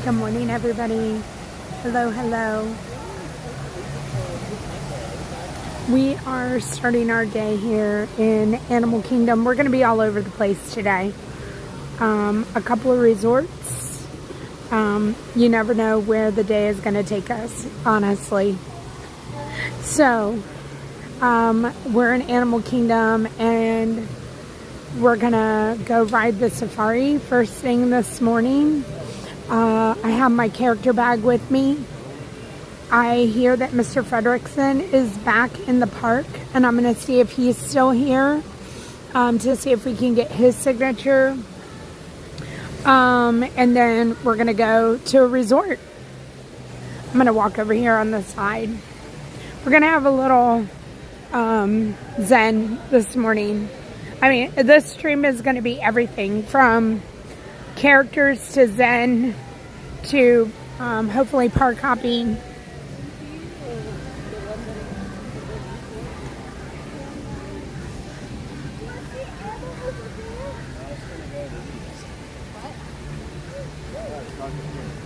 Good morning, everybody. Hello, hello. We are starting our day here in Animal Kingdom. We're going to be all over the place today. A couple of resorts. You never know where the day is going to take us, honestly. So, we're in Animal Kingdom and we're going to go ride the safari first thing this morning. I have my character bag with me. I hear that Mr. Fredrickson is back in the park, and I'm going to see if he's still here to see if we can get his signature. And then we're going to go to a resort. I'm going to walk over here on the side. We're going to have a little zen this morning. I mean, this stream is going to be everything from characters to zen to hopefully park hopping.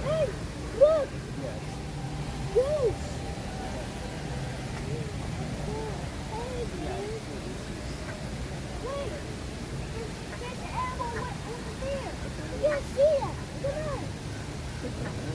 Hey, look! Yes! Wait! There's an animal over there! I can't see it! Come on!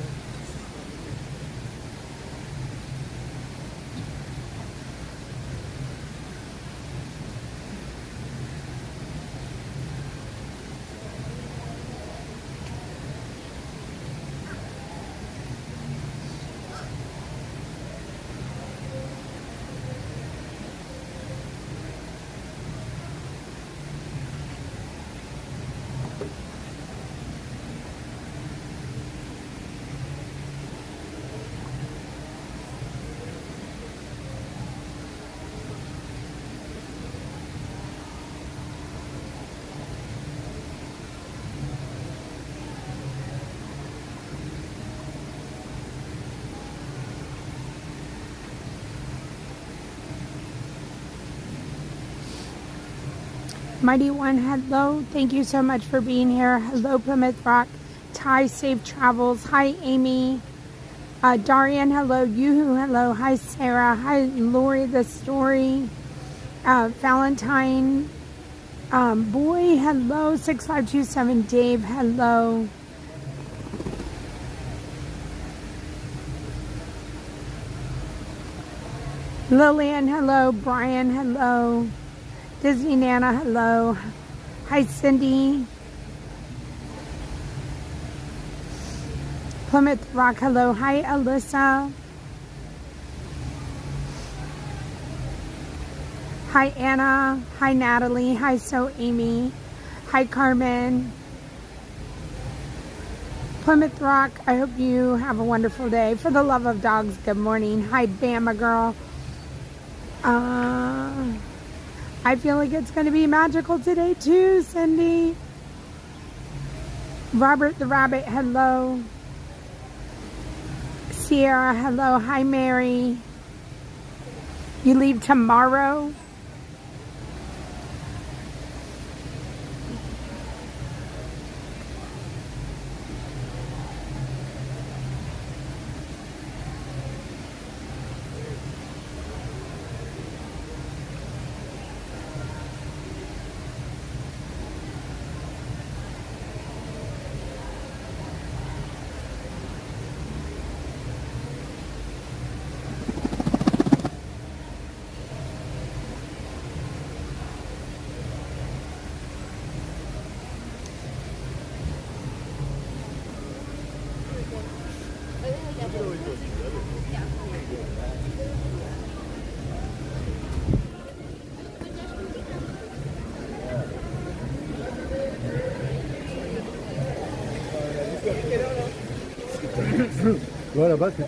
Mighty One, hello. Thank you so much for being here. Hello, Plymouth Rock. Ty, safe travels. Hi, Amy. Darian, hello. Yoo-hoo, hello. Hi, Sarah. Hi, Lori, the story. Valentine. Boy, hello. 6527. Dave, hello. Lillian, hello. Brian, hello. Disney Nana, hello. Hi, Cindy. Plymouth Rock, hello. Hi, Alyssa. Hi, Anna. Hi, Natalie. Hi, So Amy. Hi, Carmen. Plymouth Rock, I hope you have a wonderful day. For the love of dogs, good morning. Hi, Bama Girl. I feel like it's going to be magical today too, Cindy. Robert the Rabbit, hello. Sierra, hello. Hi, Mary. You leave tomorrow? Voilà, bah, c'est...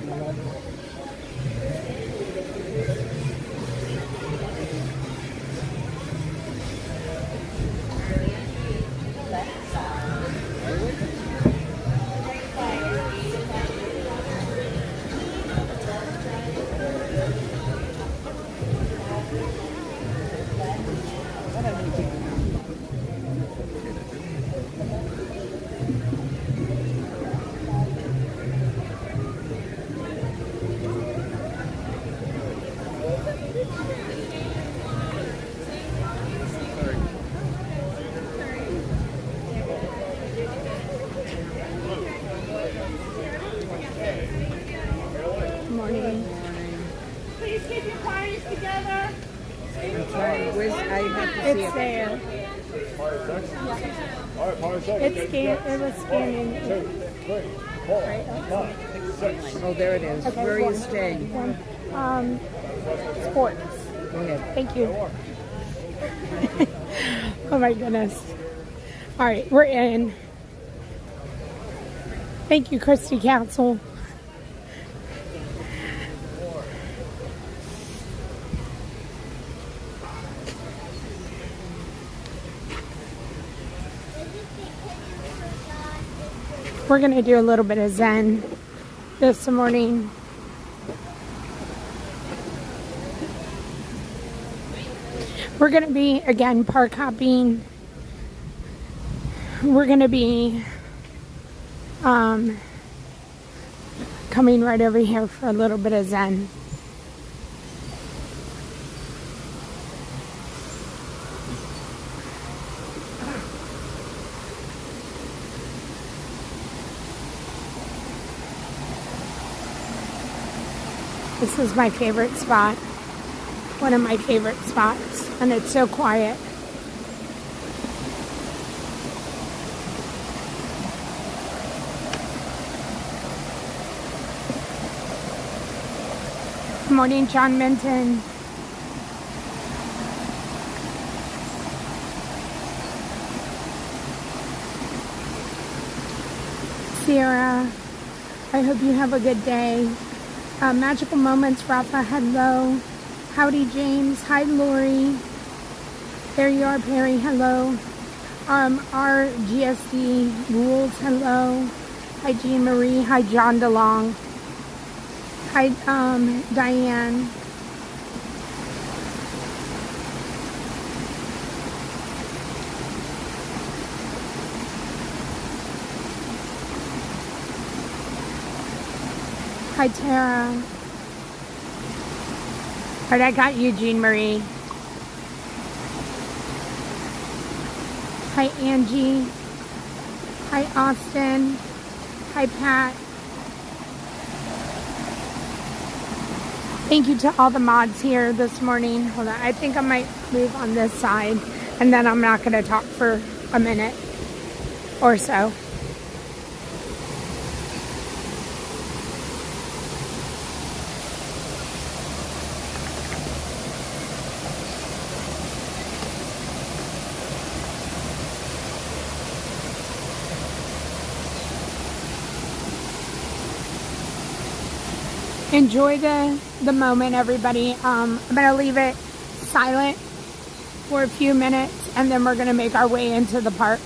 see It's it. there. All right, party seconds. It was scanning. 2, 3, 4, 5, 6. Oh, there it is. Okay, Where are you one. staying? Sports. Go ahead. Thank you. Oh my goodness. All right, we're in. Thank you, Christy Council. We're going to do a little bit of Zen this morning. We're going to be, again, park hopping. We're going to be coming right over here for a little bit of Zen. This is my favorite spot. One of my favorite spots. And it's so quiet. Good morning, John Minton. Sierra, I hope you have a good day. Magical Moments, Rafa, hello. Howdy, James. Hi, Lori. There you are, Perry. Hello. Our GSD Rules. Hello. Hi, Jean Marie. Hi, John DeLong. Hi, Diane. Hi, Tara. All right, I got you, Jean Marie. Hi, Angie. Hi, Austin. Hi, Pat. Thank you to all the mods here this morning. Hold on, I think I might move on this side, and then I'm not going to talk for a minute or so. Enjoy the moment, everybody. I'm going to leave it silent for a few minutes, and then we're going to make our way into the park.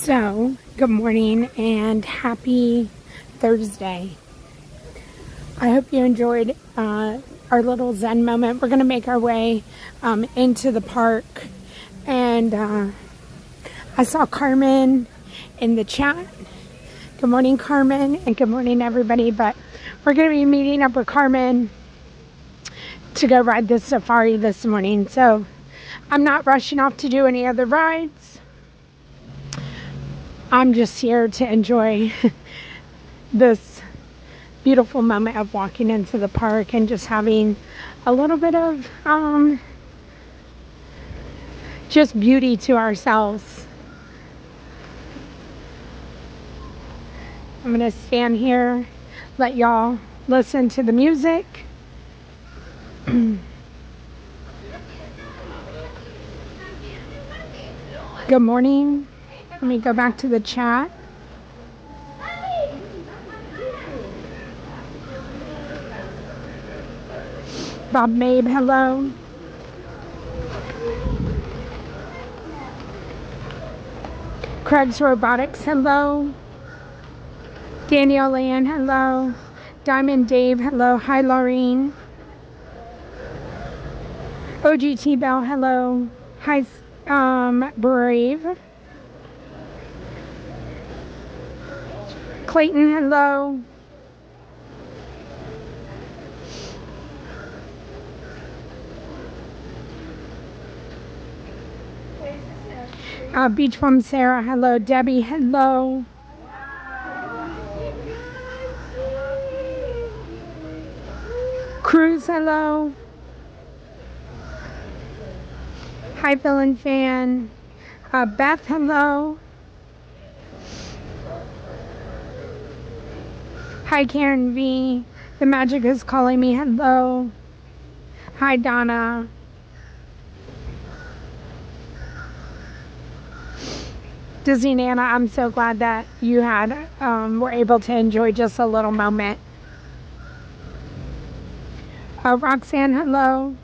So, good morning and happy Thursday. I hope you enjoyed our little Zen moment. We're going to make our way into the park. And I saw Carmen in the chat. Good morning, Carmen, and good morning, everybody. But we're going to be meeting up with Carmen to go ride this safari this morning. So, I'm not rushing off to do any other rides. I'm just here to enjoy this beautiful moment of walking into the park and just having a little bit of just beauty to ourselves. I'm gonna stand here, let y'all listen to the music. Good morning. Let me go back to the chat. Bob Mabe, hello. Craig's Robotics, hello. Danielle Ann, hello. Diamond Dave, hello. Hi, Laureen. OGT Bell, hello. Hi, Brave. Clayton, hello. Beach Bum Sarah, hello. Debbie, hello. Cruz, hello. Hi, Villain Fan. Beth, hello. Hi, Karen V. The Magic is calling me, hello. Hi, Donna. Disney Nana, I'm so glad that you were able to enjoy just a little moment. Roxanne, hello.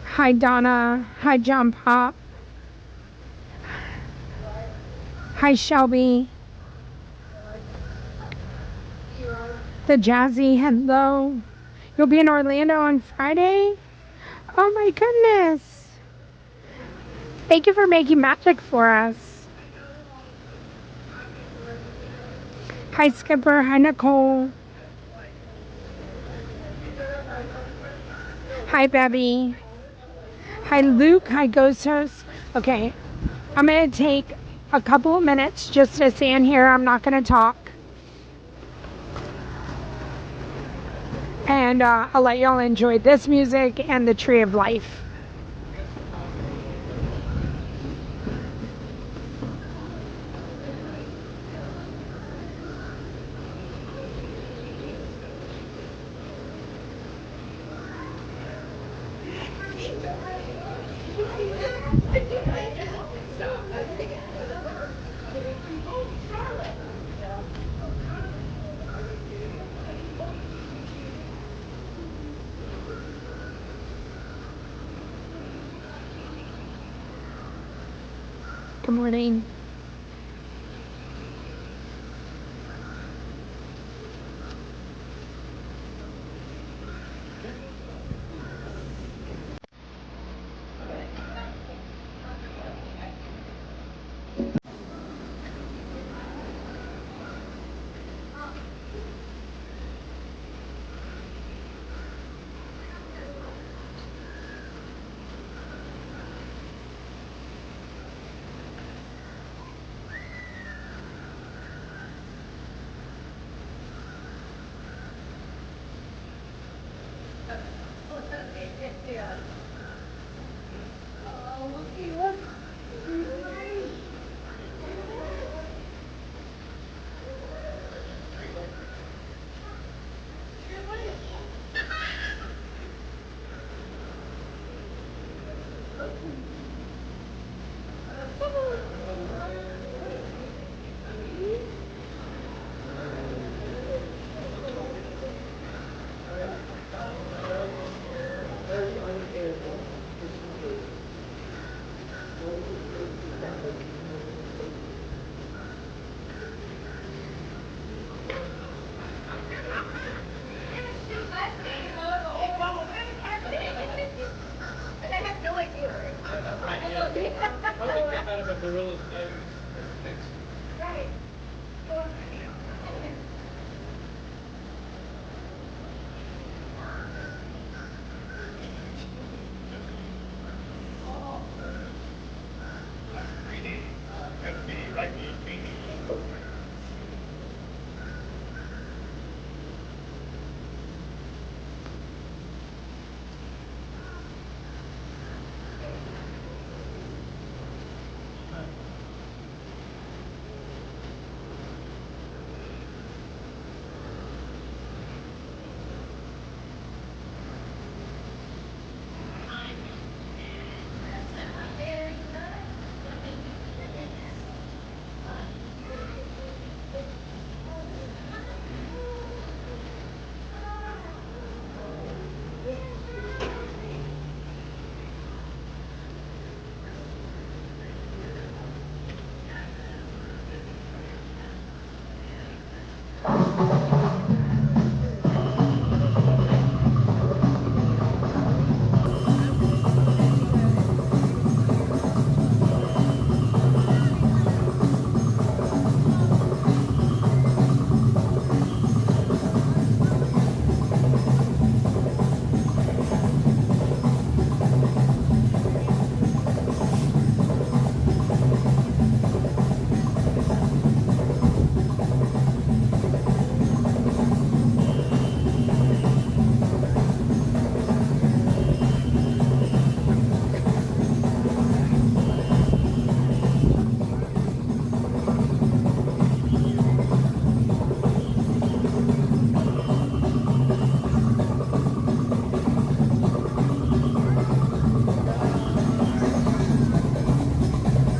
Hi, Donna. Hi, John Pop. Hi, Shelby. The Jazzy, hello. You'll be in Orlando on Friday? Oh my goodness. Thank you for making magic for us. Hi, Skipper. Hi, Nicole. Hi, Bebby. Hi, Luke. Hi, Ghost Host. Okay, I'm going to take a couple of minutes just to stand here. I'm not going to talk. And I'll let y'all enjoy this music and the Tree of Life. Good morning.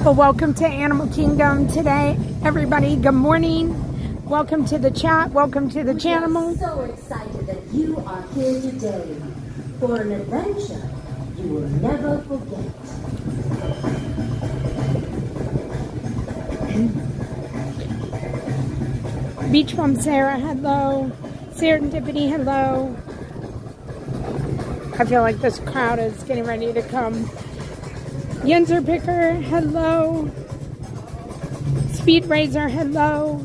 Well, welcome to Animal Kingdom today, everybody. Good morning. Welcome to the chat. Welcome to the channel. We are so excited that you are here today for an adventure you will never forget. Beach Bum Sarah, hello. Serendipity, hello. I feel like this crowd is getting ready to come. Yenzer Picker, hello. Speed Razor, hello.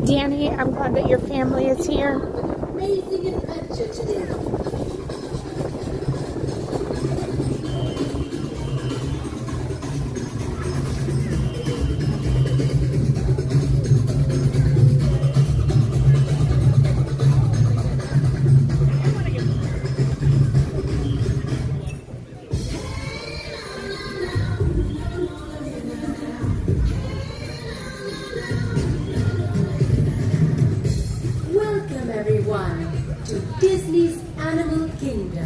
Danny, I'm glad that your family is here. Amazing adventure today. Welcome everyone to Disney's Animal Kingdom.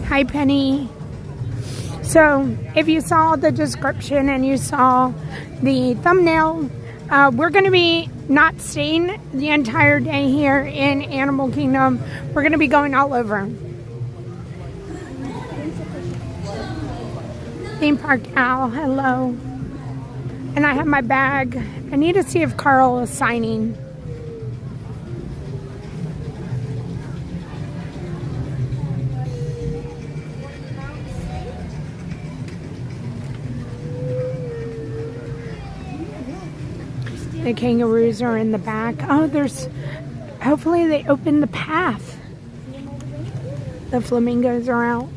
Hi, Penny. So, if you saw the description and you saw the thumbnail, we're going to be not staying the entire day here in Animal Kingdom. We're going to be going all over. Theme Park Al, hello. And I have my bag. I need to see if Carl is signing. The kangaroos are in the back. Oh, hopefully they open the path. The flamingos are out.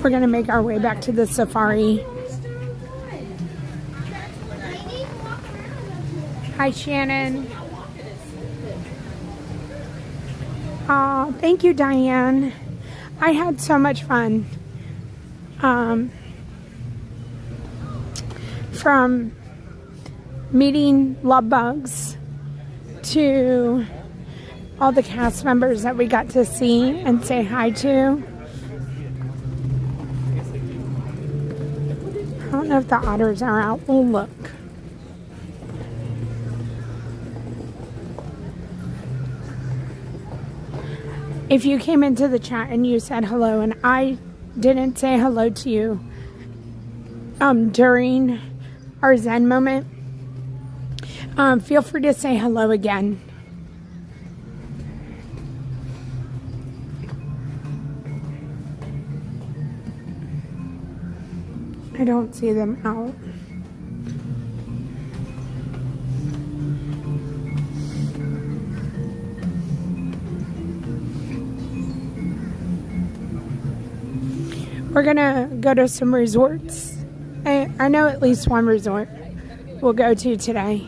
We're gonna make our way back to the safari. Hi, Shannon. Oh, thank you, Diane. I had so much fun. From meeting love bugs to all the cast members that we got to see and say hi to. I don't know if the otters are out. We'll look. If you came into the chat and you said hello and I didn't say hello to you during our Zen moment, feel free to say hello again. I don't see them out. We're gonna go to some resorts. I know at least one resort we'll go to today.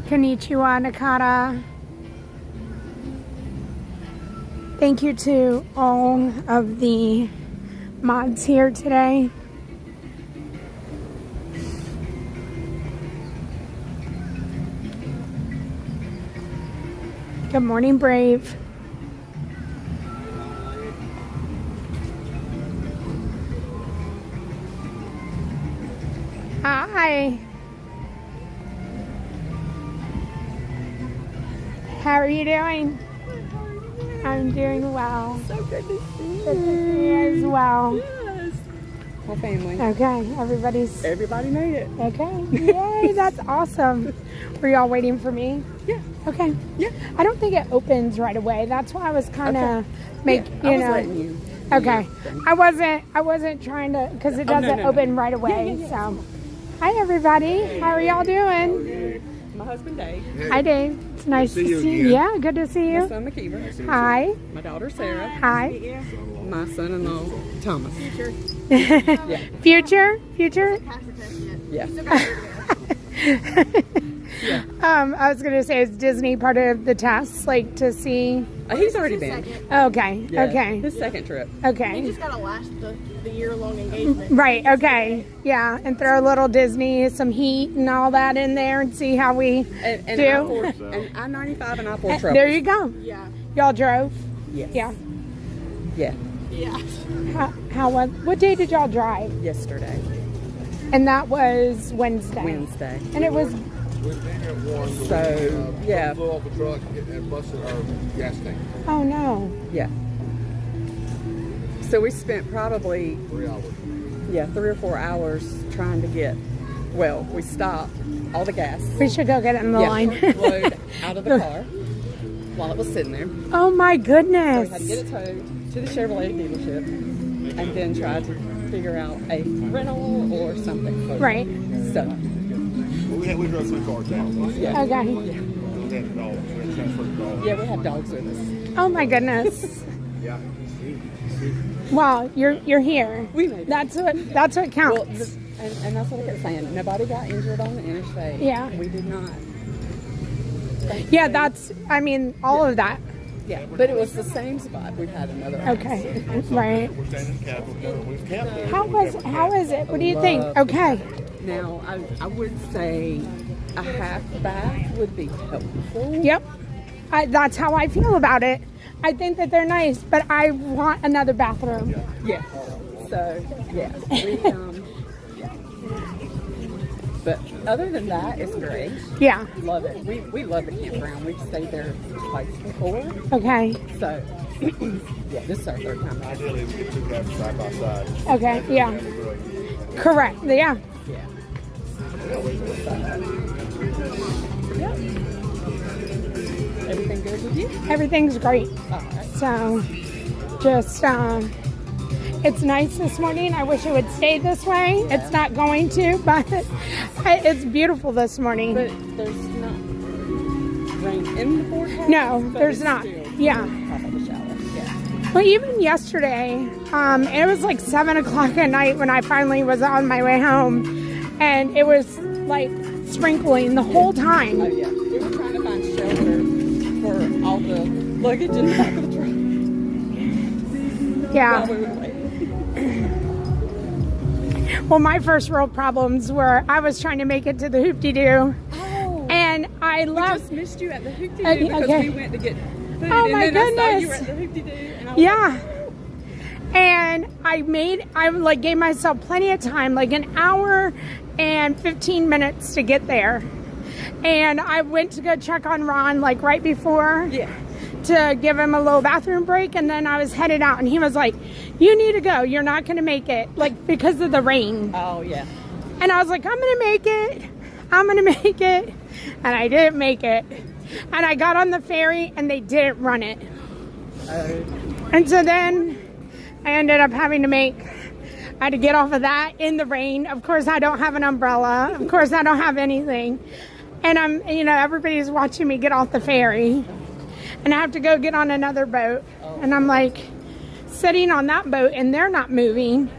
Konnichiwa, Nakata. Thank you to all of the mods here today. Good morning, Brave. Hi. How are you doing? I'm doing well. So good to see you. Good to see you as well. Yes. My family. Okay, Everybody made it. okay. Yay, that's awesome. Were y'all waiting for me? Yeah. Okay. Yeah. I don't think it opens right away. That's why I was kind of I was letting you. Okay. I wasn't trying to, because it doesn't open right away. Yeah. So, hi everybody. How are y'all doing? My husband Dave. Hi Dave. It's nice to see you. Yeah, good to see My you. son McKeever. Hi. My daughter Sarah. Hi. My son-in-law Thomas. Future. Yeah. I was gonna say, is Disney part of the test, like to see? He's already been. Okay. Yeah. Okay. His second trip. Okay. You just gotta last the year-long engagement. Right. Okay. Yeah, and throw a little Disney, some heat, and all that in there, and see how we And do. and I-95 and I-4 trouble. There you go. Yeah. Y'all drove. Yes. Yeah. Yeah. Yeah. How was? What day did y'all drive? Yesterday. And that was Wednesday. Wednesday. And it was. So, yeah. Flew off the truck and busted our gas tank. Oh no. Yeah. So we spent probably 3 hours. 3 or 4 hours trying to get. Well, we stopped all the gas. We should go get it in the line. Load out of the car while it was sitting there. Oh my So goodness. we had to get it towed to the Chevrolet dealership and then try to figure out a rental or something. Right. So, We drove 3 cars down. yeah. Okay. We had dogs. We had transferred dogs. Yeah, we have dogs with us. Oh my goodness. Yeah. Well, you're here. We made it. That's what counts. Well, and that's what I kept saying. Nobody got injured on the interstate. Yeah. We did not. Yeah, all of that. Yeah, but it was the same spot. We had another. Okay. Right. We're staying in the Capitol. We've camped there. How is it? What do you think? Okay. Now, I would say a half bath would be helpful. Yep. That's how I feel about it. I think that they're nice, but I want another bathroom. Yeah. So, yeah. But other than that, it's great. Yeah. Love it. We love the campground. We've stayed there twice before. Okay. So, yeah, this is our third time. Ideally, we get 2 cabins side by side. Okay. Yeah. Correct. Yeah. Yeah. Everything good with you? Everything's great. All right. So, just it's nice this morning. I wish it would stay this way. Yeah. It's not going to, but it's beautiful this morning. But there's not rain in the forecast? No, but there's it's not. still Yeah. top of the shower. Yeah. Well, even yesterday, it was like 7 o'clock at night when I finally was on my way home, and it was like sprinkling the whole time. Oh, yeah. We were trying to find shelter for all the luggage in the back of the truck Yeah. while we were waiting. Well, my first real problems were I was trying to make it to the hoop-de-doo, Oh. and I We left. just missed you at the hoop-de-doo Okay, because okay. we went to get food, Oh, and my then I saw you goodness. were at the hoop-de-doo, and I was Yeah. And I like gave myself plenty of time, like an hour and 15 minutes to get there. And I went to go check on Ron like right before to give him a little bathroom break. And then I was headed out and he was like, you need to go. You're not going to make it, like because of the rain. Oh, yeah. And I was like, I'm going to make it. I'm going to make it. And I didn't make it. And I got on the ferry and they didn't run it. And so then I ended up having to I had to get off of that in the rain. Of course, I don't have an umbrella. Of course, I don't have anything. And everybody's watching me get off the ferry. And I have to go get on another boat. And I'm like sitting on that boat and they're not moving.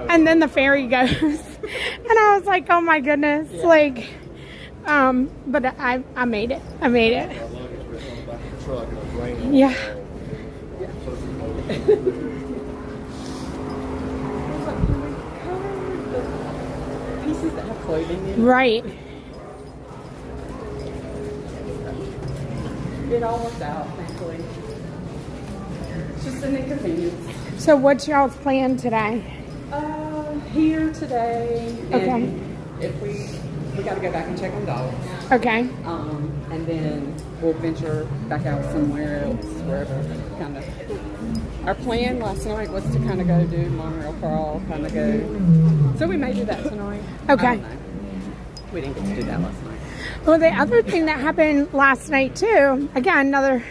And then the ferry goes. And I was like, oh my goodness. Like, but I made it. I made it. Yeah. Pieces that have clothing in it. Right. It all worked out, thankfully. It's just an inconvenience. So what's y'all's plan today? Here today. Okay. And if we got to go back and check on dogs. Okay. And then we'll venture back out somewhere else, wherever kind of. Our plan last night was to kind of go do monorail crawl, kind of go. So we may do that tonight. Okay. I don't know. We didn't get to do that last night. Well, the other thing that happened last night too, again, another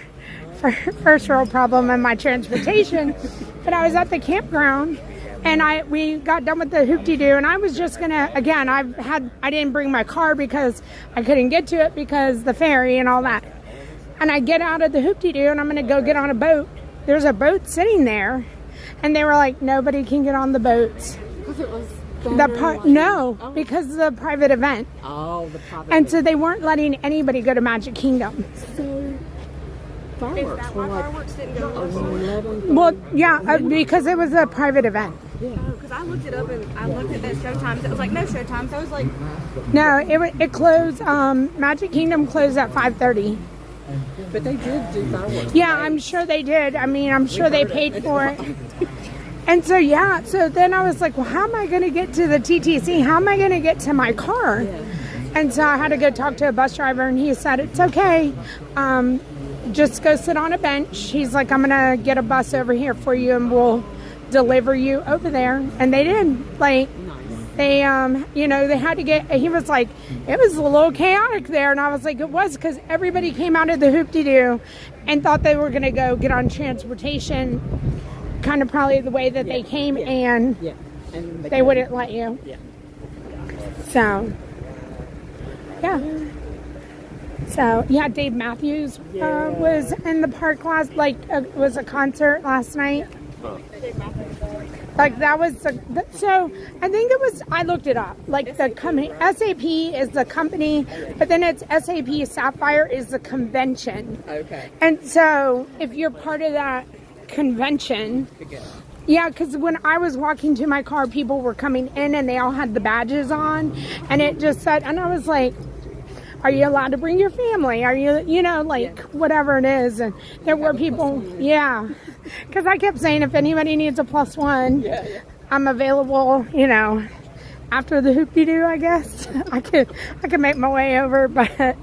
first world problem in my transportation, but I was at the campground and we got done with the hoop-de-doo and I was just gonna, again, I didn't bring my car because I couldn't get to it because the ferry and all that. And I get out of the hoop-de-doo and I'm gonna go get on a boat. There's a boat sitting there and they were like, nobody can get on the boats. Because it was because of the private event. Oh, the private And so they weren't letting anybody go to Magic Kingdom. So fireworks were like 11. Well, yeah, because it was a private event. Because I looked it up and I looked at the show times. It was like no show times. I was like, No, it closed. Magic Kingdom closed at 5:30. But they did do fireworks. Yeah, I'm sure they did. I mean, I'm sure they paid for it. And so, yeah, so then I was like, well, how am I going to get to the TTC? How am I going to get to my car? And so I had to go talk to a bus driver, and he said, it's okay. Just go sit on a bench. He's like, I'm going to get a bus over here for you, and we'll deliver you over there. And they did. Like, they, they had to get, he was like, it was a little chaotic there. And I was like, it was because everybody came out of the hoop-de-doo and thought they were going to go get on transportation kind of probably the way that they came and they wouldn't let you. So, Dave Matthews was in the park was a concert last night. Like that was so I think it was, I looked it up, like the company, SAP is the company, but then it's SAP Sapphire is the convention. Okay. And so if you're part of that convention, because when I was walking to my car, people were coming in and they all had the badges on and it just said, and I was like, are you allowed to bring your family? Are you, whatever it is? And there were people, because I kept saying if anybody needs a +1, I'm available, after the hoop-de-doo, I guess. I could make my way over, but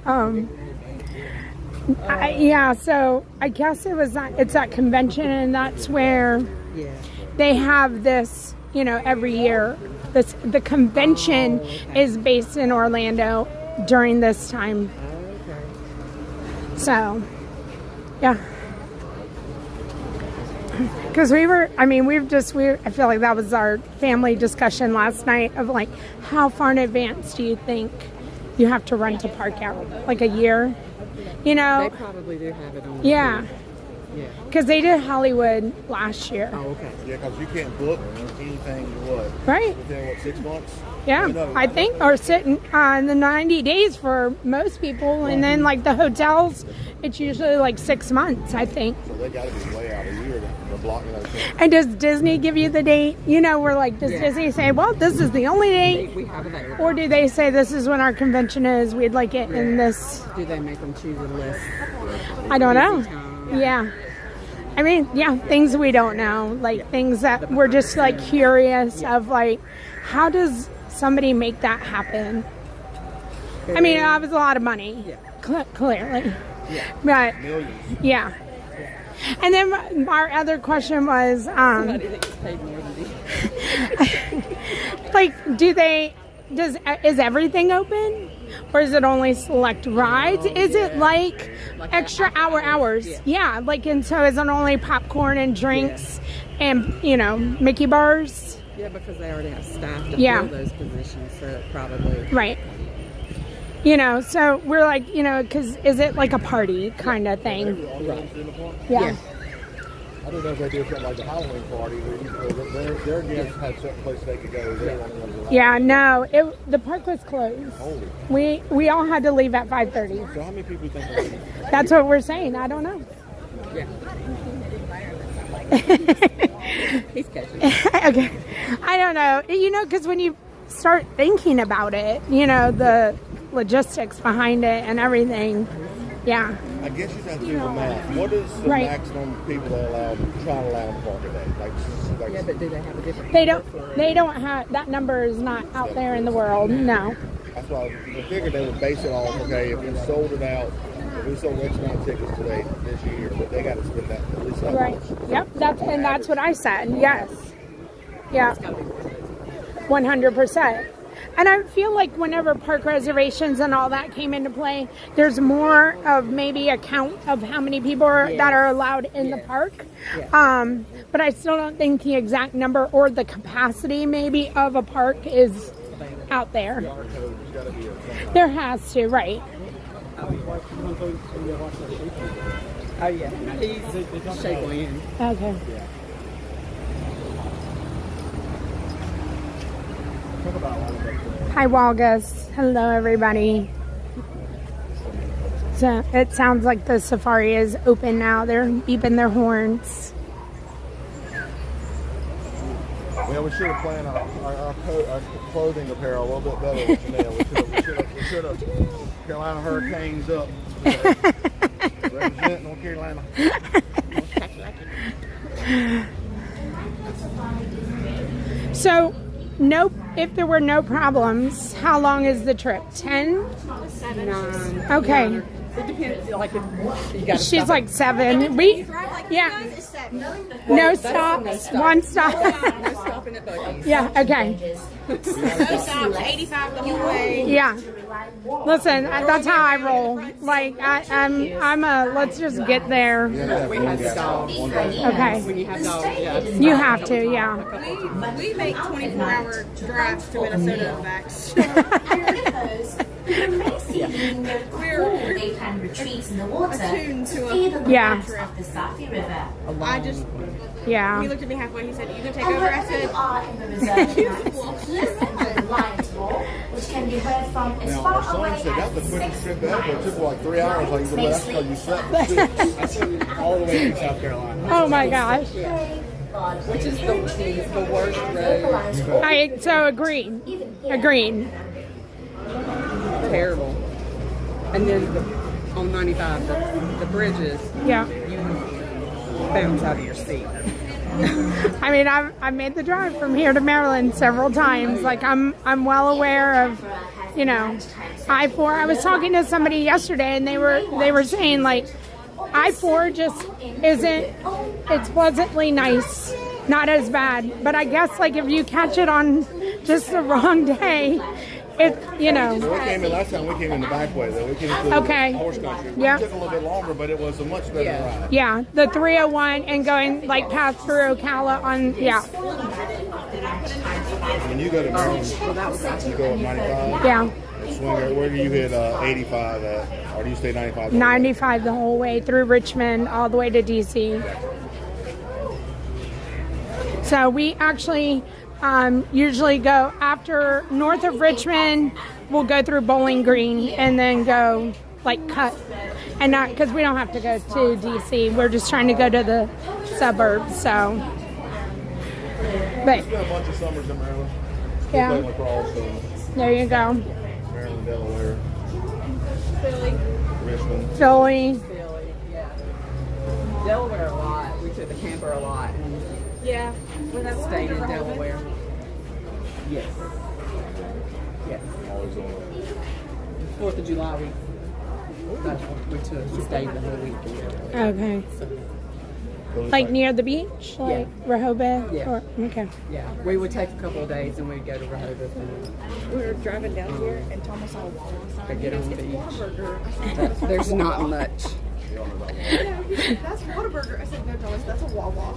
so I guess it's that convention, and that's where they have this, every year. The convention is based in Orlando during this time. So, because I feel like that was our family discussion last night of like, how far in advance do you think you have to rent a park out? Like a year? They probably do have it on. Because they did Hollywood last year. Oh, okay. Yeah, because you can't book anything, Right. within, 6 months? Yeah, I think, or sitting on the 90 days for most people, and then like the hotels, it's usually like 6 months, I think. So they got to be way out a year to block it. And does Disney give you the date? Does Disney say, well, this is the only date? We have it there. Or do they say this is when our convention is, we'd like it in this? Do they make them choose a list? I don't know. Yeah. I mean, yeah, things we don't know, like things that we're just like curious of, like, how does somebody make that happen? I mean, it was a lot of money, clearly. But, yeah. And then our other question was, Somebody that gets paid more than me. like, is everything open? Or is it only select rides? Is it like extra hours? Yeah, like, and so is it only popcorn and drinks and, you know, Mickey bars? Yeah, because they already have staff to Yeah. fill those positions, so it probably... Right. You know, so we're like, you know, because is it like a party kind of thing? Yeah. I don't know if they do something like the Halloween party. Their guests had certain places they could go. They were only ones allowed. Yeah, no, the park was closed. Holy. We all had to leave at 5:30. So how many people think are going? That's what we're saying. I don't know. Yeah. He's catching. Okay. I don't know. You know, because when you start thinking about it, you know, the logistics behind it and everything. Yeah. I guess you have to do the math. What is the maximum people they try to allow in the park a day? Like, Yeah, but do they have a different... They don't have, that number is not out there in the world. No. That's why I figured they would base it off, okay, if we sold it out, if we sold X amount of tickets today, this year, but they got to spend that at least that Right. much. Yep. That's what I said. Yes. Yeah. 100%. And I feel like whenever park reservations and all that came into play, there's more of maybe a count of how many people that are allowed in the park. But I still don't think the exact number or the capacity maybe of a park is out there. There has to, right? Oh, yeah. He's shaking. Okay. Hi, Walgus. Hello, everybody. So it sounds like the safari is open now. They're beeping their horns. Well, we should have planned our clothing apparel a little bit better with Chanel. We should have Carolina Hurricanes up. Representing North Carolina. So Nope. If there were no problems, how long is the trip? 10? 9. Okay. It depends. Like if you got. She's like 7. We, yeah. No stops. One stop. No stopping at Buc-ee's. Yeah. Okay. No stops, 85 the whole way. Yeah. Listen, that's how I roll. Like I'm a let's just get there. We had the dogs. Okay. When you have dogs, yeah. You have to, yeah. We make 24-hour drives to Minnesota and back. We're daytime retreats in the water. Attuned to See the Yeah. water of the Safi River. I just, Yeah. he looked at me halfway, he said, you gonna take And over? I wherever you said, are in the reserve tonight, listen to the Lions Roar, which can be heard from as Now, far our son away said that was as the quickest trip ever. It took like 3 hours. Like, well, that's because you slept for 6. I flew all the way from South Carolina. Oh my gosh. Which is the worst road. I so agreed. Agreed. Terrible. And then on 95, the bridges, Yeah. you bounce out of your seat. I mean, I've made the drive from here to Maryland several times. Like I'm well aware of, you know, I-4. I was talking to somebody yesterday, and they were saying like I-4 just isn't. It's pleasantly nice, not as bad. But I guess like if you catch it on just the wrong day, it you know. We came in last time. We came in the back way though. We came through Okay. horse country. Yep. It took a little bit longer, but it was a much better ride. Yeah, the 301 and going like past through Ocala on When you go to Maryland, you go up 95. yeah. Swing where do you hit 85 at? Or do you stay 95? 95 the whole way through Richmond all the way to DC. So we actually usually go after north of Richmond. We'll go through Bowling Green and then go like cut, and not because we don't have to go to DC. We're just trying to go to the suburbs. So, but We got a bunch of summers in Maryland. Yeah. We play lacrosse, so there you go, Maryland, Delaware, Philly. Richmond. Philly. Philly, yeah. Delaware a lot. We took the camper a lot and Yeah. stayed in Delaware. Yes. Yes. 4th of July we stayed the whole weekend. Okay. So, Like near the beach? Like Rehoboth? Yeah. Or, okay. yeah, we would take a couple of days and we'd go to Rehoboth and We were driving down here and Thomas saw a Wawa sign. get on the It's beach. Whataburger. I said, There's not much. yeah, he said, that's Whataburger. I said, no, Thomas, that's a Wawa.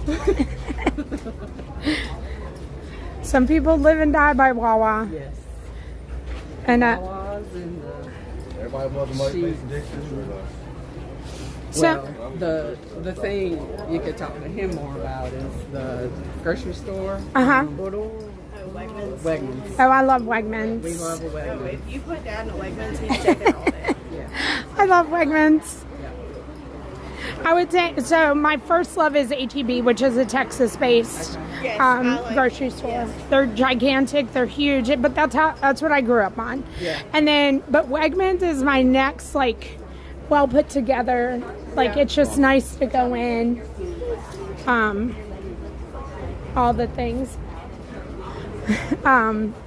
Some people live and die by Wawa. Yes. And Wawas and Everybody loves to make some dishes for the. so, well, the thing you could talk to him more about is the grocery store. uh-huh. Wegmans. Oh, I love Wegmans. We love a Wegmans. If you put Dad in a Wegmans, he's taking all day. Yeah. I love Wegmans. Yeah. I would say, so my first love is H-E-B, which is a Texas-based Yes, I like- grocery store. yes. They're gigantic, they're huge, but that's what I grew up on. Yeah. And then, but Wegmans is my next, like, well put together. Like, Yeah. it's just nice to go in. All the things.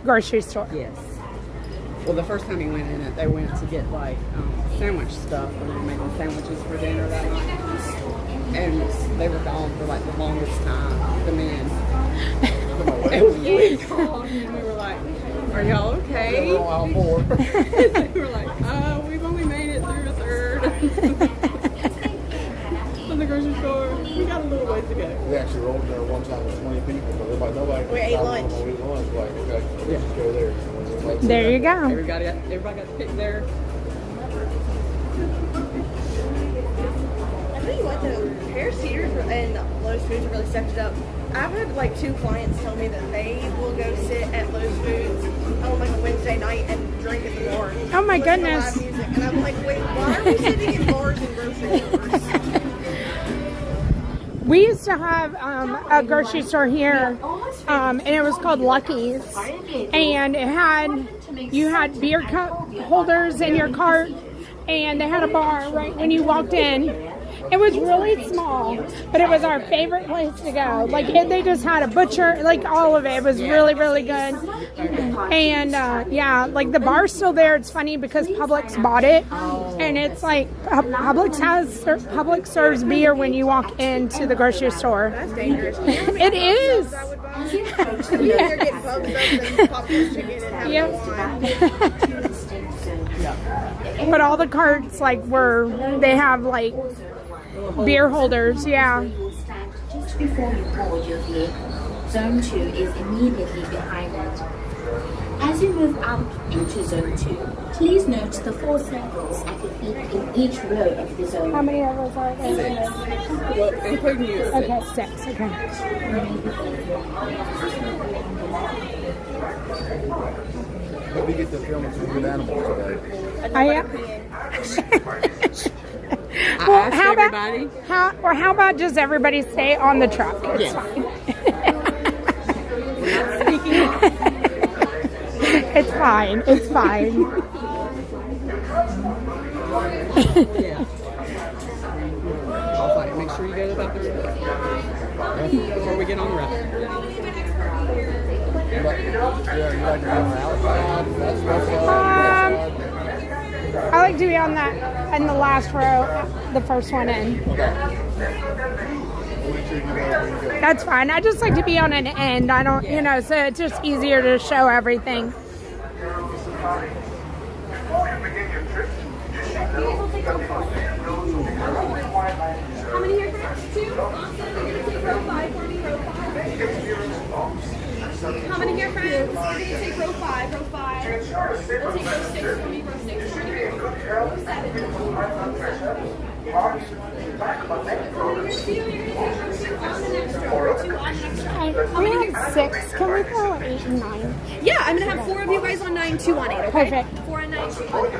Grocery store. Yes. Well, the first time he went in it, they went to get like sandwich stuff, and they were making sandwiches for dinner that night. And they were gone for like the longest time, the men. And we called and we were like, "Are y'all okay?" We're all on board. They were like, "We've only made it through a third." From the grocery store, we got a little ways to go. We actually rolled in there one time with 20 people, but nobody. We ate lunch. We ate lunch. Like, okay, let's just go there. There you go. Everybody got to pick their. I tell you what, though, Harris Teeter's and Lowe's Foods really stepped it up. I've had like 2 clients tell me that they will go sit at Lowe's Foods on like a Wednesday night and drink at the bar. Oh my listen to goodness. live music. And I'm like, wait, why are we sitting in bars and grocery stores? We used to have a grocery store here, and it was called Lucky's, and you had beer cup holders in your cart, and they had a bar right when you walked in. It was really small, but it was our favorite place to go. Like, they just had a butcher, like all of it. It was really, really good. And yeah, like the bar's still there. It's funny because Publix bought it, and it's like Publix serves beer when you walk into the grocery store. That's dangerous. It is. I would buy. They're getting bugs up and popcorn chicken and having wine. But all the carts they have like beer holders, yeah. Just before you board your vehicle, Zone 2 is immediately behind it. As you move up into Zone 2, please note the 4 circles at the feet in each row of the zone. How many of us are there? Well, including you. Okay, 6. Okay. Let me get the filming some good animals today. I am. I Well, asked how about everybody. how about just everybody stay on the truck? It's fine. It's fine. It's fine. Yeah. I'll fight. Make sure you go to the bathroom before we get on the route. You like to be on the outside? That's I like to be on that in the last row, the first one in. That's fine. I just like to be on an end. I don't, so it's just easier to show everything. How many here for 2? Awesome. You're going to take row 5 for me, row 5. How many here, friends? We're going to take row 5, row 5. We'll take row 6 for me, row 6 for you. Row 7. You're going to take row 2 on the next row. Row 2 on the next row. We have 6. Can we go 8 and 9? Yeah, I'm going to have 4 of you guys on 9, 2 on 8, okay? Perfect. 4 and 9, 2 on 8.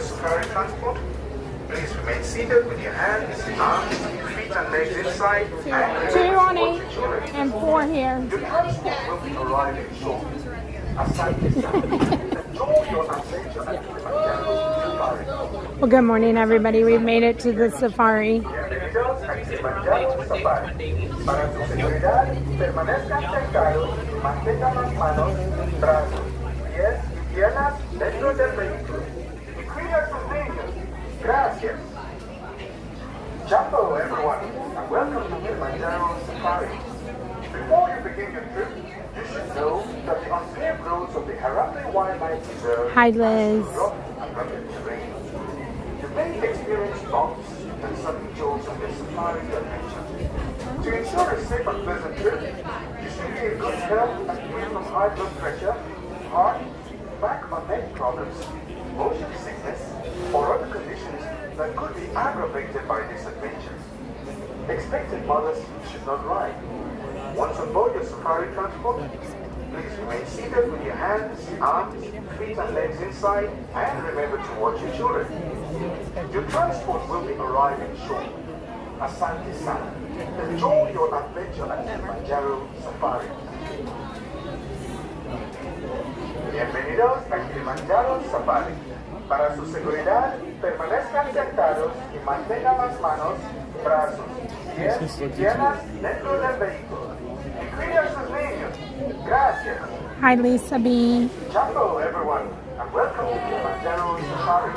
Please remain seated with your hands, arms, feet and legs inside. And 2 on 8 and 4 here. your transport will be arriving shortly. Aside this time, enjoy your adventure at Kilimanjaro Safari. Well, good morning, everybody. We've made it to the safari. Bienvenidos a Kilimanjaro Safari. Para su seguridad, permanezcan sentados y mantengan las manos, brazos, pies y piernas dentro del vehículo. Y cuida a sus niños. Gracias. Jumbo, everyone, and welcome to Kilimanjaro Safari. Before you begin your trip, you should know that the unpaved roads of the Harambe Wildlife Reserve Hi, Liz. rough and rugged terrain. You may experience bumps and sudden jolts on your safari adventure. To ensure a safe and pleasant trip, you should be in good health and free from high blood pressure, heart, back or neck problems, motion sickness, or other conditions that could be aggravated by this adventure. Expectant mothers should not ride. Once on board your safari transport, please remain seated with your hands, arms, feet and legs inside, and remember to watch your children. Your transport will be arriving shortly. Asante Sana. Enjoy your adventure at Kilimanjaro Safari. Bienvenidos a Kilimanjaro Safari. Para su seguridad, permanezcan sentados y mantengan las manos, brazos, pies y piernas dentro del vehículo. Y cuide a sus niños. Gracias. Hi, Lisa B. Jumbo, everyone, and welcome to Kilimanjaro Safari.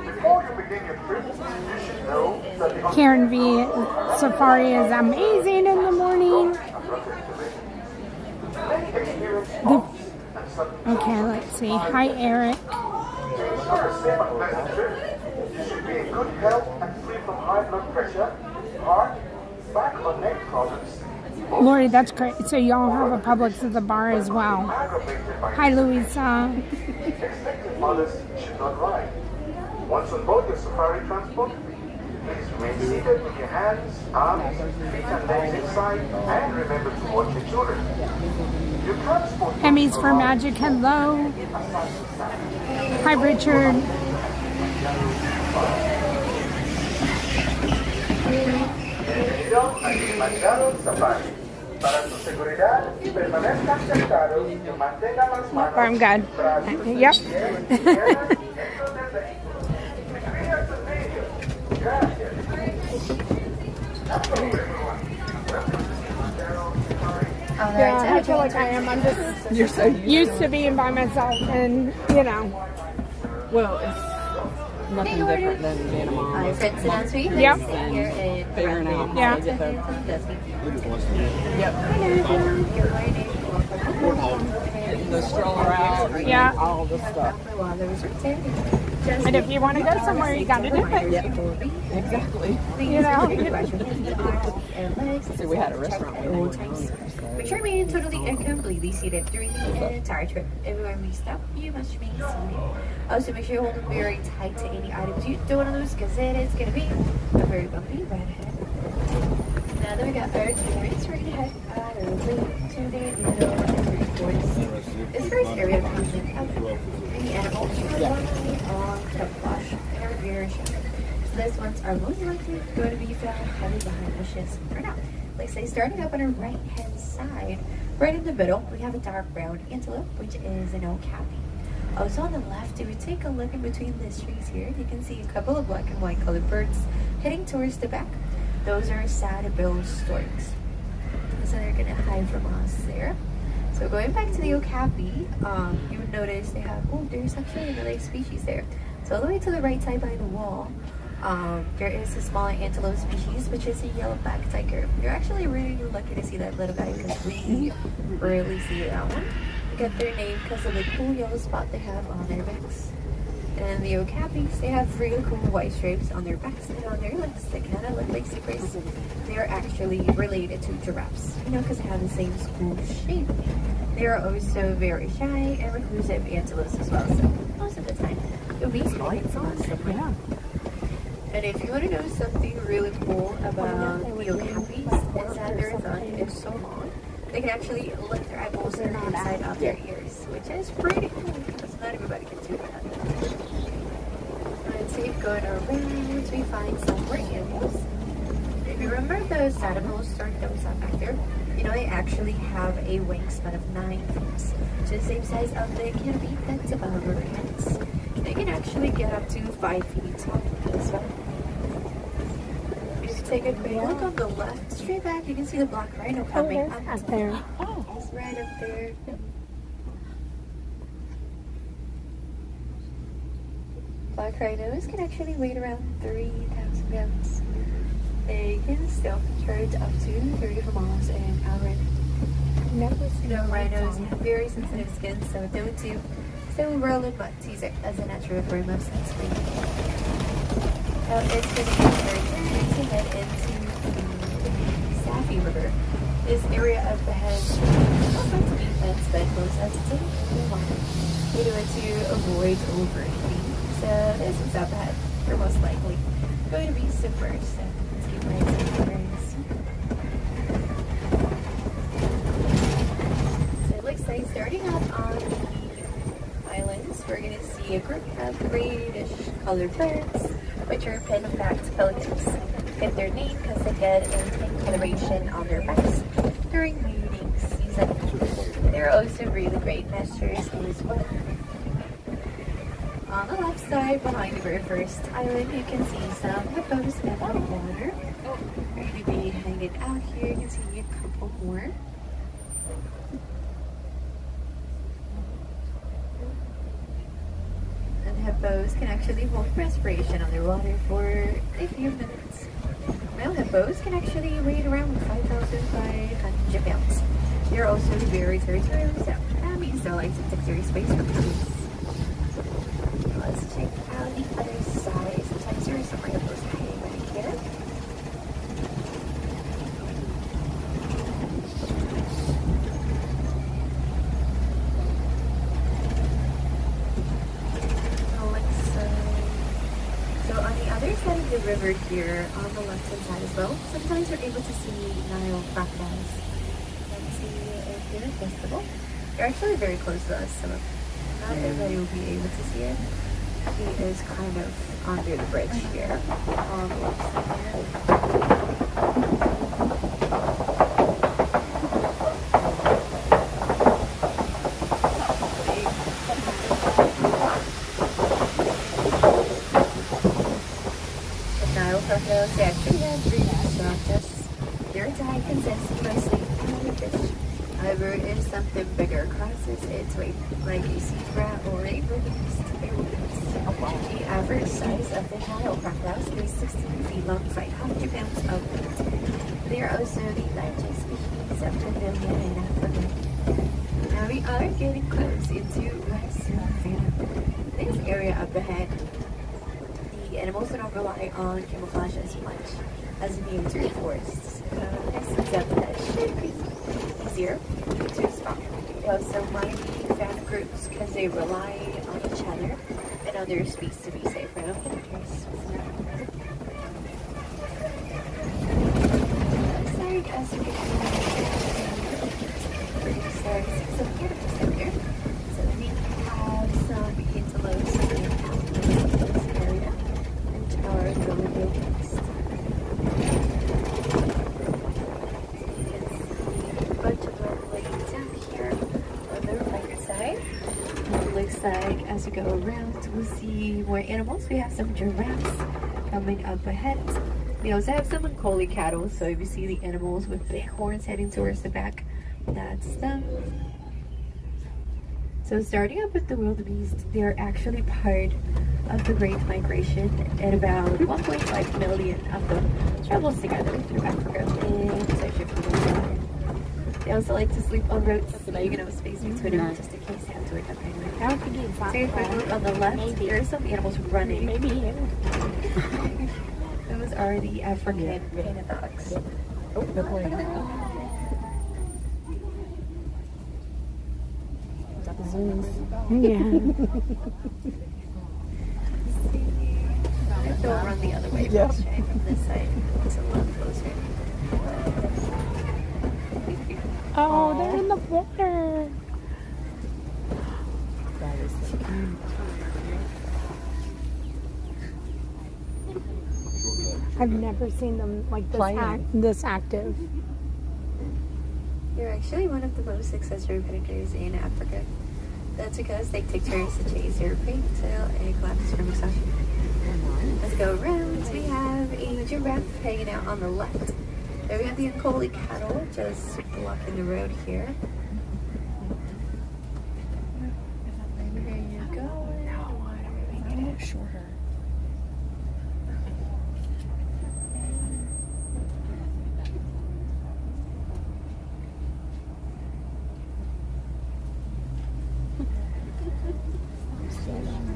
Before you begin your trip, you should know that the Karen V. Safari is amazing in the morning. Okay, let's see. Hi, Eric. To ensure a safe and pleasant trip, you should be in good health and free from high blood pressure, heart, back or neck problems. Lori, that's great. So y'all have a Publix at the bar as well. Aggravated by Hi, Louisa. expectant mothers should not ride. Once on board your safari transport, please remain seated with your hands, arms, feet and legs inside, and remember to watch your children. Your transport will Emmy's be for arriving Magic. Hello. Hi, Richard. Bienvenidos a Kilimanjaro Safari. Para su seguridad, permanezcan sentados y mantengan las manos, I'm good. brazos, Yep. pies y piernas dentro del vehículo. Y cuide a sus niños. Gracias. Yeah, I feel like I am. I'm just You're so used to being by myself, and you know. well. It's nothing different than being a mom. Hi, friends and as we Yep. here in Figuring out how Yeah. to get there. Yep. The stroller out. Yeah. All the stuff. And if you want to go somewhere, you got to do it. Exactly. You know. See, we had a restaurant. Which remain totally and completely seated during the entire trip. Everywhere we stop, you must remain seated. Also, make sure you hold them very tight to any items you don't want to lose, because it is going to be a very bumpy ride ahead. Now that we got our clearance, we're going to head on our way to the middle of the course. This first area comes in up the animals along camouflage and are very sharp. So these ones are most likely going to be found hiding behind bushes for now. Like say, starting up on our right hand side, right in the middle, we have a dark brown antelope, which is an okapi. Also on the left, if you take a look in between these trees here, you can see a couple of black and white colored birds heading towards the back. Those are sad-billed storks. So they're gonna hide from us there. So going back to the okapi, you would notice they have, oh, there's actually another species there. So all the way to the right side by the wall, there is a smaller antelope species, which is a yellow-backed tiger. You're actually really lucky to see that little guy, because we rarely see that one. They get their name because of the cool yellow spot they have on their backs. And the okapis, they have really cool white stripes on their backs and on their legs. They kind of look like zebras. They are actually related to giraffes, you know, because they have the same school shape. They are also very shy and reclusive antelopes as well, so most of the time you'll be spotting some Yeah. And if you want to know something really cool about the okapis, is that their tongue is so long, they can actually lift their eyeballs to the inside of their ears, which is pretty cool because not everybody can do that. keep going around, we find some more animals. If you remember those animals that was up back there, you know they actually have a wingspan of 9 feet, which is the same size of the canopy that's above our heads. They can actually get up to 5 feet as well. If you take a quick look on the left, straight back, you can see the black rhino coming there's up. up there. Oh, it's right up there. Black rhinos can actually weigh around 3,000 pounds. They can still charge up to 34 miles an hour. Never seen You know, a rhinos python. have very sensitive skin, so they would too. So roll in mud to use it as a natural form of sunscreen. Now it's going to be very good to head into the Saffy River. This area of the head is all sorts of defense, but most sensitive water. We do it to avoid overheating. So this is up ahead. We're most likely going to be submerged. So let's keep right into this. So it looks like starting up on the islands, we're going to see a group of reddish colored birds, which are pin-backed pelicans. Get their name because they get a pink coloration on their backs during mating season. They're also really great nesters as well. On the left side, behind the very first island, you can see some hippos in the water. They're going to be hanging out here. You can see a couple more. And hippos can actually hold respiration underwater for a few minutes. Male hippos can actually weigh around 5,500 pounds. They're also very territorial, so that means they like to take their space for peace. Let's check out the other side. Sometimes there are some hippos hanging right here. So on the other side of the river here, on the left-hand side as well, sometimes we're able to see Nile crocodiles. Let's see if they're visible. They're actually very close to us, so not everybody will be able to see it. He is kind of under the bridge here on the left side. The Nile crocodiles, they actually have dreams, not just their diet consists mostly of fish. However, if something bigger crosses its way, like a zebra or a wildebeest, the average size of the Nile crocodiles is 16 feet long, 500 pounds of weight. They are also the largest species of pavilion in Africa. Now we are getting close into Western Africa. This area up ahead, the animals do not rely on camouflage as much as in the interior forests. This is up ahead should be easier to spot. They also might be fan groups because they rely on each other and other species to be safe from predators. Sorry guys, we're starting to see some cannabis out there. So we have some antelopes in this area, which are going to waste. Looks like as we go around, we'll see more animals. We have some giraffes coming up ahead. We also have some Collie cattle, so if you see the animals with big horns heading towards the back, that's them. So starting up with the wildebeest, they are actually part of the Great Migration, and about 1.5 million of them travels together through Africa in search of food and water. They also like to sleep on roads, so you can have a space between them just in case they have to wake up anyway. I don't think it's So if we look on the left, there are some animals running. Maybe here. Those are the African painted dogs. Oh, no point. Yeah. They'll run the other way. Yeah. Let's try from this side. It's a little closer. Oh, they're in the water. That is so cute. I've never seen them like Playing. this active. They're actually one of the most accessory predators in Africa. That's because they take turns to chase their prey until it collapses from exhaustion. Let's go around. We have a giraffe hanging out on the left. There we have the unholy cattle just blocking the road here. There you go. A little shorter.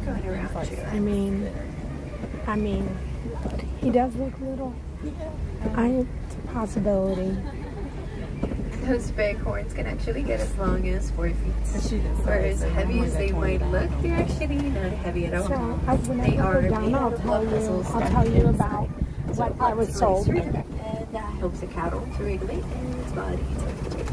Going around you. I mean, he does look little. It's a possibility. Those bighorns can actually get as long as 4 feet. Or as So heavy as they normally might look, they're actually not heavy at all. So They whenever are we're made done, out of blood vessels. I'll tell you about what I was told. And that helps the cattle to regulate its body temperature.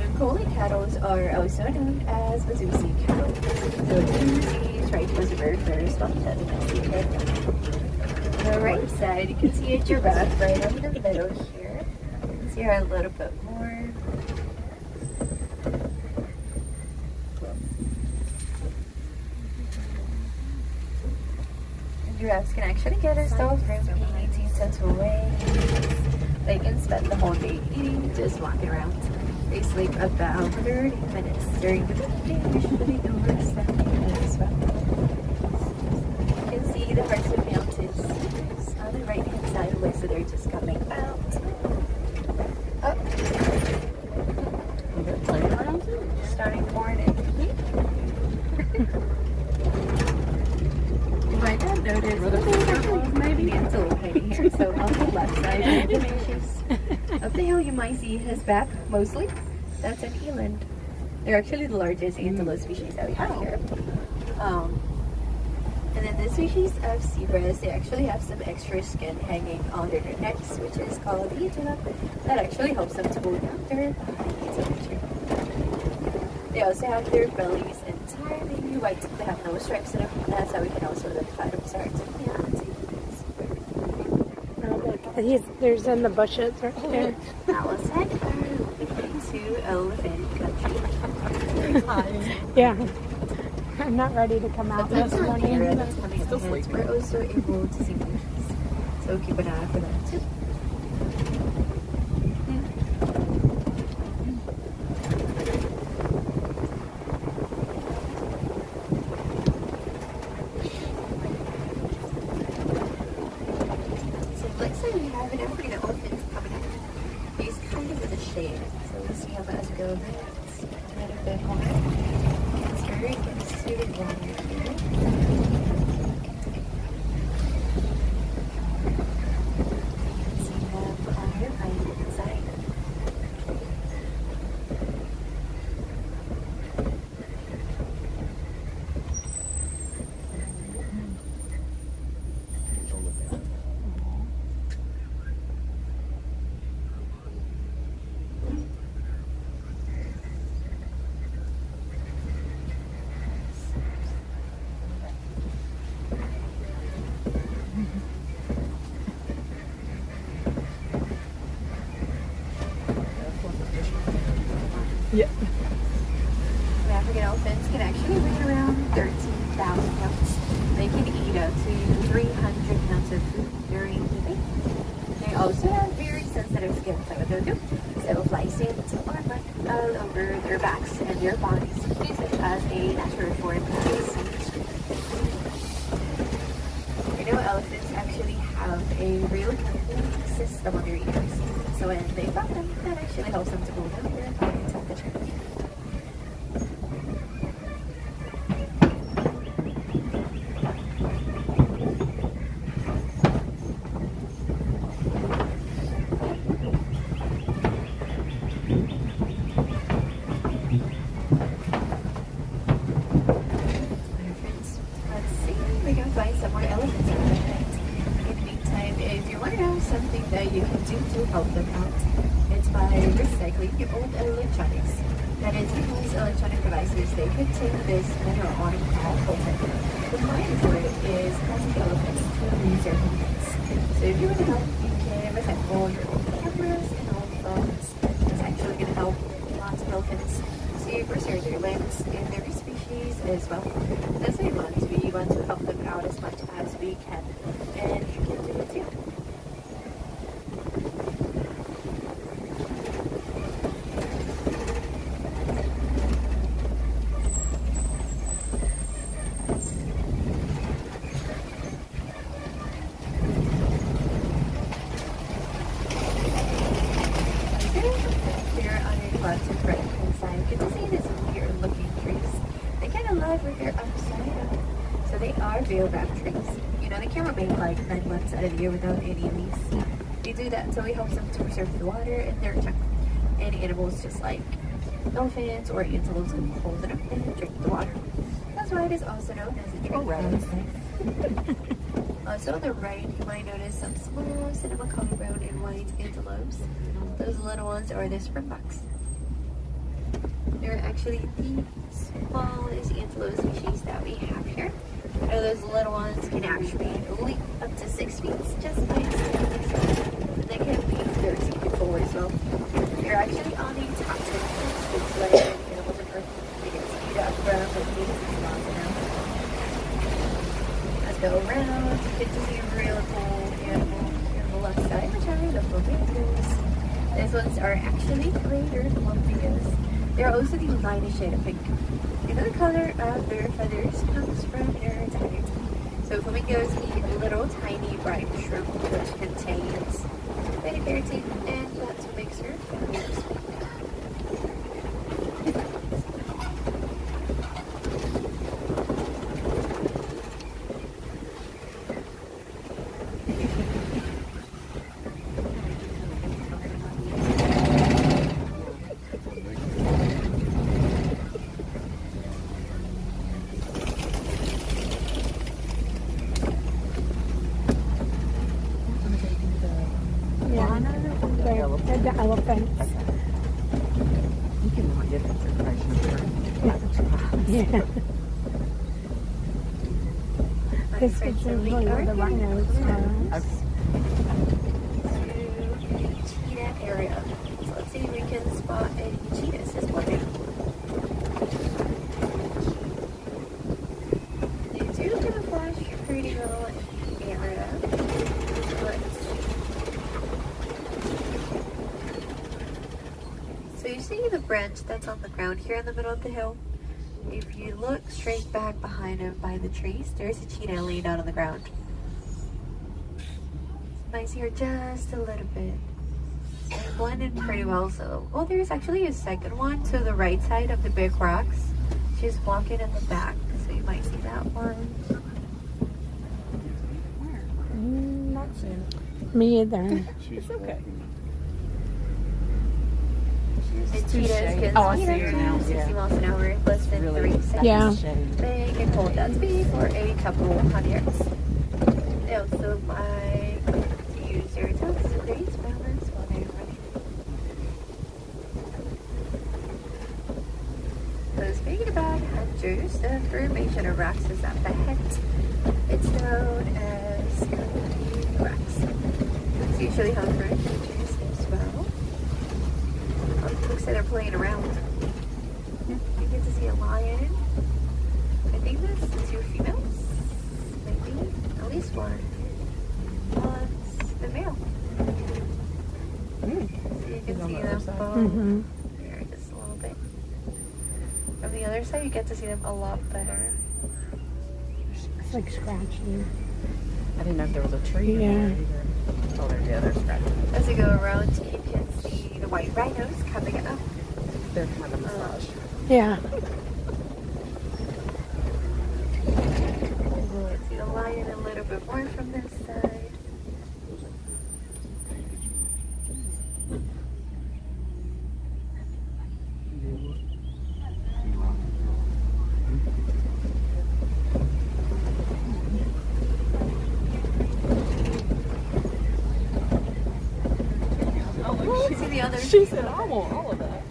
Unholy cattle are also known as Mazusi cattle. So Mazusi is right was very first on the right side, you can see a giraffe right over the middle here. Let's see her a little bit more. Giraffes can actually get a stalled room in 18 cents away. They can spend the whole day eating, just walking around. They sleep about 30 minutes during the day, usually no less than 8 minutes as well. You can see the hearts of mountains on the right hand side of the way, so they're just coming out. Oh. They're playing around too. Starting the morning. You might not notice maybe antelope hiding here. So on the left side of the main up the hill, you might see his back mostly. That's an eland. They're actually the largest antelope species that we have here. And then the species of zebras, they actually have some extra skin hanging under their necks, which is called the uvula. That actually helps them to cool down their body temperature. They also have their bellies entirely white. They have no stripes in them. That's how we can also identify them. Sorry. There's in the bushes right there. Allison, to elephant country. Yeah. I'm not ready to come out this morning. We're also able to see monkeys. So keep an eye out for that too. Looks like we have an African elephant coming up. He's kind of in the shade, so we'll see how fast we go. It's a little bit more. It's very suited water here. So we have fire right inside. Yeah. African elephants can actually weigh around 13,000 pounds. They can eat up to 300 pounds of food during the day. They also have very sensitive skin, so what they'll do is they will fly sand or mud all over their backs and their bodies, use it as a natural form of passage. You know, elephants actually have a real cooling system on their ears. So when they pop them, that actually helps them to cool down their body temperature. Let's see if we can find some more elephants out there. In the meantime, if you want to know something that you can do to help them out, it's by recycling your old electronics. That is, because electronic devices, they contain this mineral on it called coltan. The point for it is causing elephants to lose their movements. So if you want to help, you can recycle your old cameras and old phones. It's actually going to help lots of elephants to preserve their limbs and their species as well. That's what we want. We want to help them out as much as we can. And you can do it too. Trees. You know, they can't remain like 9 months out of the year without any of these. We do that so we help them to preserve the water in their jungle. And animals just like elephants or antelopes can hold it up and drink the water. That's why it is also known as a drink. Also on the right, you might notice some small cinnamon colored brown and white antelopes. Those little ones are the springboks. They're actually the smallest antelope species that we have here. Those little ones can actually leap up to 6 feet just by standing still. And they can leap 13 feet forward as well. They're actually on the top 10 list of animals on Earth. They get speed up around 56 miles an hour. Let's go around. You get to see a real cool animal on the left side, which are the flamingos. These ones are actually greater flamingos. They're also the lightest shade of pink. You know, the color of their feathers comes from their diet. So flamingos eat little tiny bright shrimp, which contains beta-carotene and that's what makes their feathers pink. The elephants. You cannot get that information. Yeah. This is really where the rhinos are. Cheetah area. So let's see if we can spot any cheetahs this morning. They do camouflage pretty well in the area. So you see the branch that's on the ground here in the middle of the hill? If you look straight back behind him by the trees, there's a cheetah laying down on the ground. Nice here just a little bit. They blended pretty well, so... Oh, there's actually a second one to the right side of the big rocks. She's walking in the back, so you might see that one. Not seeing it. Me either. It's okay. The cheetahs can speed up to 60 miles an hour in less than 3 seconds. Yeah. They can hold that speed for a couple 100 yards. They also like to use their tongues to create balance while they're running. So speaking about hunters, the formation of rocks is at the head. It's known as the rocks. It's usually hung for creatures as well. Looks like they're playing around. You get to see a lion. I think that's 2 females. Maybe. At least one. That's the male. So you can see them both here just a little bit. From the other side, you get to see them a lot better. It's like scratching. I didn't know if there was a tree there either. Oh, they're scratching. As you go around, you can see the white rhinos coming up. They're kind of massage. Yeah. See the lion a little bit more from this side. See the other. She said, I want all of that.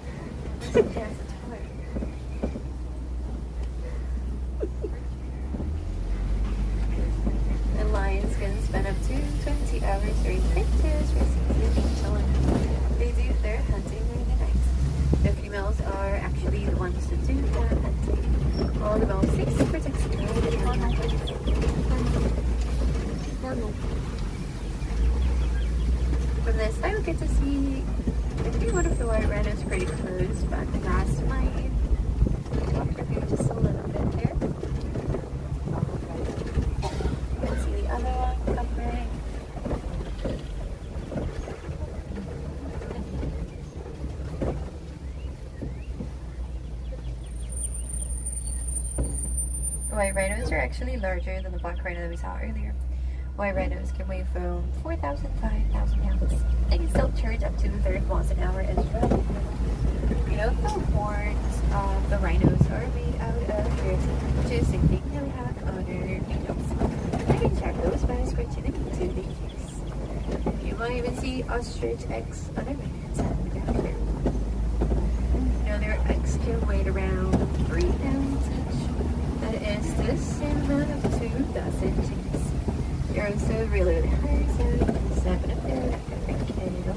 And lions can spend up to 20 white rhinos are actually larger than the black rhino that we saw earlier. White rhinos can weigh from 4,000 to 5,000 pounds. They can still charge up to 30 miles an hour as well. You know, the horns of the rhinos are made out of keratin, which is the same thing that we have on our needles. You can check those by scratching them into the case. You might even see ostrich eggs on our right-hand side down here. You know, their eggs can weigh around 3 pounds each. That is the same amount of 2,000 chickens. They're also really, really high, so you can snap it up there like a big candle.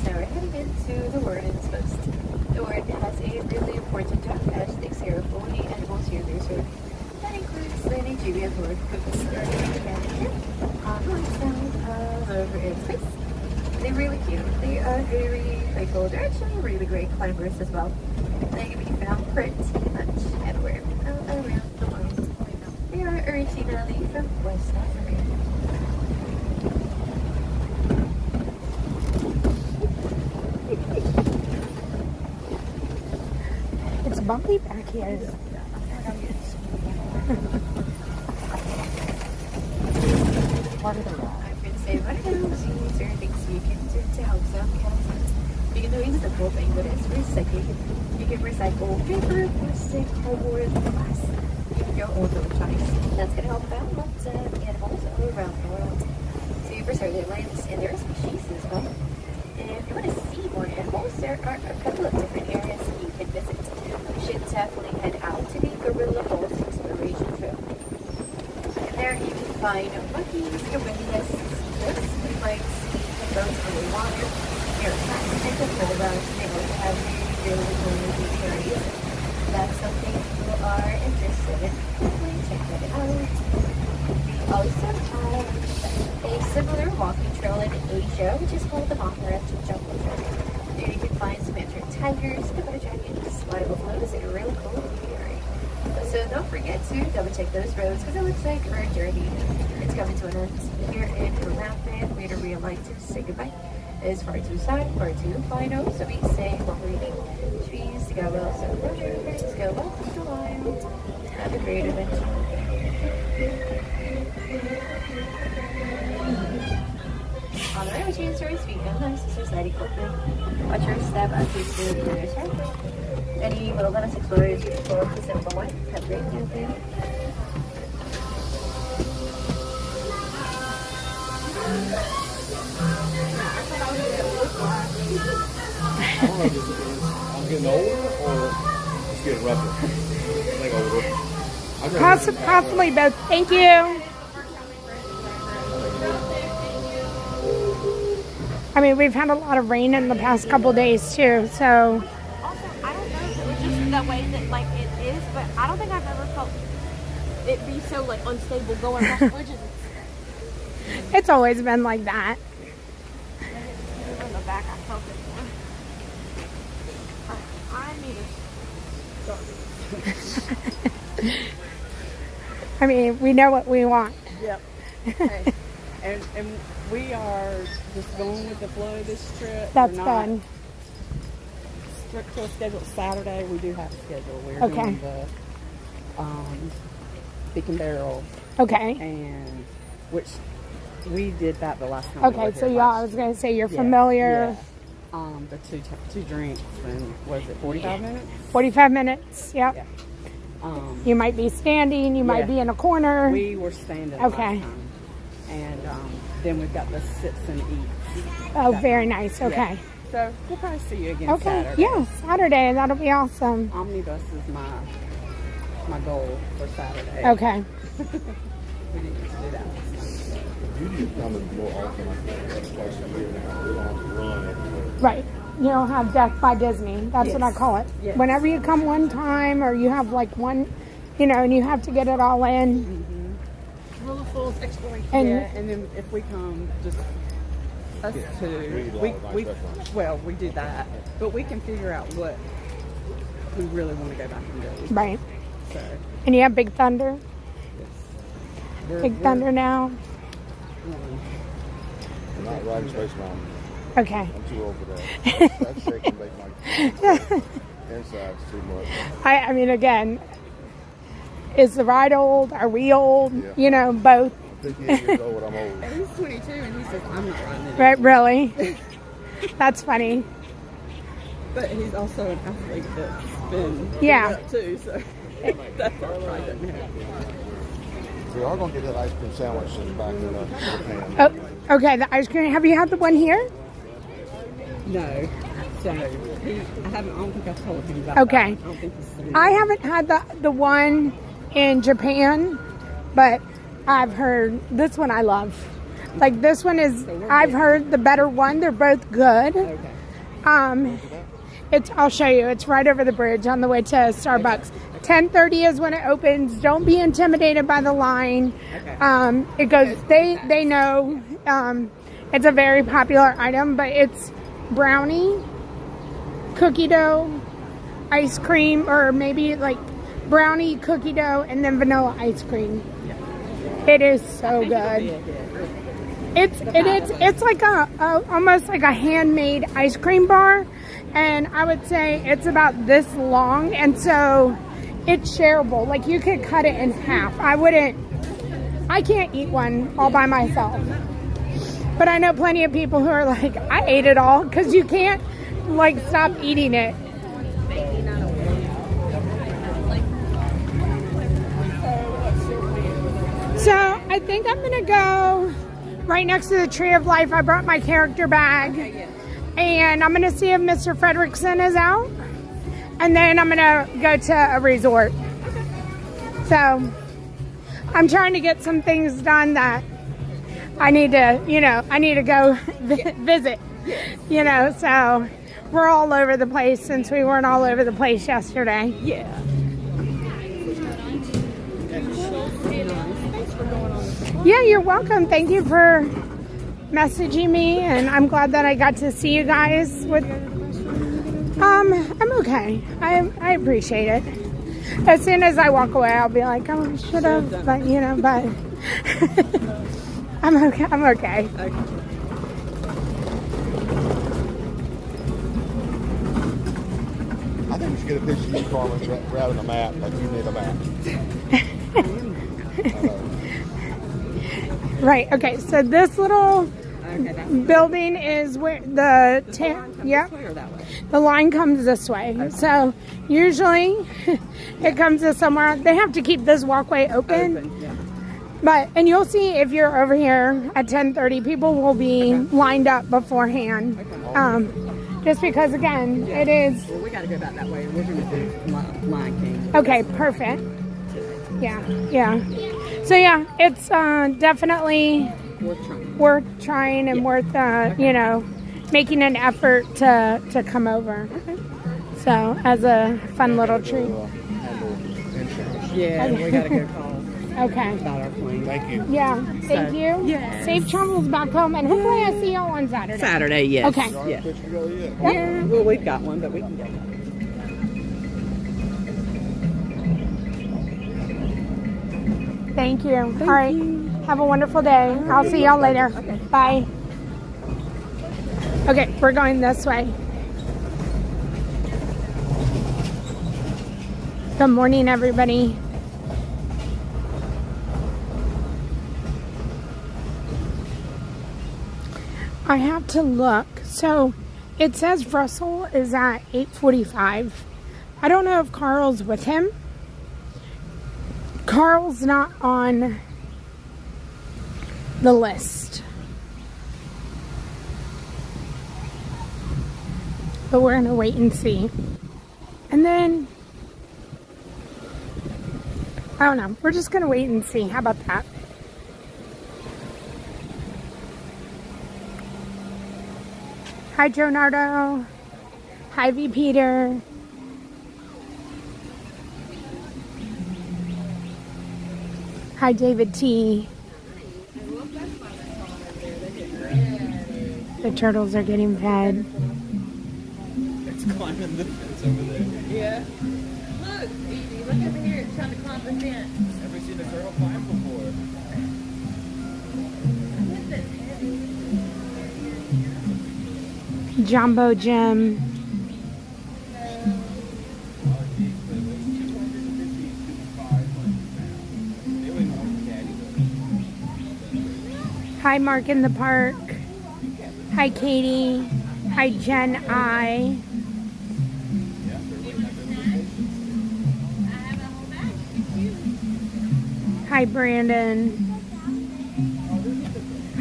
So we're heading into the warden's post. The warden has a really important job as takes care of all the animals here in their zoo. That includes the Nigerian horde, who is starting manager on one side over its face. They're really cute. They are very playful. They're actually really great climbers as well. They can be found pretty much everywhere around the world. They are originally from West Africa. It's bumpy back here. I've been saying, what are those certain things you can do to help some cats? You can do a simple thing, but it's recycling. You can recycle paper, plastic, cardboard, glass. Even your old electronics. That's going to help out lots of animals all around the world. So you preserve their lands and their species as well. And if you want to see more animals, there are a couple of different areas you can visit. You should definitely head out to the Gorilla Falls Exploration Trail. And there you can find monkeys, gorillas, seals, you might see boats on the water, aircraft, and the koalas. They also have really cool areas. That's something you are interested in. Definitely check that out. We also have a similar walking trail in Asia, which is called the Maharaj Jungle Trail. There you can find some mandarin tigers, Komodo dragons, wild buffaloes, and a really cool area. So don't forget to double check those roads because it looks like our journey is coming to an end. Here in Coronado, we'd really like to say goodbye. It's far too sad, far too final, so we say while reading. Trees go well, so rivers go well for the wild. Have a great adventure. On the right, we change stories, feet and nice, society open. Watch your step as we see the other side. Any wilderness explorers, you can follow the simple one. Have a great day. I don't know if I'm getting older or just getting rougher. I think older. Possibly both. Thank you. I mean, we've had a lot of rain in the past couple days too, so. Also, I don't know if it was just the way that like it is, but I don't think I've ever felt it be so like unstable going across bridges. It's always been like that. On the back, I felt it more. I need a I mean, we know what we want. Yep. Okay. And we are just going with the flow this trip. That's We're not fun. strict to a schedule. Saturday we do have a schedule. We're Okay. doing the Beak and Barrel, Okay. and which we did that the last time. Okay, so yeah, I was going to say you're familiar. Yeah. The two drinks, and was it 45 minutes? 45 minutes, yep. Yeah. You might be standing, you might be in a corner. We were standing Okay. last time. And then we've got the sits and eats. Oh, very nice, okay. Yeah. So we'll probably see you again Okay, Saturday. yeah, Saturday, that'll be awesome. Omnibus is my goal for Saturday. Okay. We need to do that. Beauty is coming more often, I think, that's twice a year now. We don't have to run everywhere. Right. You don't have Death by Disney. That's what I call it. Yes. Whenever you come one time or you have like one, you know, and you have to get it all in. Gorilla Falls exploration. And And then if we come, just us two, we do that, but we can figure out what we really want to go back and do. right. So, And you have Big Thunder. yes. Big Thunder now. I'm not riding Space Mountain. Okay. I'm too old for that. That's shaking make my insides too much. I mean, again, is the ride old? Are we old? Yeah. You know, both. I'm 58 years old. I'm old. He's 22 and he says, I'm not riding it. Right? Really? That's funny. But he's also an athlete that's been Yeah. up too, so that's what probably doesn't happen. We are going to get that ice cream sandwich in back in the pan. Oh, okay. The ice cream. Have you had the one here? No. So, I don't think I told him about Okay. that. I don't think he's seen I it. haven't had the one in Japan, but I've heard this one I love. Like this one is, I've heard the better one. They're both good. Okay. I'll show you. It's right over the bridge on the way to Starbucks. 10:30 is when it opens. Don't be intimidated by the line. Okay. It goes. They know. It's a very popular item, but it's brownie, cookie dough, ice cream, or maybe like brownie, cookie dough, and then vanilla ice cream. It is so good. It's like a almost like a handmade ice cream bar, and I would say it's about this long, and so it's shareable. Like you could cut it in half. I can't eat one all by myself, but I know plenty of people who are like, I ate it all, because you can't like stop eating it. So I think I'm gonna go right next to the Tree of Life. I brought my character bag, and I'm gonna see if Mr. Fredrickson is out, and then I'm gonna go to a resort. So I'm trying to get some things done that I need to go visit, so we're all over the place since we weren't all over the place yesterday. Yeah. Yeah, you're welcome. Thank you for messaging me, and I'm glad that I got to see you guys. I'm okay. I appreciate it. As soon as I walk away, I'll be like, oh, I should have, but I'm okay. I'm okay. I think we should get a picture of you, Carmen, grabbing a map like you need a map. Right. Okay. So this little building is where the the line comes this way. So usually it comes to somewhere. They have to keep this walkway open. And you'll see if you're over here at 10:30, people will be lined up beforehand. Just because, again, it is. Well, we got to go back that way. We're going to do Lion King. Okay, perfect. Yeah. So yeah, it's definitely worth trying and worth making an effort to come over. So as a fun little treat. Yeah, we got to go call. Okay. About our plane. Thank you. Yeah, thank you. Yes. Safe travels back home, and hopefully I see y'all on Saturday. Saturday, yes. Okay. Yeah. Yeah. Well, we've got one, but we can get one. Thank you. All right. Have a wonderful day. I'll see y'all later. Okay. Bye. Okay, we're going this way. Good morning, everybody. I have to look. So it says Russell is at 8:45. I don't know if Carl's with him. Carl's not on the list. But we're going to wait and see. And then, I don't know. We're just going to wait and see. How about that? Hi, Joe Nardo. Hi, V. Peter. Hi, David T. The turtles are getting fed. It's climbing the fence over there. Yeah. Look, Edie, look over here. It's trying to climb the fence. Never seen a turtle climb before. Jumbo Gym. Hi, Mark in the Park. Hi, Katie. Hi, Jen I. Hi, Brandon.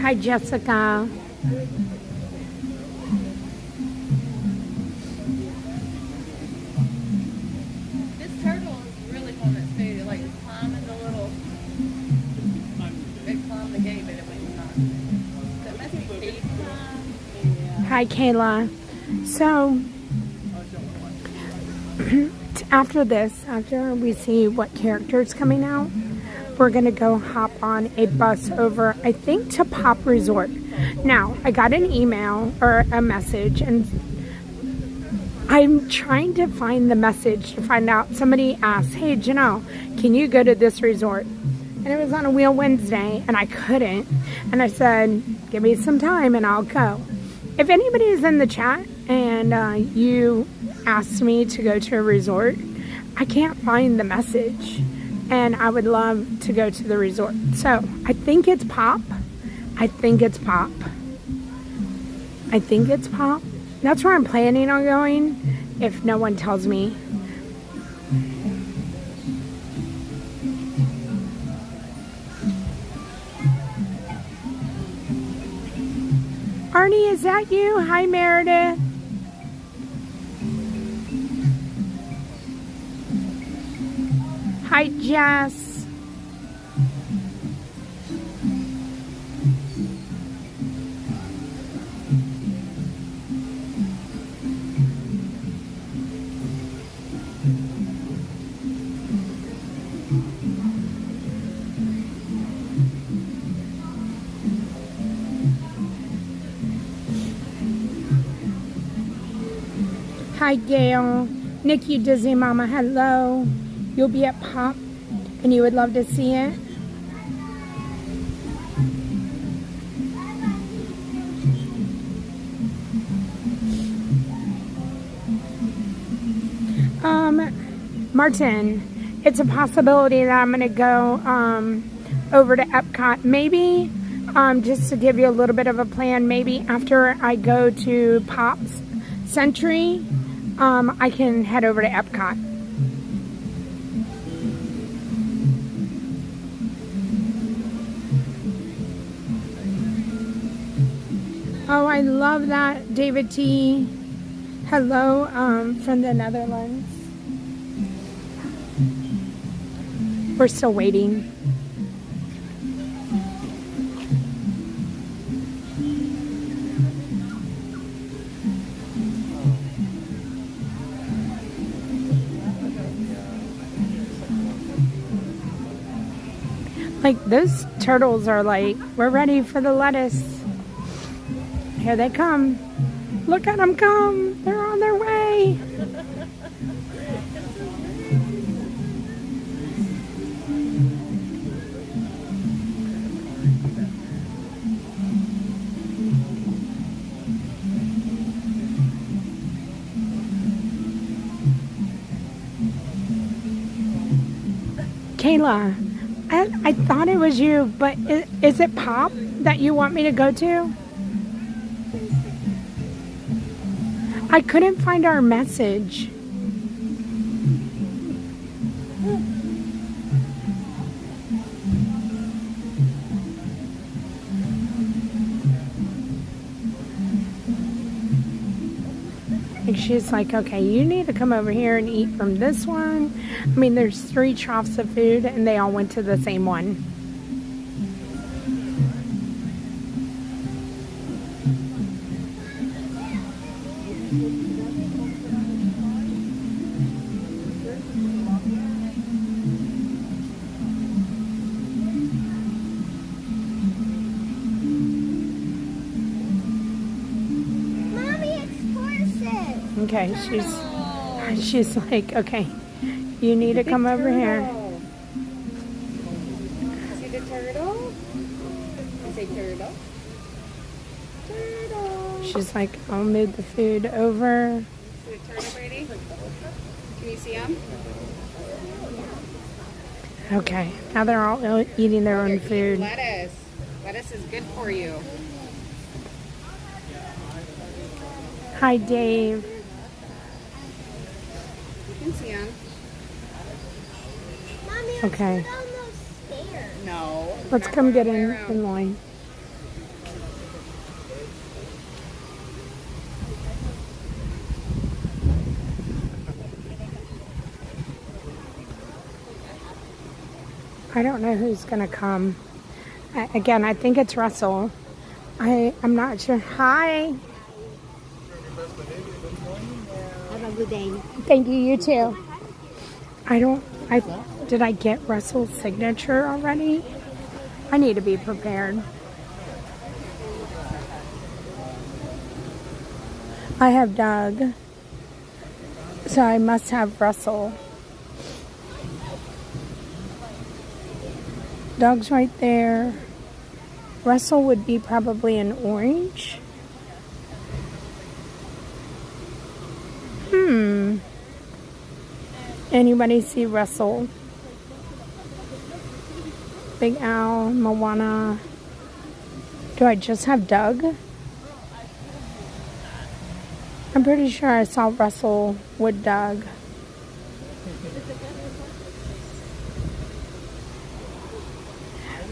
Hi, Jessica. This turtle is really fun at food. It like climbing the little. It climbed the gate, but it was not. That must be feed time. Hi, Kayla. So, after this, after we see what character's coming out, we're going to go hop on a bus over, I think, to Pop Resort. Now, I got an email or a message, and I'm trying to find the message to find out. Somebody asked, hey, Janelle, can you go to this resort? And it was on a Wheel Wednesday, and I couldn't. And I said, give me some time, and I'll go. If anybody is in the chat and you asked me to go to a resort, I can't find the message. And I would love to go to the resort. So, I think it's Pop. I think it's Pop. I think it's Pop. That's where I'm planning on going if no one tells me. Arnie, is that you? Hi, Meredith. Hi, Jess. Hi, Gail. Nikki Disney Mama, hello. You'll be at Pop and you would love to see it. Martin, it's a possibility that I'm going to go over to Epcot. Maybe, just to give you a little bit of a plan, maybe after I go to Pop's Century, I can head over to Epcot. Oh, I love that, David T. Hello, from the Netherlands. We're still waiting. Like, those turtles are like, we're ready for the lettuce. Here they come. Look at them come. They're on their way. Kayla, I thought it was you, but is it Pop that you want me to go to? I couldn't find our message. And she's like, okay, you need to come over here and eat from this one. I mean, there's 3 troughs of food and they all went to the same one. Okay, she's like, okay, you need to come over here. See the turtle? I say turtle. She's like, I'll move the food over. See the turtle, Brady? Can you see them? Okay, now they're all eating their own food. Lettuce. Lettuce is good for you. Hi, Dave. You can see them. Okay, No. let's come get in line. I don't know who's gonna come. Again, I think it's Russell. I'm not sure. Hi. Have a good day. Thank you. You too. Did I get Russell's signature already? I need to be prepared. I have Doug, so I must have Russell. Doug's right there. Russell would be probably an orange. Anybody see Russell? Big Al, Moana. Do I just have Doug? I'm pretty sure I saw Russell with Doug.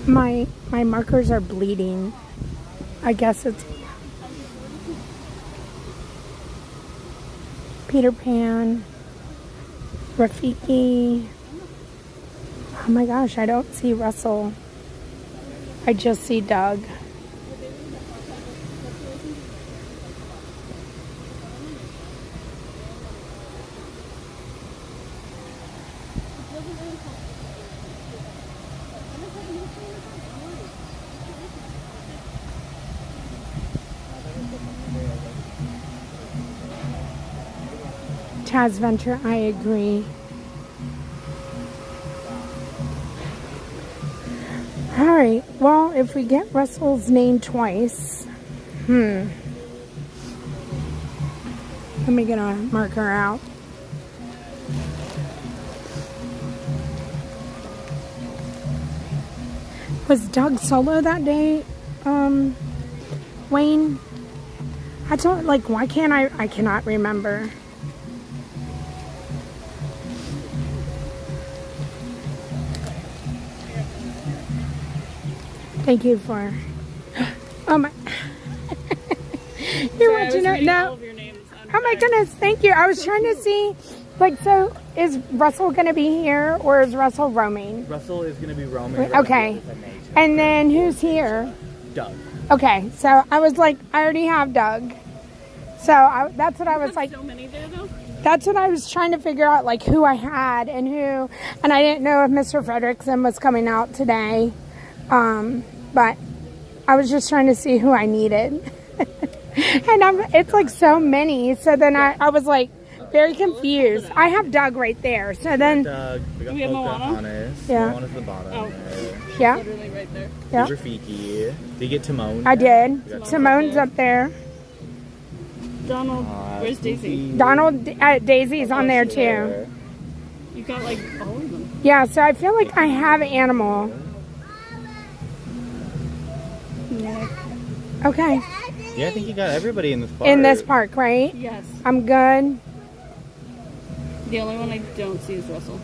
My markers are bleeding. I guess it's Peter Pan, Rafiki. Oh my gosh, I don't see Russell. I just see Doug. Taz Venture, I agree. Alright, well, if we get Russell's name twice, let me get a marker out. Was Doug solo that day, Wayne? I don't, like, why can't I cannot remember. Thank you for. Oh my. You're watching it now. Oh my goodness, thank you. I was trying to see, like, so is Russell going to be here or is Russell roaming? Russell is going to be roaming. Okay. And then who's here? Doug. Okay, so I was like, I already have Doug. So that's what I was like. So many there, though? That's what I was trying to figure out, like, who I had and who. And I didn't know if Mr. Fredrickson was coming out today. But I was just trying to see who I needed. And it's like so many. So then I was like very confused. I have Doug right there. So then. Doug, we got Do we have Moana? Yeah. Moana's the bottom. Oh. Yeah. Literally right there. Yeah. Rafiki. Did you get Timon? I did. Simone's up there. Donald, where's Daisy? Donald, Daisy's on there too. You got like all of them. Yeah, so I feel like I have Animal. Okay. Yeah, I think you got everybody in this park. In this park, right? Yes. I'm good. The only one I don't see is Russell.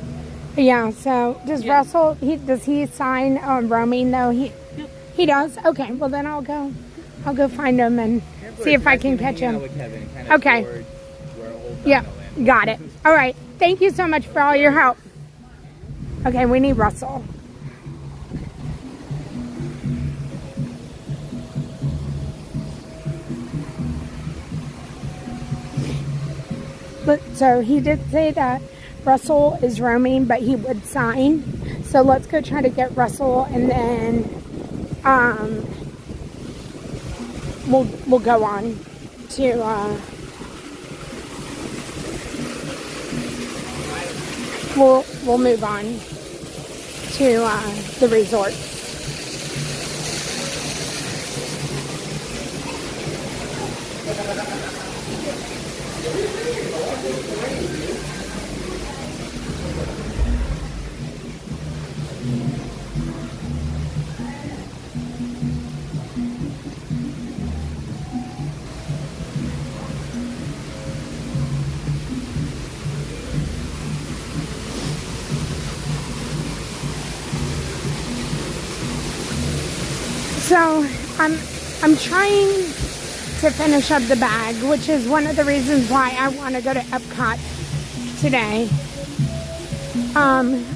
Yeah, so does Russell, does he sign roaming though? He does? Okay, well then I'll go find him and see if I can catch him. Okay. Yeah, got it. All right. Thank you so much for all your help. Okay, we need Russell. But so he did say that Russell is roaming, but he would sign. So let's go try to get Russell, and then we'll go on to we'll move on to the resort. So I'm trying to finish up the bag, which is one of the reasons why I want to go to Epcot today.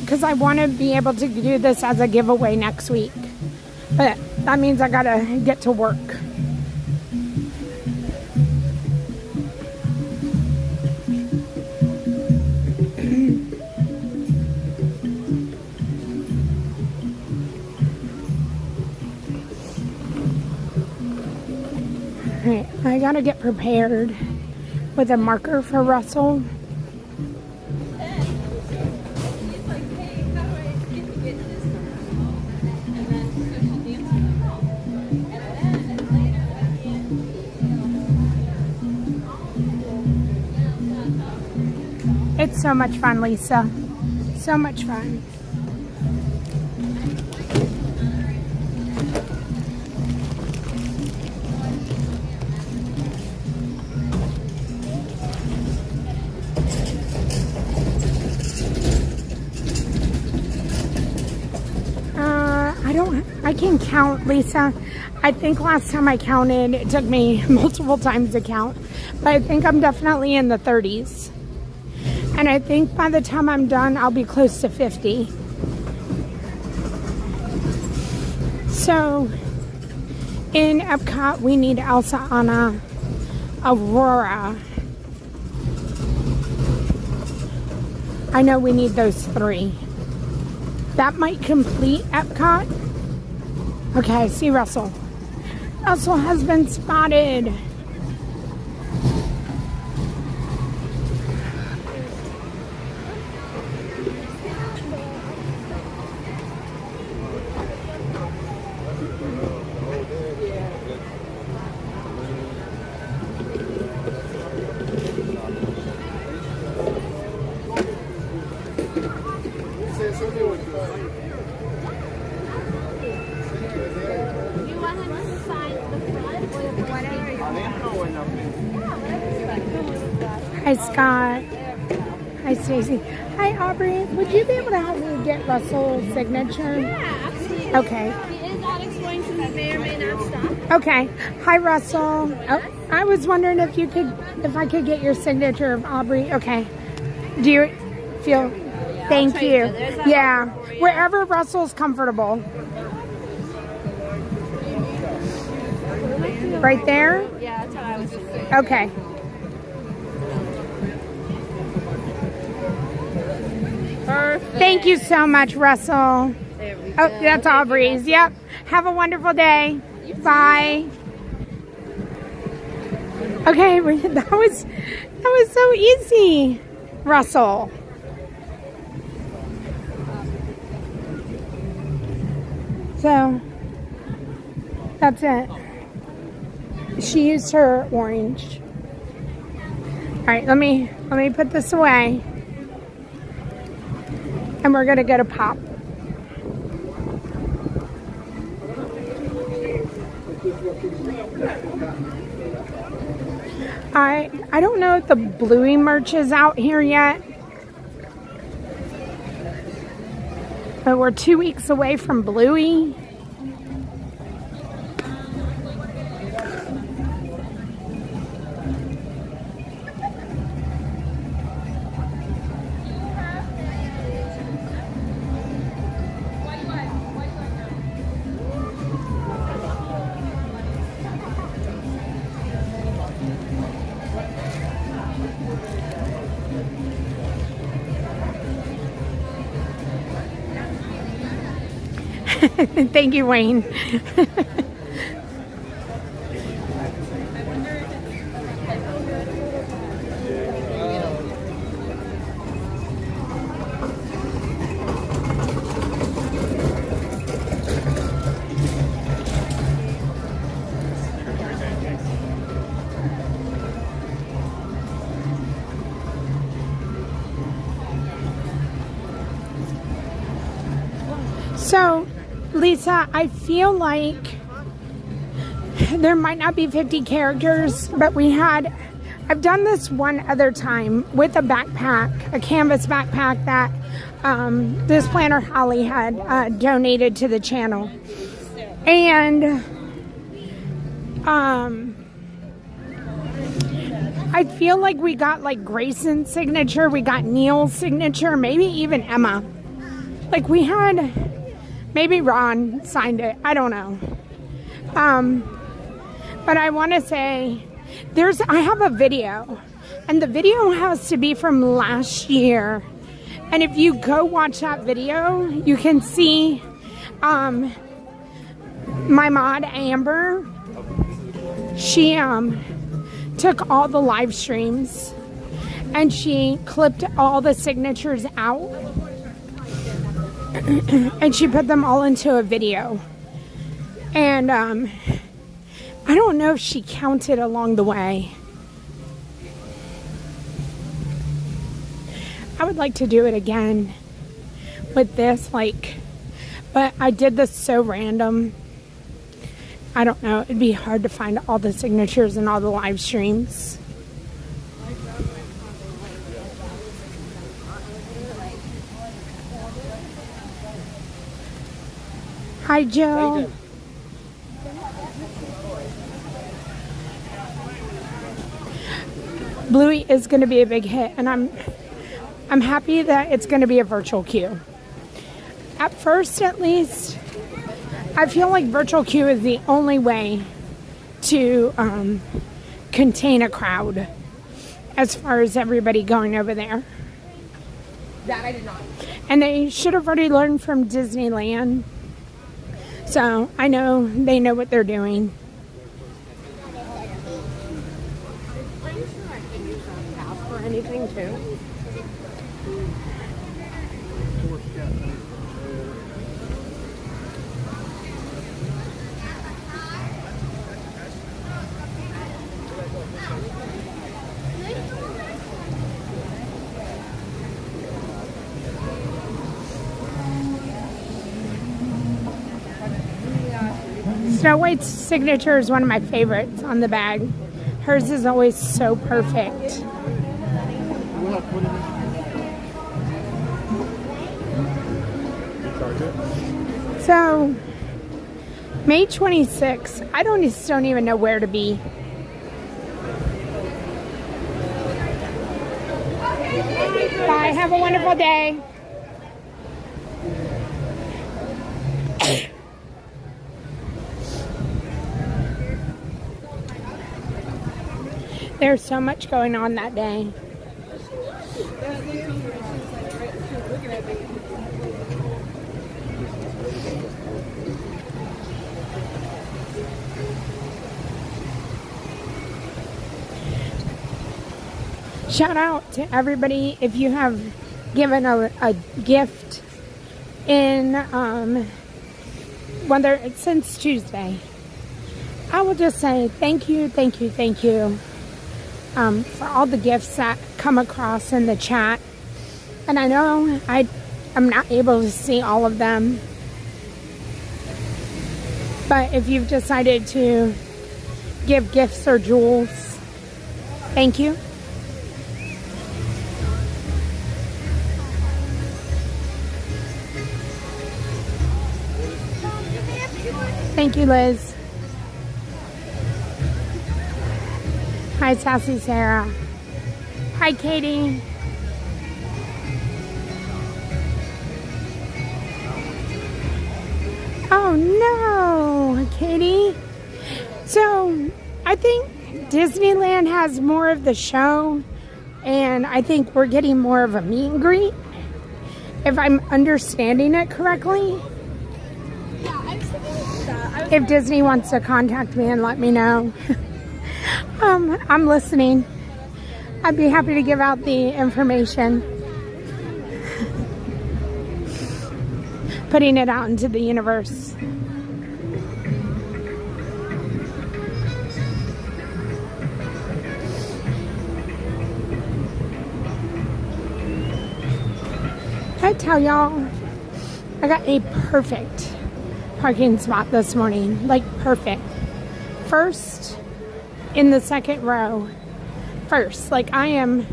Because I want to be able to do this as a giveaway next week. But that means I gotta get to work. Alright, I gotta get prepared with a marker for Russell. It's so much fun, Lisa. So much fun. I can count, Lisa. I think last time I counted, it took me multiple times to count, but I think I'm definitely in the 30s. And I think by the time I'm done, I'll be close to 50. So, in Epcot, we need Elsa, Anna, Aurora. I know we need those 3. That might complete Epcot. Okay, I see Russell. Russell has been spotted. Hi, Scott. Hi, Stacy. Hi, Aubrey. Would you be able to help me get Russell's signature? Yeah, absolutely. Okay. He is out exploring, so he may or may not stop. Okay. Hi, Russell. Oh, I was wondering if I could get your signature of Aubrey. Okay. Do you feel? Thank you. Yeah. Wherever Russell's comfortable. Right there? Yeah, that's how I was thinking. Okay. Perfect. Thank you so much, Russell. There we go. Oh, that's Aubrey's. Yep. Have a wonderful day. Bye. Okay, that was so easy, Russell. So that's it. She used her orange. All right, let me put this away. And we're gonna go to Pop. I don't know if the Bluey merch is out here yet. But we're 2 weeks away from Bluey. Thank you, Wayne. So, Lisa, I feel like there might not be 50 characters, but I've done this one other time with a backpack, a canvas backpack that this planner Holly had donated to the channel. And I feel like we got like Grayson's signature, we got Neil's signature, maybe even Emma. Like we had, maybe Ron signed it, I don't know. But I want to say, I have a video, and the video has to be from last year. And if you go watch that video, you can see my mod Amber, she took all the live streams and she clipped all the signatures out and she put them all into a video. And I don't know if she counted along the way. I would like to do it again with this, but I did this so random. I don't know, it'd be hard to find all the signatures and all the live streams. Hi, Jill. Bluey is going to be a big hit, and I'm happy that it's going to be a virtual queue. At first, at least, I feel like virtual queue is the only way to contain a crowd as far as everybody going over there. That I did not. And they should have already learned from Disneyland. So I know they know what they're doing. Are you sure I can use our house for anything too? Snow White's signature is one of my favorites on the bag. Hers is always so perfect. So, May 26th, I just don't even know where to be. Bye, have a wonderful day. There's so much going on that day. Shout out to everybody if you have given a gift in whether it's since Tuesday. I will just say thank you for all the gifts that come across in the chat. And I know I'm not able to see all of them, but if you've decided to give gifts or jewels, thank you. Thank you, Liz. Hi, Sassy Sarah. Hi, Katie. Oh, no, Katie. So, I think Disneyland has more of the show, and I think we're getting more of a meet and greet, if I'm understanding it correctly. If Disney wants to contact me and let me know. I'm listening. I'd be happy to give out the information. Putting it out into the universe. I tell y'all, I got a perfect parking spot this morning. Like, perfect. First in the second row. First. Like, I don't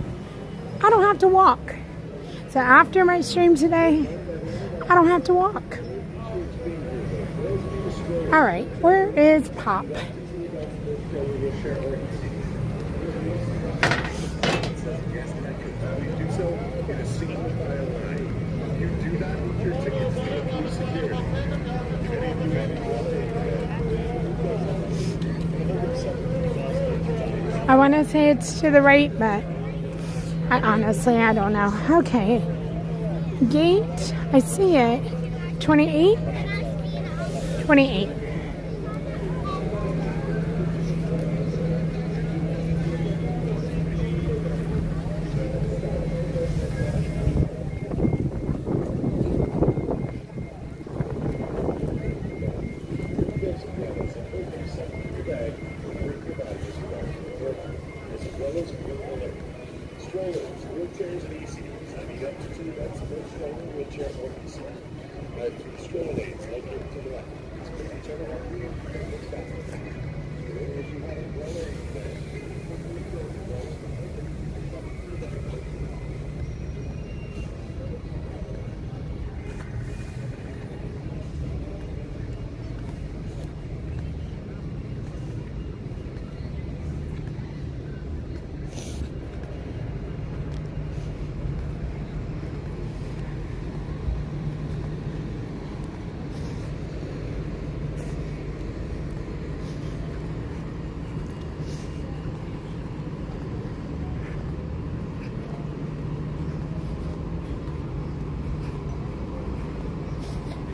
have to walk. So after my stream today, I don't have to walk. Alright, where is Pop? I want to say it's to the right, but I don't know. Okay. Gate, I see it. 28? 28.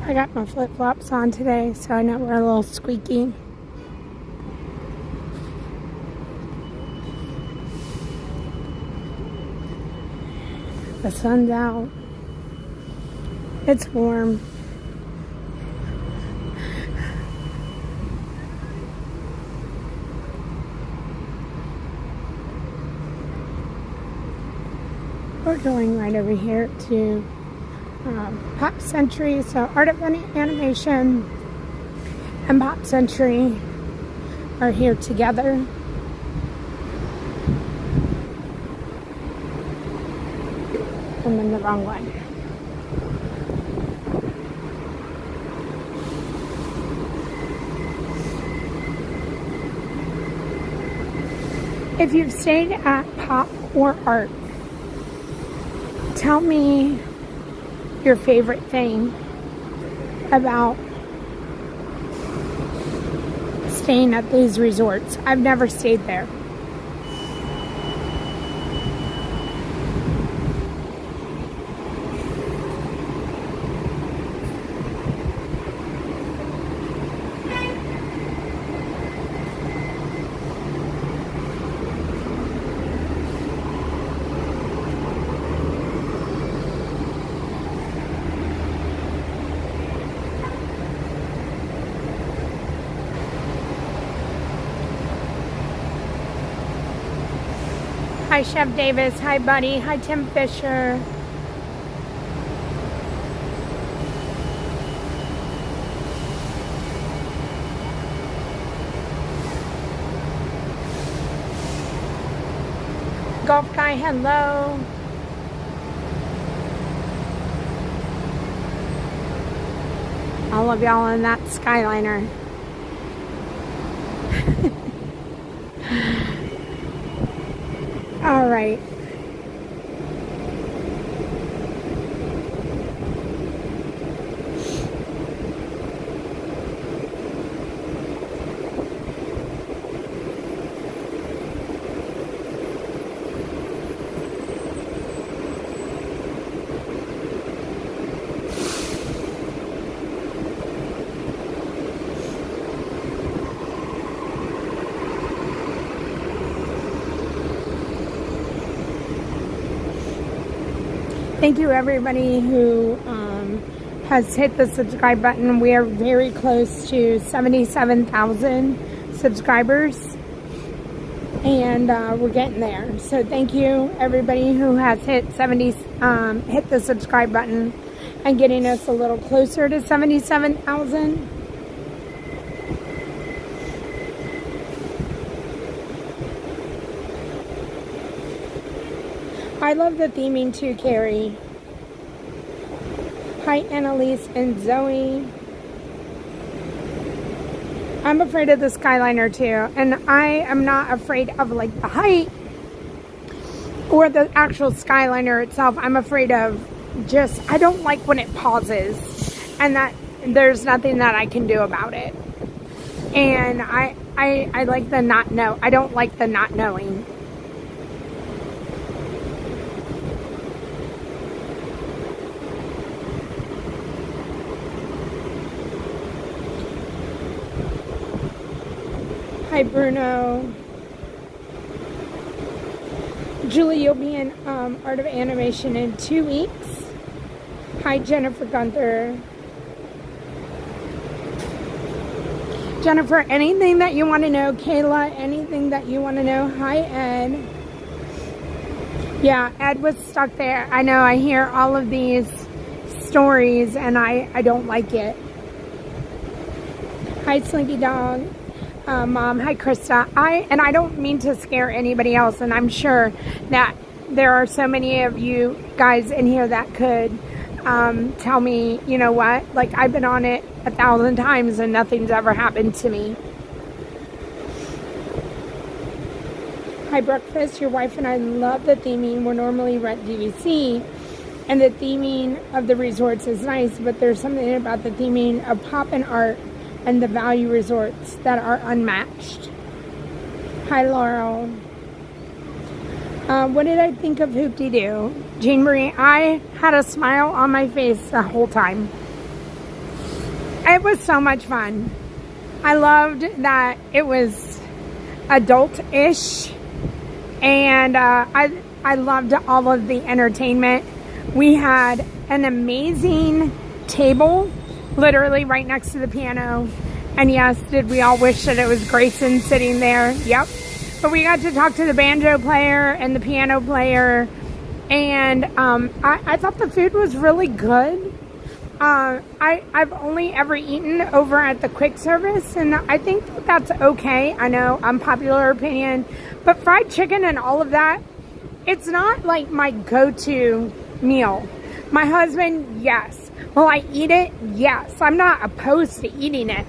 I got my flip-flops on today, so I know we're a little squeaky. The sun's out. It's warm. We're going right over here to Pop Century. So Art of Animation and Pop Century are here together. I'm in the wrong one. If you've stayed at Pop or Art, tell me your favorite thing about staying at these resorts. I've never stayed there. Hi, Chef Davis. Hi, Buddy. Hi, Tim Fisher. Golf Guy, hello. All of y'all in that Skyliner. All right. Thank you everybody who has hit the subscribe button. We are very close to 77,000 subscribers and we're getting there. So thank you everybody who has hit the subscribe button and getting us a little closer to 77,000. I love the theming too, Carrie. Hi, Annalise and Zoe. I'm afraid of the Skyliner too, and I am not afraid of like the height or the actual Skyliner itself. I'm afraid of just, I don't like when it pauses and that there's nothing that I can do about it. And I like the not know. I don't like the not knowing. Hi, Bruno. Julie, you'll be in Art of Animation in 2 weeks. Hi, Jennifer Gunther. Jennifer, anything that you want to know? Kayla, anything that you want to know? Hi, Ed. Yeah, Ed was stuck there. I know, I hear all of these stories and I don't like it. Hi, Slinky Dog. Mom, hi Krista. I don't mean to scare anybody else, and I'm sure that there are so many of you guys in here that could tell me, you know what, like I've been on it 1,000 times and nothing's ever happened to me. Hi Breakfast, your wife and I love the theming. We're normally rent DVC, and the theming of the resorts is nice, but there's something about the theming of pop and art and the value resorts that are unmatched. Hi, Laurel. What did I think of Hoop-Dee-Doo? Jean Marie, I had a smile on my face the whole time. It was so much fun. I loved that it was adult-ish, and I loved all of the entertainment. We had an amazing table literally right next to the piano. And yes, did we all wish that it was Grayson sitting there? Yep. But we got to talk to the banjo player and the piano player. And I thought the food was really good. I've only ever eaten over at the quick service, and I think that's okay. I know, unpopular opinion. But fried chicken and all of that, it's not like my go-to meal. My husband, yes. Will I eat it? Yes. I'm not opposed to eating it.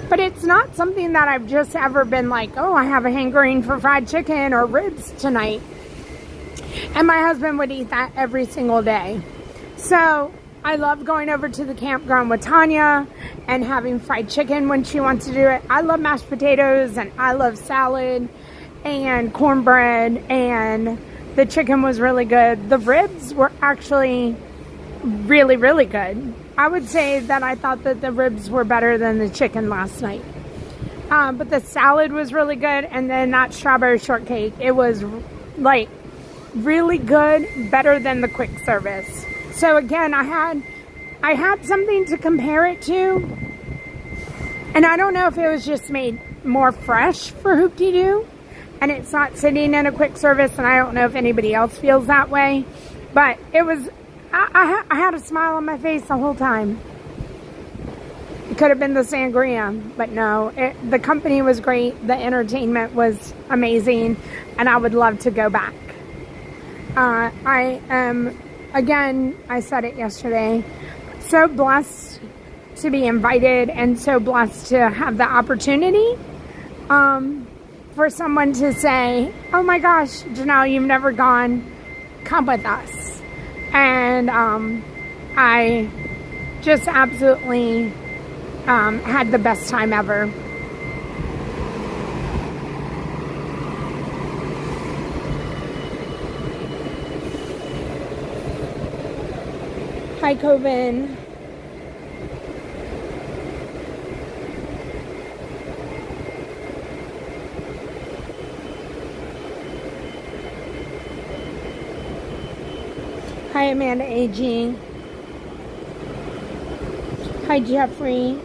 But it's not something that I've just ever been like, oh, I have a hankering for fried chicken or ribs tonight. And my husband would eat that every single day. So I love going over to the campground with Tanya and having fried chicken when she wants to do it. I love mashed potatoes and I love salad and cornbread, and the chicken was really good. The ribs were actually really, really good. I would say that I thought that the ribs were better than the chicken last night. But the salad was really good, and then that strawberry shortcake, it was like really good, better than the quick service. So again, I had something to compare it to, and I don't know if it was just made more fresh for Hoop-Dee-Doo, and it's not sitting in a quick service, and I don't know if anybody else feels that way, but it was, I had a smile on my face the whole time. It could have been the sangria, but no, the company was great. The entertainment was amazing, and I would love to go back. I am, again, I said it yesterday, so blessed to be invited and so blessed to have the opportunity for someone to say, oh my gosh, Janelle, you've never gone, come with us. And I just absolutely had the best time ever. Hi, Coven. Hi, Amanda A.G. Hi, Jeffrey.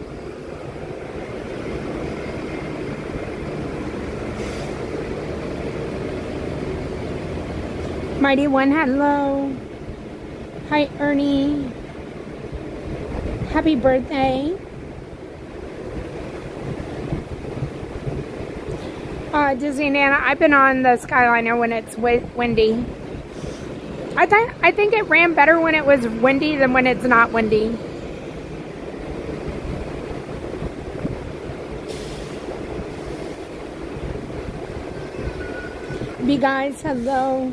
Mighty One, hello. Hi, Ernie. Happy birthday. Disney Nana, I've been on the Skyliner when it's windy. I think it ran better when it was windy than when it's not windy. You guys, hello.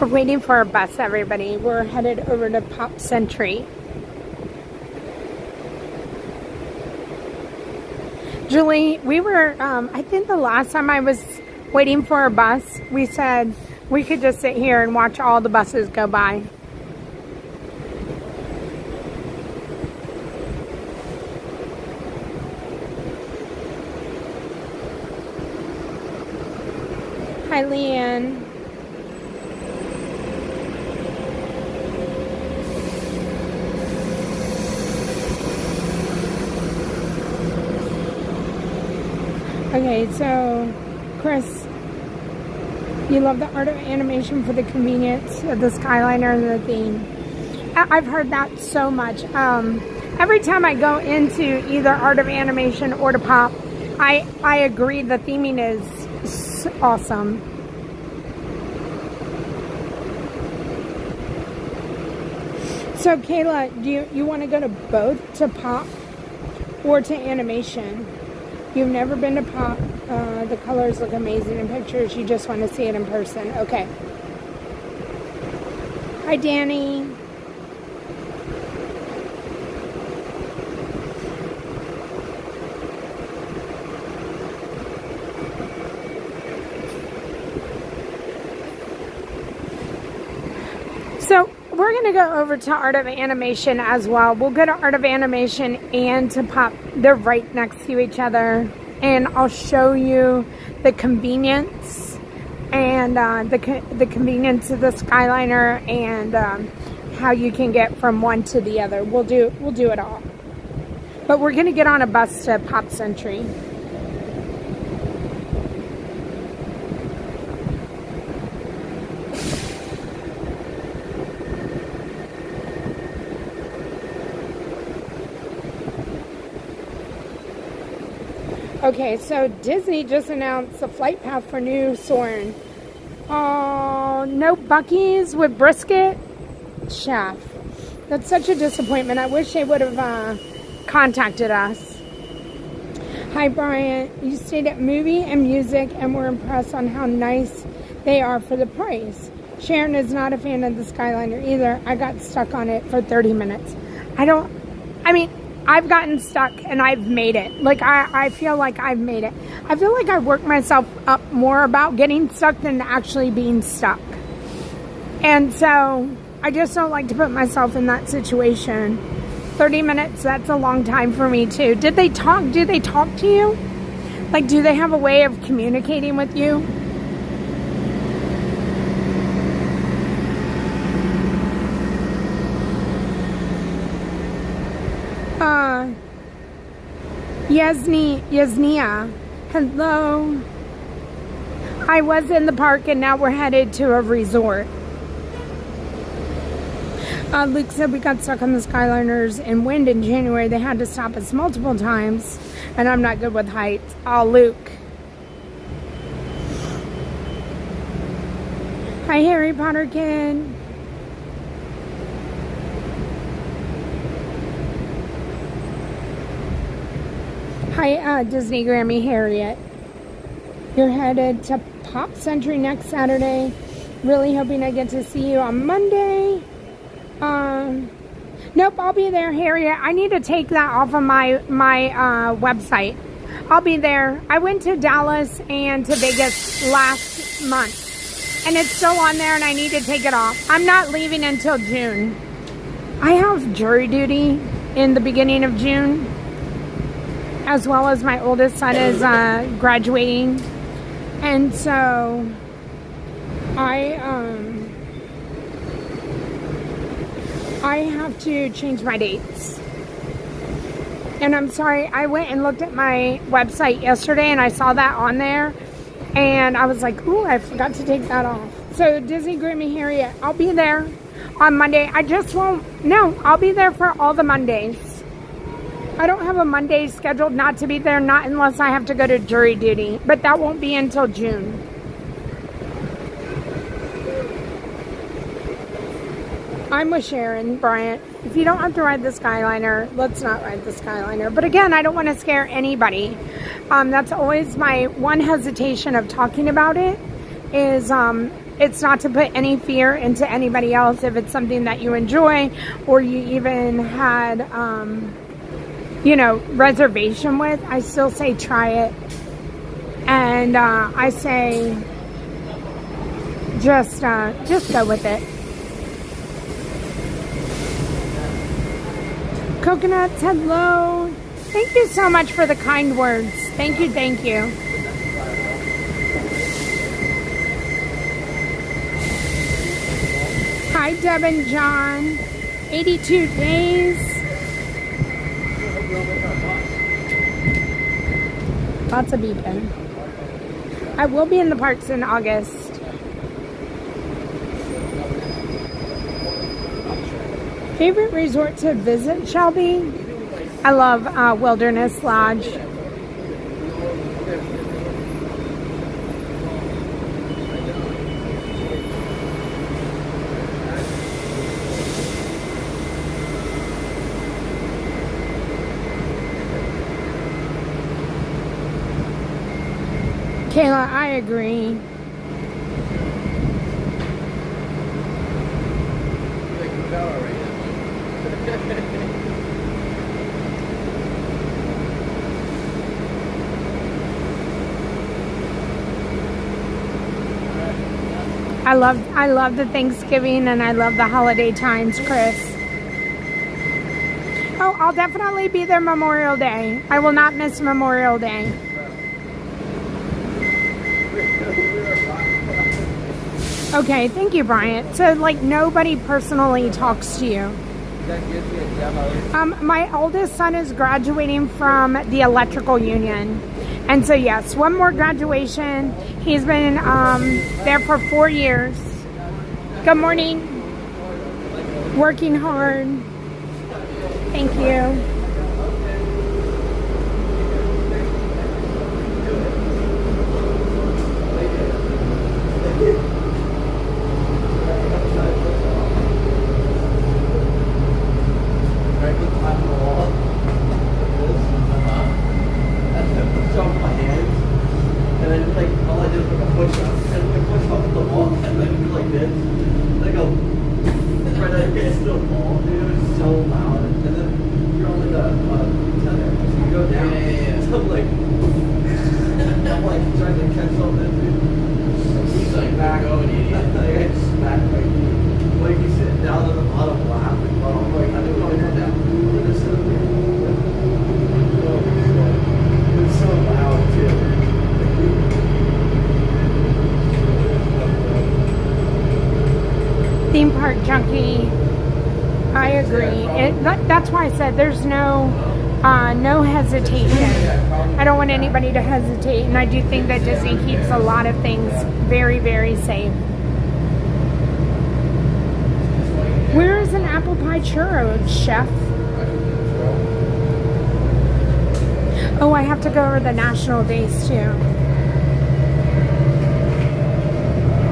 We're waiting for our bus, everybody. We're headed over to Pop Century. Julie, we were, I think the last time I was waiting for a bus, we said we could just sit here and watch all the buses go by. Hi, Leanne. Okay, so Chris, you love the art of animation for the convenience of the Skyliner and the theme. I've heard that so much. Every time I go into either art of animation or to Pop, I agree the theming is awesome. So Kayla, do you want to go to both, to Pop or to animation? You've never been to Pop. The colors look amazing in pictures. You just want to see it in person. Okay. Hi, Danny. So we're going to go over to Art of Animation as well. We'll go to Art of Animation and to Pop. They're right next to each other. And I'll show you the convenience and the convenience of the Skyliner and how you can get from one to the other. We'll do it all. But we're going to get on a bus to Pop Century. Okay, so Disney just announced a flight path for new Soarin'. Oh, no Buc-ee's with brisket? Chef. That's such a disappointment. I wish they would have contacted us. Hi, Brian. You stayed at Movie and Music and were impressed on how nice they are for the price. Sharon is not a fan of the Skyliner either. I got stuck on it for 30 minutes. I've gotten stuck and I've made it. Like, I feel like I've made it. I feel like I work myself up more about getting stuck than actually being stuck. And so, I just don't like to put myself in that situation. 30 minutes, that's a long time for me too. Do they talk to you? Like, do they have a way of communicating with you? Yasnia, hello. I was in the park and now we're headed to a resort. Luke said we got stuck on the Skyliners in wind in January. They had to stop us multiple times and I'm not good with heights. Oh, Luke. Hi, Harry Potter kid. Hi, Disney Grammy Harriet. You're headed to Pop Century next Saturday. Really hoping I get to see you on Monday. Nope, I'll be there, Harriet. I need to take that off of my website. I'll be there. I went to Dallas and to Vegas last month. And it's still on there and I need to take it off. I'm not leaving until June. I have jury duty in the beginning of June. As well as my oldest son is graduating. And so I have to change my dates. And I'm sorry, I went and looked at my website yesterday and I saw that on there. And I was like, ooh, I forgot to take that off. So Disney Grammy Harriet, I'll be there. on Monday. I just won't. No, I'll be there for all the Mondays. I don't have a Monday scheduled not to be there, not unless I have to go to jury duty. But that won't be until June. I'm with Sharon Bryant. If you don't have to ride the Skyliner, let's not ride the Skyliner. But again, I don't want to scare anybody. That's always my one hesitation of talking about it is it's not to put any fear into anybody else. If it's something that you enjoy or you even had, reservation with, I still say try it. And I say just go with it. Coconuts, hello. Thank you so much for the kind words. Thank you, thank you. Hi, Deb and John. 82 days. Lots of beeping. I will be in the parks in August. Favorite resort to visit, Shelby? I love Wilderness Lodge. Kayla, I agree. I love the Thanksgiving and I love the holiday times, Chris. Oh, I'll definitely be there Memorial Day. I will not miss Memorial Day. Okay, thank you, Bryant. So, like, nobody personally talks to you. My oldest son is graduating from the electrical union. And so, yes, one more graduation. He's been there for 4 years. Good morning. Working hard. Thank you. Theme park junkie. I agree. That's why I said there's no hesitation. I don't want anybody to hesitate, and I do think that Disney keeps a lot of things very, very safe. Where is an apple pie churro, chef? Oh, I have to go over the national days too.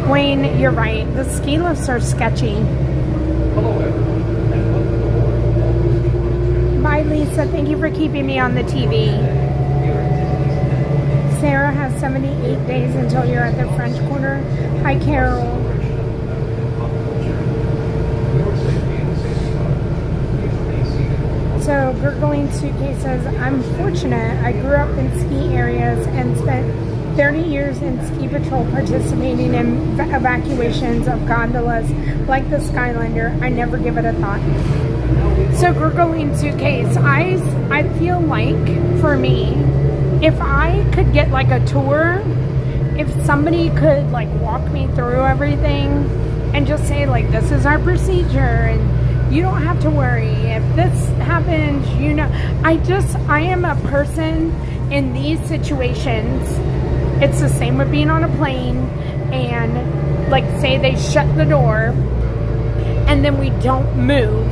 Wayne, you're right. The ski lifts are sketchy. Bye, Lisa. Thank you for keeping me on the TV. Sarah has 78 days until you're at the French Quarter. Hi, Carol. So, Gurgling Suitcase says, I'm fortunate. I grew up in ski areas and spent 30 years in ski patrol participating in evacuations of gondolas like the Skyliner. I never give it a thought. So, Gurgling Suitcase, I feel like, for me, if I could get like a tour, if somebody could like walk me through everything and just say like, this is our procedure and you don't have to worry. If this happens, you know, I am a person in these situations. It's the same with being on a plane and like say they shut the door and then we don't move.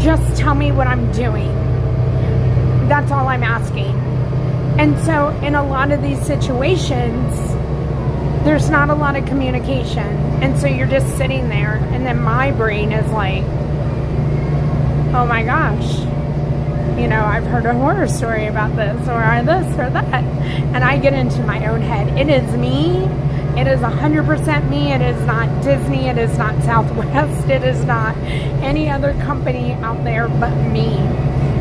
Just tell me what I'm doing. That's all I'm asking. And so in a lot of these situations, there's not a lot of communication. And so you're just sitting there, and then my brain is like, oh my gosh, you know, I've heard a horror story about this or this or that. And I get into my own head. It is me. It is 100% me. It is not Disney. It is not Southwest. It is not any other company out there but me.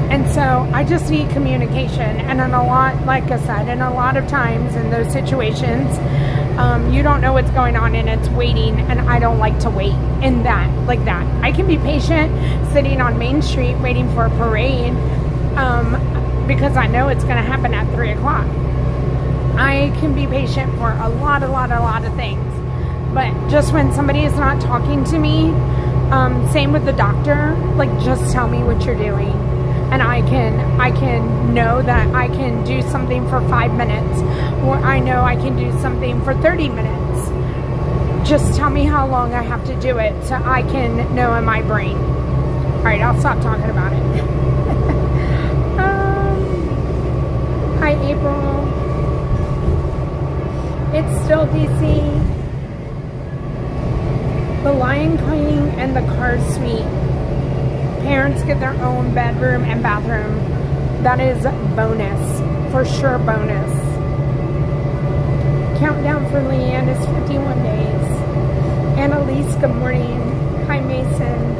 And so I just need communication. And in a lot, like I said, in a lot of times in those situations, you don't know what's going on and it's waiting, and I don't like to wait in that, like that. I can be patient sitting on Main Street waiting for a parade because I know it's going to happen at 3 o'clock. I can be patient for a lot of things. But just when somebody is not talking to me, same with the doctor, like just tell me what you're doing. And I can know that I can do something for 5 minutes, or I know I can do something for 30 minutes. Just tell me how long I have to do it so I can know in my brain. All right, I'll stop talking about it. Hi, April. It's still DC. The Lion King and the Cars Suite. Parents get their own bedroom and bathroom. That is bonus. For sure bonus. Countdown for Leanne is 51 days. Annalise, good morning. Hi, Mason.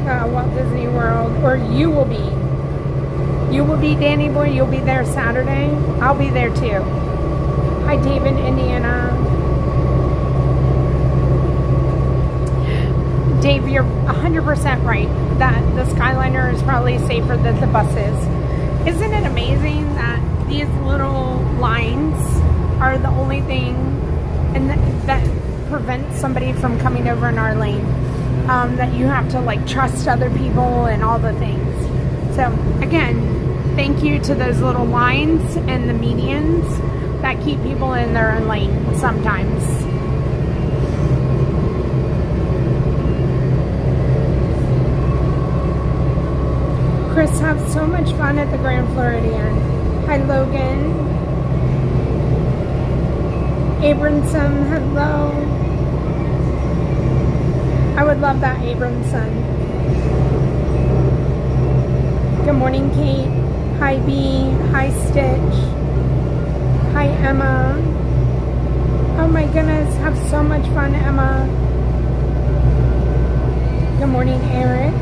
At Walt Disney World, or you will be Danny Boy. You'll be there Saturday. I'll be there too. Hi, David, Indiana. Dave, you're 100% right that the Skyliner is probably safer than the buses. Isn't it amazing that these little lines are the only thing and that prevents somebody from coming over in our lane? That you have to like trust other people and all the things. So again, thank you to those little lines and the medians that keep people in their own lane sometimes. Chris, have so much fun at the Grand Floridian. Hi, Logan. Abramson, hello. I would love that, Abramson. Good morning, Kate. Hi, B. Hi, Stitch. Hi, Emma. Oh my goodness, have so much fun, Emma. Good morning, Eric.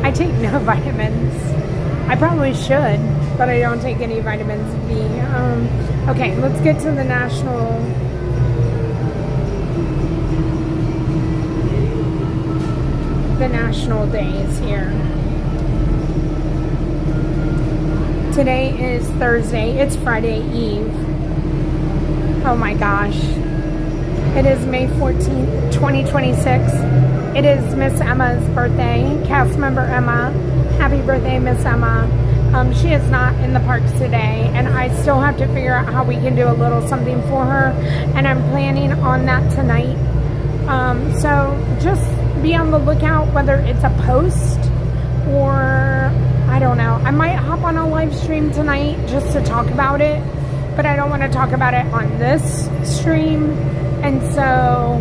I take no vitamins. I probably should, but I don't take any vitamins B. Okay, let's get to the national days here. Today is Thursday. It's Friday Eve. Oh my gosh. It is May 14th, 2026. It is Miss Emma's birthday. Cast member Emma. Happy birthday, Miss Emma. She is not in the parks today, and I still have to figure out how we can do a little something for her, and I'm planning on that tonight. So just be on the lookout, whether it's a post or I don't know. I might hop on a live stream tonight just to talk about it, but I don't want to talk about it on this stream. And so,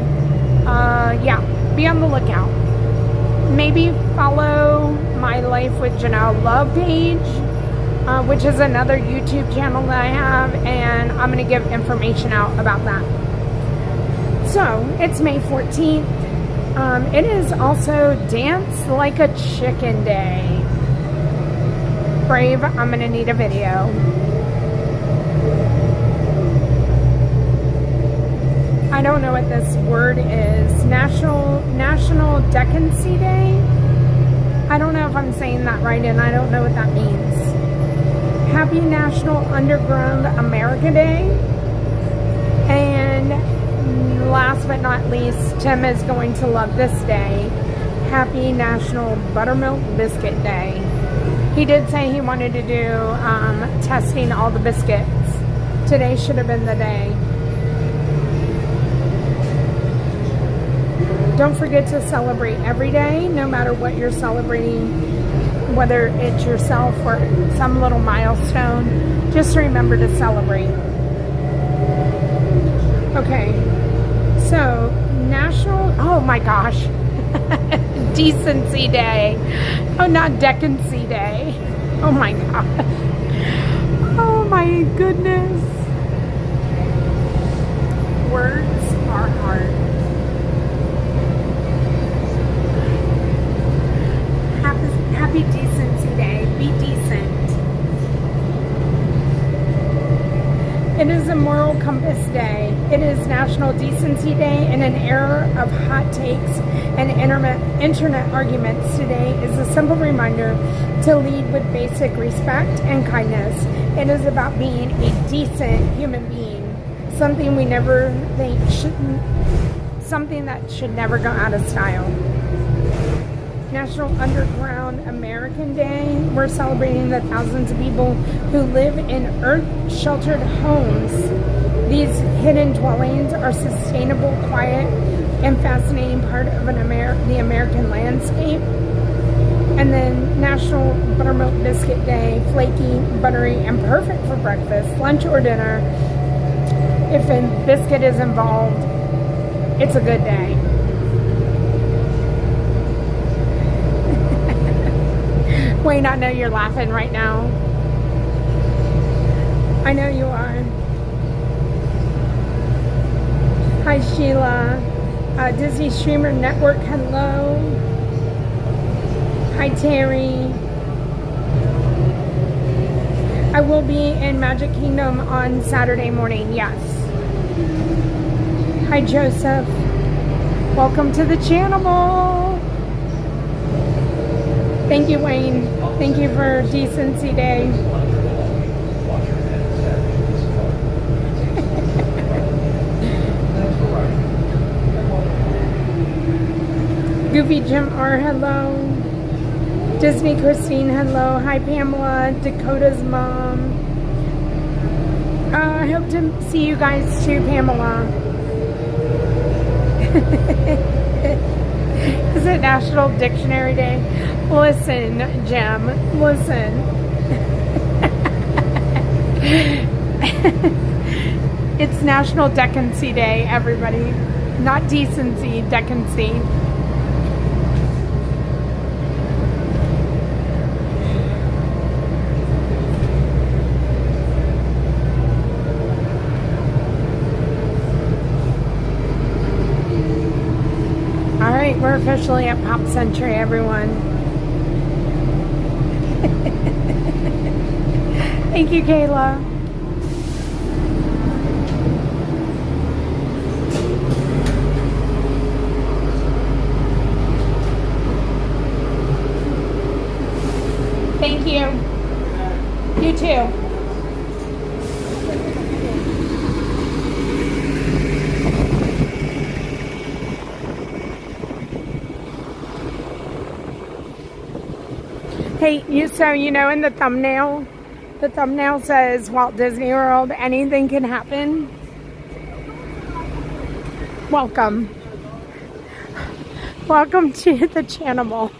yeah, be on the lookout. Maybe follow My Life with Janelle Love page, which is another YouTube channel that I have, and I'm going to give information out about that. So, it's May 14th. It is also Dance Like a Chicken Day. Brave, I'm going to need a video. I don't know what this word is. National Decency Day? I don't know if I'm saying that right, and I don't know what that means. Happy National Underground America Day. And last but not least, Tim is going to love this day. Happy National Buttermilk Biscuit Day. He did say he wanted to do testing all the biscuits. Today should have been the day. Don't forget to celebrate every day, no matter what you're celebrating, whether it's yourself or some little milestone. Just remember to celebrate. Okay, so National, oh my gosh, Decency Day. Oh, not Decency Day. Oh my God. Oh my goodness. Words are hard. Happy Decency Day. Be decent. It is a moral compass day. It is National Decency Day. In an era of hot takes and internet arguments, today is a simple reminder to lead with basic respect and kindness. It is about being a decent human being. Something we never think shouldn't, something that should never go out of style. National Underground American Day. We're celebrating the thousands of people who live in earth-sheltered homes. These hidden dwellings are sustainable, quiet, and fascinating part of the American landscape. And then National Buttermilk Biscuit Day. Flaky, buttery, and perfect for breakfast, lunch, or dinner. If a biscuit is involved, it's a good day. Wayne, I know you're laughing right now. I know you are. Hi, Sheila. Disney Streamer Network, hello. Hi, Terry. I will be in Magic Kingdom on Saturday morning, yes. Hi, Joseph. Welcome to the channel. Thank you, Wayne. Thank you for Decency Day. Goofy Jim R, hello. Disney Christine, hello. Hi, Pamela. Dakota's mom. I hope to see you guys too, Pamela. Is it National Dictionary Day? Listen, Jim, listen. It's National Decency Day, everybody. Not decency, decency. Alright, we're officially at Pop Century, everyone. Thank you, Kayla. Thank you. You too. Hey, so you know in the thumbnail says Walt Disney World, anything can happen. Welcome. Welcome to the channel.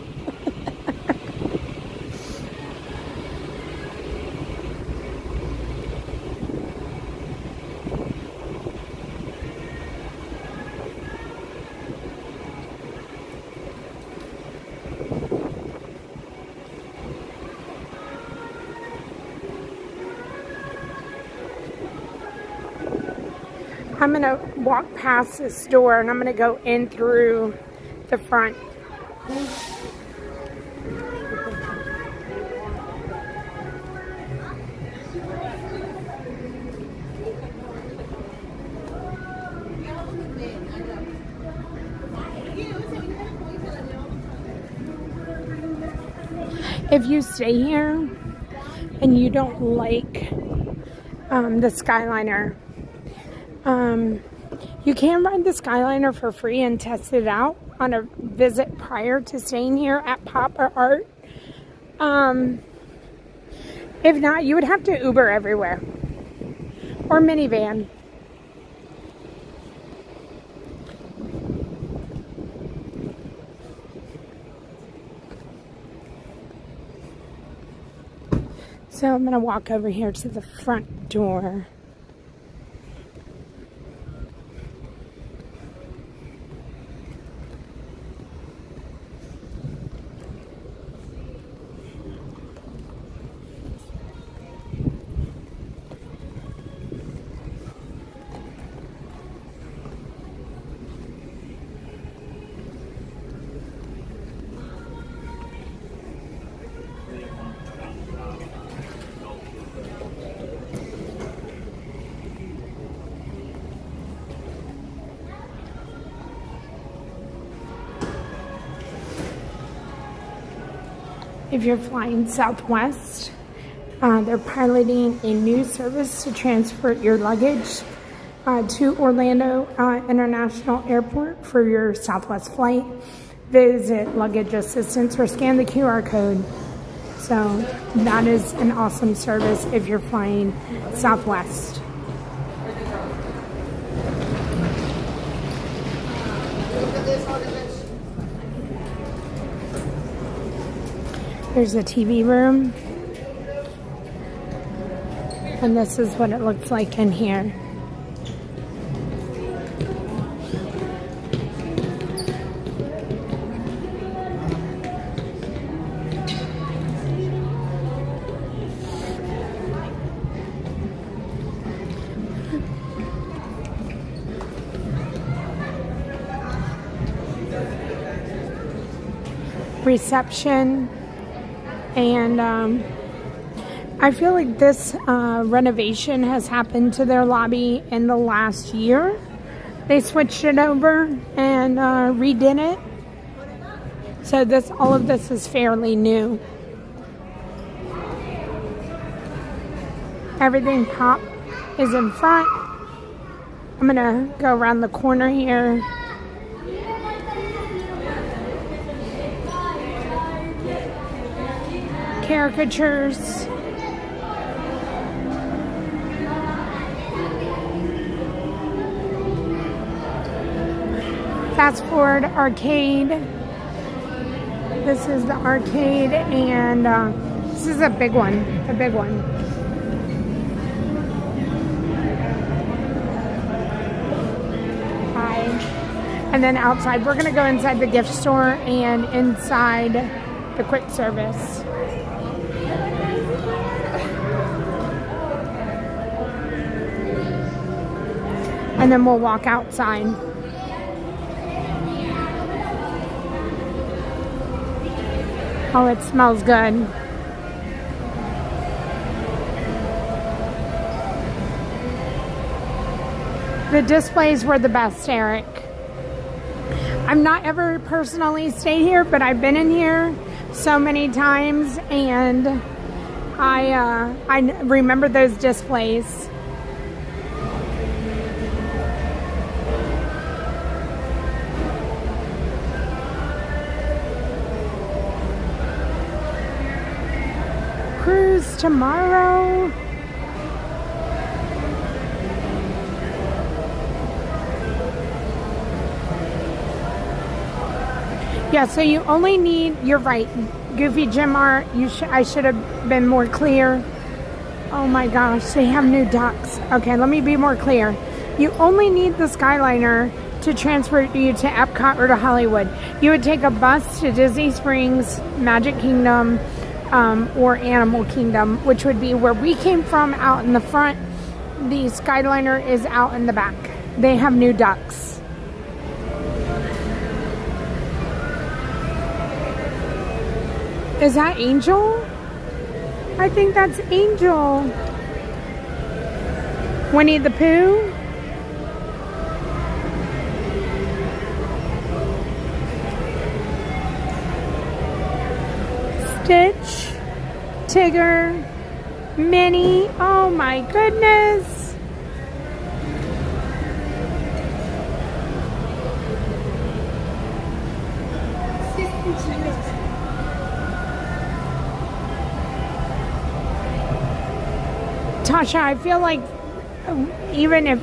I'm going to walk past this door and I'm going to go in through the front. if you stay here and you don't like the Skyliner, you can ride the Skyliner for free and test it out on a visit prior to staying here at Pop or Art. If not, you would have to Uber everywhere or minivan. So I'm going to walk over here to the front door. If you're flying Southwest, they're piloting a new service to transport your luggage to Orlando International Airport for your Southwest flight. Visit luggage assistance or scan the QR code. So that is an awesome service if you're flying Southwest. There's a TV room, and this is what it looks like in here. Reception. And I feel like this renovation has happened to their lobby in the last year. They switched it over and redid it. So all of this is fairly new. Everything Pop is in front. I'm gonna go around the corner here. Caricatures. Fast forward arcade. This is the arcade, and this is a big one. A big one. Hi. And then outside, we're gonna go inside the gift store and inside the quick service. And then we'll walk outside. Oh, it smells good. The displays were the best, Eric. I've not ever personally stayed here, but I've been in here so many times, and I remember those displays. Cruise tomorrow. Yeah, so you only need, you're right, Goofy Jim Art, I should have been more clear. Oh my gosh, they have new ducks. Okay, let me be more clear. You only need the Skyliner to transport you to Epcot or to Hollywood. You would take a bus to Disney Springs, Magic Kingdom, or Animal Kingdom, which would be where we came from, out in the front. The Skyliner is out in the back. They have new ducks. Is that Angel? I think that's Angel. Winnie the Pooh? Stitch, Tigger, Minnie. Oh my goodness. Tasha, I feel like even if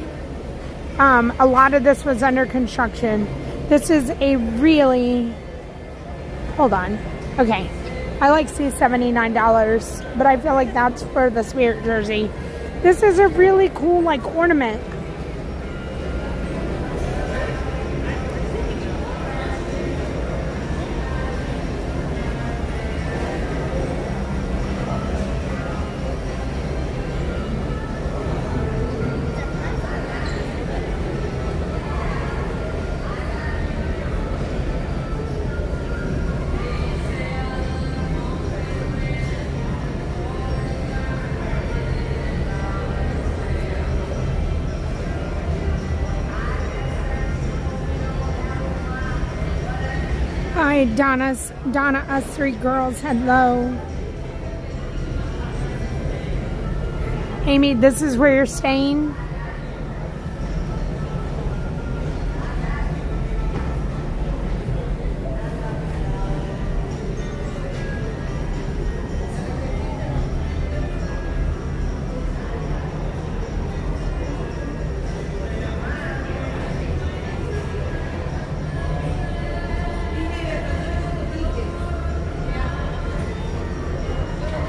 a lot of this was under construction, this is a really, hold on, okay, I like see $79, but I feel like that's for the Spirit jersey. This is a really cool like ornament. Hi, Donna, us three girls, hello. Amy, this is where you're staying?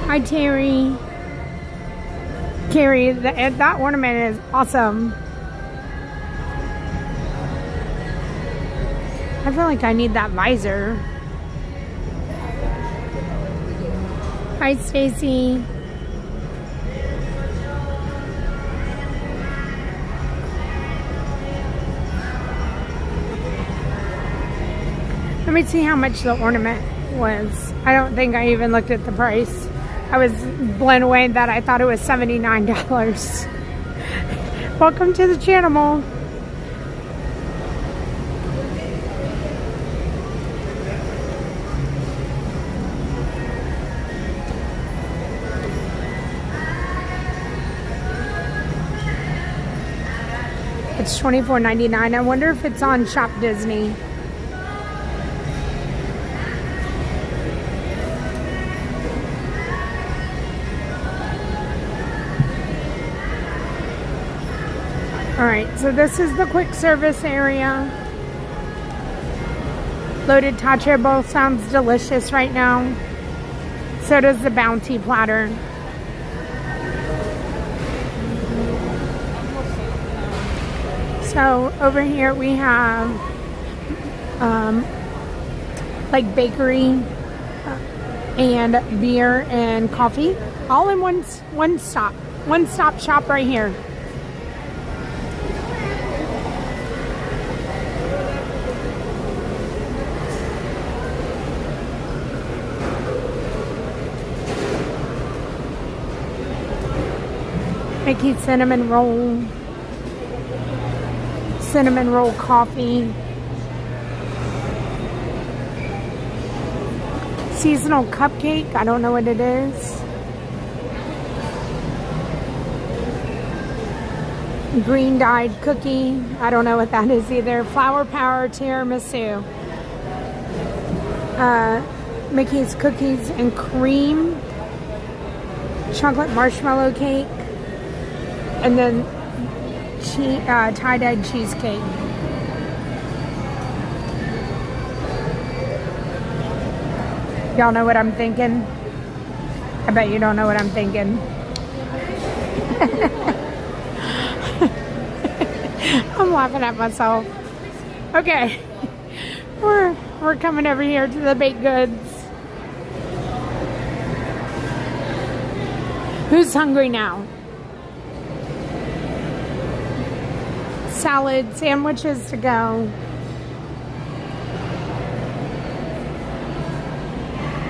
Hi, Terry. Carrie, that ornament is awesome. I feel like I need that visor. Hi, Stacy. Let me see how much the ornament was. I don't think I even looked at the price. I was blown away that I thought it was $79. Welcome to the channel. It's $24.99. I wonder if it's on Shop Disney. Alright, so this is the quick service area. Loaded taco bowl sounds delicious right now. So does the bounty platter. So over here we have like bakery and beer and coffee, all in one stop shop right here. Mickey cinnamon roll coffee, seasonal cupcake, I don't know what it is, green dyed cookie, I don't know what that is either, flower power tiramisu, Mickey's cookies and cream, chocolate marshmallow cake, and then tie-dyed cheesecake. Y'all know what I'm thinking? I bet you don't know what I'm thinking. I'm laughing at myself. Okay. We're coming over here to the baked goods. Who's hungry now? Salad, sandwiches to go.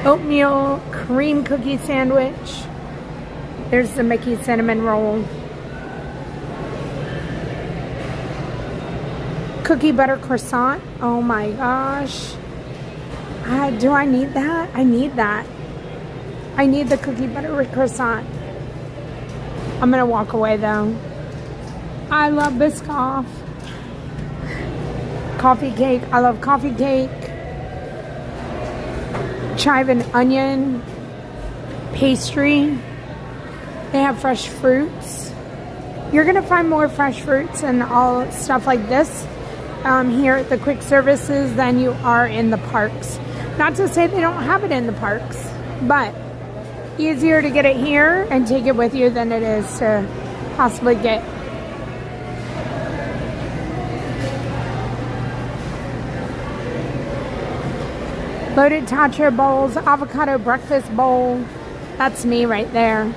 Oatmeal cream cookie sandwich. There's the Mickey cinnamon roll. Cookie butter croissant. Oh my gosh. Do I need that? I need that. I need the cookie butter with croissant. I'm gonna walk away though. I love Biscoff. Coffee cake. I love coffee cake. Chive and onion. Pastry. They have fresh fruits. You're gonna find more fresh fruits and all stuff like this here at the quick services than you are in the parks. Not to say they don't have it in the parks, but easier to get it here and take it with you than it is to possibly get. Loaded tacho bowls, avocado breakfast bowl. That's me right there.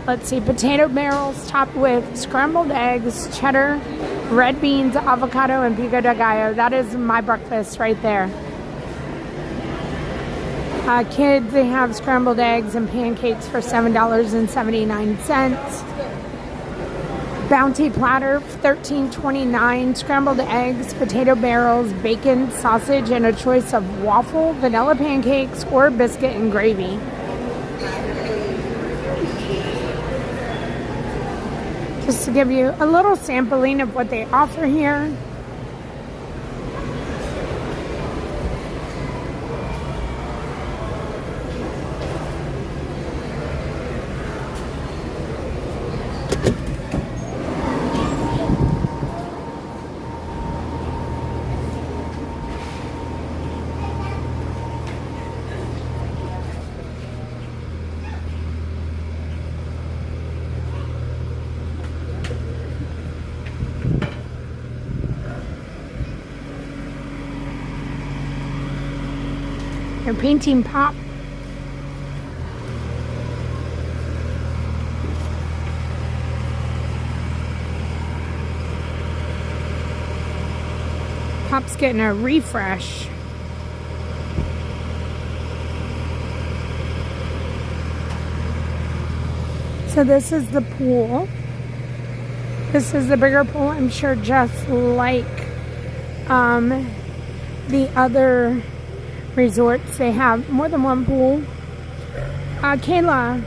Let's see, potato barrels topped with scrambled eggs, cheddar, red beans, avocado, and pico de gallo. That is my breakfast right there. Kids, they have scrambled eggs and pancakes for $7.79. Bounty platter, $13.29. Scrambled eggs, potato barrels, bacon, sausage, and a choice of waffle, vanilla pancakes, or biscuit and gravy. Just to give you a little sampling of what they offer here. They're painting pop. Pop's getting a refresh. So this is the pool. This is the bigger pool, I'm sure, just like the other resorts. They have more than one pool. Kayla.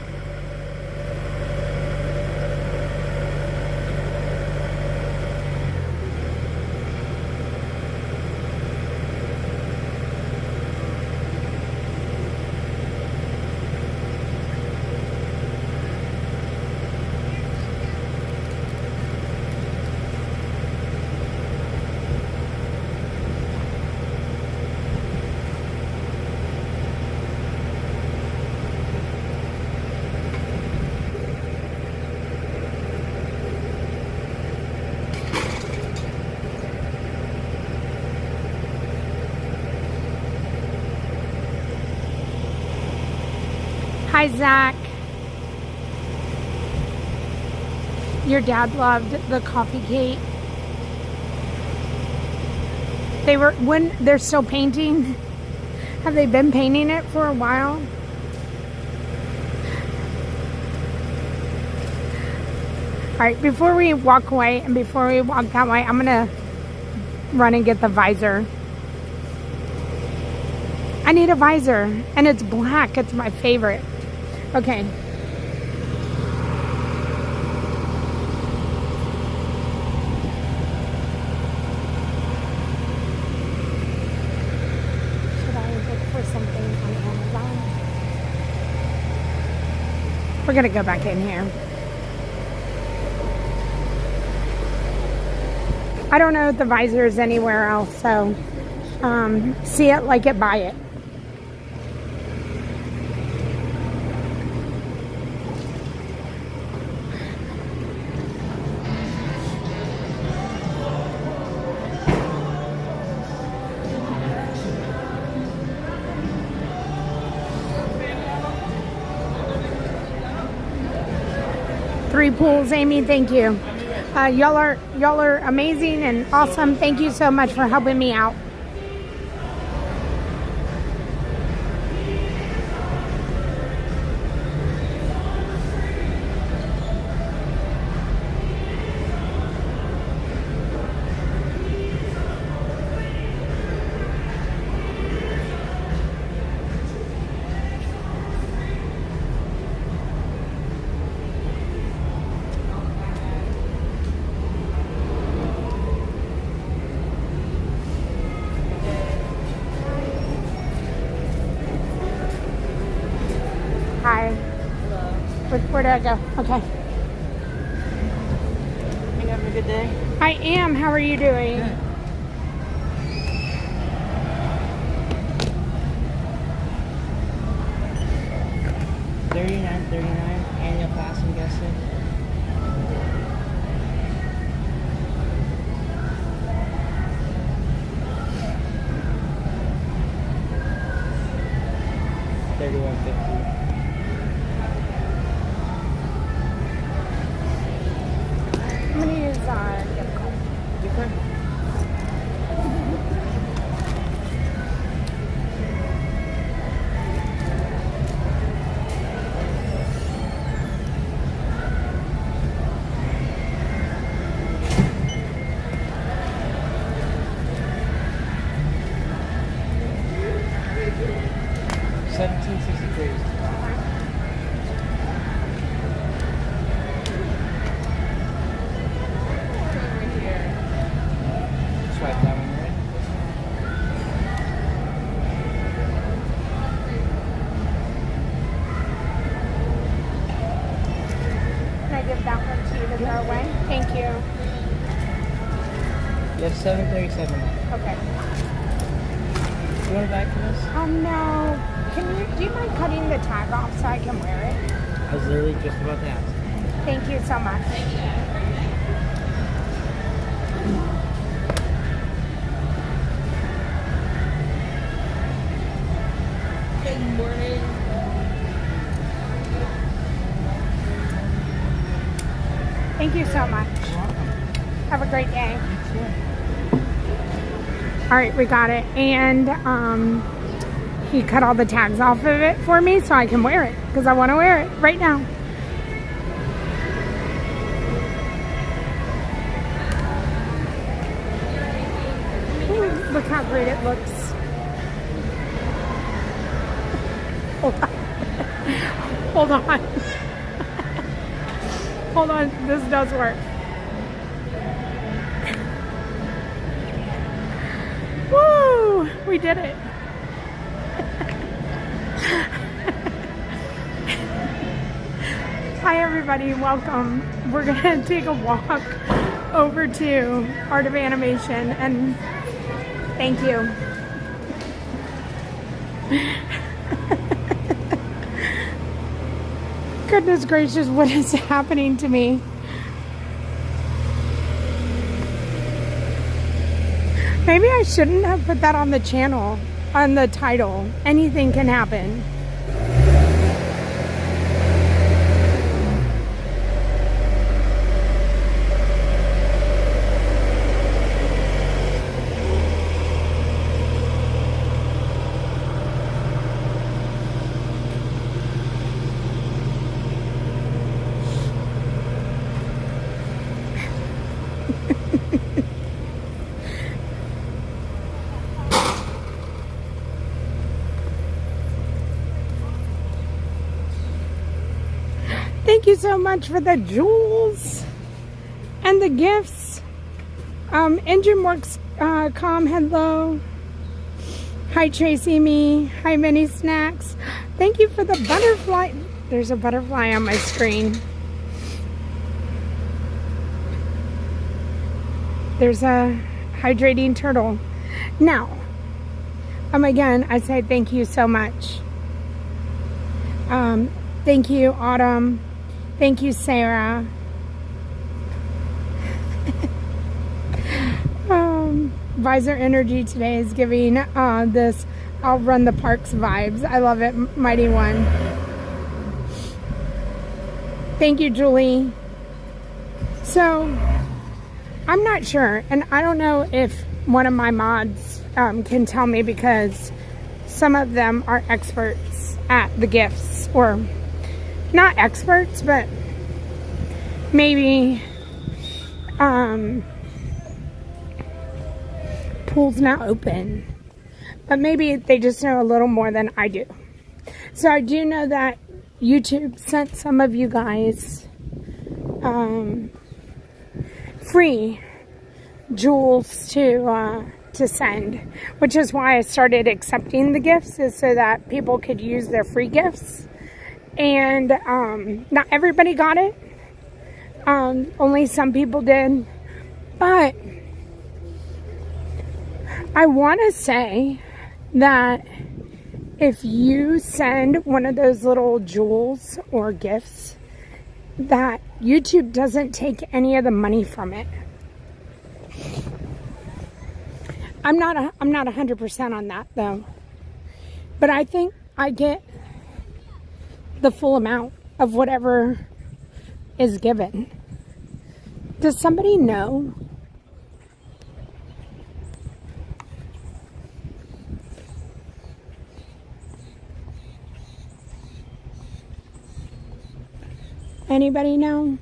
Hi, Zach. Your dad loved the coffee cake. They're still painting. Have they been painting it for a while? All right, before we walk away and before we walk that way, I'm gonna run and get the visor. I need a visor, and it's black. It's my favorite. Okay. Should I look for something on Amazon? We're gonna go back in here. I don't know if the visor is anywhere else, so see it, like it, buy it. Three pools, Amy, thank you. Y'all are amazing and awesome. Thank you so much for helping me out. Where do I go? Okay. You having a good day? I am. How are you doing? Good. $39 annual pass, I'm guessing. $31.50. I'm gonna use gift card. Gift card? $17.63. Swipe that one, right? Can I give that one to you to throw away? Thank you. You have $7.37 left. Okay. You want it back for this? No. Do you mind cutting the tag off so I can wear it? I was literally just about to ask. Thank you so much. Good morning. Thank you so much. You're welcome. Have a great day. You too. All right, we got it. And he cut all the tags off of it for me so I can wear it because I want to wear it right now. Ooh, look how great it looks. Hold on. Hold on. Hold on. This does work. Woo! We did it. Hi everybody, welcome. We're gonna take a walk over to Art of Animation and thank you. Goodness gracious, what is happening to me? Maybe I shouldn't have put that on the channel, on the title. Anything can happen. Thank you so much for the jewels and the gifts. Engine Works hello. Hi Tracy Me. Hi Mini Snacks. Thank you for the butterfly. There's a butterfly on my screen. There's a hydrating turtle. Now, again, I say thank you so much. Thank you, Autumn. Thank you, Sarah. Visor Energy today is giving this I'll run the parks vibes. I love it, Mighty One. Thank you, Julie. So, I'm not sure, and I don't know if one of my mods can tell me because some of them are experts at the gifts, or not experts, but maybe pool's not open, but maybe they just know a little more than I do. So I do know that YouTube sent some of you guys free jewels to send, which is why I started accepting the gifts, is so that people could use their free gifts And not everybody got it. Only some people did. But I want to say that if you send one of those little jewels or gifts, that YouTube doesn't take any of the money from it. I'm not 100% on that though. But I think I get the full amount of whatever is given. Does somebody know? Anybody know?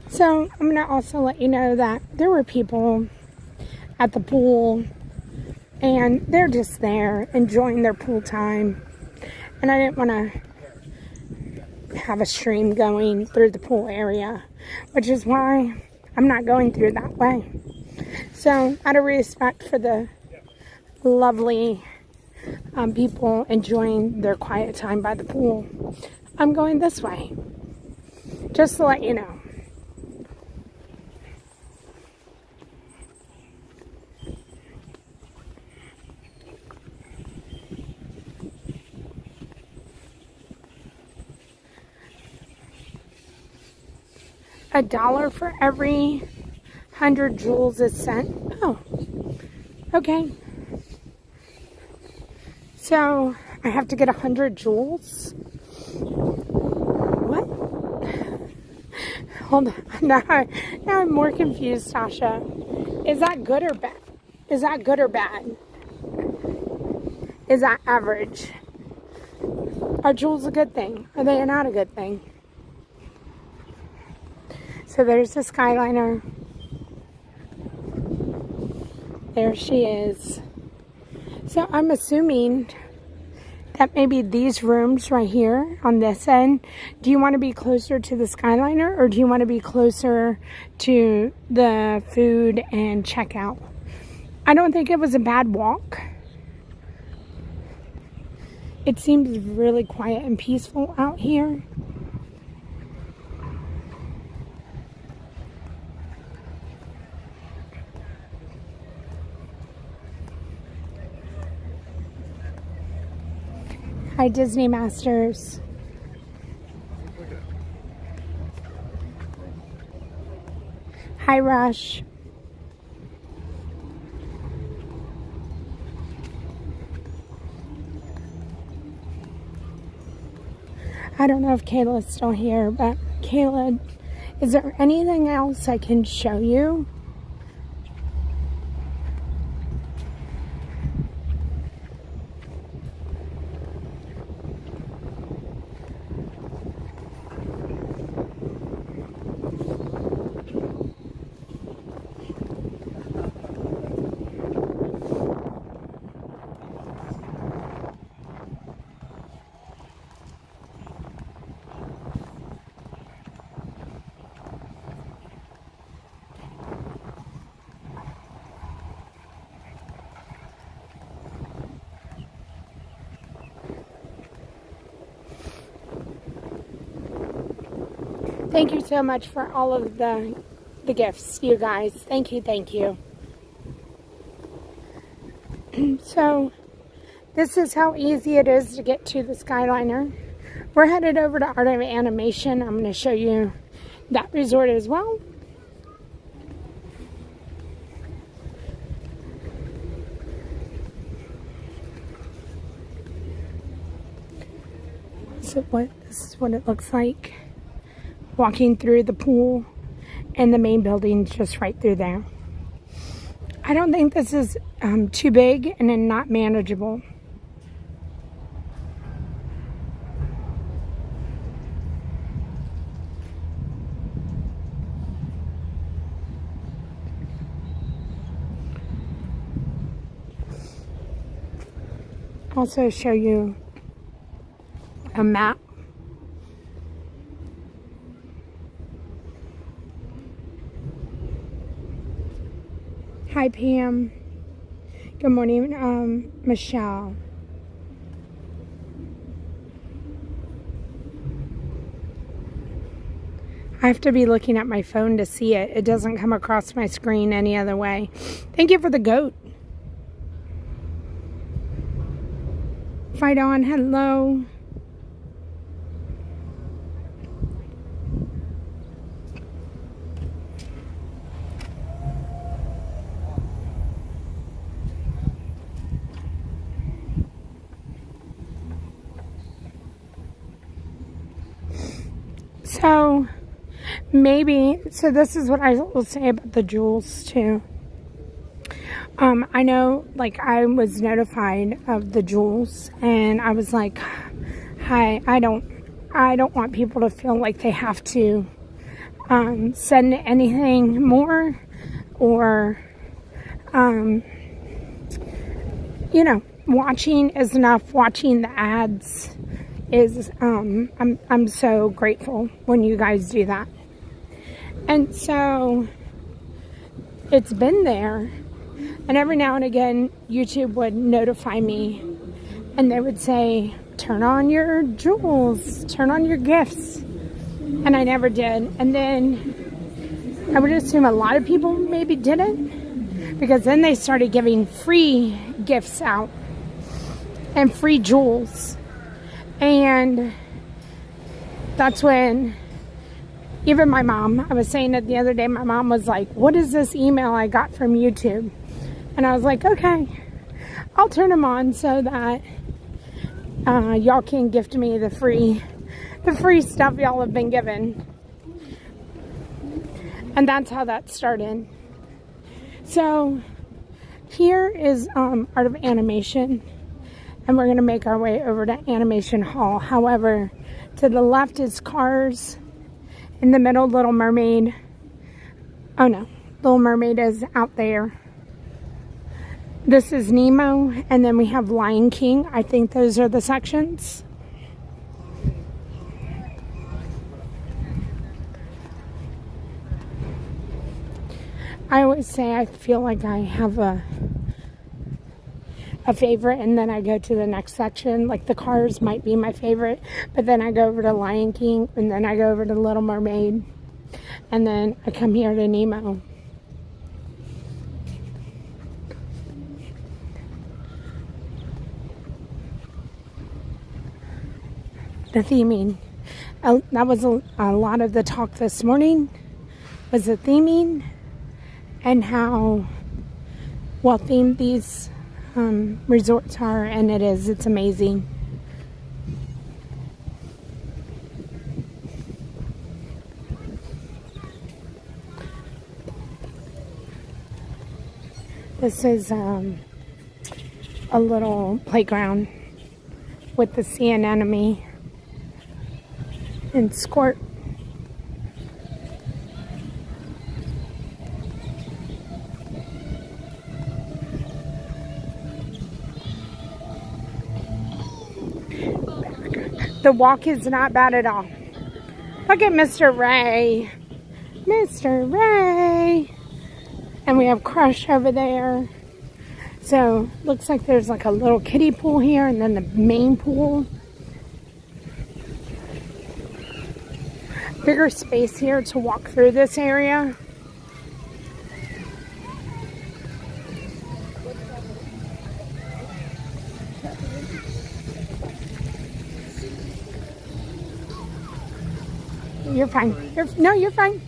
So I'm going to also let you know that there were people at the pool and they're just there enjoying their pool time. And I didn't want to have a stream going through the pool area, which is why I'm not going through that way. So out of respect for the lovely people enjoying their quiet time by the pool, I'm going this way, just to let you know. $1 for every 100 jewels is sent. Oh, okay. So I have to get 100 jewels. What? Hold on. Now I'm more confused, Sasha. Is that good or bad? Is that good or bad? Is that average? Are jewels a good thing? Are they not a good thing? So there's the Skyliner. There she is. So I'm assuming that maybe these rooms right here on this end, do you want to be closer to the Skyliner or do you want to be closer to the food and checkout? I don't think it was a bad walk. It seems really quiet and peaceful out here. Hi, Disney Masters. Hi, Rush. I don't know if Kayla's still here, but Kayla, is there anything else I can show you? Thank you so much for all of the gifts, you guys. Thank you, thank you. So, this is how easy it is to get to the Skyliner. We're headed over to Art of Animation. I'm going to show you that resort as well. So this is what it looks like. Walking through the pool and the main building just right through there. I don't think this is too big and then not manageable. Also show you a map. Hi, Pam. Good morning, Michelle. I have to be looking at my phone to see it. It doesn't come across my screen any other way. Thank you for the goat. Fight on, hello. So this is what I will say about the jewels too. I know, like, I was notified of the jewels, and I was like, hi, I don't want people to feel like they have to send anything more, or you know, watching is enough. Watching the ads is I'm so grateful when you guys do that. And so it's been there, and every now and again YouTube would notify me, and they would say, turn on your jewels, turn on your gifts, and I never did. And then I would assume a lot of people maybe didn't, because then they started giving free gifts out and free jewels. And that's when even my mom, I was saying it the other day, my mom was like, what is this email I got from YouTube? And I was like, okay, I'll turn them on so that y'all can gift me the free stuff y'all have been given. And that's how that started. So here is Art of Animation, and we're going to make our way over to Animation Hall. However, to the left is Cars. In the middle, Little Mermaid. Oh no, Little Mermaid is out there. This is Nemo, and then we have Lion King. I think those are the sections. I always say I feel like I have a favorite, and then I go to the next section. Like the Cars might be my favorite, but then I go over to Lion King, and then I go over to Little Mermaid, and then I come here to Nemo. The theming. That was a lot of the talk this morning, was the theming and how well themed these resorts are, and it's amazing. This is a little playground with the sea anemone and Squirt. The walk is not bad at all. Look at Mr. Ray. Mr. Ray. And we have Crush over there. So, looks like there's like a little kiddie pool here, and then the main pool. Bigger space here to walk through this area. You're fine. You're fine.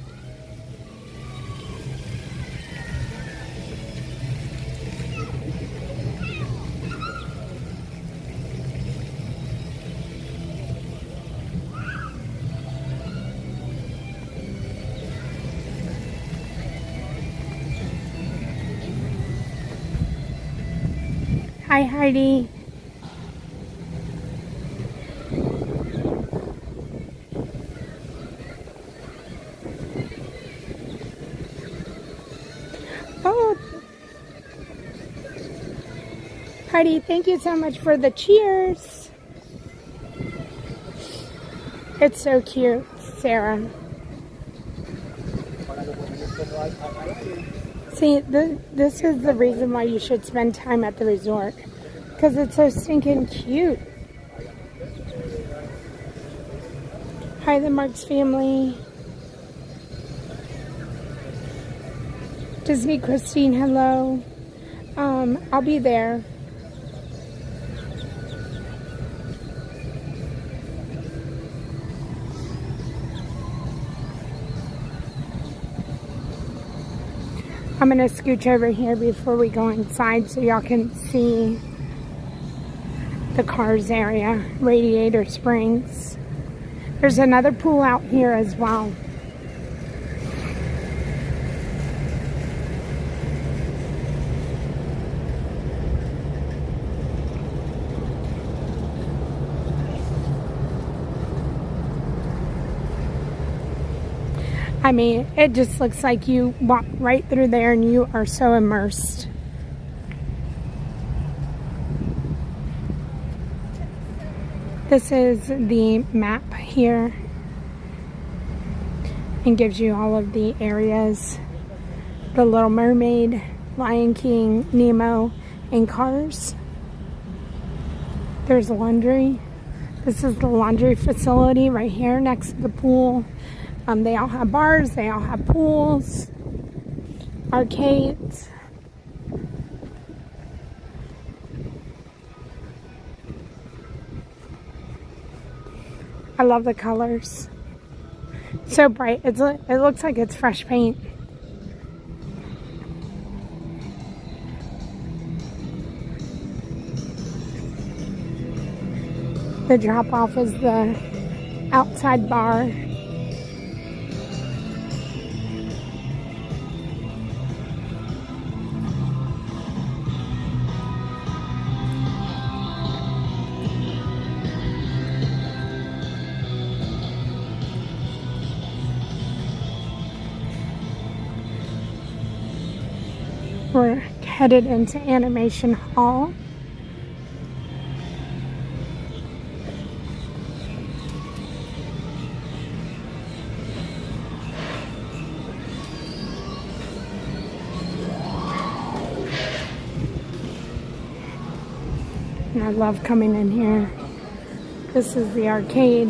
Hi, Heidi. Oh, Heidi, thank you so much for the cheers. It's so cute, Sarah. See, this is the reason why you should spend time at the resort. Because it's so stinking cute. Hi, the Marks family. Disney Christine, hello. I'll be there. I'm gonna scooch over here before we go inside so y'all can see the cars area, Radiator Springs. There's another pool out here as well. I mean, it just looks like you walk right through there and you are so immersed. This is the map here and gives you all of the areas. The Little Mermaid, Lion King, Nemo, and Cars. There's laundry. This is the laundry facility right here next to the pool. They all have bars, they all have pools, arcades. I love the colors. So bright. It looks like it's fresh paint. The drop off is the outside bar. We're headed into Animation Hall. And I love coming in here. This is the arcade.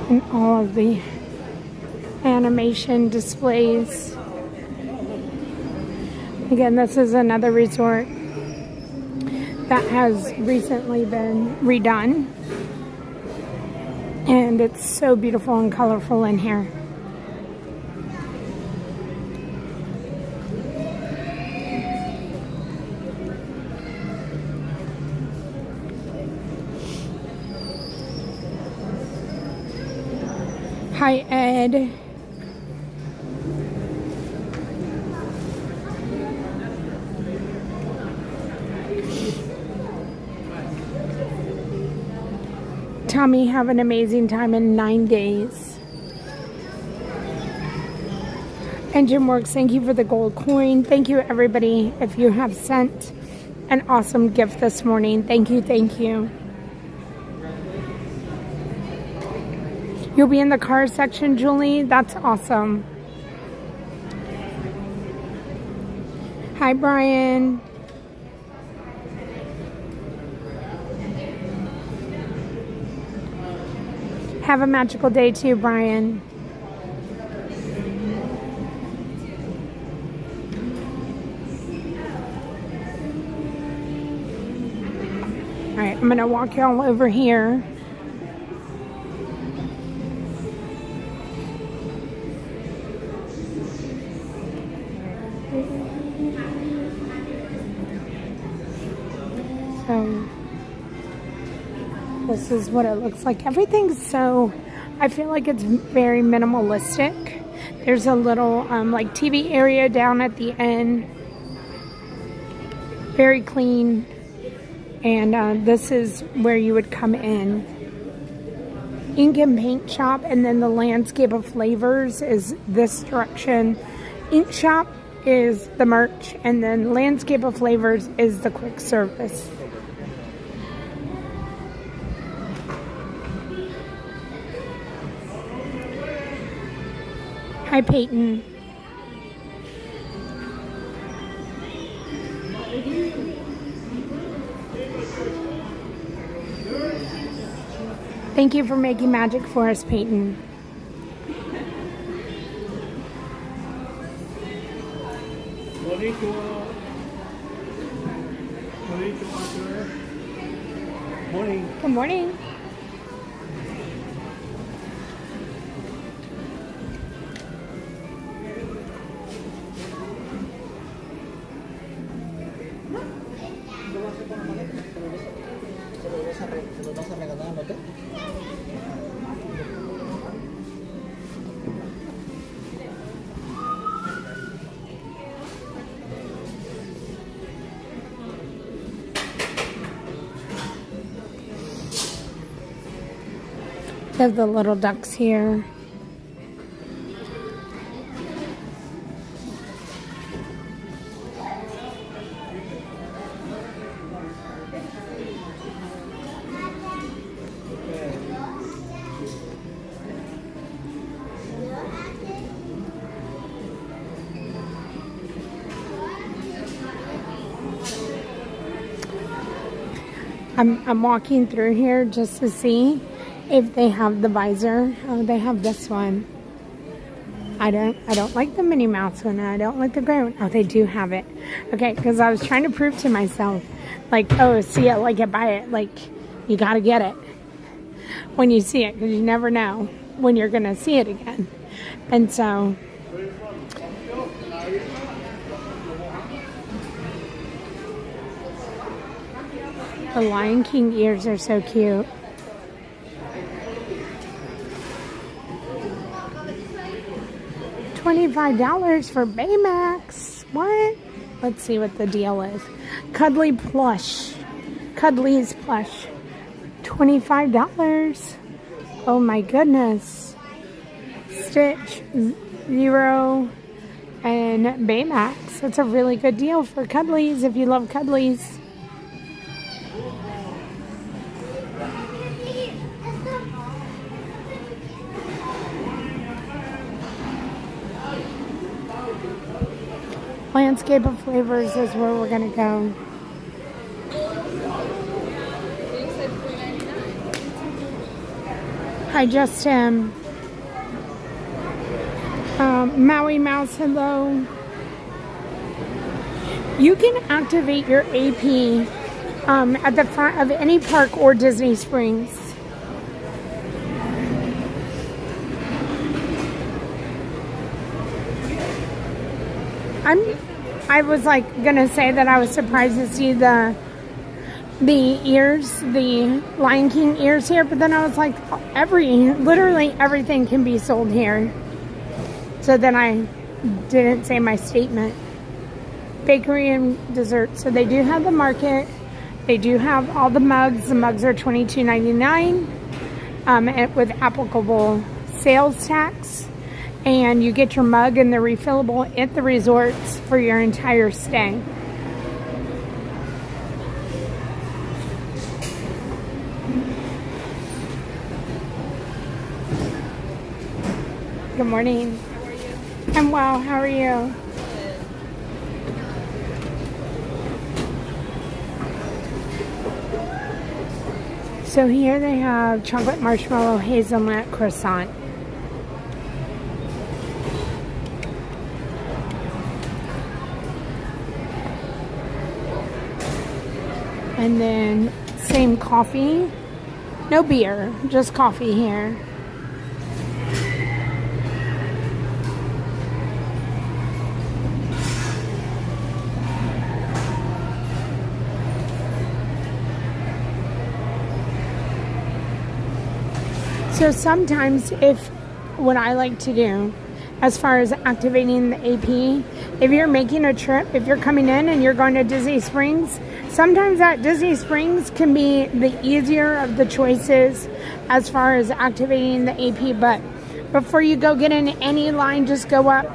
And all of the animation displays. Again, this is another resort that has recently been redone. And it's so beautiful and colorful in here. Hi, Ed. Tommy, have an amazing time in 9 days. Engine Works, thank you for the gold coin. Thank you, everybody, if you have sent an awesome gift this morning. Thank you, thank you. You'll be in the car section, Julie? That's awesome. Hi, Brian. Have a magical day too, Brian. All right, I'm gonna walk y'all over here. So this is what it looks like. Everything's so, I feel like it's very minimalistic. There's a little like TV area down at the end. Very clean. And this is where you would come in. Ink and paint shop, and then the landscape of flavors is this direction. Ink shop is the merch, and then landscape of flavors is the quick service. Hi, Peyton. Thank you for making magic for us, Peyton. Morning. Good morning. They have the little ducks here. I'm walking through here just to see if they have the visor. Oh, they have this one. I don't like the Minnie Mouse one. I don't like the gray one. Oh, they do have it. Okay, because I was trying to prove to myself, like, oh, see it, like it, buy it. Like, you got to get it when you see it, because you never know when you're going to see it again. And so the Lion King ears are so cute. $25 for Baymax. What? Let's see what the deal is. Cuddly plush. Cuddly's plush. $25. Oh my goodness. Stitch, Zero, and Baymax. That's a really good deal for Cuddlies if you love Cuddlies. Landscape of Flavors is where we're going to go. Hi, Justin. Maui Mouse, hello. You can activate your AP at the front of any park or Disney Springs. I was like gonna say that I was surprised to see the ears, the Lion King ears here, but then I was like, literally everything can be sold here. So then I didn't say my statement. Bakery and dessert. So they do have the market. They do have all the mugs. The mugs are $22.99 with applicable sales tax. And you get your mug and they're refillable at the resorts for your entire stay. Good morning. How are you? I'm well. How are you? Good. So here they have chocolate marshmallow hazelnut croissant. And then same coffee, no beer, just coffee here. So sometimes what I like to do as far as activating the AP, if you're making a trip, if you're coming in and you're going to Disney Springs, sometimes at Disney Springs can be the easier of the choices as far as activating the AP. But before you go get in any line, just go up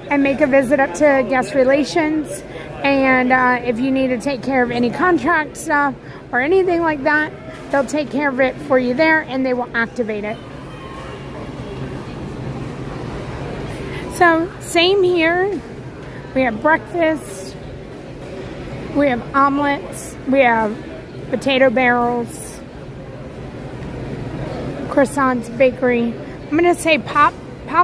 and make a visit up to guest relations. And if you need to take care of any contract stuff or anything like that, they'll take care of it for you there and they will activate it. So same here. We have breakfast. We have omelets. We have potato barrels. Croissants, bakery. I'm going to say Pop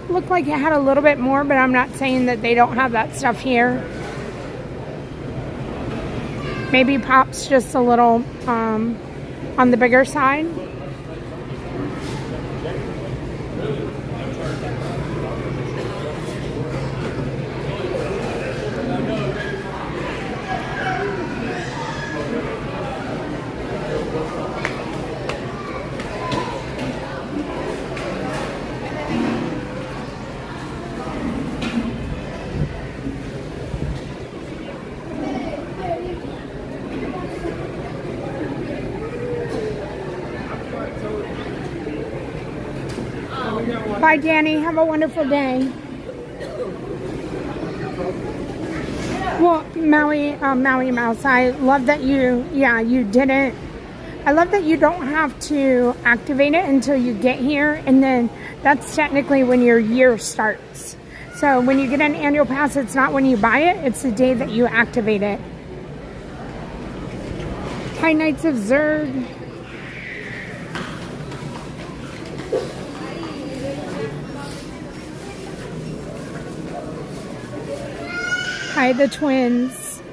looked like it had a little bit more, but I'm not saying that they don't have that stuff here. Maybe Pop's just a little on the bigger side. Bye, Danny. Have a wonderful day. Well, Maui Mouse, I love that you didn't. I love that you don't have to activate it until you get here, and then that's technically when your year starts. So when you get an annual pass, it's not when you buy it, it's the day that you activate it. Hi, Knights of Zerg. Hi, the twins.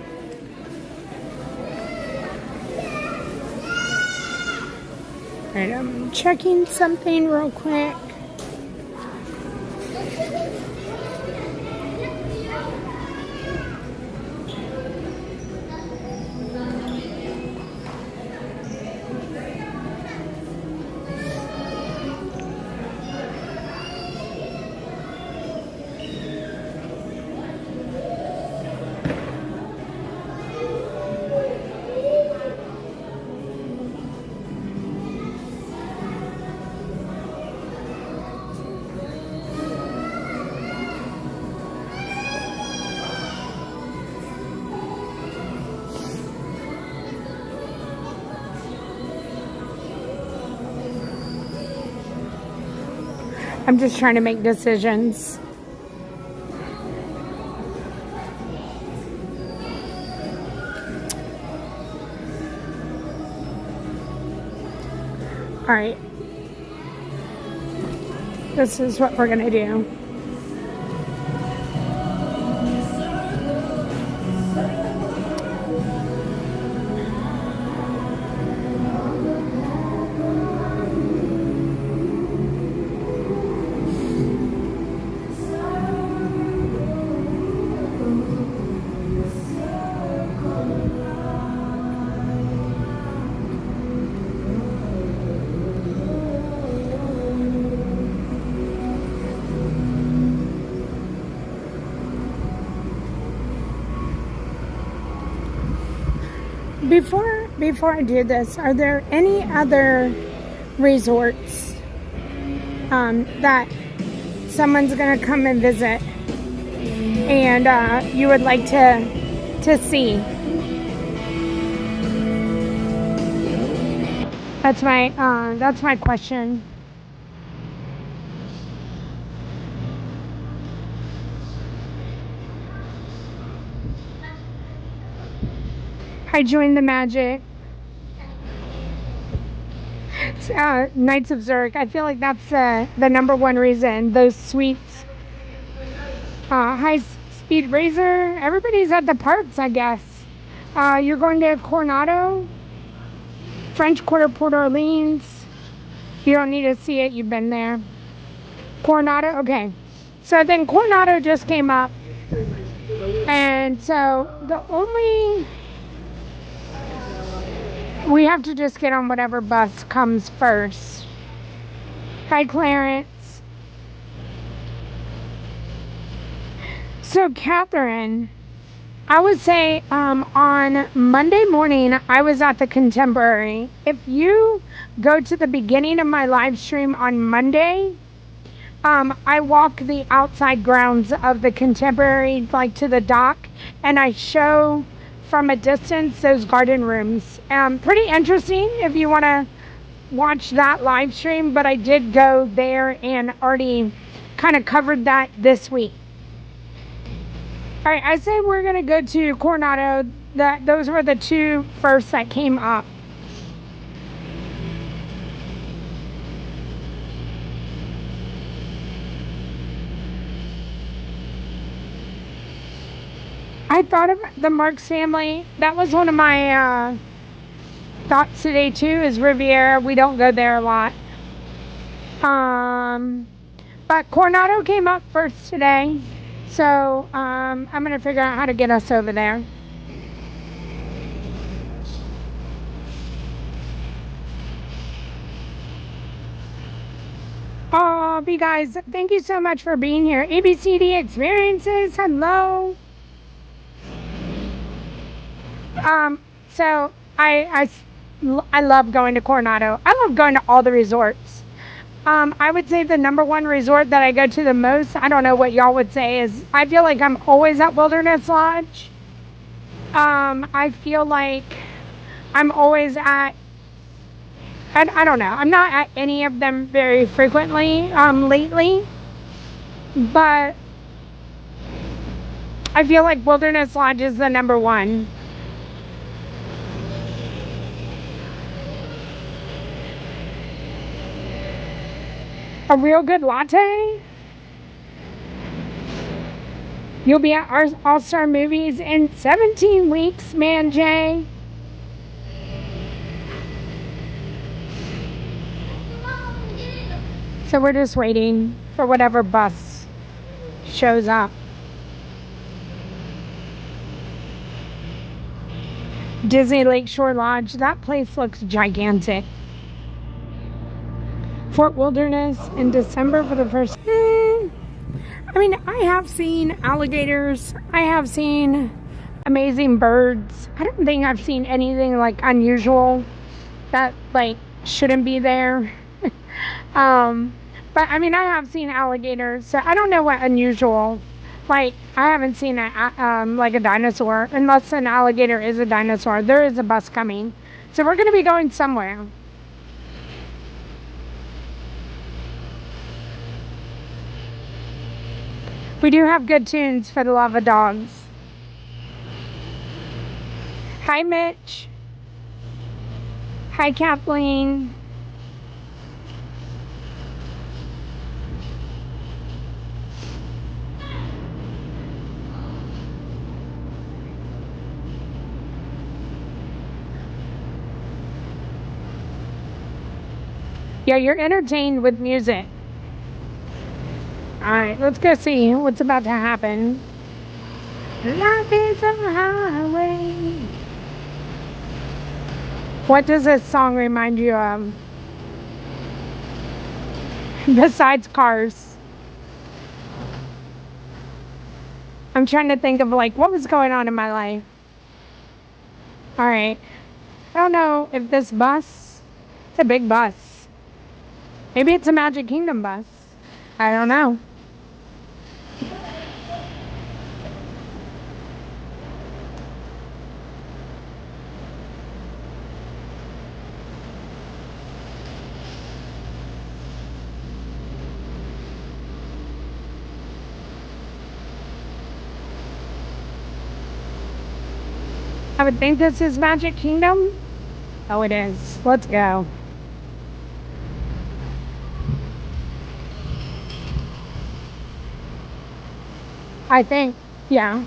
All right, I'm checking something real quick. I'm just trying to make decisions. All right. This is what we're gonna do. Before I do this, are there any other resorts that someone's gonna come and visit and you would like to see? That's my question. I joined the magic. Knights of Zurich. I feel like that's the number one reason. Those suites. High speed razor. Everybody's at the parks, I guess. You're going to Coronado, French Quarter, Port Orleans. You don't need to see it. You've been there. Coronado. Okay. So then Coronado just came up, and so we have to just get on whatever bus comes first. Hi, Clarence. So, Catherine, I would say on Monday morning, I was at the Contemporary. If you go to the beginning of my live stream on Monday, I walk the outside grounds of the Contemporary, like to the dock, and I show from a distance those garden rooms. Pretty interesting if you want to watch that live stream, but I did go there and already kind of covered that this week. All right, I said we're going to go to Coronado. Those were the two first that came up. I thought of the Marks family. That was one of my thoughts today too, is Riviera. We don't go there a lot. But Coronado came up first today. So I'm going to figure out how to get us over there. Oh, you guys, thank you so much for being here. ABCD Experiences, hello. So I love going to Coronado. I love going to all the resorts. I would say the number one resort that I go to the most, I don't know what y'all would say, is I feel like I'm always at Wilderness Lodge. I feel like I'm always at, I don't know, I'm not at any of them very frequently lately, but I feel like Wilderness Lodge is the number one. A real good latte? You'll be at our All-Star Movies in 17 weeks, man, Jay. So we're just waiting for whatever bus shows up. Disney Lakeshore Lodge, that place looks gigantic. Fort Wilderness in December for the first. I mean, I have seen alligators. I have seen amazing birds. I don't think I've seen anything like unusual that like shouldn't be there. But I mean, I have seen alligators, so I don't know what unusual. Like, I haven't seen like a dinosaur, unless an alligator is a dinosaur. There is a bus coming, so we're going to be going somewhere. We do have good tunes for the love of dogs. Hi, Mitch. Hi, Kathleen. Yeah, you're entertained with music. Alright, let's go see what's about to happen. Life is a highway. What does this song remind you of? Besides Cars. I'm trying to think of like what was going on in my life. Alright. I don't know if this bus, it's a big bus. Maybe it's a Magic Kingdom bus. I don't know. I would think this is Magic Kingdom. Oh, it is. Let's go. I think, yeah.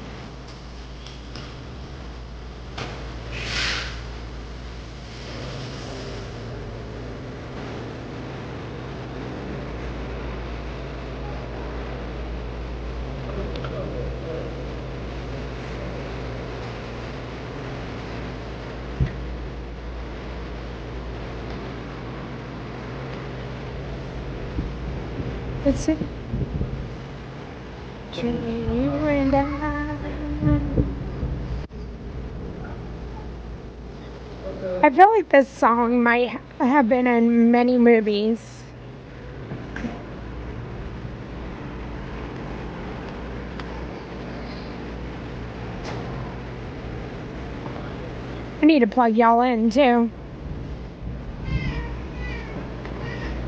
Let's see. You and I feel like this song might have been in many movies. I need to plug y'all in too.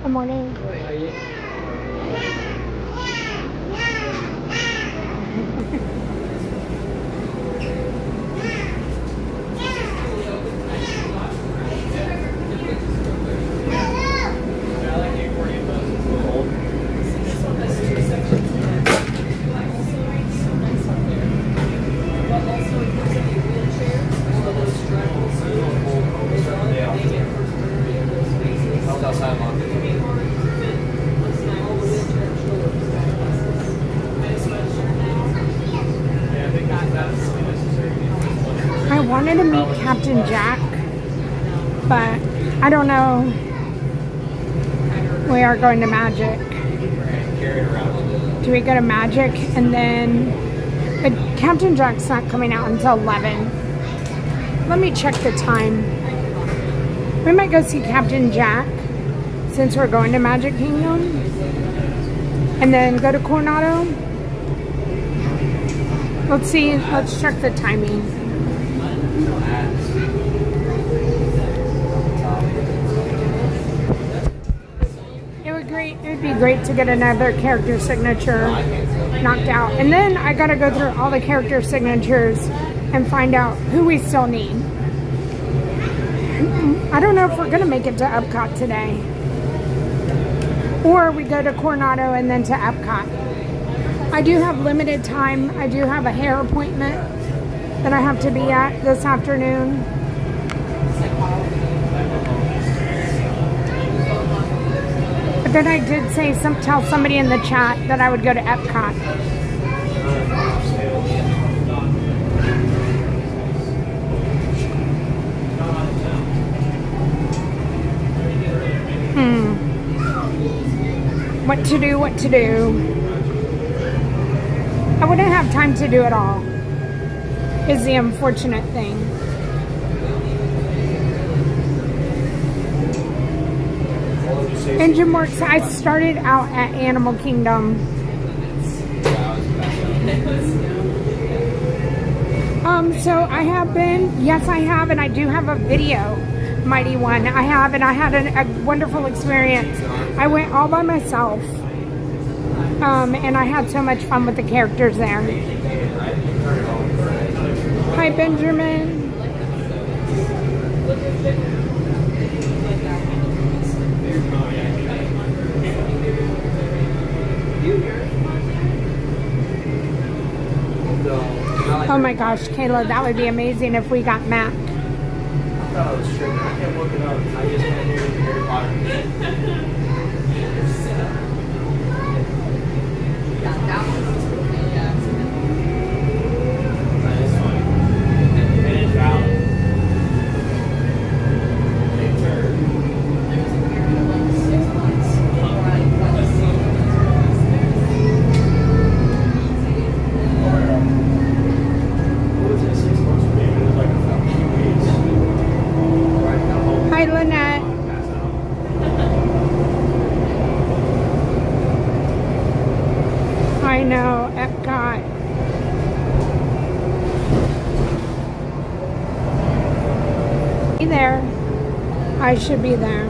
Good morning. Captain Jack, but I don't know. We are going to Magic. Do we go to Magic and then... But Captain Jack's not coming out until 11. Let me check the time. We might go see Captain Jack since we're going to Magic Kingdom. And then go to Coronado. Let's see. Let's check the timing. It would be great to get another character signature knocked out. And then I gotta go through all the character signatures and find out who we still need. I don't know if we're gonna make it to Epcot today. Or we go to Coronado and then to Epcot. I do have limited time. I do have a hair appointment that I have to be at this afternoon. But then I did say tell somebody in the chat that I would go to Epcot. What to do, what to do. I wouldn't have time to do it all, is the unfortunate thing. Engine Works, I started out at Animal Kingdom. So I have been, yes I have, and I do have a video, Mighty One. I have, and I had a wonderful experience. I went all by myself, and I had so much fun with the characters there. Hi, Benjamin. Oh my gosh, Kayla, that would be amazing if we got Mac. I thought I was tripping. I kept looking up. I just can't hear Harry Potter. Hi, Lynette. I know, Epcot. Be there. I should be there.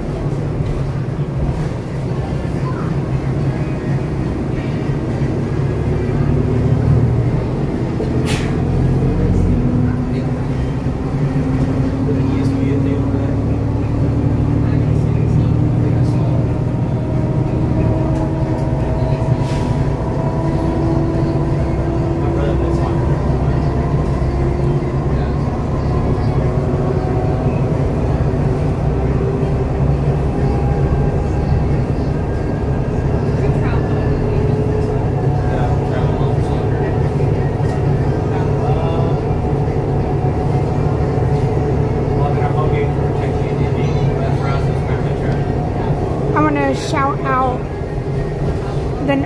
Shout out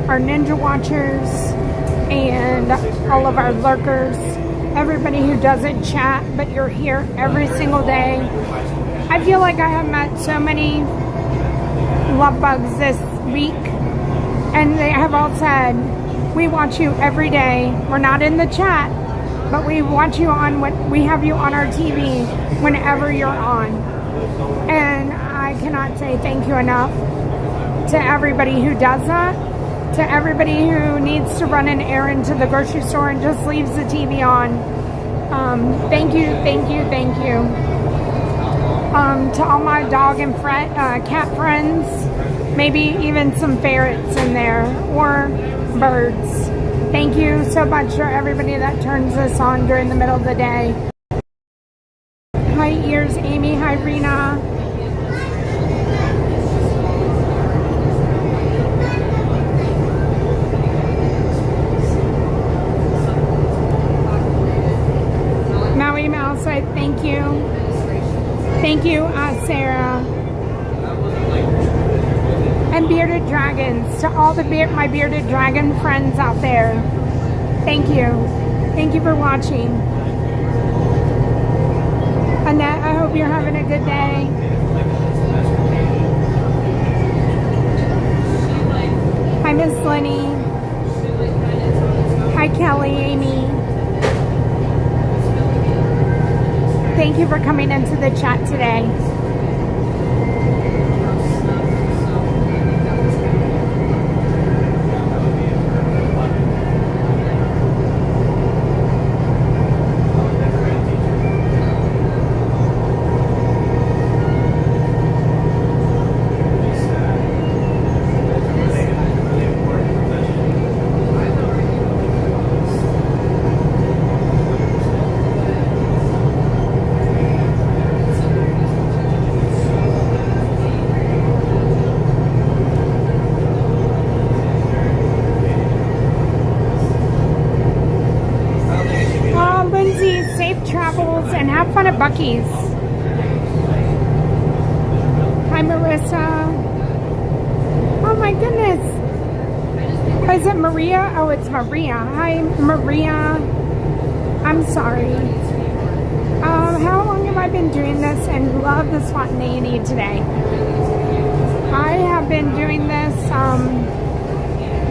our Ninja Watchers and all of our lurkers, everybody who doesn't chat but you're here every single day. I feel like I have met so many love bugs this week, and they have all said, we watch you every day. We're not in the chat, but we watch you on when we have you on our TV whenever you're on. And I cannot say thank you enough to everybody who does that, to everybody who needs to run an errand to the grocery store and just leaves the TV on. Thank you, thank you, thank you. To all my dog and cat friends, maybe even some ferrets in there, or birds. Thank you so much for everybody that turns this on during the middle of the day. Hi, Ears Amy. Hi, Rena. Maui Mouse, I thank you. Thank you, Sarah. And Bearded Dragons, to all the my Bearded Dragon friends out there. Thank you. Thank you for watching. Annette, I hope you're having a good day. Hi, Miss Lenny. Hi, Kelly, Amy. Thank you for coming into the chat today. Bucky's. Hi, Marissa. Oh my goodness. Is it Maria? Oh, it's Maria. Hi, Maria. I'm sorry. How long have I been doing this? And love the spontaneity today. I have been doing this.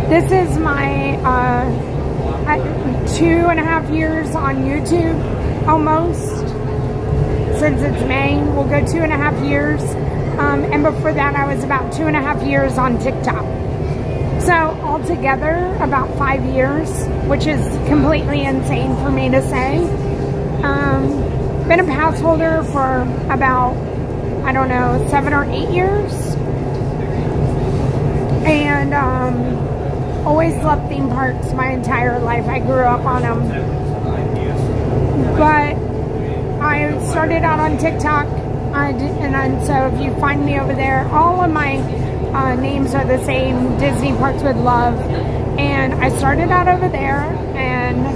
This is my 2.5 years on YouTube, almost. Since it's May, we'll go 2.5 years. And before that, I was about 2.5 years on TikTok. So altogether, about 5 years, which is completely insane for me to say. Been a pass holder for about, I don't know, 7 or 8 years. And always loved theme parks my entire life. I grew up on them. But I started out on TikTok, and so if you find me over there, all of my names are the same, Disney Parks with Love, and I started out over there, and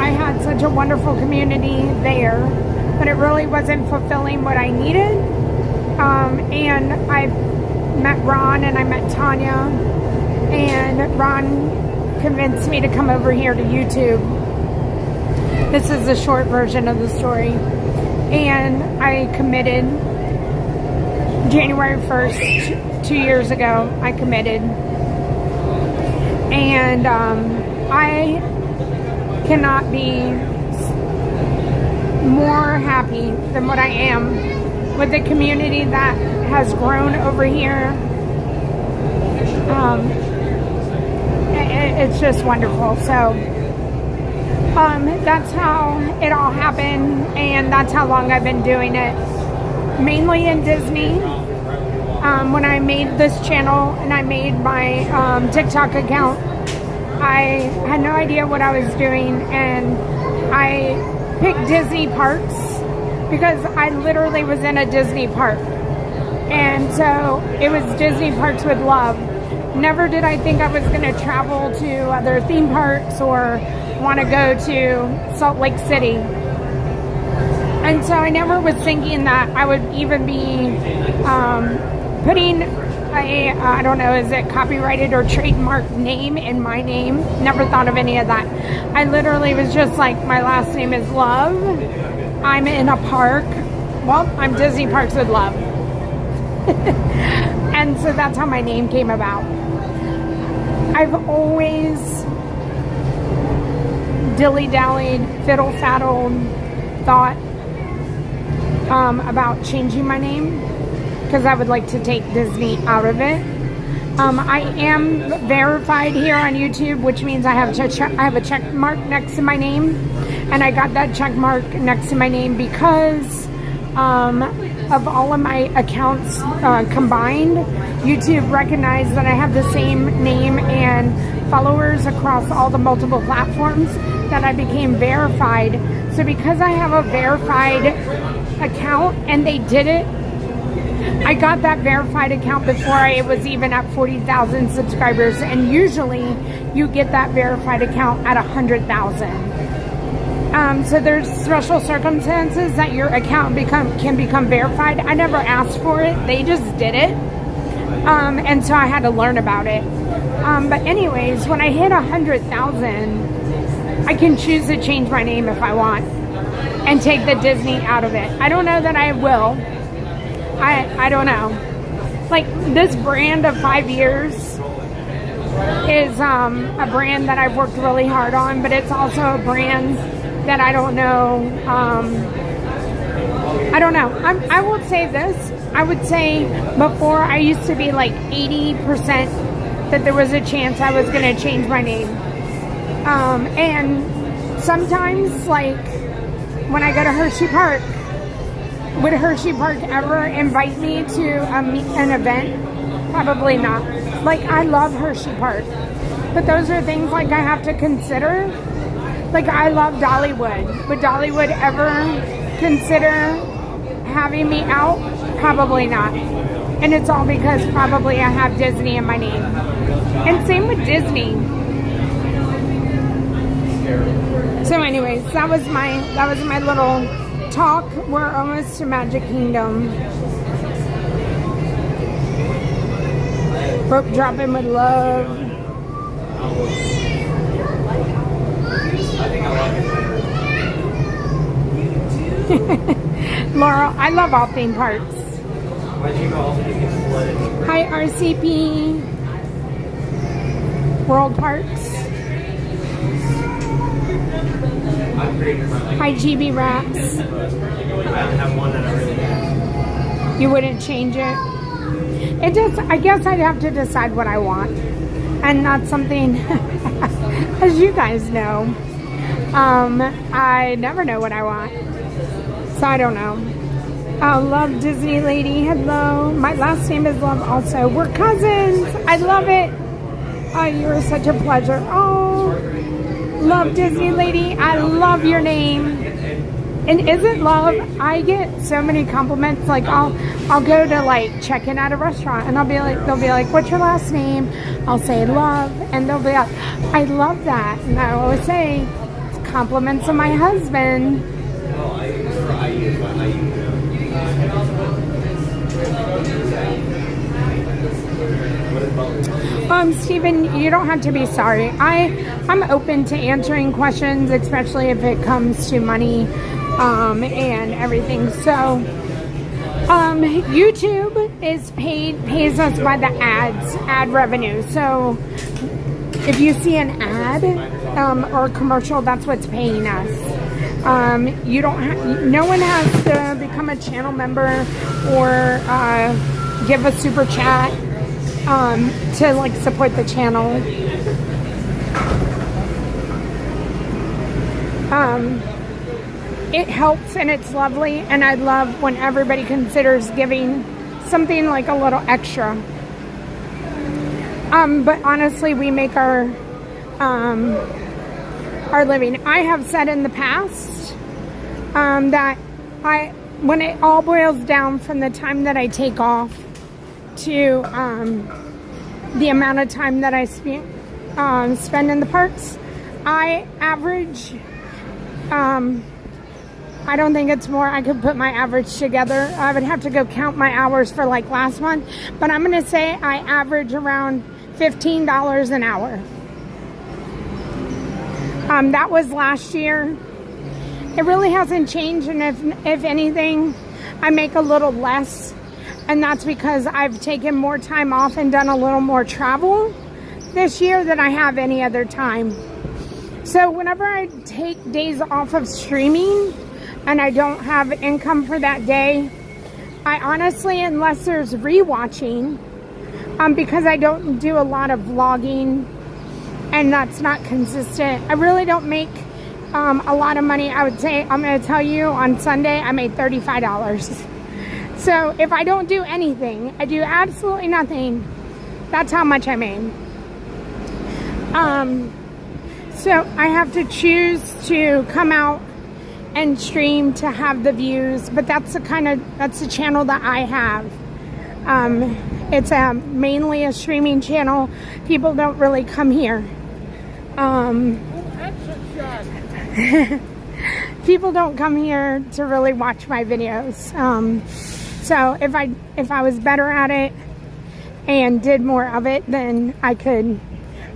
I had such a wonderful community there, but it really wasn't fulfilling what I needed, and I met Ron, and I met Tanya, and Ron convinced me to come over here to YouTube. This is the short version of the story. And I committed January 1st, 2 years ago. I committed. And I cannot be more happy than what I am with the community that has grown over here. It's just wonderful. So that's how it all happened, and that's how long I've been doing it. Mainly in Disney. When I made this channel and I made my TikTok account, I had no idea what I was doing, and I picked Disney parks because I literally was in a Disney park. And so it was Disney Parks with Love. Never did I think I was going to travel to other theme parks or want to go to Salt Lake City. And so I never was thinking that I would even be putting a, I don't know, is it copyrighted or trademarked name in my name? Never thought of any of that. I literally was just like, my last name is Love. I'm in a park. Well, I'm Disney Parks with Love. And so that's how my name came about. I've always dilly-dallied, fiddle-faddled, thought about changing my name because I would like to take Disney out of it. I am verified here on YouTube, which means I have a check mark next to my name, and I got that check mark next to my name because of all of my accounts combined. YouTube recognized that I have the same name and followers across all the multiple platforms that I became verified. So because I have a verified account and they did it, I got that verified account before I was even at 40,000 subscribers, and usually you get that verified account at 100,000. So there's special circumstances that your account can become verified. I never asked for it. They just did it. And so I had to learn about it. But anyways, when I hit 100,000, I can choose to change my name if I want and take the Disney out of it. I don't know that I will. I don't know. Like, this brand of 5 years is a brand that I've worked really hard on, but it's also a brand that I don't know. I don't know. I will say this. I would say before I used to be like 80% that there was a chance I was going to change my name. And sometimes, like, when I go to Hershey Park, would Hershey Park ever invite me to an event? Probably not. Like, I love Hershey Park, but those are things like I have to consider. Like, I love Dollywood. Would Dollywood ever consider having me out? Probably not. And it's all because probably I have Disney in my name. And same with Disney. So anyways, that was my little talk. We're almost to Magic Kingdom. Rope dropping with love. Laurel, I love all theme parks. Hi RCP. World Parks. Hi GB Wraps. You wouldn't change it? It just, I guess I'd have to decide what I want. And not something, as you guys know, I never know what I want. So I don't know. Love Disney Lady. Hello. My last name is Love also. We're cousins. I love it. Oh, you are such a pleasure. Oh, Love Disney Lady. I love your name. And isn't Love? I get so many compliments. Like, I'll go to like check in at a restaurant and they'll be like, what's your last name? I'll say Love, and they'll be like, I love that. And I always say it's compliments of my husband. Stephen, you don't have to be sorry. I'm open to answering questions, especially if it comes to money and everything. So YouTube pays us by the ad revenue. So if you see an ad or a commercial, that's what's paying us. No one has to become a channel member or give a super chat to like support the channel. It helps and it's lovely, and I love when everybody considers giving something like a little extra. But honestly, we make our living. I have said in the past that when it all boils down from the time that I take off to the amount of time that I spend in the parks, I average, I don't think it's more. I could put my average together. I would have to go count my hours for like last month, but I'm going to say I average around $15 an hour. That was last year. It really hasn't changed, and if anything, I make a little less, and that's because I've taken more time off and done a little more travel this year than I have any other time. So whenever I take days off of streaming and I don't have income for that day, I honestly, unless there's rewatching, because I don't do a lot of vlogging and that's not consistent, I really don't make a lot of money. I would say, I'm going to tell you, on Sunday I made $35. So if I don't do anything, I do absolutely nothing, that's how much I made. So I have to choose to come out and stream to have the views, but that's the channel that I have. It's mainly a streaming channel. People don't really come here. people don't come here to really watch my videos. So if I was better at it and did more of it, then I could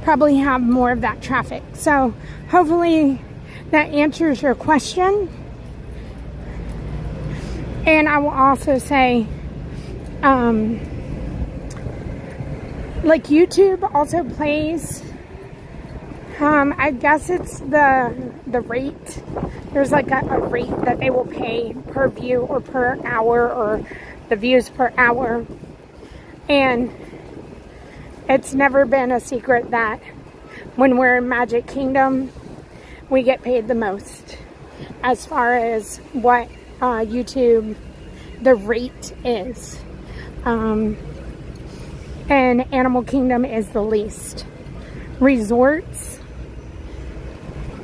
probably have more of that traffic. So hopefully that answers your question. And I will also say, like YouTube also plays, I guess it's the rate. There's like a rate that they will pay per view or per hour or the views per hour. And it's never been a secret that when we're in Magic Kingdom, we get paid the most as far as what YouTube, the rate is. And Animal Kingdom is the least. Resorts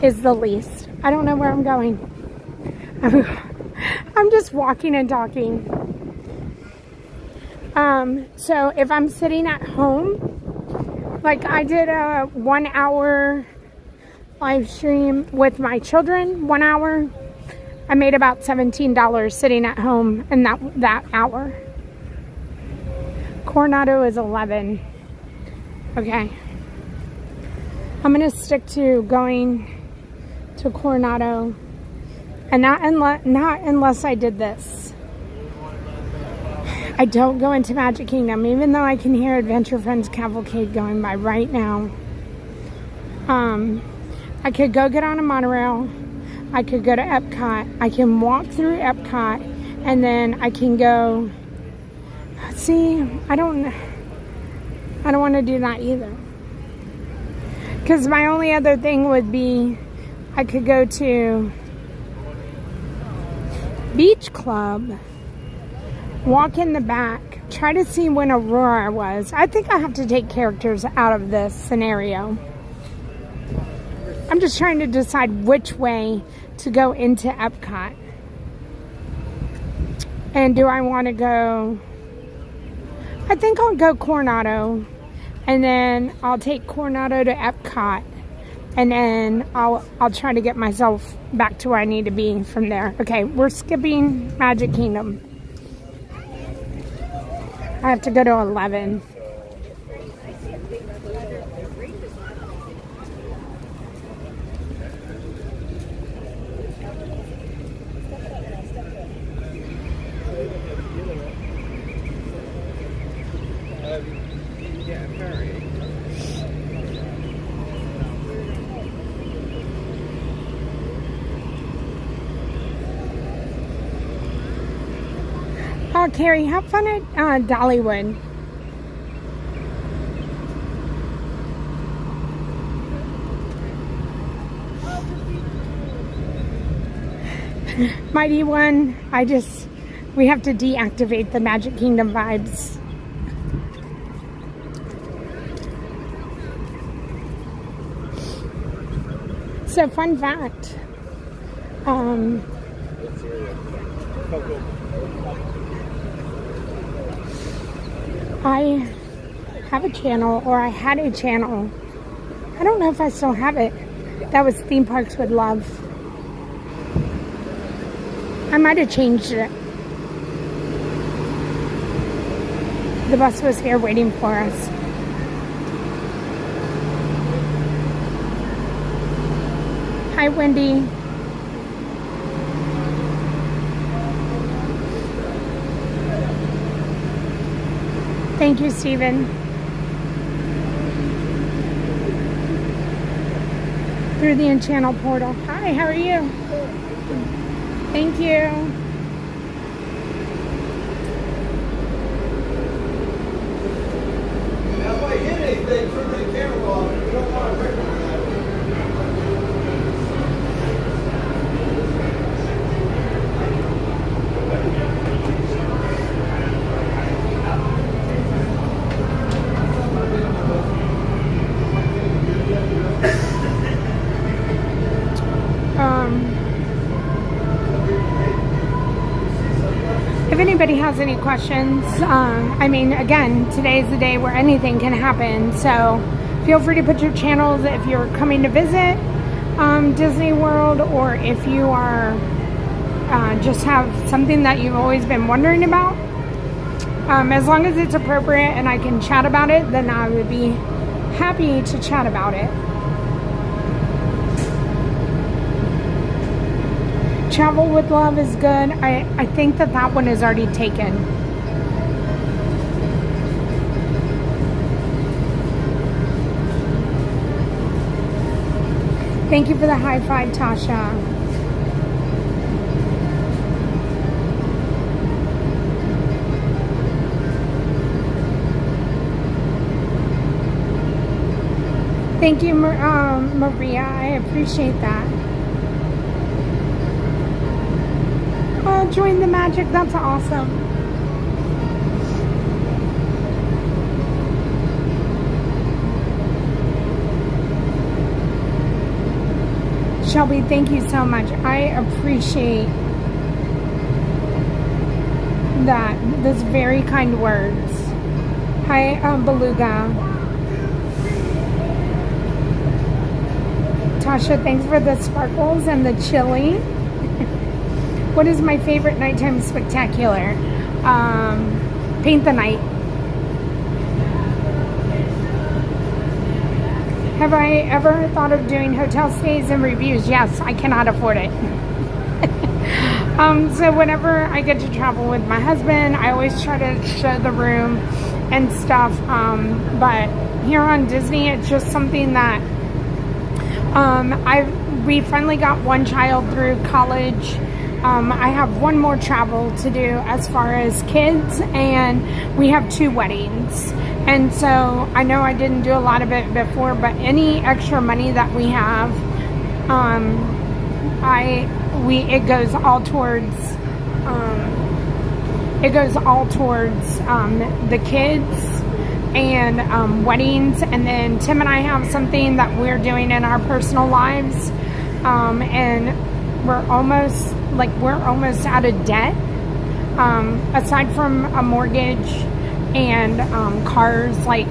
is the least. I don't know where I'm going. I'm just walking and talking. So if I'm sitting at home, like I did a 1 hour live stream with my children, 1 hour. I made about $17 sitting at home in that hour. Coronado is 11. Okay. I'm going to stick to going to Coronado, and not unless I did this. I don't go into Magic Kingdom, even though I can hear Adventure Friends Cavalcade going by right now. I could go get on a monorail. I could go to Epcot. I can walk through Epcot, and then I can go. See, I don't want to do that either. Because my only other thing would be I could go to Beach Club, walk in the back, try to see when Aurora was. I think I have to take characters out of this scenario. I'm just trying to decide which way to go into Epcot. And do I want to go... I think I'll go Coronado, and then I'll take Coronado to Epcot, and then I'll try to get myself back to where I need to be from there. Okay, we're skipping Magic Kingdom. I have to go to 11. Oh, Carrie, have fun at Dollywood. Mighty One, we have to deactivate the Magic Kingdom vibes. So, fun fact. I have a channel, or I had a channel. I don't know if I still have it. That was Theme Parks with Love. I might have changed it. The bus was here waiting for us. Hi, Wendy. Thank you, Stephen. Through the in-channel portal. Hi, how are you? Thank you. Now, if I hit anything, turn the camera off. We don't want to record that. If anybody has any questions, I mean, again, today is the day where anything can happen, so feel free to put your channels if you're coming to visit. Disney World, or if you are just have something that you've always been wondering about. As long as it's appropriate and I can chat about it, then I would be happy to chat about it. Travel with Love is good. I think that one is already taken. Thank you for the high five, Tasha. Thank you, Maria. I appreciate that. Oh, join the magic. That's awesome. Shelby, thank you so much. I appreciate that. Those very kind words. Hi, Beluga. Tasha, thanks for the sparkles and the chili. What is my favorite nighttime spectacular? Paint the Night. Have I ever thought of doing hotel stays and reviews? Yes, I cannot afford it. So whenever I get to travel with my husband, I always try to show the room and stuff. But here on Disney, it's just something that we finally got one child through college. I have one more travel to do as far as kids, and we have 2 weddings. And so I know I didn't do a lot of it before, but any extra money that we have, it goes all towards the kids and weddings. And then Tim and I have something that we're doing in our personal lives, and we're almost out of debt, aside from a mortgage and cars. Like,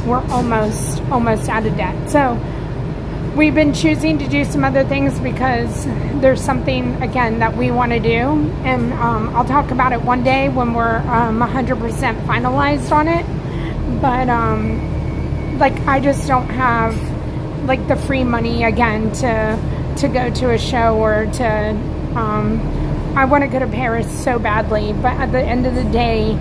we're almost out of debt. So we've been choosing to do some other things because there's something, again, that we want to do, and I'll talk about it one day when we're 100% finalized on it. But like, I just don't have like the free money again to go to a show, or to I want to go to Paris so badly, but at the end of the day,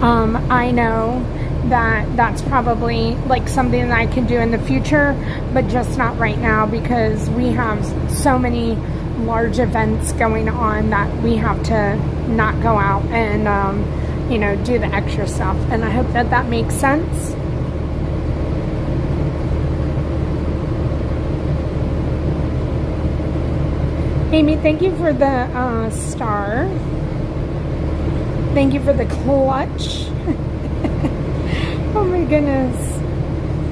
I know that that's probably like something that I can do in the future, but just not right now, because we have so many large events going on that we have to not go out and do the extra stuff. And I hope that makes sense. Amy, thank you for the star. Thank you for the clutch. Oh my goodness.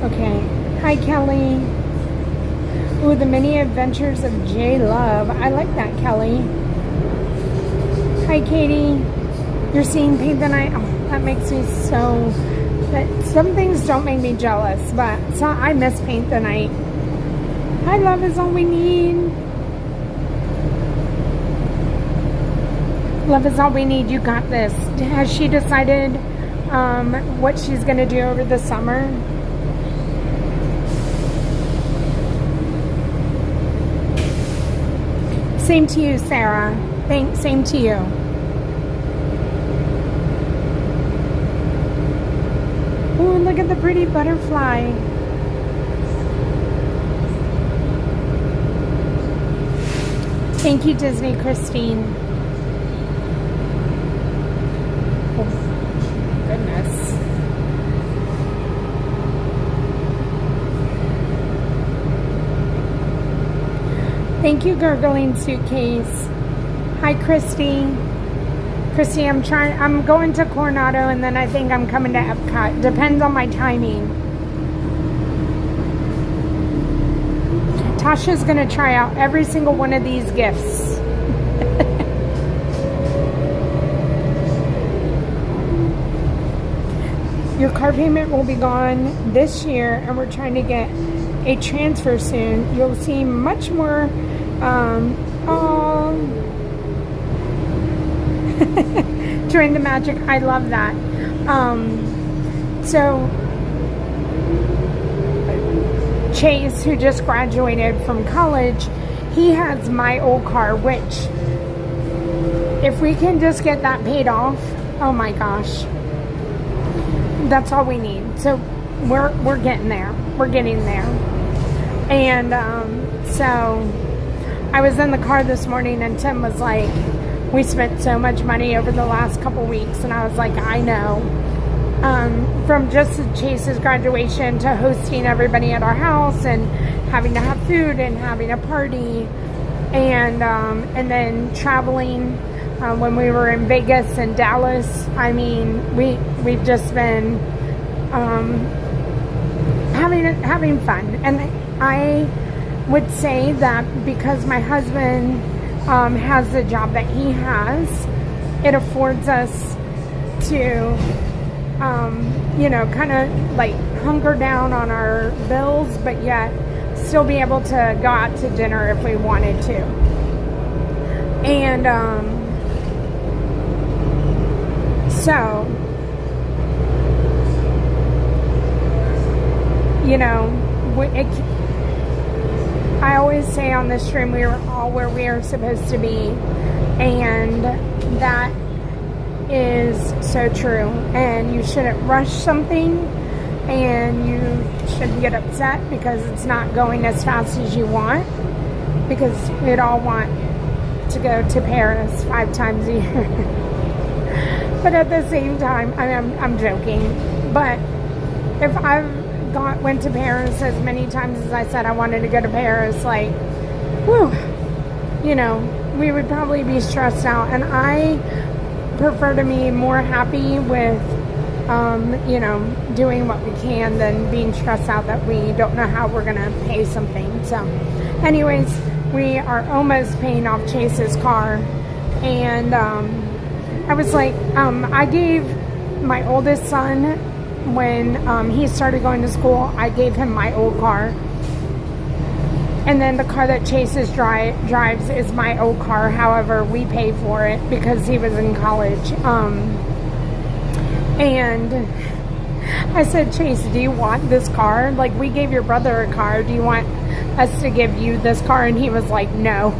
Okay. Hi, Kelly. Ooh, the many adventures of J Love. I like that, Kelly. Hi, Katie. You're seeing Paint the Night. Oh, that makes me so... But some things don't make me jealous, but I miss Paint the Night. Hi, Love is all we need. Love is all we need. You got this. Has she decided what she's going to do over the summer? Same to you, Sarah. Same to you. Oh, look at the pretty butterfly. Thank you, Disney Christine. Goodness. Thank you, Gurgling Suitcase. Hi, Christy. Christy, I'm going to Coronado, and then I think I'm coming to Epcot. Depends on my timing. Tasha's gonna try out every single one of these gifts. your car payment will be gone this year, and we're trying to get a transfer soon. You'll see much more. Join the magic. I love that. So Chase, who just graduated from college, he has my old car, which if we can just get that paid off, oh my gosh, that's all we need. So we're getting there. We're getting there. And so I was in the car this morning, and Tim was like, we spent so much money over the last couple weeks. And I was like, I know. From just Chase's graduation to hosting everybody at our house and having to have food and having a party, and then traveling when we were in Vegas and Dallas. I mean, we've just been having fun. And I would say that because my husband has the job that he has, it affords us to kind of like hunker down on our bills, but yet still be able to go out to dinner if we wanted to. And so, I always say on this stream, we are all where we are supposed to be, and that is so true. And you shouldn't rush something, and you shouldn't get upset because it's not going as fast as you want, because we'd all want to go to Paris 5 times a year. But at the same time, I'm joking, but if went to Paris as many times as I said I wanted to go to Paris, like, whew, we would probably be stressed out. And I prefer to be more happy with, doing what we can than being stressed out that we don't know how we're going to pay something. So anyways, we are almost paying off Chase's car. And I was like, I gave my oldest son, when he started going to school, I gave him my old car. And then the car that Chase's drives is my old car. However, we pay for it because he was in college. And I said, Chase, do you want this car? Like, we gave your brother a car. Do you want us to give you this car? And he was like, no.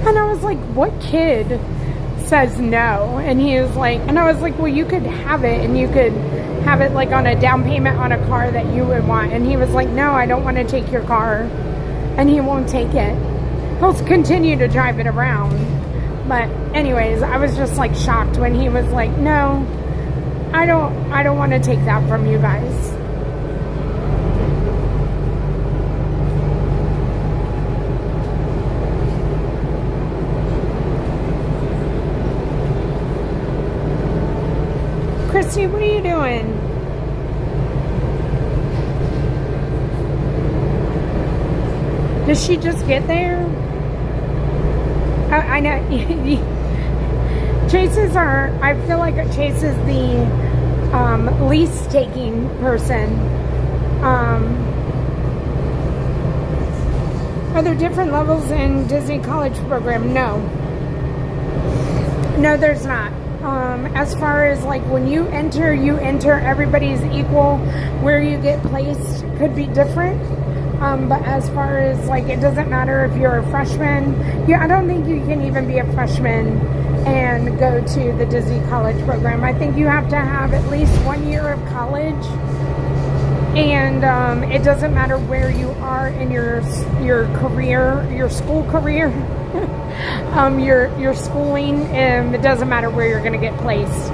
And I was like, what kid says no? And he was like, and I was like, well, you could have it, and you could have it like on a down payment on a car that you would want. And he was like, no, I don't want to take your car. And he won't take it. He'll continue to drive it around. But anyways, I was just like shocked when he was like, no, I don't want to take that from you guys. Christy, what are you doing? Did she just get there? I know. Chases are, I feel like Chase is the least taking person. Are there different levels in Disney College program? No. No, there's not. As far as like when you enter, everybody's equal. Where you get placed could be different. But as far as like, it doesn't matter if you're a freshman. I don't think you can even be a freshman and go to the Disney College program. I think you have to have at least 1 year of college. And it doesn't matter where you are in your career, your school career. Your schooling, it doesn't matter where you're going to get placed.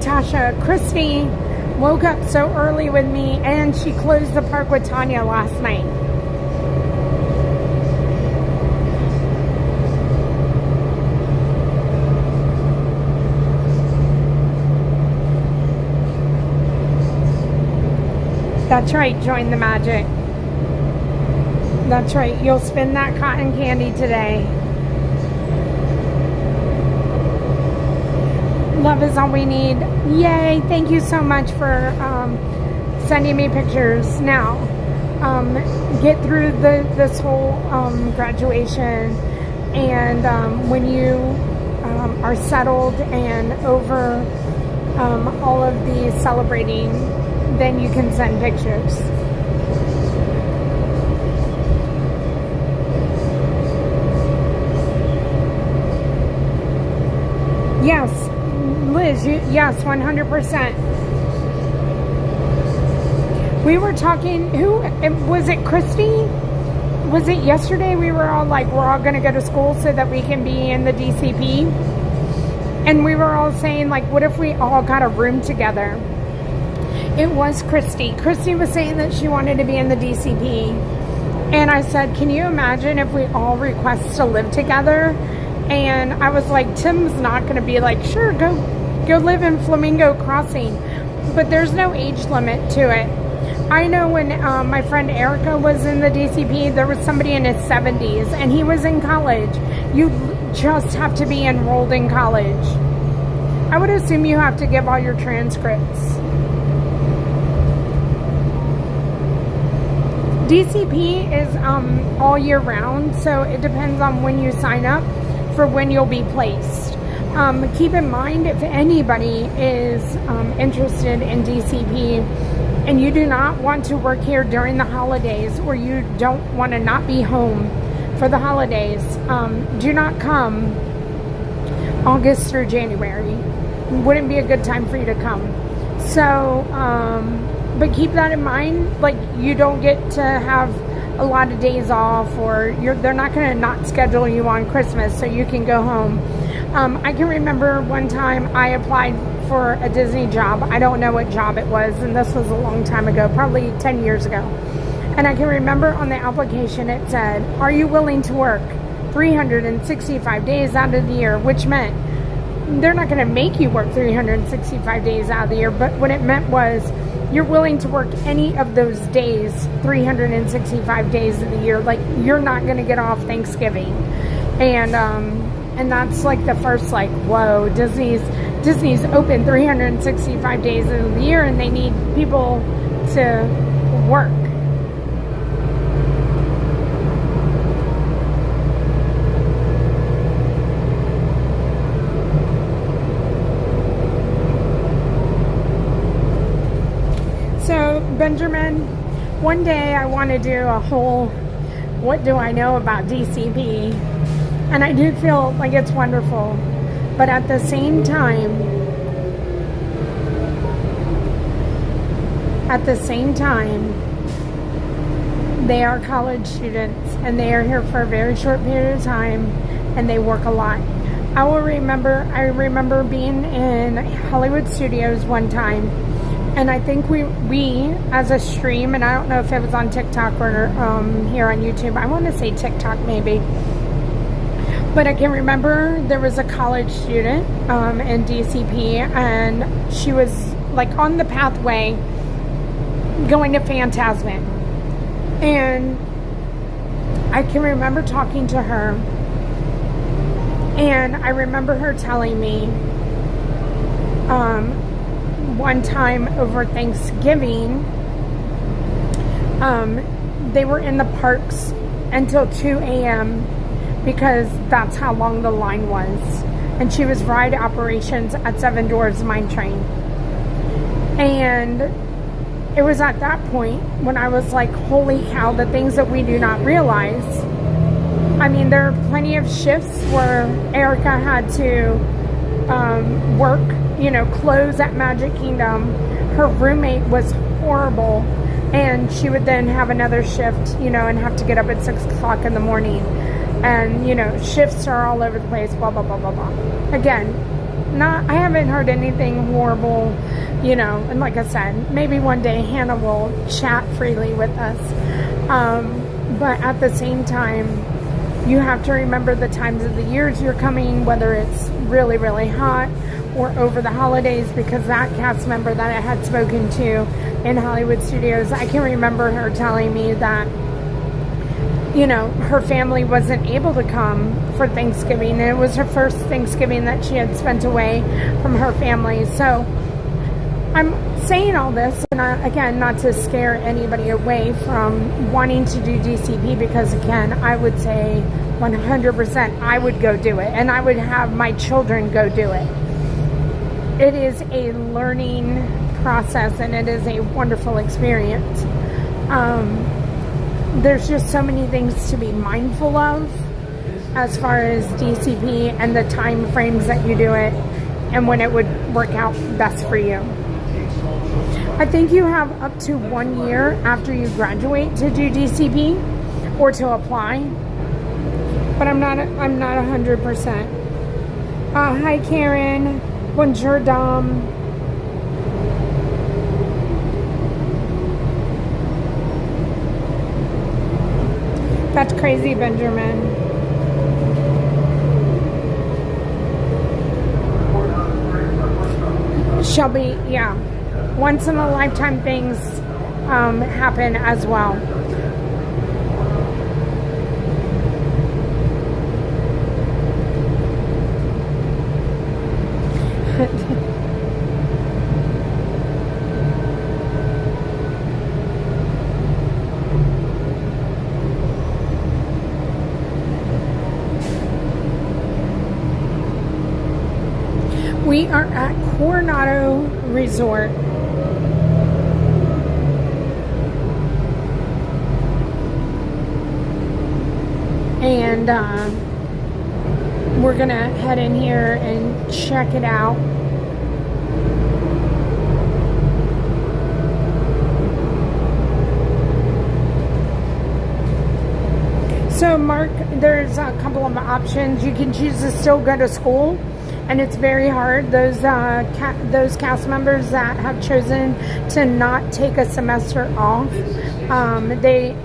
Tasha, Christy woke up so early with me, and she closed the park with Tanya last night. That's right, join the magic. That's right, you'll spin that cotton candy today. Love is all we need. Yay, thank you so much for sending me pictures. Now, get through this whole graduation, and when you are settled and over all of the celebrating, then you can send pictures. Yes, Liz, yes, 100%. We were talking, was it Christy? Was it yesterday? We were all like, we're all going to go to school so that we can be in the DCP. And we were all saying, like, what if we all got a room together? It was Christy. Christy was saying that she wanted to be in the DCP. And I said, can you imagine if we all request to live together? And I was like, Tim's not going to be like, sure, go live in Flamingo Crossing. But there's no age limit to it. I know when my friend Erica was in the DCP, there was somebody in his 70s, and he was in college. You just have to be enrolled in college. I would assume you have to give all your transcripts. DCP is all year round, so it depends on when you sign up for when you'll be placed. Keep in mind, if anybody is interested in DCP and you do not want to work here during the holidays, or you don't want to not be home for the holidays, do not come August through January. Wouldn't be a good time for you to come. So, but keep that in mind. Like, you don't get to have a lot of days off, or they're not going to not schedule you on Christmas so you can go home. I can remember one time I applied for a Disney job. I don't know what job it was, and this was a long time ago, probably 10 years ago. And I can remember on the application it said, are you willing to work 365 days out of the year? Which meant they're not going to make you work 365 days out of the year, but what it meant was you're willing to work any of those days, 365 days of the year. Like, you're not going to get off Thanksgiving. And that's like the first, like, whoa, Disney's open 365 days of the year, and they need people to work. So, Benjamin, one day I want to do a whole, what do I know about DCP? And I do feel like it's wonderful. But at the same time, they are college students, and they are here for a very short period of time, and they work a lot. I remember being in Hollywood Studios one time, and I think we as a stream, and I don't know if it was on TikTok or here on YouTube. I want to say TikTok maybe. But I can remember there was a college student in DCP, and she was like on the pathway going to Phantasmic. And I can remember talking to her, and I remember her telling me one time over Thanksgiving, they were in the parks until 2 a.m. because that's how long the line was. And she was ride operations at Seven Dwarfs Mine Train. And it was at that point when I was like, holy cow, the things that we do not realize. I mean, there are plenty of shifts where Erica had to work, close at Magic Kingdom. Her roommate was horrible, and she would then have another shift, and have to get up at 6 o'clock in the morning. And, shifts are all over the place, blah, blah, blah, blah, blah. Again, I haven't heard anything horrible, and like I said, maybe one day Hannah will chat freely with us. But at the same time, You have to remember the times of the years you're coming, whether it's really, really hot or over the holidays, because that cast member that I had spoken to in Hollywood Studios, I can remember her telling me that, you know, her family wasn't able to come for Thanksgiving, and it was her first Thanksgiving that she had spent away from her family. So I'm saying all this, and again, not to scare anybody away from wanting to do DCP, because again, I would say 100% I would go do it, and I would have my children go do it. It is a learning process, and it is a wonderful experience. There's just so many things to be mindful of as far as DCP and the time frames that you do it and when it would work out best for you. I think you have up to 1 year after you graduate to do DCP or to apply, but I'm not 100%. Hi Karen, bonjour dame. That's crazy, Benjamin. Shelby, yeah. Once in a lifetime things happen as well. We are at Coronado Resort. And we're gonna head in here and check it out. So Mark, there's a couple of options. You can choose to still go to school, and it's very hard. Those cast members that have chosen to not take a semester off, they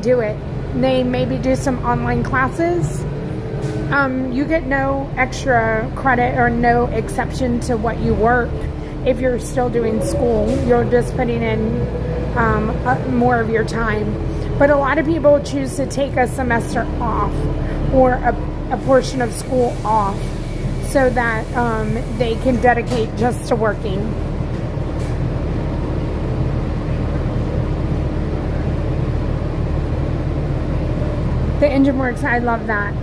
do it. They maybe do some online classes. You get no extra credit or no exception to what you work if you're still doing school. You're just putting in more of your time. But a lot of people choose to take a semester off or a portion of school off so that they can dedicate just to working. The engine works. I love that.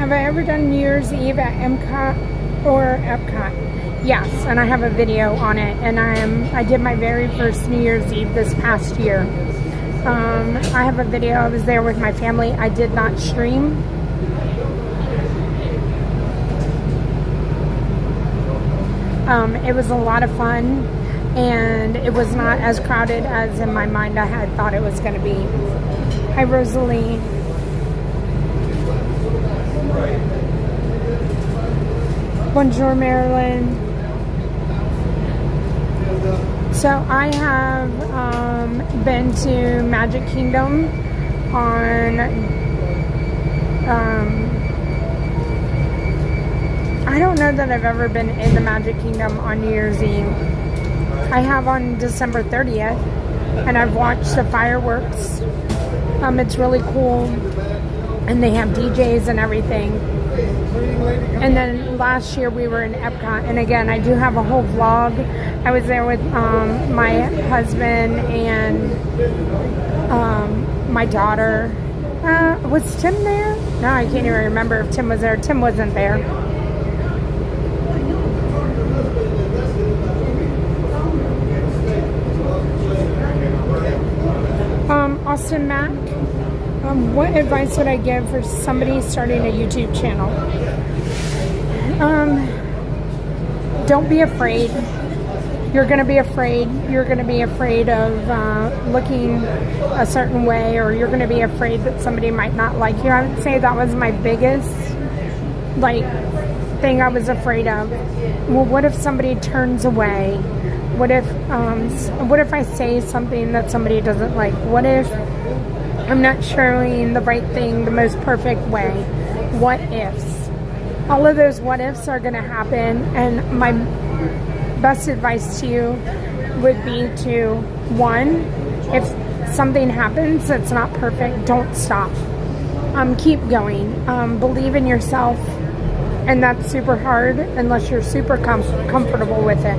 Have I ever done New Year's Eve at Epcot or Epcot? Yes, and I have a video on it, and I did my very first New Year's Eve this past year. I have a video. I was there with my family. I did not stream. It was a lot of fun, and it was not as crowded as in my mind I had thought it was going to be. Hi, Rosalie. Bonjour, Marilyn. So I have been to Magic Kingdom on I don't know that I've ever been in the Magic Kingdom on New Year's Eve. I have on December 30th, and I've watched the fireworks. It's really cool, and they have DJs and everything. And then last year we were in Epcot, and again, I do have a whole vlog. I was there with my husband and my daughter. Was Tim there? No, I can't even remember if Tim was there. Tim wasn't there. Austin Mack, what advice would I give for somebody starting a YouTube channel? Don't be afraid. You're going to be afraid. You're going to be afraid of looking a certain way, or you're going to be afraid that somebody might not like you. I would say that was my biggest thing I was afraid of. Well, what if somebody turns away? What if I say something that somebody doesn't like? What if I'm not showing the right thing the most perfect way? What ifs? All of those what ifs are going to happen, and my best advice to you would be to, one, if something happens that's not perfect, don't stop. Keep going. Believe in yourself, and that's super hard unless you're super comfortable with it.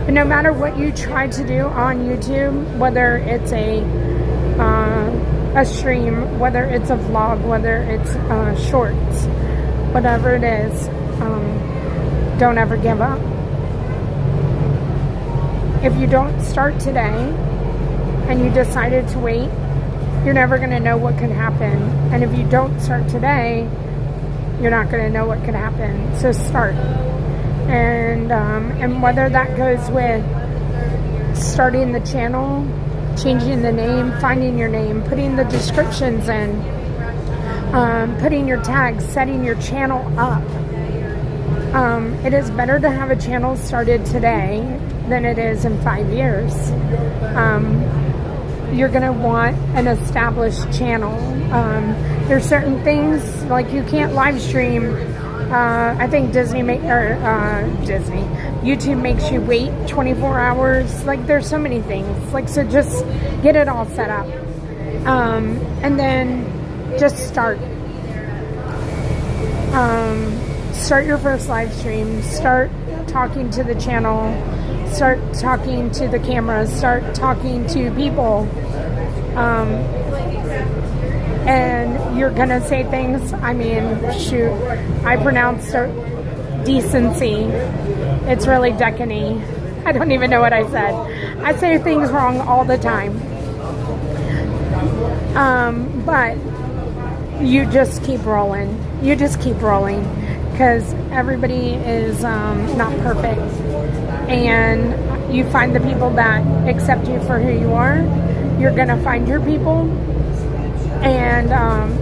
But no matter what you try to do on YouTube, whether it's a stream, whether it's a vlog, whether it's shorts, whatever it is, don't ever give up. If you don't start today and you decided to wait, you're never going to know what could happen. And if you don't start today, you're not going to know what could happen. So start. And whether that goes with starting the channel, changing the name, finding your name, putting the descriptions in, putting your tags, setting your channel up. It is better to have a channel started today than it is in 5 years. You're going to want an established channel. There's certain things, like you can't live stream. I think YouTube makes you wait 24 hours. Like, there's so many things. Like, so just get it all set up. And then just start. Start your first live stream. Start talking to the channel. Start talking to the camera. Start talking to people. And you're gonna say things, I mean, shoot, I pronounced decency. It's really decany. I don't even know what I said. I say things wrong all the time. But you just keep rolling. You just keep rolling, because everybody is not perfect. And you find the people that accept you for who you are. You're gonna find your people. And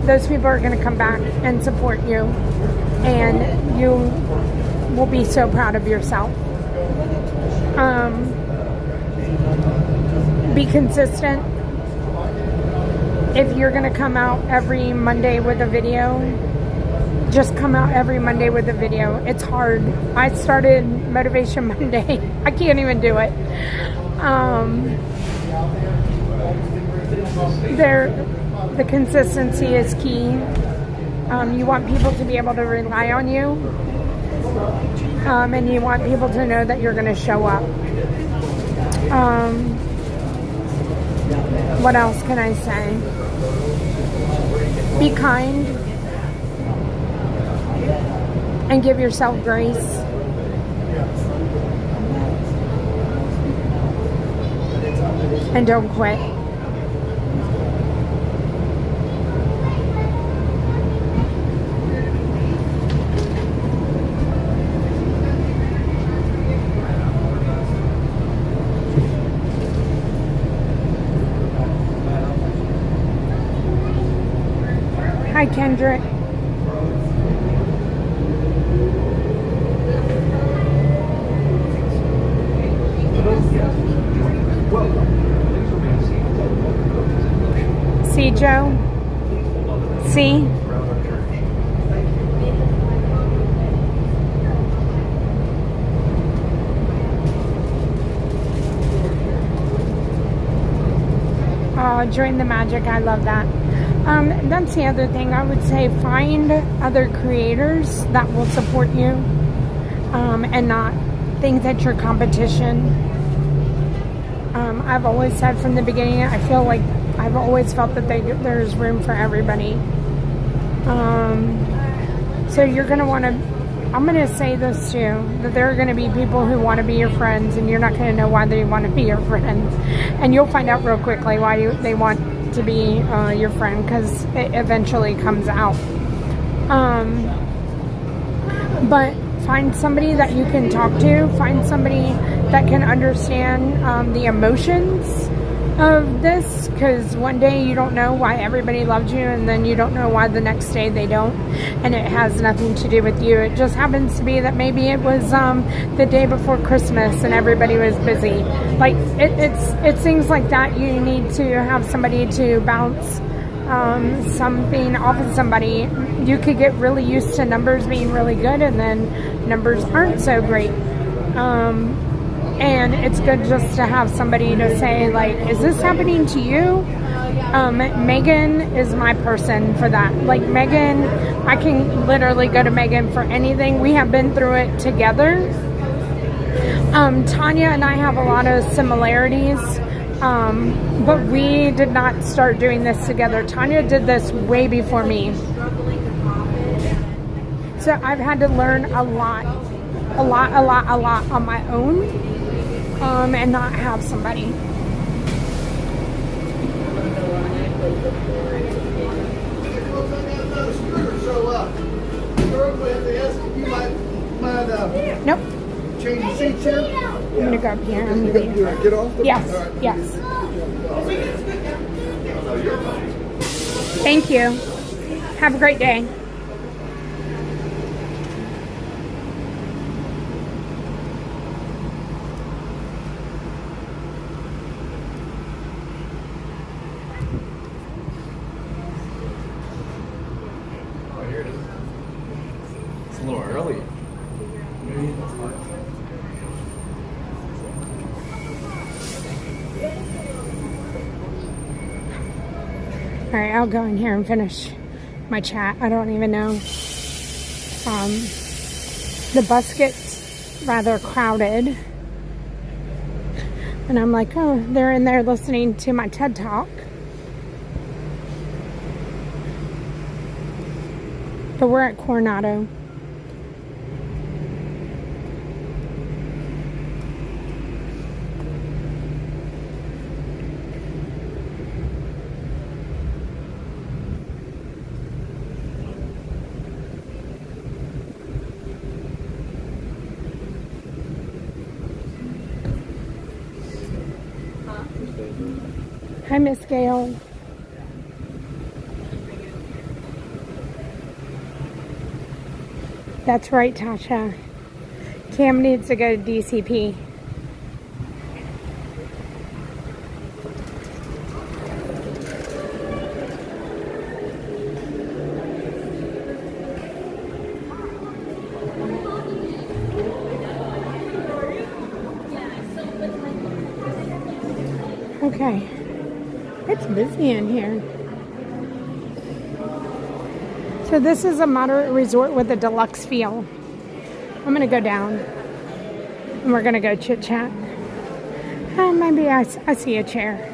those people are going to come back and support you. And you will be so proud of yourself. Be consistent. If you're going to come out every Monday with a video, just come out every Monday with a video. It's hard. I started Motivation Monday. I can't even do it. The consistency is key. You want people to be able to rely on you. And you want people to know that you're going to show up. What else can I say? Be kind. And give yourself grace. And don't quit. Hi, Kendrick. See, Joe? See? Oh, join the magic. I love that. That's the other thing. I would say find other creators that will support you, and not think that you're competition. I've always said from the beginning, I feel like I've always felt that there's room for everybody. So you're going to want to, I'm going to say this too, that there are going to be people who want to be your friends, and you're not going to know why they want to be your friends. And you'll find out real quickly why they want to be your friend, because it eventually comes out. But find somebody that you can talk to. Find somebody that can understand the emotions of this, because one day you don't know why everybody loved you, and then you don't know why the next day they don't, and it has nothing to do with you. It just happens to be that maybe it was the day before Christmas and everybody was busy. Like it's things like that. You need to have somebody to bounce something off of somebody. You could get really used to numbers being really good, and then numbers aren't so great. And it's good just to have somebody to say, like, is this happening to you? Megan is my person for that. Like, Megan, I can literally go to Megan for anything. We have been through it together. Tanya and I have a lot of similarities, but we did not start doing this together. Tanya did this way before me. So I've had to learn a lot on my own. And not have somebody. Nope. Change the seats here? I'm gonna go up here. I'm gonna get off? Yes, yes. Thank you. Have a great day. A little early. All right, I'll go in here and finish my chat. I don't even know. The bus gets rather crowded. And I'm like, oh, they're in there listening to my TED Talk. But we're at Coronado. Hi, Miss Gail. That's right, Tasha. Cam needs to go to DCP. Okay. It's busy in here. So this is a moderate resort with a deluxe feel. I'm going to go down and we're going to go chit chat. Maybe I see a chair.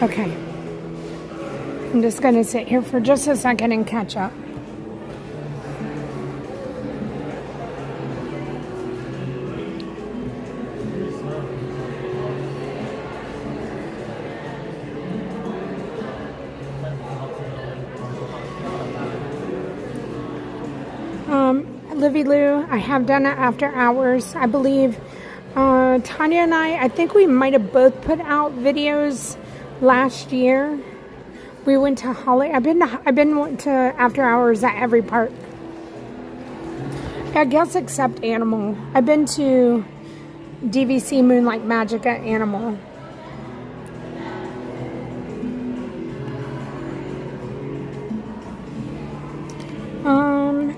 Okay. I'm just going to sit here for just a second and catch up. Livy Lou, I have done it after hours. I believe Tanya and I think we might have both put out videos last year. We went to Holly. I've been to after hours at every park. I guess except Animal. I've been to DVC Moonlight Magic at Animal.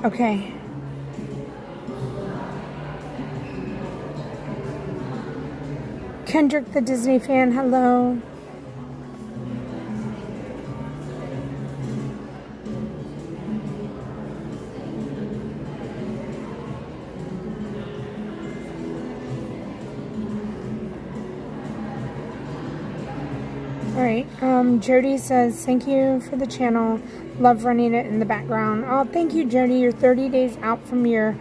Okay. Kendrick the Disney fan, hello. Alright, Jody says, thank you for the channel. Love running it in the background. Oh, thank you, Jody. You're 30 days out from your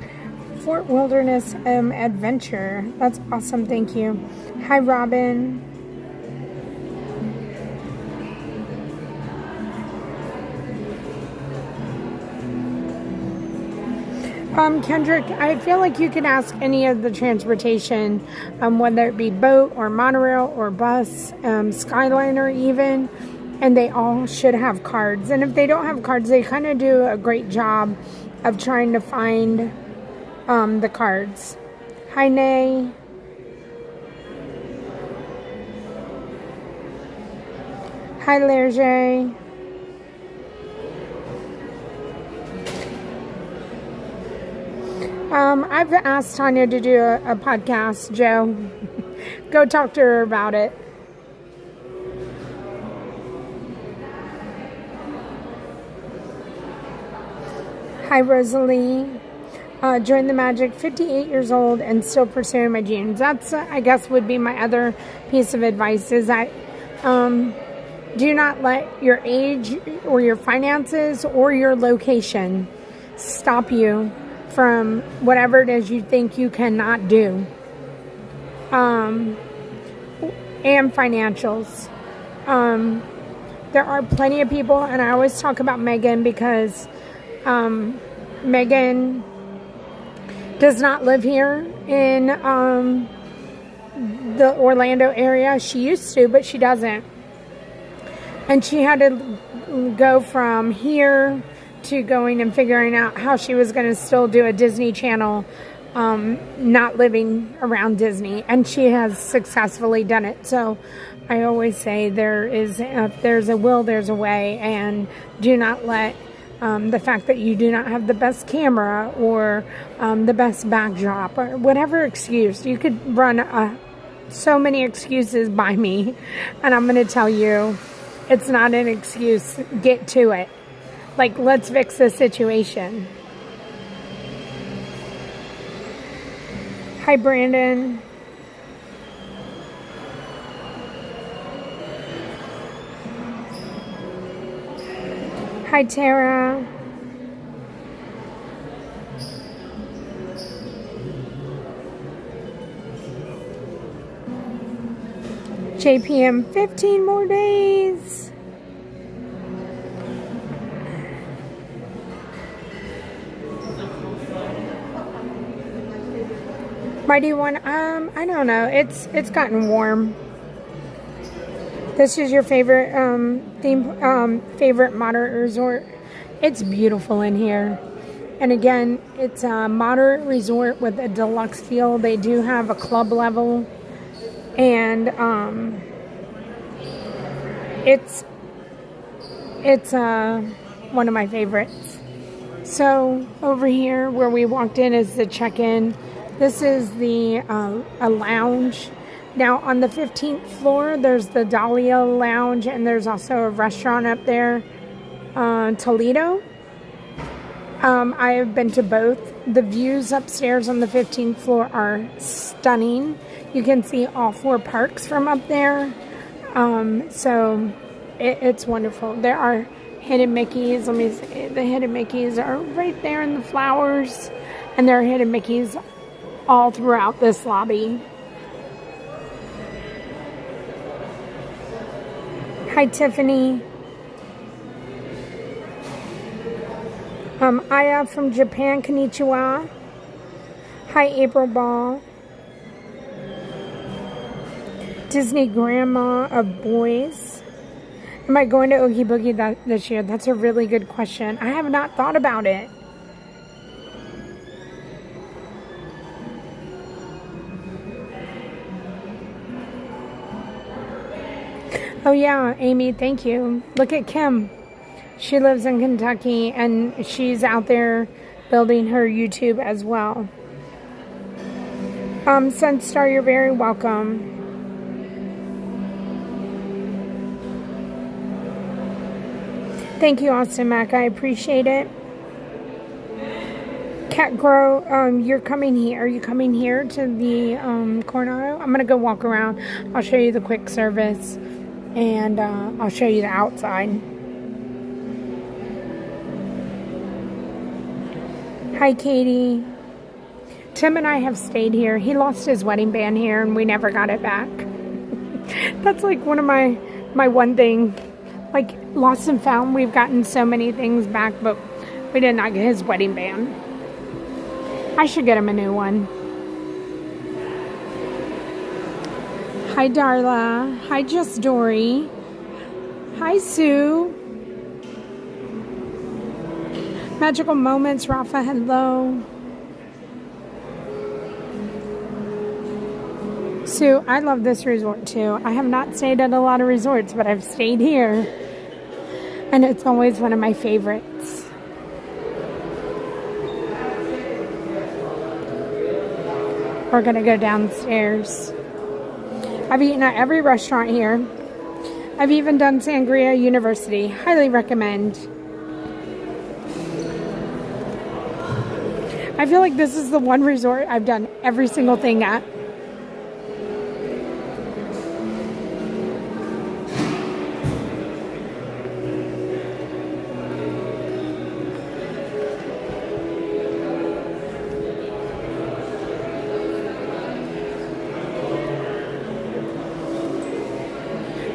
Fort Wilderness adventure. That's awesome. Thank you. Hi, Robin. Kendrick, I feel like you can ask any of the transportation, whether it be boat or monorail or bus, Skyliner even, and they all should have cards. And if they don't have cards, they kind of do a great job of trying to find the cards. Hi, Nay. Hi, Lerge. I've asked Tanya to do a podcast, Joe. Go talk to her about it. Hi, Rosalie. Join the magic, 58 years old and still pursuing my dreams. That's, I guess, would be my other piece of advice is that do not let your age or your finances or your location stop you from whatever it is you think you cannot do. And financials. There are plenty of people, and I always talk about Megan because Megan does not live here in the Orlando area. She used to, but she doesn't. And she had to go from here to going and figuring out how she was going to still do a Disney Channel, not living around Disney. And she has successfully done it. So I always say if there's a will, there's a way. And do not let the fact that you do not have the best camera or the best backdrop or whatever excuse. You could run so many excuses by me. And I'm going to tell you, it's not an excuse. Get to it. Like, let's fix the situation. Hi, Brandon. Hi, Tara. JPM, 15 more days. Mighty One, I don't know. It's gotten warm. This is your favorite favorite moderate resort. It's beautiful in here. And again, it's a moderate resort with a deluxe feel. They do have a club level. And it's one of my favorites. So over here where we walked in is the check-in. This is the a lounge. Now on the 15th floor, there's the Dahlia Lounge, and there's also a restaurant up there, Toledo. I have been to both. The views upstairs on the 15th floor are stunning. You can see all 4 parks from up there. So it's wonderful. There are hidden Mickeys. Let me see. The hidden Mickeys are right there in the flowers, and there are hidden Mickeys all throughout this lobby. Hi, Tiffany. Aya from Japan, konnichiwa. Hi, April Ball. Disney Grandma of Boys. Am I going to Oogie Boogie this year? That's a really good question. I have not thought about it. Oh yeah, Amy, thank you. Look at Kim. She lives in Kentucky and she's out there building her YouTube as well. Sunstar, you're very welcome. Thank you, Austin Mac. I appreciate it. Cat Grow, you're coming here. Are you coming here to the Coronado? I'm going to go walk around. I'll show you the quick service. And I'll show you the outside. Hi, Katie. Tim and I have stayed here. He lost his wedding band here and we never got it back. That's like one of my one thing. Like, lost and found, we've gotten so many things back, but we did not get his wedding band. I should get him a new one. Hi, Darla. Hi, Just Dory. Hi, Sue. Magical Moments, Rafa, hello. Sue, I love this resort too. I have not stayed at a lot of resorts, but I've stayed here. And it's always one of my favorites. We're gonna go downstairs. I've eaten at every restaurant here. I've even done Sangria University. Highly recommend. I feel like this is the one resort I've done every single thing at.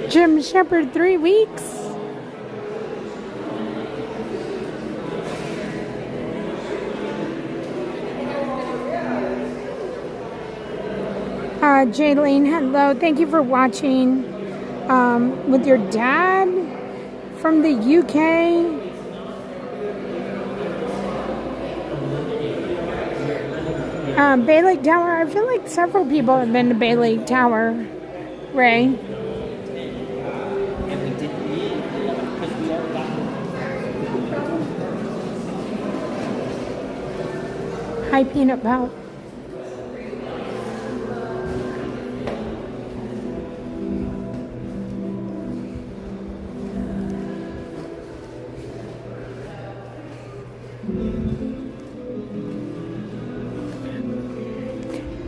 Jim Shepard, 3 weeks. Jaylene, hello. Thank you for watching with your dad from the UK. Bay Lake Tower. I feel like several people have been to Bay Lake Tower. Ray. Hi, Peanut Pal.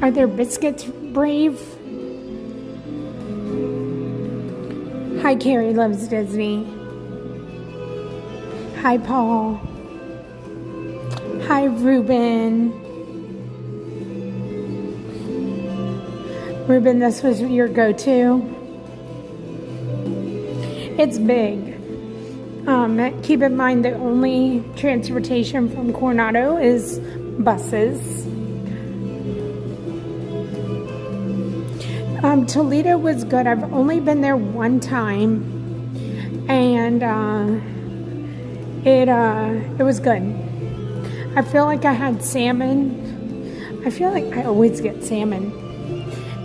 Are there biscuits, Brave? Hi, Carrie Loves Disney. Hi, Paul. Hi, Ruben. Ruben, this was your go-to. It's big. Keep in mind the only transportation from Coronado is buses. Toledo was good. I've only been there one time, and it was good. I feel like I had salmon. I feel like I always get salmon.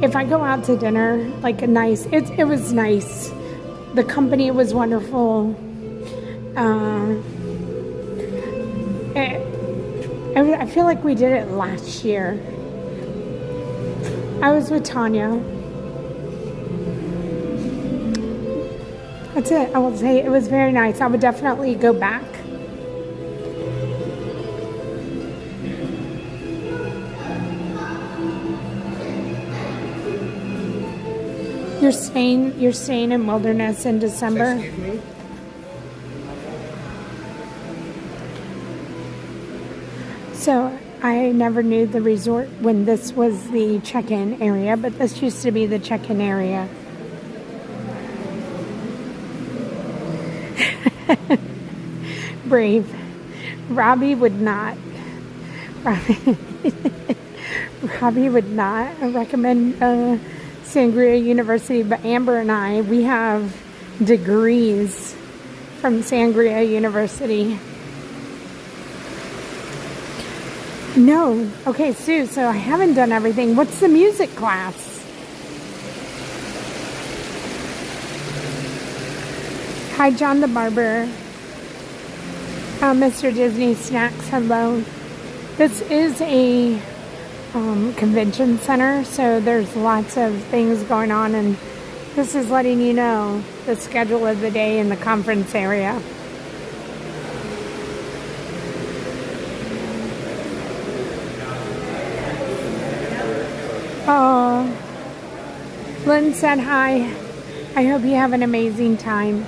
If I go out to dinner, like it was nice. The company was wonderful. I feel like we did it last year. I was with Tanya. That's it. I will say it was very nice. I would definitely go back. You're staying in Wilderness in December. Excuse me? So I never knew the resort when this was the check-in area, but this used to be the check-in area. Brave. Robbie would not recommend Sangria University, but Amber and I, we have degrees from Sangria University. No. Okay, Sue, so I haven't done everything. What's the music class? Hi, John the Barber. Mr. Disney Snacks, hello. This is a convention center, so there's lots of things going on, and this is letting you know the schedule of the day in the conference area. Oh, Lynn said hi. I hope you have an amazing time.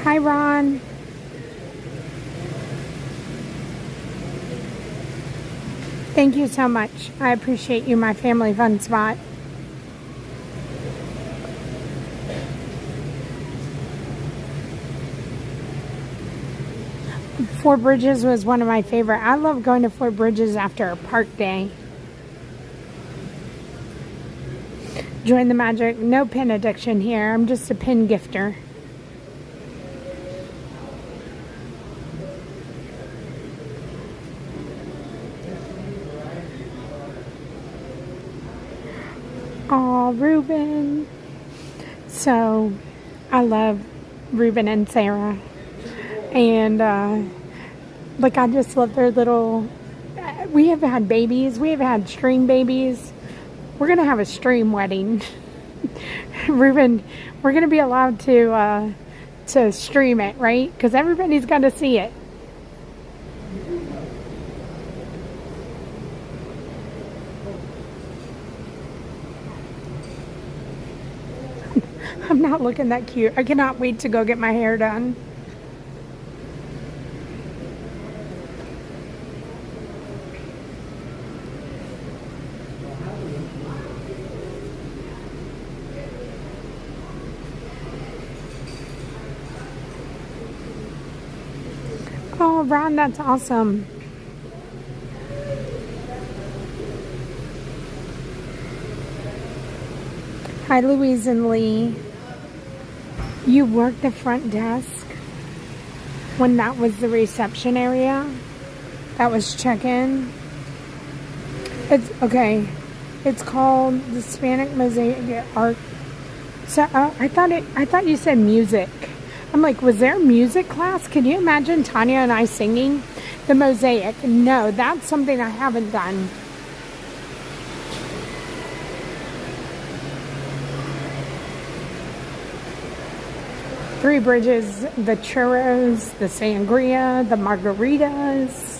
Hi, Ron. Thank you so much. I appreciate you, my family fun spot. Fort Bridges was one of my favorite. I love going to Fort Bridges after a park day. Join the magic. No pin addiction here. I'm just a pin gifter. Oh, Ruben. So, I love Ruben and Sarah. And, like, I just love their little... we have had babies. We have had stream babies. We're going to have a stream wedding. Ruben, we're going to be allowed to stream it, right? Because everybody's got to see it. I'm not looking that cute. I cannot wait to go get my hair done. Oh, Ron, that's awesome. Hi, Louise and Lee. You worked the front desk when that was the reception area? That was check-in? It's okay. It's called the Hispanic Mosaic Art. So I thought you said music. I'm like, was there a music class? Can you imagine Tanya and I singing the Mosaic? No, that's something I haven't done. Three Bridges, the churros, the sangria, the margaritas.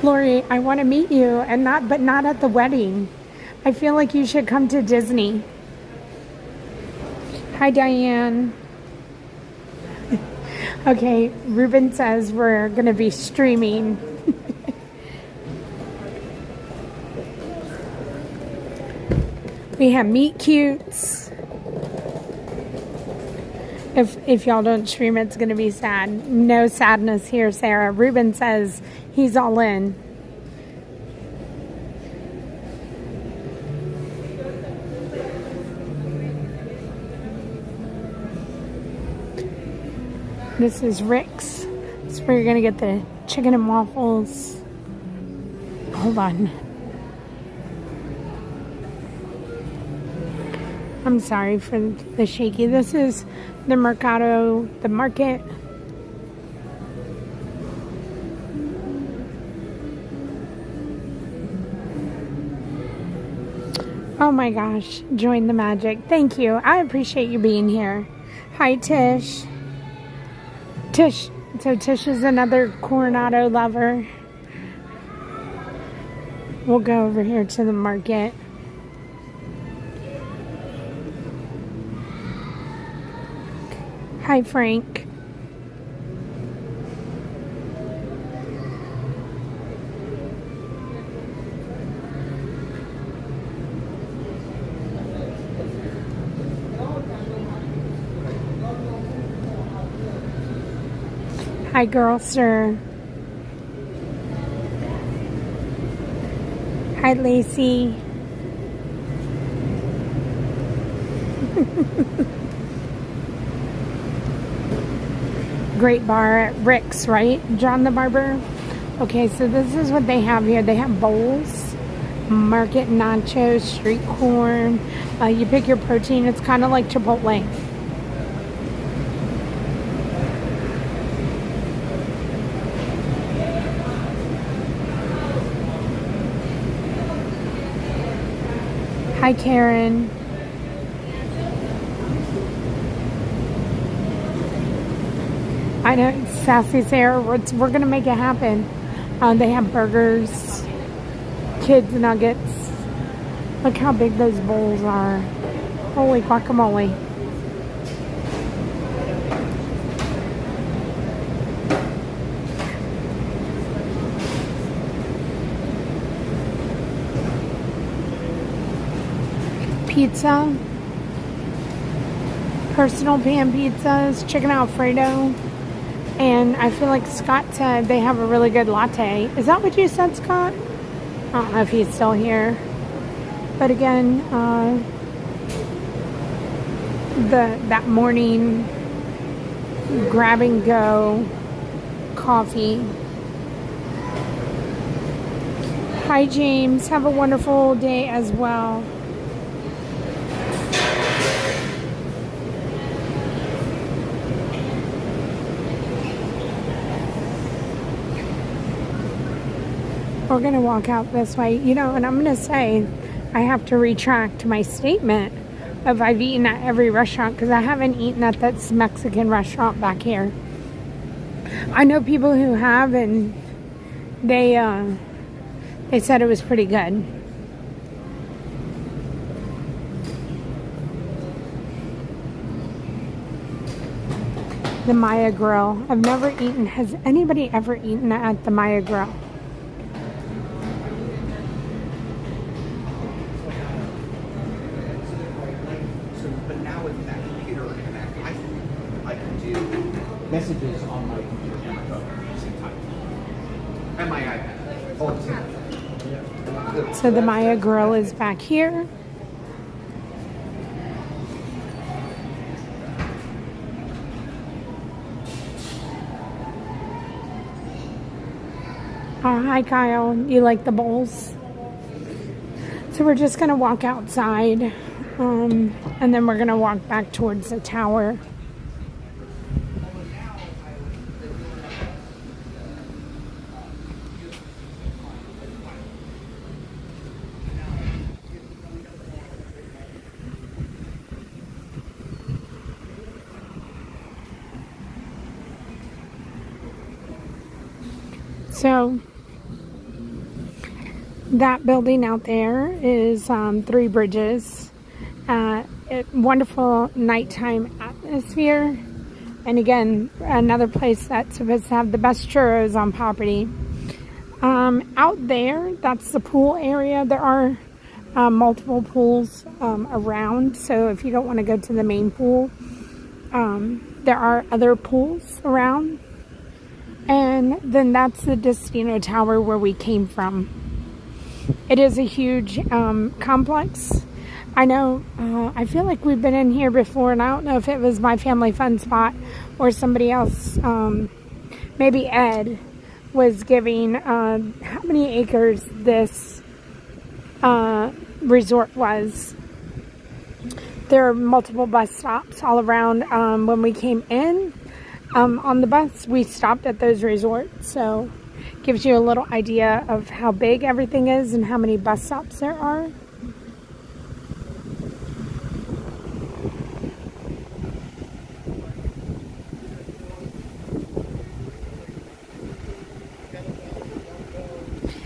Lori, I want to meet you, but not at the wedding. I feel like you should come to Disney. Hi, Diane. Okay, Ruben says we're going to be streaming. We have meet cutes. If y'all don't stream, it's going to be sad. No sadness here, Sarah. Ruben says he's all in. This is Rick's. This is where you're going to get the chicken and waffles. Hold on. I'm sorry for the shaky. This is the Mercado, the market. Oh my gosh, join the magic. Thank you. I appreciate you being here. Hi, Tish. Tish. So Tish is another Coronado lover. We'll go over here to the market. Hi, Frank. Hi, Girl Sir. Hi, Lacey. Great bar at Rick's, right? John the Barber. Okay, so this is what they have here. They have bowls, market nachos, street corn. You pick your protein. It's kind of like Chipotle. Hi, Karen. I know, Sassy Sarah, we're going to make it happen. They have burgers, kids nuggets. Look how big those bowls are. Holy guacamole. Pizza. Personal pan pizzas, chicken Alfredo. And I feel like Scott said they have a really good latte. Is that what you said, Scott? I don't know if he's still here. But again, that morning grab and go coffee. Hi, James. Have a wonderful day as well. We're going to walk out this way, you know, and I'm going to say I have to retract my statement of I've eaten at every restaurant, because I haven't eaten at that Mexican restaurant back here. I know people who have, and they said it was pretty good. The Maya Grill. I've never eaten. Has anybody ever eaten at the Maya Grill? Messages on my computer and my phone at the same time. And my iPad. All at the same time. So the Maya Grill is back here. Oh, hi Kyle. You like the bowls? So we're just going to walk outside. And then we're going to walk back towards the tower. So that building out there is Three Bridges. Wonderful nighttime atmosphere. And again, another place that's supposed to have the best churros on property. Out there, that's the pool area. There are multiple pools around. So if you don't want to go to the main pool, there are other pools around. And then that's the Destino Tower where we came from. It is a huge complex. I know, I feel like we've been in here before, and I don't know if it was my family fun spot or somebody else. Maybe Ed was giving how many acres this resort was. There are multiple bus stops all around. When we came in, on the bus, we stopped at those resorts, so gives you a little idea of how big everything is and how many bus stops there are.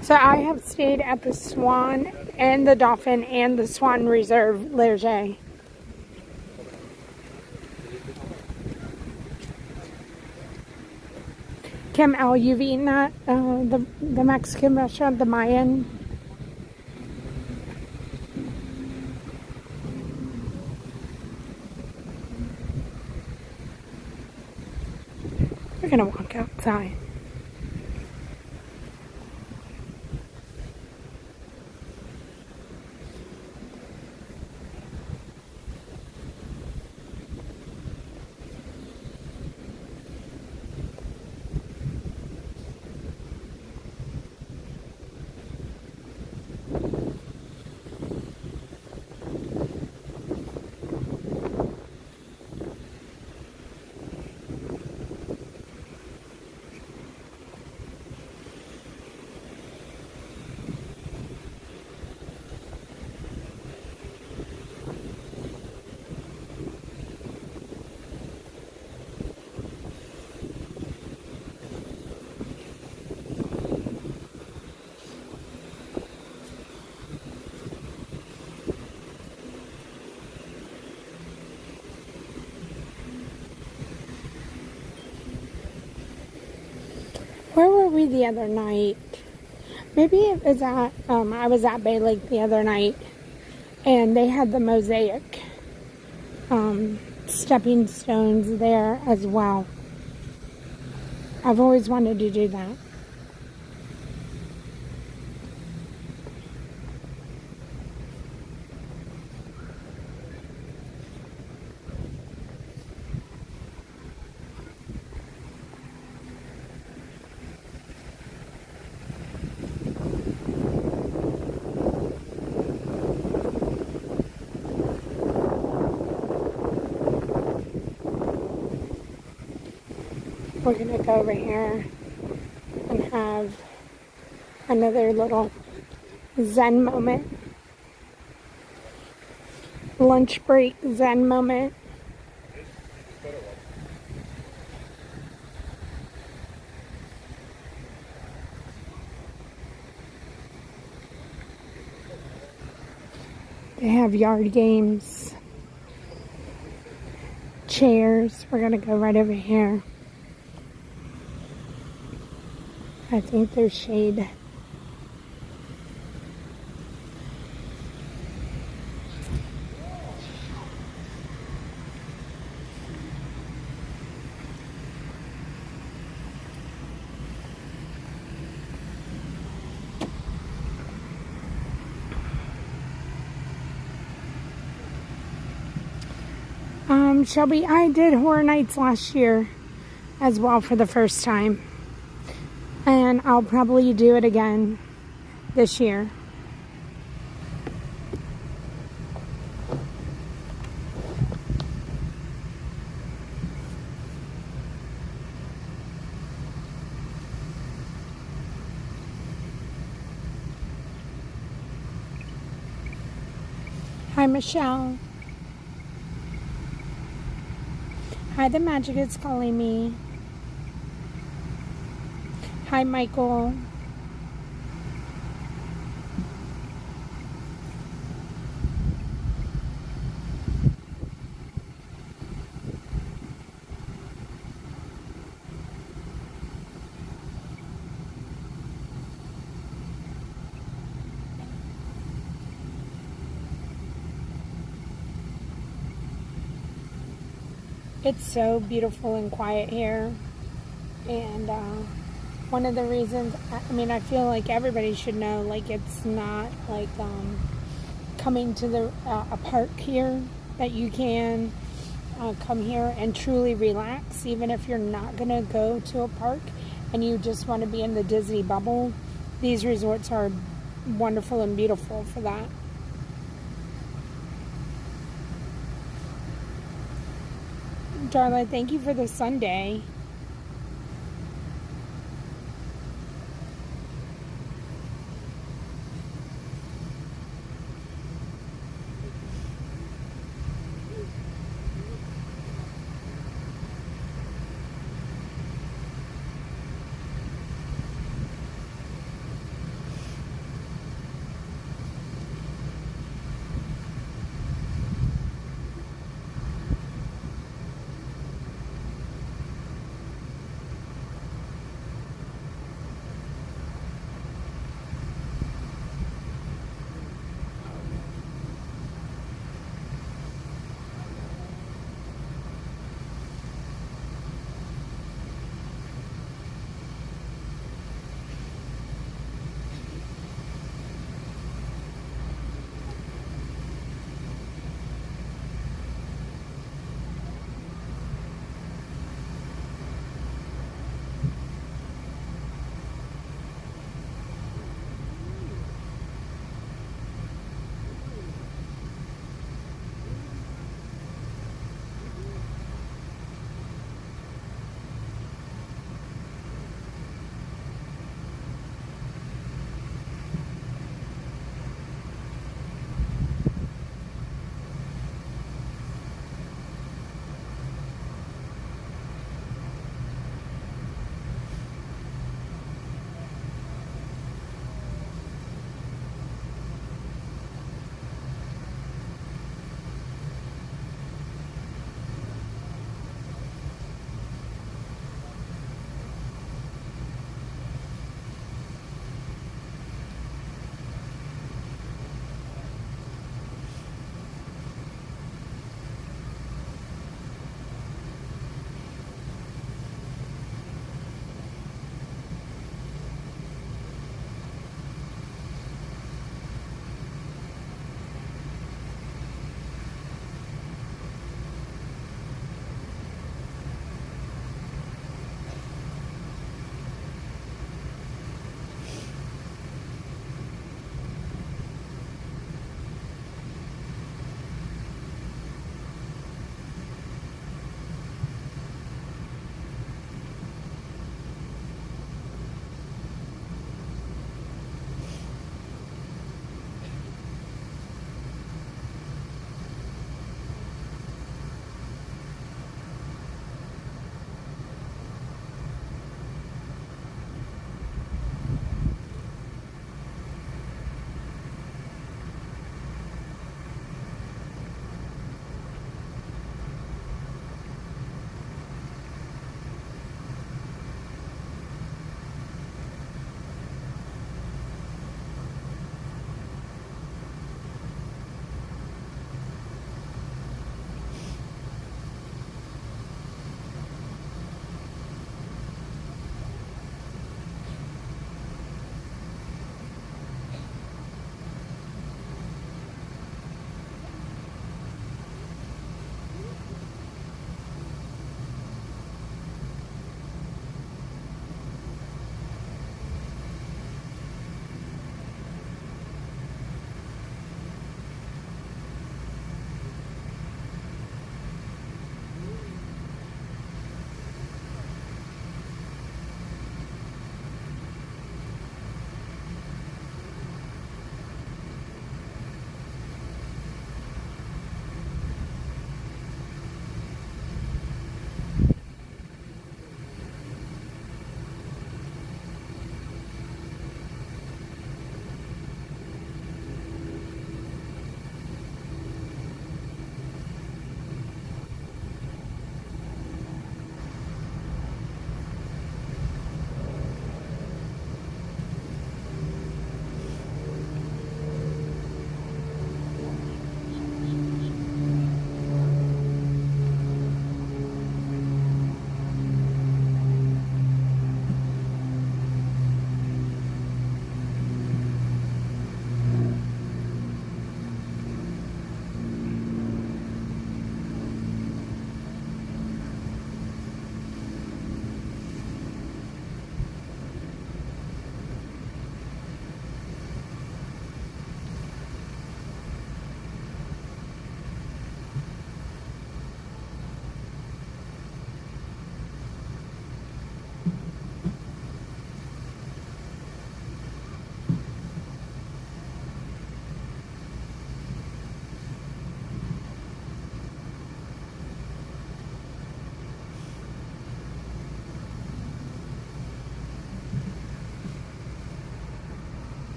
So I have stayed at the Swan and the Dolphin and the Swan Reserve Leger. Kim L, you've eaten at the Mexican restaurant, the Mayan? We're gonna walk outside. we the other night? Maybe it was at, I was at Bay Lake the other night, and they had the mosaic stepping stones there as well. I've always wanted to do that. We're going to go over here and have another little Zen moment. Lunch break Zen moment. They have yard games, chairs. We're going to go right over here. I think there's shade. Shelby, I did Horror Nights last year as well for the first time. And I'll probably do it again this year. Hi, Michelle. Hi, the magic is calling me. Hi, Michael. It's so beautiful and quiet here, and one of the reasons, I mean, I feel like everybody should know, like, it's not like coming to a park here that you can come here and truly relax, even if you're not going to go to a park and you just want to be in the Disney bubble. These resorts are wonderful and beautiful for that. Darla, thank you for the sundae.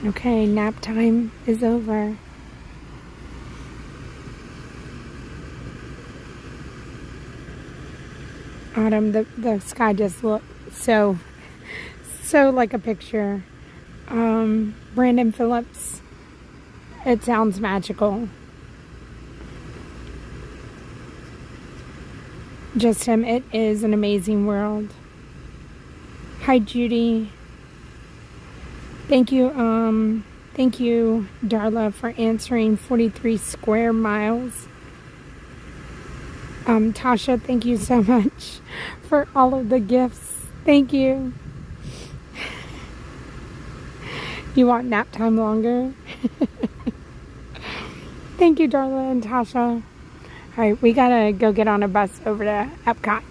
Okay, nap time is over. Autumn, the sky just looks so like a picture. Brandon Phillips, it sounds magical. Just him, it is an amazing world. Hi, Judy. Thank you, Darla, for answering 43 square miles. Tasha, thank you so much for all of the gifts. Thank you. You want nap time longer? Thank you, Darla and Tasha. All right, we gotta go get on a bus over to Epcot.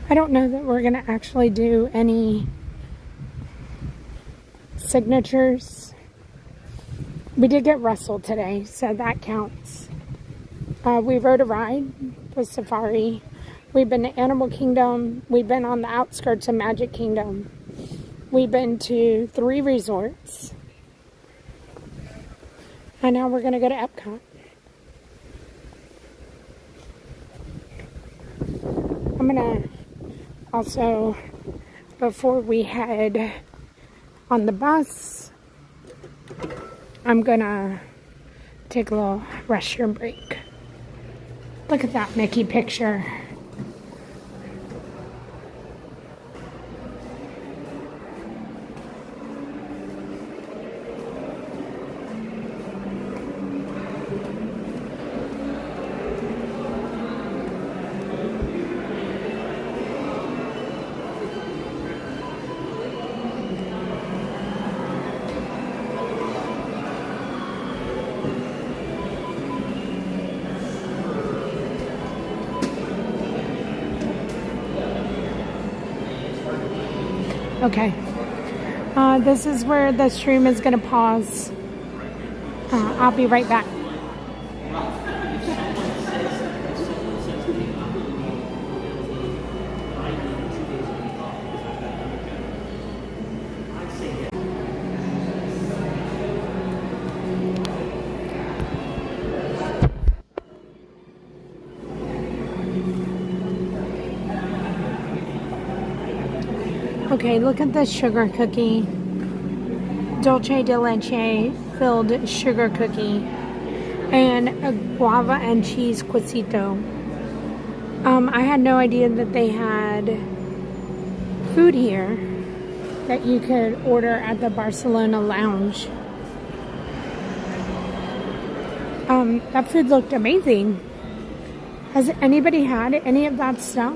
I don't know that we're gonna actually do any signatures. We did get Russell today, so that counts. We rode a ride with Safari. We've been to Animal Kingdom. We've been on the outskirts of Magic Kingdom. We've been to 3 resorts. And now we're going to go to Epcot. I'm going to also, before we head on the bus, I'm going to take a little restroom break. Look at that Mickey picture. Okay, this is where the stream is going to pause. I'll be right back. Okay, look at this sugar cookie. Dulce de leche filled sugar cookie. And a guava and cheese quesito. I had no idea that they had food here that you could order at the Barcelona Lounge. That food looked amazing. Has anybody had any of that stuff?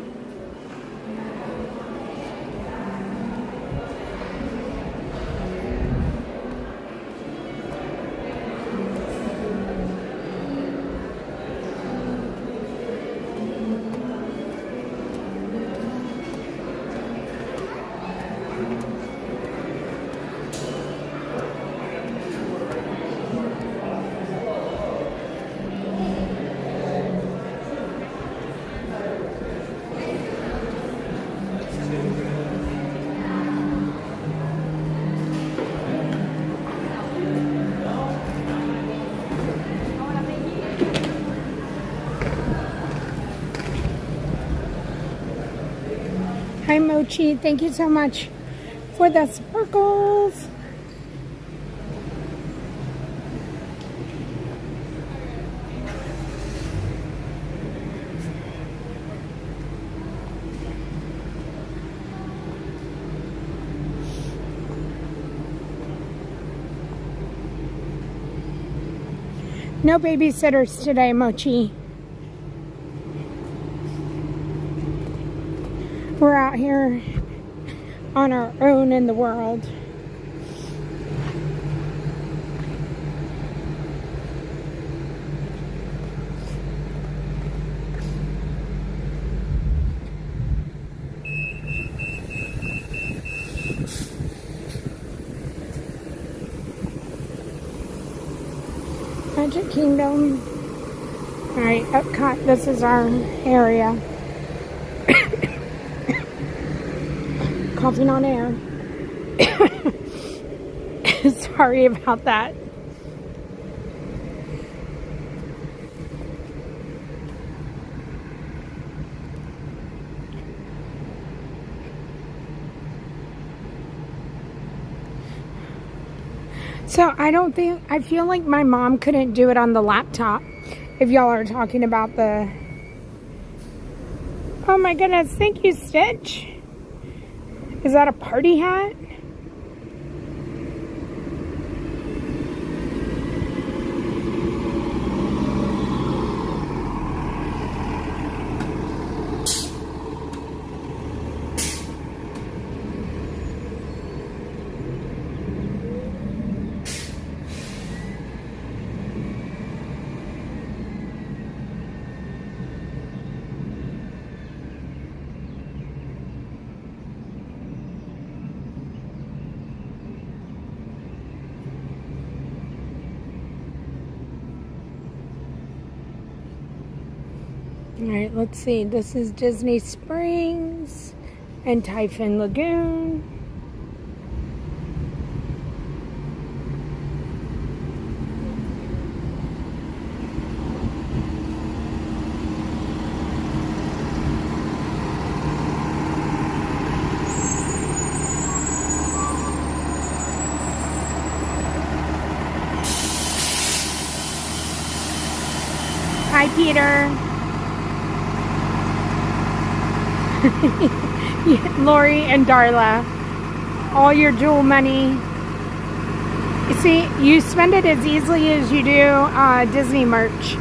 Hi Mochi, thank you so much for the sparkles. No babysitters today, Mochi. We're out here on our own in the world. Magic Kingdom Alright, Epcot, this is our area. Coughing on air. Sorry about that. So I feel like my mom couldn't do it on the laptop. If y'all are talking about the... Oh my goodness, thank you, Stitch. Is that a party hat? Alright, let's see. This is Disney Springs and Typhoon Lagoon. Hi, Peter. Lori and Darla, all your jewel money. You see, you spend it as easily as you do Disney merch.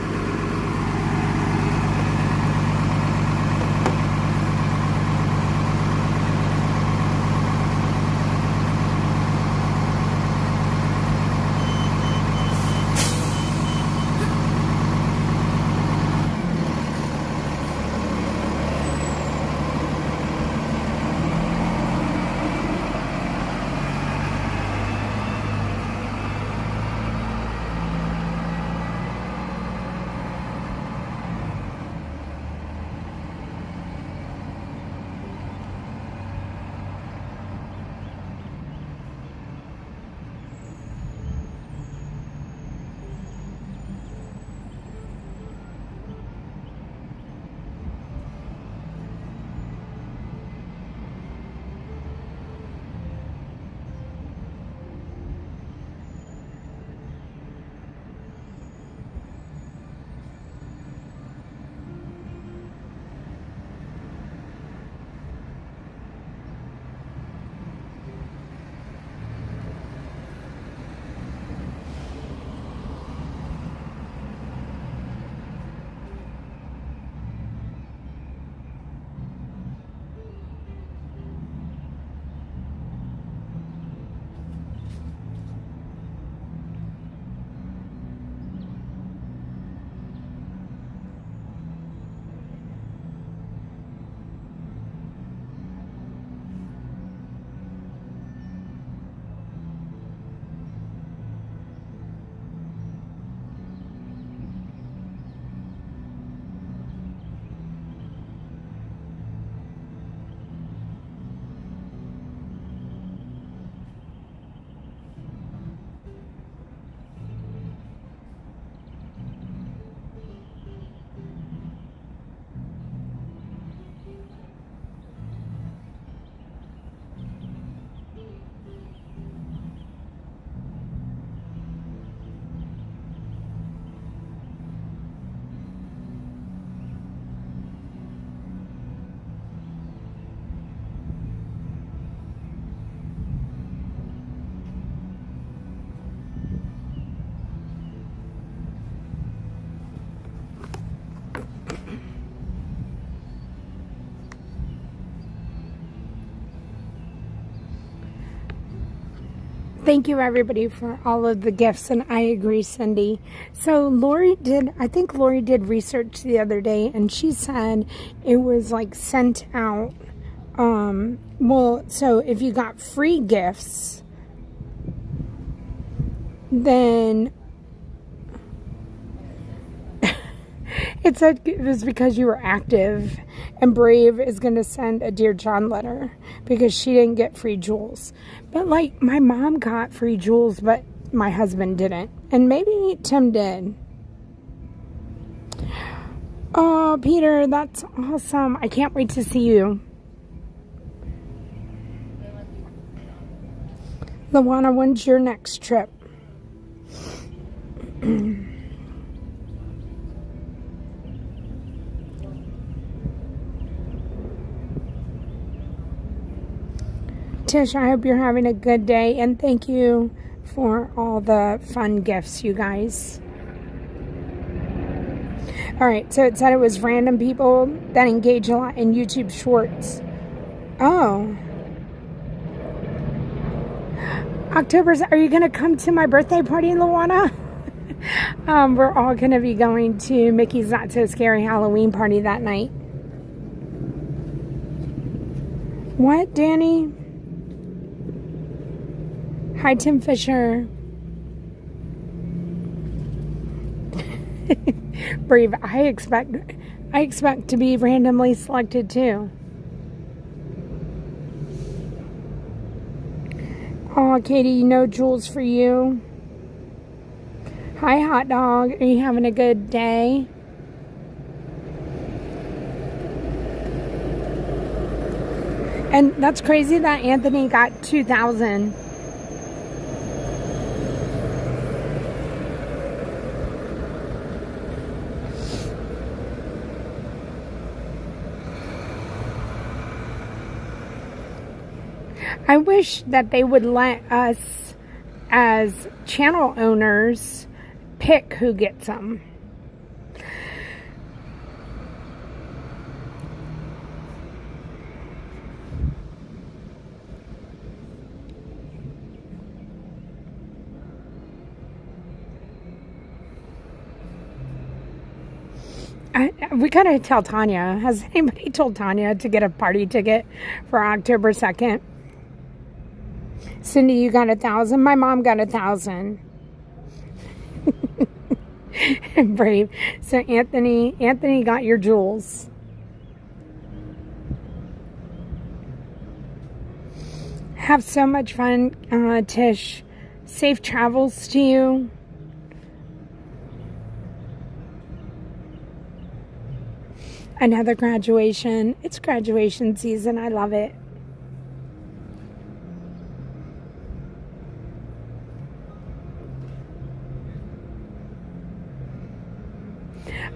Thank you, everybody, for all of the gifts, and I agree, Cindy. So I think Lori did research the other day, and she said it was like sent out. Well, so if you got free gifts, then It said it was because you were active, and Brave is going to send a Dear John letter because she didn't get free jewels. But like, my mom got free jewels, but my husband didn't. And maybe Tim did. Oh, Peter, that's awesome. I can't wait to see you. Luana, when's your next trip? Tish, I hope you're having a good day, and thank you for all the fun gifts, you guys. Alright, so it said it was random people that engage a lot in YouTube Shorts. Oh. October, are you going to come to my birthday party, Luana? We're all going to be going to Mickey's Not So Scary Halloween party that night. What, Danny? Hi, Tim Fisher. Brave, I expect to be randomly selected too. Oh, Katie, no jewels for you. Hi, hot dog. Are you having a good day? And that's crazy that Anthony got 2,000. I wish that they would let us, as channel owners, pick who gets them. We gotta tell Tanya. Has anybody told Tanya to get a party ticket for October 2nd? Cindy, you got 1,000. My mom got 1,000. Brave. So Anthony got your jewels. Have so much fun, Tish. Safe travels to you. Another graduation. It's graduation season. I love it.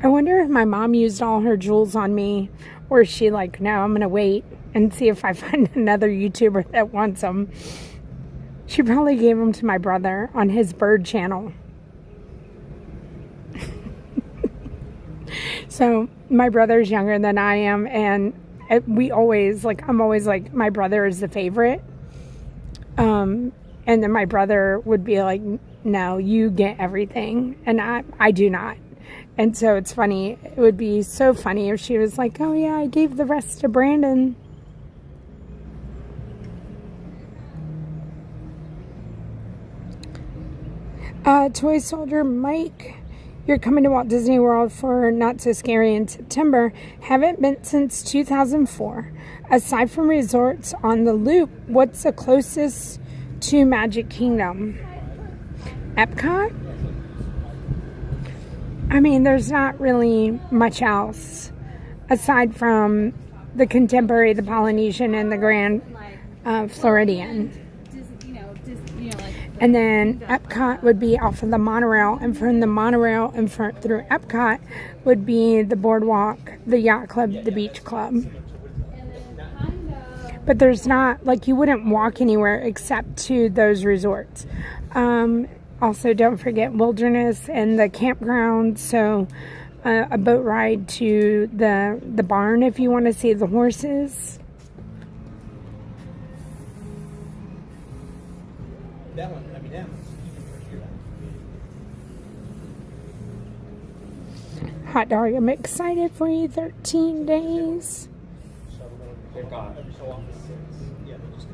I wonder if my mom used all her jewels on me, or is she like, no, I'm going to wait and see if I find another YouTuber that wants them. She probably gave them to my brother on his bird channel. So my brother's younger than I am, and we always, like, I'm always like, my brother is the favorite. And then my brother would be like, no, you get everything. And I do not. And so it's funny. It would be so funny if she was like, oh yeah, I gave the rest to Brandon. Toy Soldier Mike, you're coming to Walt Disney World for Not So Scary in September. Haven't been since 2004. Aside from resorts on the Loop, what's the closest to Magic Kingdom? Epcot? I mean, there's not really much else aside from the Contemporary, the Polynesian, and the Grand Floridian. And then Epcot would be off of the monorail, and from the monorail and through Epcot would be the boardwalk, the yacht club, the beach club. But there's not, like, you wouldn't walk anywhere except to those resorts. Also, don't forget Wilderness and the campground. So a boat ride to the barn if you want to see the horses. That one, I mean, that one's Hot dog, I'm excited for you. 13 days. They've got every so often 6. Yeah, they just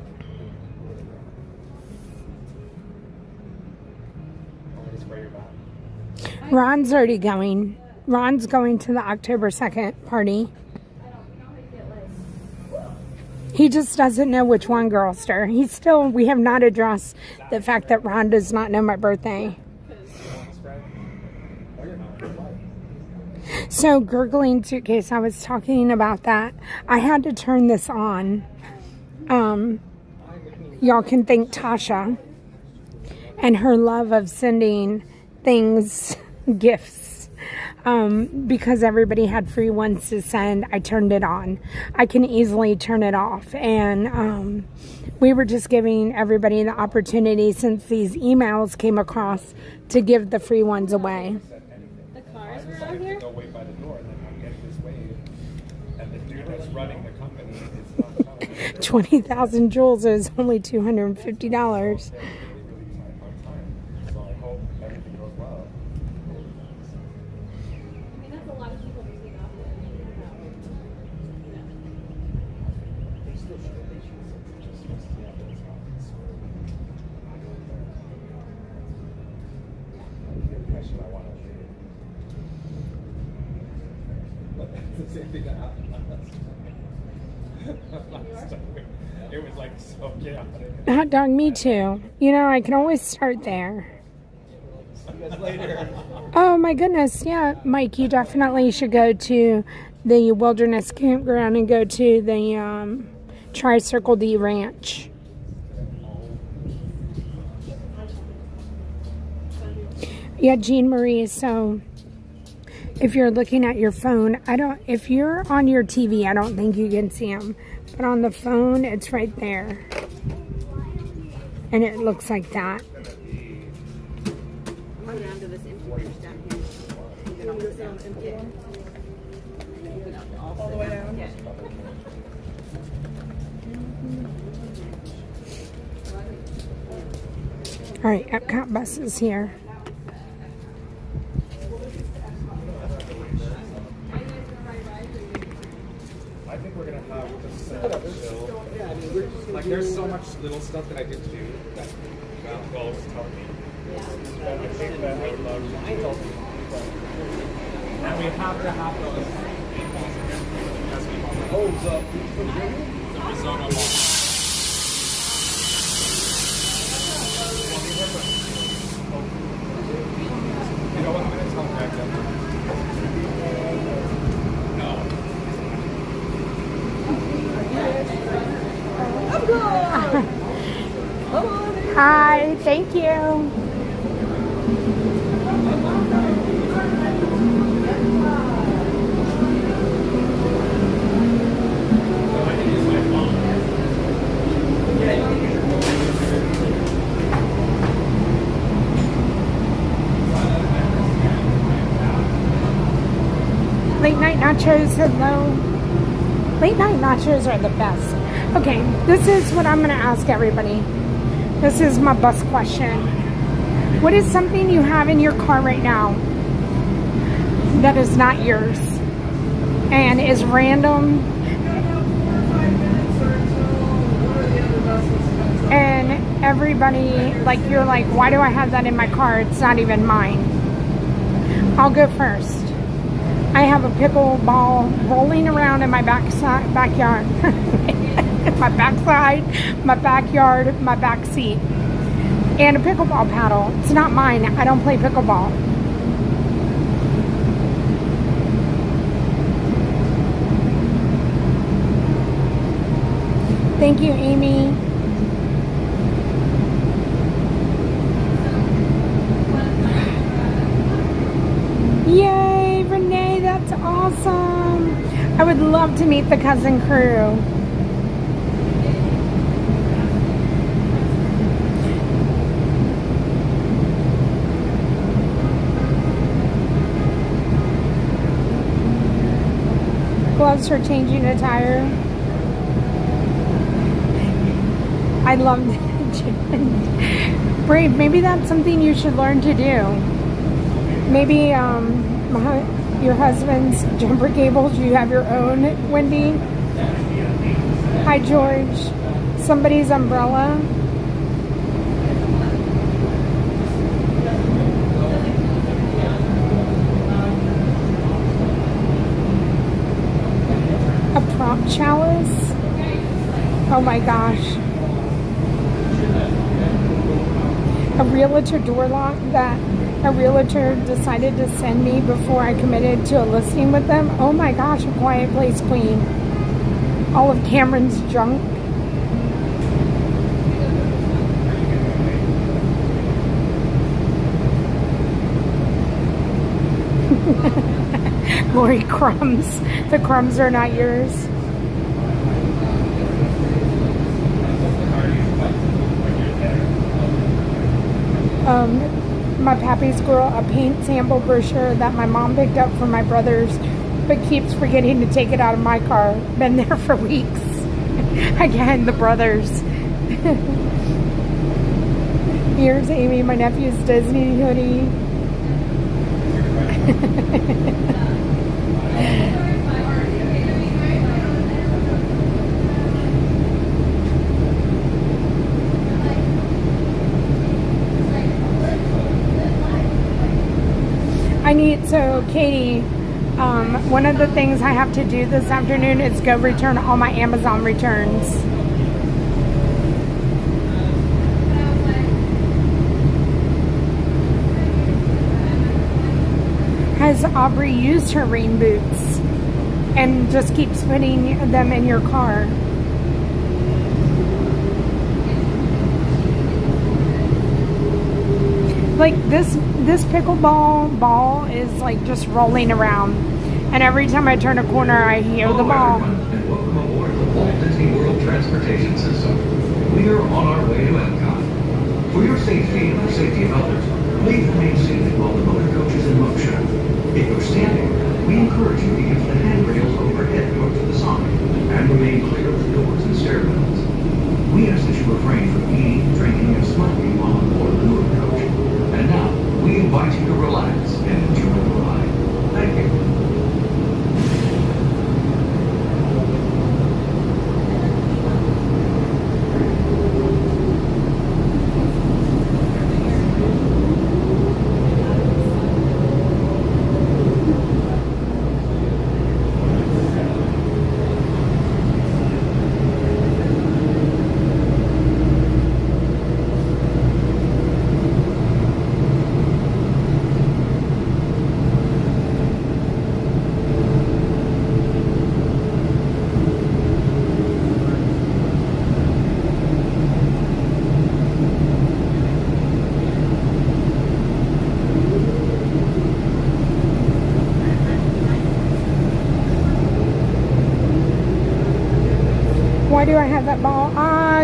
Ron's already going. Ron's going to the October 2nd party. He just doesn't know which one, Girlster. We have not addressed the fact that Ron does not know my birthday. So, gurgling suitcase, I was talking about that. I had to turn this on. Y'all can thank Tasha and her love of sending things, gifts. Because everybody had free ones to send, I turned it on. I can easily turn it off. And we were just giving everybody the opportunity, since these emails came across, to give the free ones away. The cars were out here? Go wait by the door, and then I'm getting this wave. And the dude that's running the company is not coming. 20,000 joules is only $250. It was like so chaotic. Hot dog, me too. You know, I can always start there. Oh my goodness, yeah, Mike, you definitely should go to the Wilderness Campground and go to the Tri-Circle D Ranch. Yeah, Jean Marie, so if you're looking at your phone, if you're on your TV, I don't think you can see them. But on the phone, it's right there. And it looks like that. I'm going down to this empty bench down here. And then I'm going to sit on the empty one. All the way down? Yeah. All right, Epcot bus is here. I think we're gonna have just chill. Like, there's so much little stuff that I didn't do that Walt was telling me. That I think that I would love to do. And we have to have those. Oh, the risotto ball. You know what? I'm gonna tell Greg that. No. Hi, thank you. Late night nachos, hello. Late night nachos are the best. Okay, this is what I'm going to ask everybody. This is my bus question. What is something you have in your car right now that is not yours and is random and everybody, like, you're like, why do I have that in my car? It's not even mine. I'll go first. I have a pickleball rolling around in my backyard. My backside, my backyard, my back seat. And a pickleball paddle. It's not mine. I don't play pickleball. Thank you, Amy. Yay, Renee, that's awesome. I would love to meet the cousin crew. Gloves for changing a tire. I love that. Brave, maybe that's something you should learn to do. Maybe your husband's jumper cables, you have your own, Wendy. Hi, George. Somebody's umbrella. A prop chalice? Oh my gosh. A realtor door lock that a realtor decided to send me before I committed to a listing with them. Oh my gosh, a quiet place queen. All of Cameron's junk. Lori, crumbs. The crumbs are not yours. My pappy's girl, a paint sample brochure that my mom picked up for my brothers, but keeps forgetting to take it out of my car. Been there for weeks. Again, the brothers. Here's Amy, my nephew's Disney hoodie. So Katie, one of the things I have to do this afternoon is go return all my Amazon returns. Has Aubrey used her rain boots and just keeps putting them in your car? Like this pickleball ball is like just rolling around, and every time I turn a corner I hear the ball. And welcome aboard the Walt Disney World transportation system. We are on our way to Epcot. For your safety and the safety of others, please remain seated while the motor coach is in motion. If you're standing, we encourage you to use the handrails overhead or to the side, and remain clear of the doors and stairwells. We ask that you refrain from eating, drinking, and smoking while on board the motor coach. And now, we invite you to relax and enjoy the ride. Thank you. Why do I have that ball?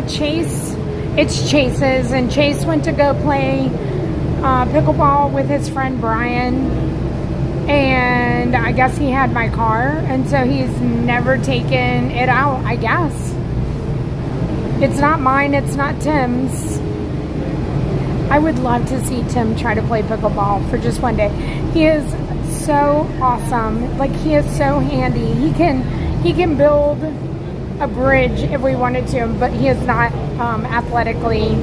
Chase. It's Chase's, and Chase went to go play pickleball with his friend Brian, and I guess he had my car, and so he's never taken it out, I guess. It's not mine, it's not Tim's. I would love to see Tim try to play pickleball for just one day. He is so awesome. Like, he is so handy. He can build a bridge if we wanted to, but he is not athletically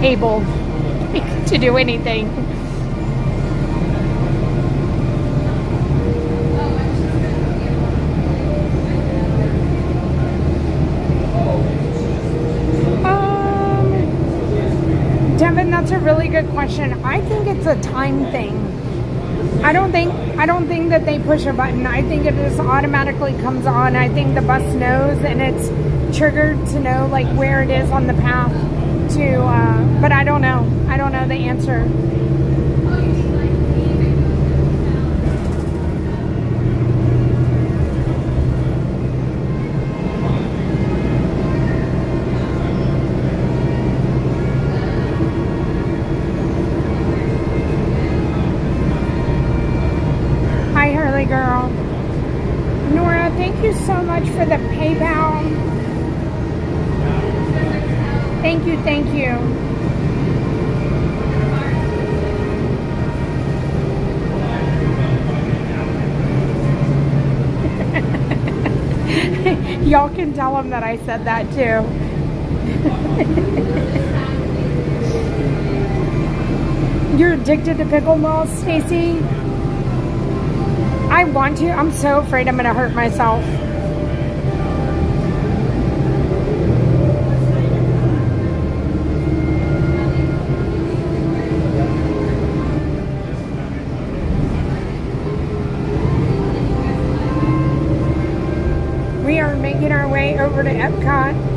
able to do anything. Devin, that's a really good question. I think it's a time thing. I don't think that they push a button. I think it just automatically comes on. I think the bus knows, and it's triggered to know like where it is on the path to, but I don't know. I don't know the answer. Girl. Nora, thank you so much for the PayPal. Thank you, thank you. Y'all can tell them that I said that too. You're addicted to pickleball, Stacy? I want to. I'm so afraid I'm going to hurt myself. We are making our way over to Epcot.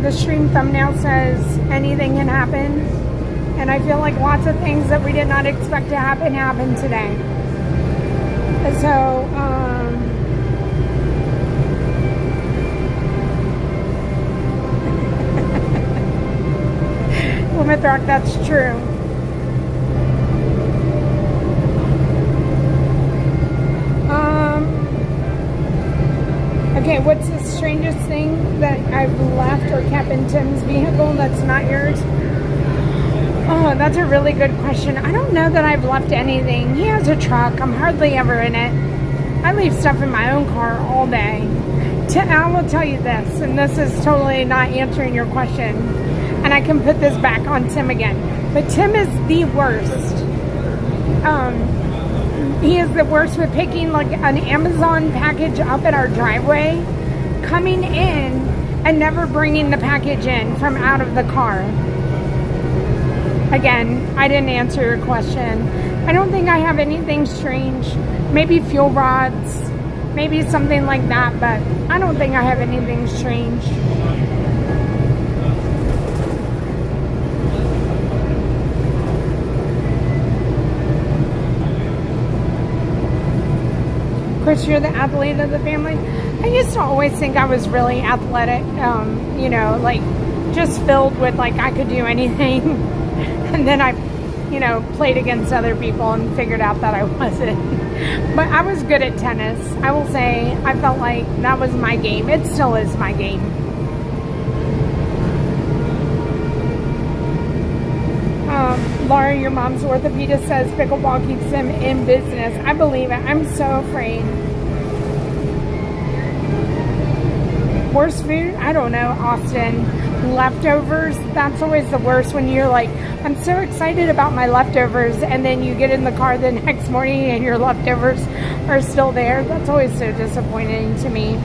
The stream thumbnail says anything can happen, and I feel like lots of things that we did not expect to happen today. So Plymouth Rock, that's true. Okay, what's the strangest thing that I've left or kept in Tim's vehicle that's not yours? Oh, that's a really good question. I don't know that I've left anything. He has a truck. I'm hardly ever in it. I leave stuff in my own car all day. I will tell you this, and this is totally not answering your question, and I can put this back on Tim again, but Tim is the worst. He is the worst with picking like an Amazon package up at our driveway, coming in and never bringing the package in from out of the car. Again, I didn't answer your question. I don't think I have anything strange. Maybe fuel rods, maybe something like that, but I don't think I have anything strange. Chris, you're the athlete of the family. I used to always think I was really athletic, you know, like just filled with like I could do anything. And then I, you know, played against other people and figured out that I wasn't. But I was good at tennis. I will say I felt like that was my game. It still is my game. Laura, your mom's orthopedist says pickleball keeps them in business. I believe it. I'm so afraid. Worst food? I don't know, Austin. Leftovers? That's always the worst when you're like, I'm so excited about my leftovers, and then you get in the car the next morning and your leftovers are still there. That's always so disappointing to me.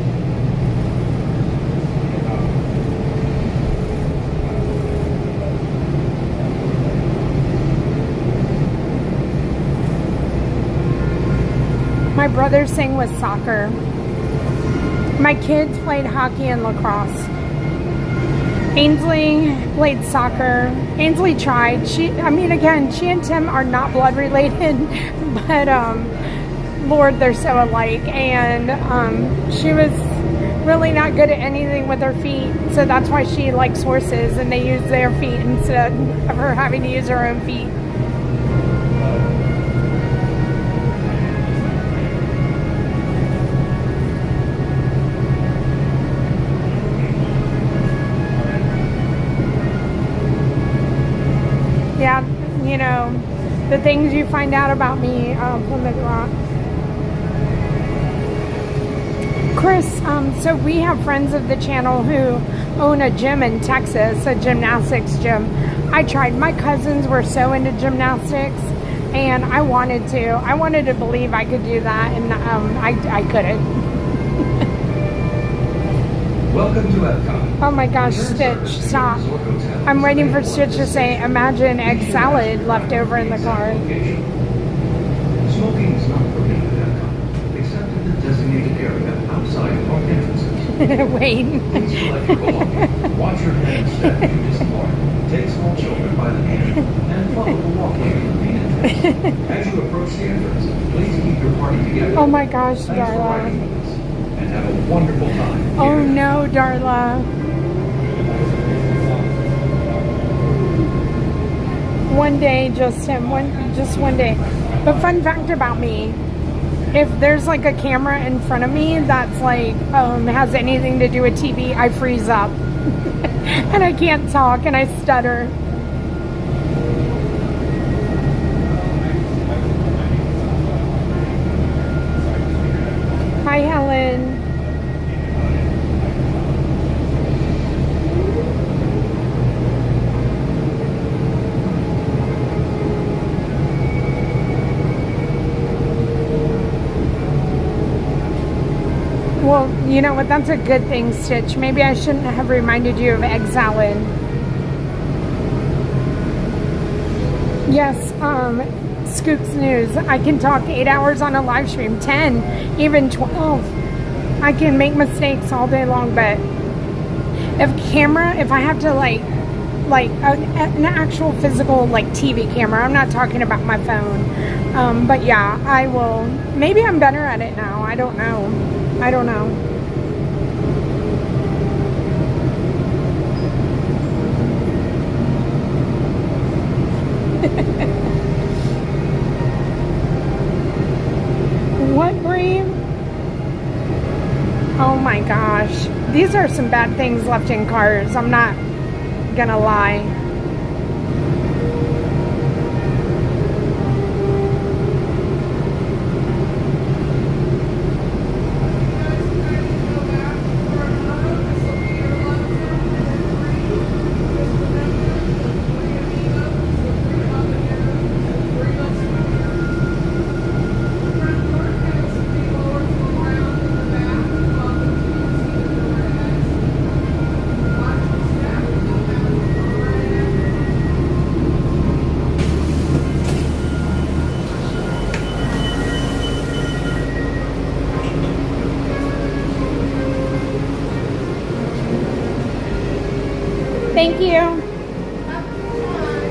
My brother's thing was soccer. My kids played hockey and lacrosse. Ainsley played soccer. Ainsley tried. Again, she and Tim are not blood related, but Lord, they're so alike. And she was really not good at anything with her feet, so that's why she likes horses and they use their feet instead of her having to use her own feet. Yeah, you know, the things you find out about me, Plymouth Rock. Chris, so we have friends of the channel who own a gym in Texas, a gymnastics gym. I tried. My cousins were so into gymnastics, and I wanted to believe I could do that, and I couldn't. Welcome to Epcot. Oh my gosh, Stitch, stop. I'm waiting for Stitch to say, imagine egg salad left over in the car. Smoking is not permitted at Epcot, except in the designated area outside park entrances. Wayne. Please collect your belongings, watch your hands step as you disembark, take small children by the hand, and follow the walkway to the main entrance. As you approach the entrance, please keep your party together. Oh my gosh, Thanks for Darla. riding with us, and have a wonderful time. Oh no, Darla. One day, just one day. But fun fact about me, if there's like a camera in front of me that's like has anything to do with TV, I freeze up and I can't talk and I stutter. Hi, Helen. You know what? That's a good thing, Stitch. Maybe I shouldn't have reminded you of egg salad. Yes, Scoops News. I can talk 8 hours on a live stream, 10, even 12. I can make mistakes all day long, but if I have to like an actual physical like TV camera, I'm not talking about my phone. But yeah, I will. Maybe I'm better at it now. I don't know. What, Brave? Oh my gosh. These are some bad things left in cars. I'm not gonna lie. Thank you.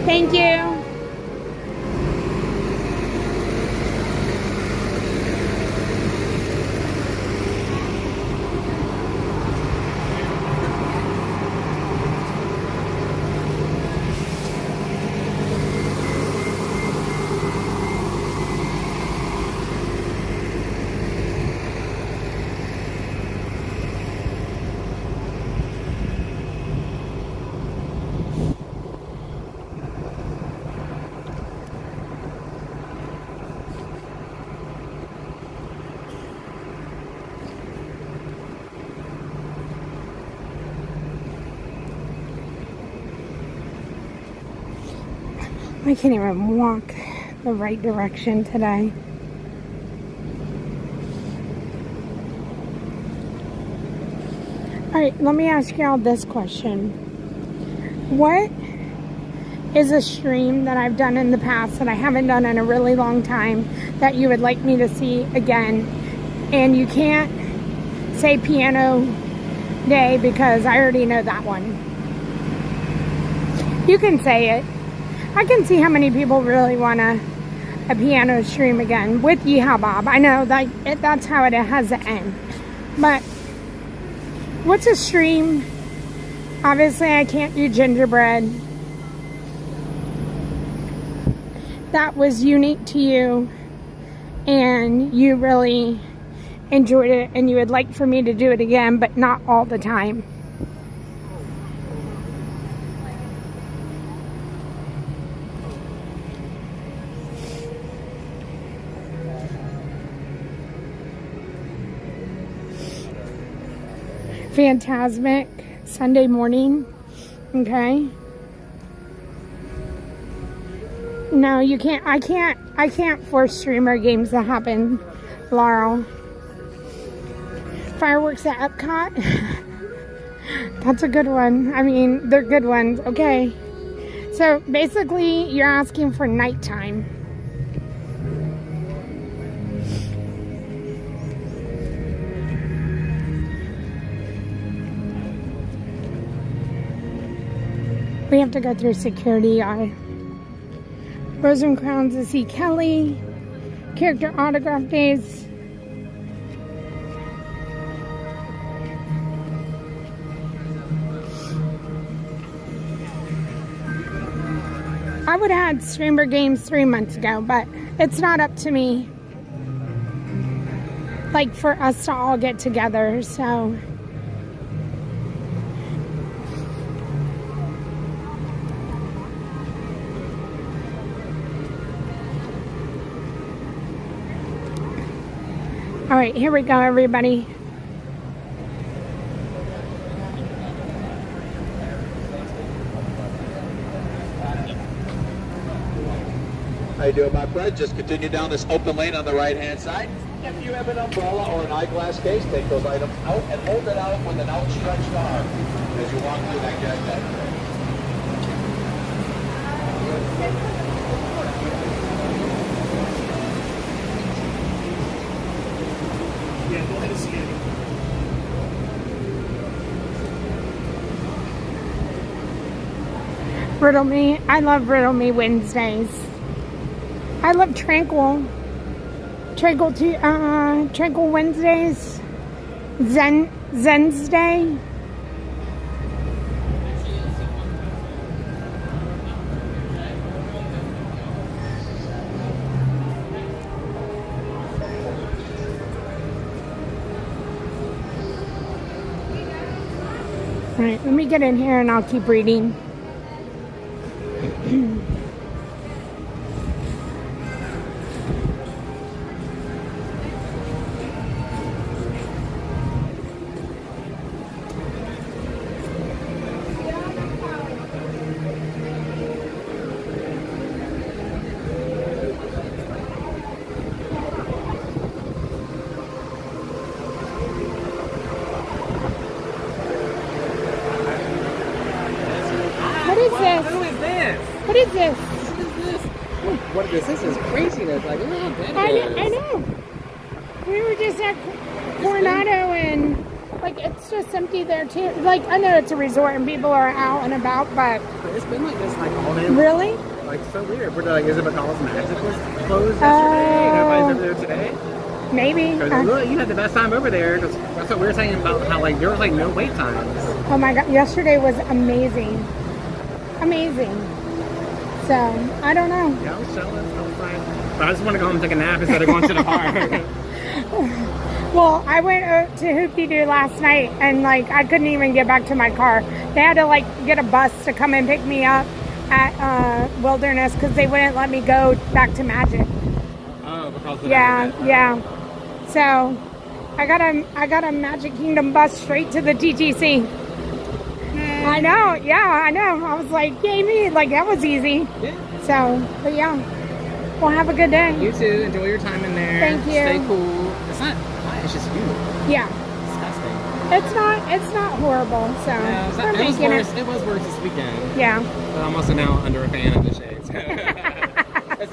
Thank you. I can't even walk the right direction today. Alright, let me ask y'all this question. What is a stream that I've done in the past that I haven't done in a really long time that you would like me to see again? And you can't say piano day because I already know that one. You can say it. I can see how many people really want a piano stream again with Yeehaw Bob. I know that's how it has to end. But what's a stream? Obviously, I can't do gingerbread. That was unique to you, and you really enjoyed it, and you would like for me to do it again, but not all the time. Phantasmic Sunday morning. Okay. No, you can't. I can't force streamer games to happen, Laurel. Fireworks at Epcot. That's a good one. I mean, they're good ones. Okay. So basically, you're asking for nighttime. We have to go through security. Rose and Crowns to see Kelly. Character autograph days. I would have had streamer games 3 months ago, but it's not up to me. Like for us to all get together, so. All right, here we go, everybody. I you doing, my friend? Just continue down this open lane on the right-hand side. If you have an umbrella or an eyeglass case, take those items out and hold it out with an outstretched arm as you walk through that guest entry. Yeah, go ahead and scan it. Riddle Me. I love Riddle Me Wednesdays. I love Tranquil Wednesdays. Zen's Day. All right, let me get in here and I'll keep reading. What is this? What this is craziness. Like, look how bad it I is. know. We were just at Coronado and like it's just empty there too. Like I know it's a resort and people are out and about, but It's been like this like all day. really? Like so weird. We're like, is it because Magic was closed yesterday? And everybody's over there today? Maybe. Look, you had the best time over there. Cause that's what we were saying about how like there was like no wait times. Oh my God! Yesterday was amazing. So I don't know. Yeah, I was chilling. I was fine. But I just want to go home and take a nap instead of going to the park. Well, I went to Hoop-Dee-Doo last night and like I couldn't even get back to my car. They had to like get a bus to come and pick me up at Wilderness because they wouldn't let me go back to Magic. Oh, because of Yeah. So I got a Magic Kingdom bus straight to the TTC. I know, I know. I was like, yay me, like that was easy. Yeah. So, but yeah, well, have a good day. You too. Enjoy your time in there. Thank you. Stay cool. It's not hot. It's just humid. Yeah. Disgusting. It's not horrible. So Yeah, we're making it. It was worse this weekend. Yeah. But I'm also now under a fan of the shades. So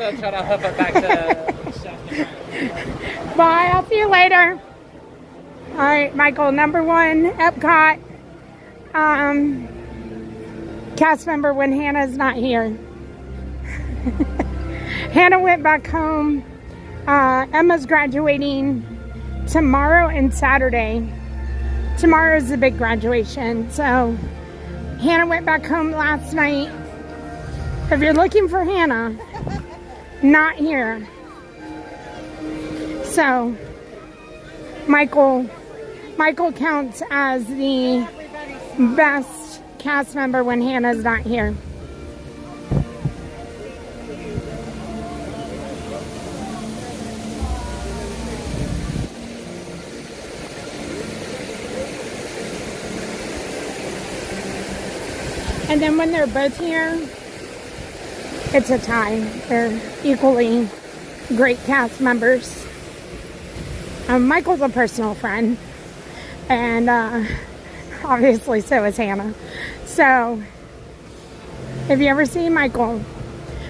I'm trying to hoof it back to. Bye. I'll see you later. All right, Michael. Number 1, Epcot. Cast member when Hannah's not here. Hannah went back home. Emma's graduating tomorrow and Saturday. Tomorrow's the big graduation. So Hannah went back home last night. If you're looking for Hannah, not here. So Michael counts as the best cast member when Hannah's not here. And then when they're both here, it's a tie. They're equally great cast members. Michael's a personal friend, and obviously so is Hannah. So if you ever see Michael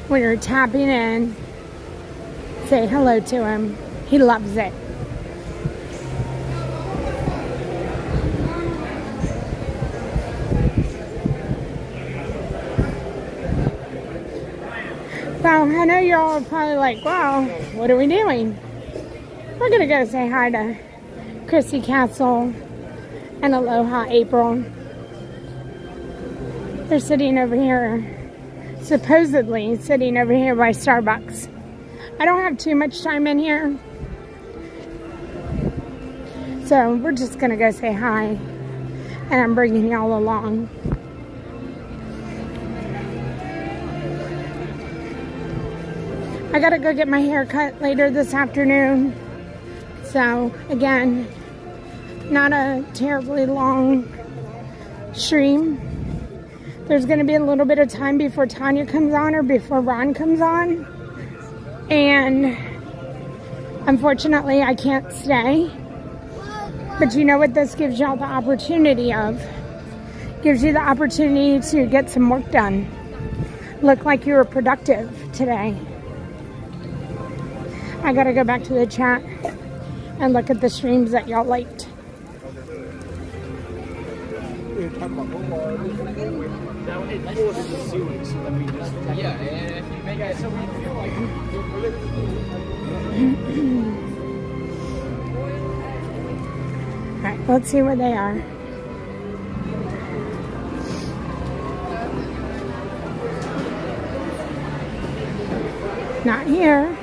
when you're tapping in, say hello to him. He loves it. So I know you're all probably like, wow, what are we doing? We're gonna go say hi to Chrissy Castle and Aloha April. They're sitting over here, supposedly sitting over here by Starbucks. I don't have too much time in here, so we're just gonna go say hi, and I'm bringing y'all along. I gotta go get my hair cut later this afternoon, so again, not a terribly long stream. There's going to be a little bit of time before Tanya comes on or before Ron comes on. And unfortunately, I can't stay. But you know what this gives y'all the opportunity of? Gives you the opportunity to get some work done. Look like you were productive today. I gotta go back to the chat and look at the streams that y'all liked. Alright, let's see where they are. Not here.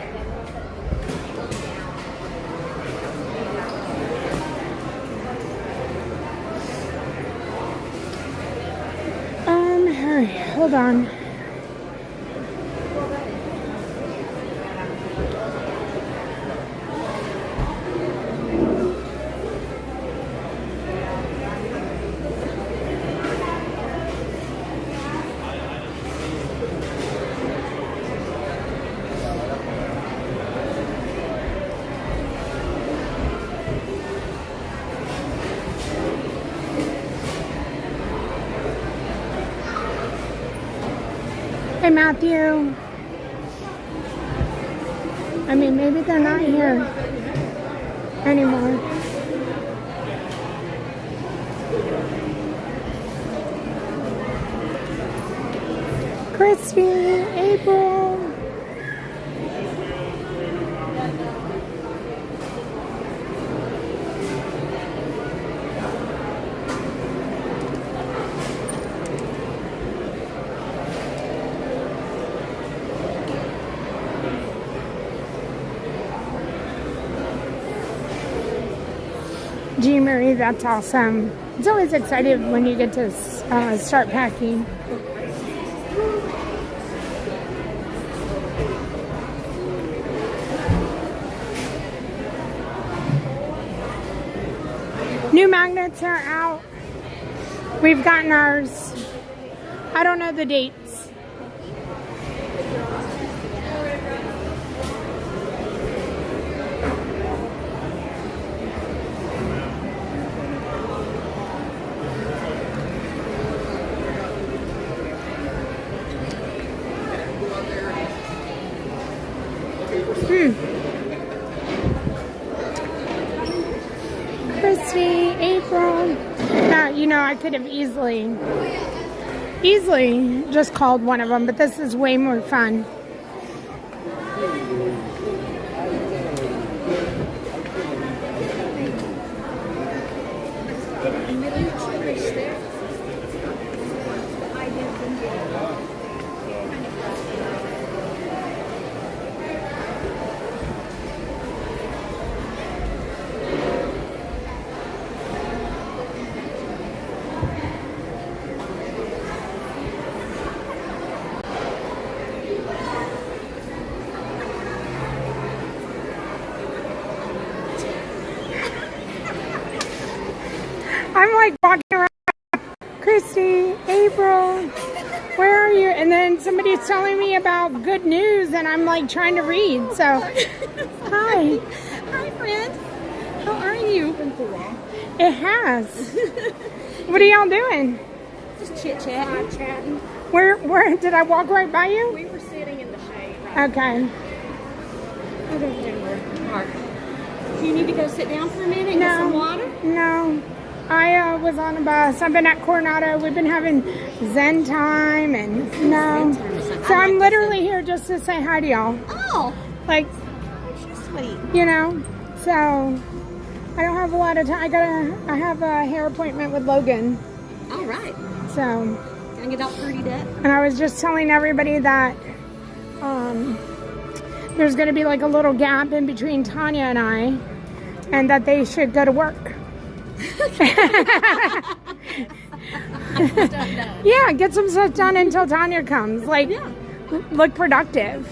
Hurry, hold on. Hey, Matthew. I mean, maybe they're not here anymore. Christy, April. Jean Marie, that's awesome. It's always exciting when you get to start packing. New magnets are out. We've gotten ours. I don't know the dates. Christy, April. Now, you know, I could have easily just called one of them, but this is way more fun. I'm like walking around, Christy, April, where are you? And then somebody's telling me about good news and I'm like trying to read, so, hi. Hi, friend. How are you? It has. What are y'all doing? Just chit-chatting. Chatting. Where, did I walk right by you? We were sitting in the shade. Okay. Do you need to go sit down for a minute and get some water? No. I was on a bus. I've been at Coronado. We've been having Zen time and no. So I'm literally here just to say hi to y'all. Oh. Like, she's sweet. You know, so I don't have a lot of time. I have a hair appointment with Logan. All right. So. Gonna get all prettied up. And I was just telling everybody that there's going to be like a little gap in between Tanya and I, and that they should go to work. Yeah, get some stuff done until Tanya comes. Like, look productive.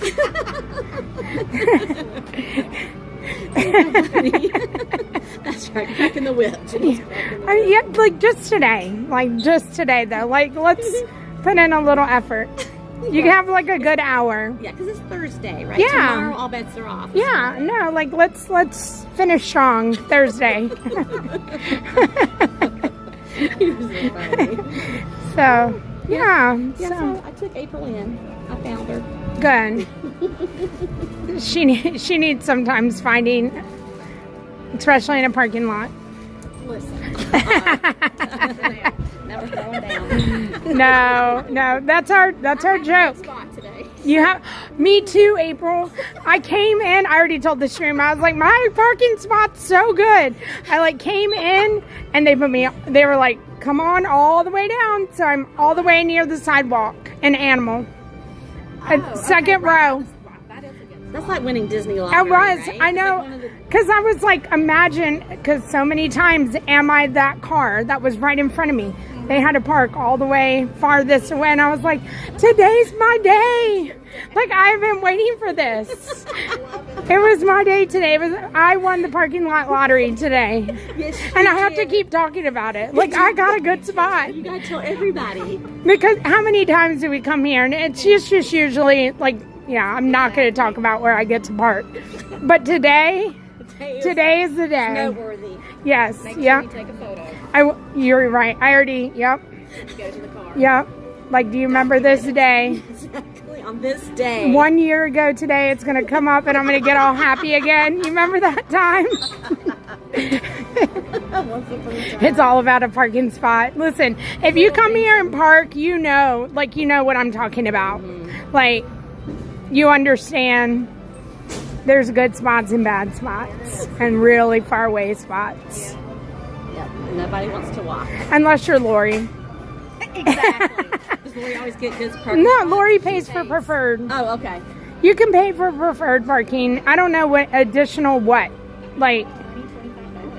That's right, cracking the whip. Yeah, like just today. Like just today though. Like let's put in a little effort. You can have like a good hour. Yeah, because it's Thursday, right? Yeah. Tomorrow, all bets are off. Yeah, no, like let's finish strong Thursday. You're so funny. So, yeah. Yeah, So so I took April in. I found her. good. She needs sometimes finding, especially in a parking lot. Listen. Never throwing down. No, that's our joke. Spot today. You have me too, April. I came in. I already told the stream. I was like, my parking spot's so good. I like came in and they put me. They were like, come on all the way down. So I'm all the way near the sidewalk. An animal. Second row. That's like winning Disney lottery. I was. Right? I know. Because I was like, imagine. Because so many times, am I that car that was right in front of me? They had to park all the way farthest away, and I was like, today's my day. Like, I've been waiting for this. It was my day today. I won the parking lot lottery today. Yes, and I have to keep talking about it. Like, I got a good spot. You gotta tell everybody. Because how many times do we come here? And it's just usually, like, yeah, I'm not going to talk about where I get to park. But today is the day. Noteworthy. Yes. Make yeah. sure you take a photo. You're right. I already, yep. Go to the car. Yep. Like, do you remember this day? Exactly. On this day. 1 year ago today, it's going to come up and I'm going to get all happy again. You remember that time? It's all about a parking spot. Listen, if you come here and park, you know what I'm talking about. Like, you understand there's good spots and bad spots and really far away spots. Yep. Nobody wants to walk. Unless you're Lori. Exactly. Does Lori always get good parking? No, Lori pays for preferred. Oh, okay. You can pay for preferred parking. I don't know what additional like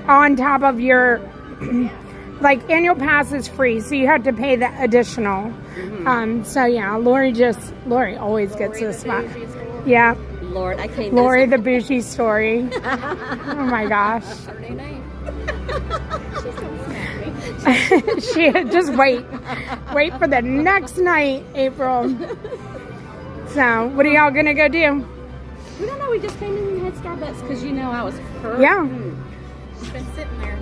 on top of your like annual pass is free, so you have to pay the additional. So yeah, Lori always gets a spot. Yeah. Lord, I can't. Lori the bougie story. Oh my gosh. Saturday night. She just wait for the next night, April. So, what are y'all gonna go do? We don't know. We just came in and had Starbucks because I was hurt. Yeah. She's been sitting there.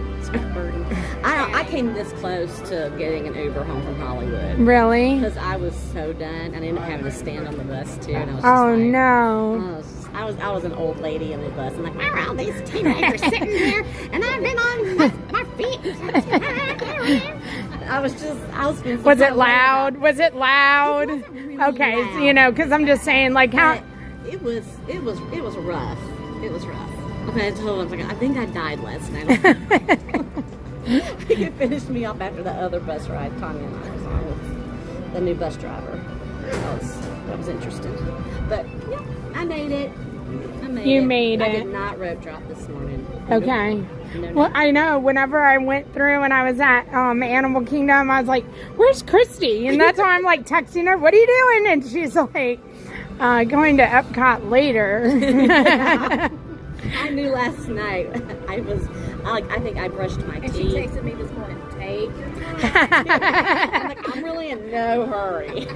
I came this close to getting an Uber home from Hollywood. Really? Because I was so done. I ended up having to stand on the bus too. And I was just Oh no. I was an old lady in the bus. I'm like, where are all these teenagers sitting here? And I've been on my feet. I was being so Was it loud? Was it loud? Really okay, loud. So, because I'm just saying, like, how it was rough. It was rough. Okay, I told him, I think I died last night. He finished me off after the other bus ride Tanya and I was on with the new bus driver. That was interesting. But yeah, I made it. You made it. I did not rope drop this morning. Okay. No. Well, I know. Whenever I went through and I was at Animal Kingdom, I was like, "Where's Christy?" And that's why I'm like texting her, "What are you doing?" And she's like, "Going to Epcot later." I knew last night. I think I brushed my teeth. She texted me this morning. Take. I'm like, I'm really in no hurry.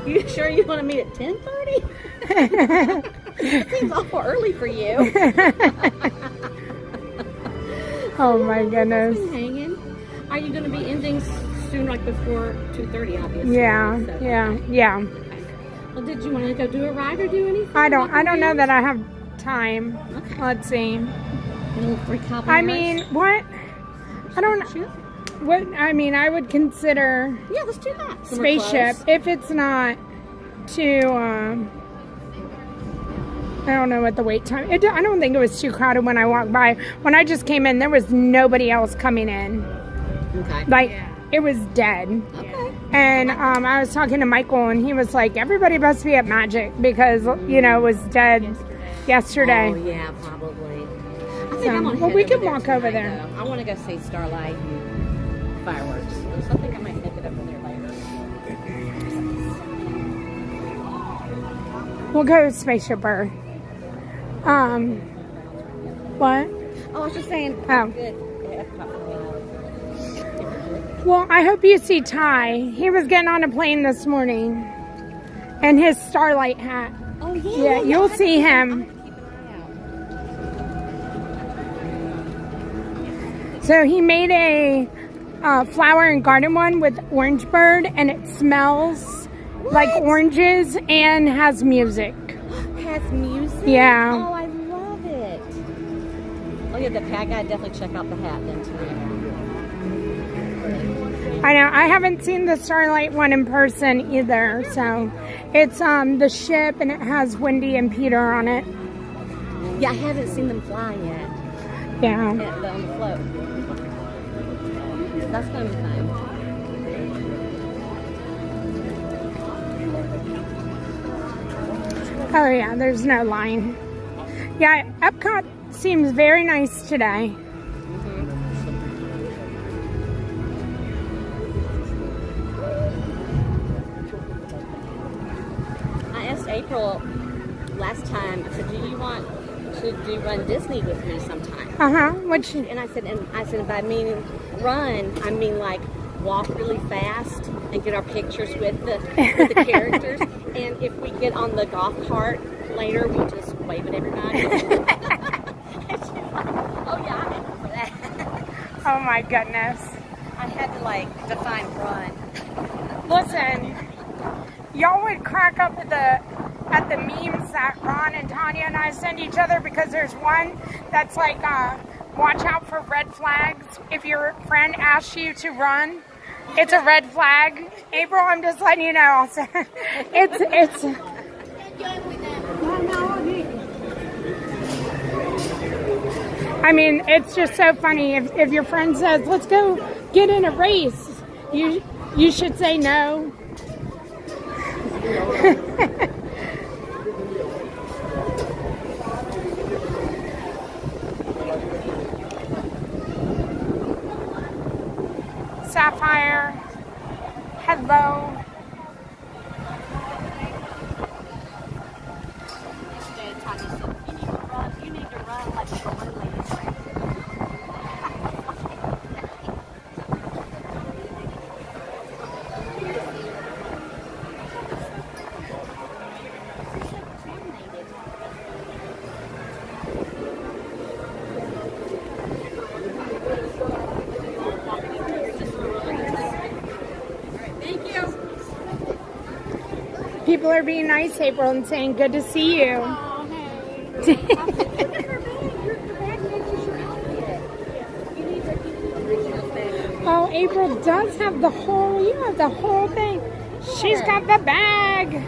You sure you want to meet at 10:30? It seems awful early for you. Oh my goodness. Hanging. Are you going to be ending soon, like before 2:30? Obviously. Yeah. So, Yeah. Okay. Well, did you want to go do a ride or do anything? I don't know that I have time. Okay. Let's see. I mean, what? I don't know. What I mean, I would consider Yeah, let's do that. Spaceship if it's not too. I don't know what the wait time. I don't think it was too crowded when I walked by. When I just came in, there was nobody else coming in. Okay. Like it was dead. Okay. And I was talking to Michael, and he was like, "Everybody must be at Magic because it was dead yesterday." Oh yeah, probably. I think So, I'm gonna well, head we over can there walk over tonight, there. though. I want to go see Starlight and fireworks. So I think I might head it over there later. We'll go to Spaceship Earth. What? Oh, I was just saying. Oh. Good. Well, I hope you see Ty. He was getting on a plane this morning. And his Starlight hat. Oh, yeah. Yeah, you'll see him. So he made a flower and garden one with orange bird, and it smells like oranges and has music. Has music? Yeah. Oh, I love it. Oh, yeah, I gotta definitely check out the hat then tonight. I know. I haven't seen the Starlight one in person either. So it's the ship, and it has Wendy and Peter on it. Yeah, I haven't seen them fly yet. Yeah. On the float. That's gonna be fun. Oh yeah, there's no line. Yeah, Epcot seems very nice today. I asked April last time, I said, do you want to do Run Disney with me sometime? And I said, by meaning run, I mean like walk really fast and get our pictures with the characters. And if we get on the golf cart later, we just wave at everybody. And she's like, oh yeah, I'm in for that. Oh my goodness. I had to like define run. Listen, y'all would crack up at the memes that Ron and Tanya and I send each other, because there's one that's like, watch out for red flags. If your friend asks you to run, it's a red flag. April, I'm just letting you know. It's I mean, it's just so funny. If your friend says, let's go get in a race, you should say no. Sapphire, hello. You need to run like the one ladies race. People are being nice, April, and saying good to see you. Oh, April does have the whole, you have the whole thing. She's got the bag.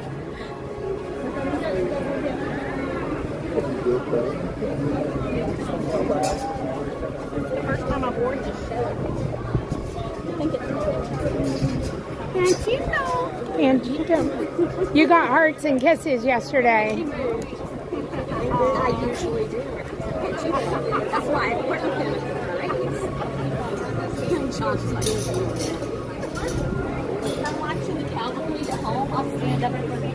The first time I wore this show. I think it's Angito. You got hearts and kisses yesterday. I usually do. That's why I wear them in Sean's just like, if I'm watching the cavalry at home, I'll stand up and look at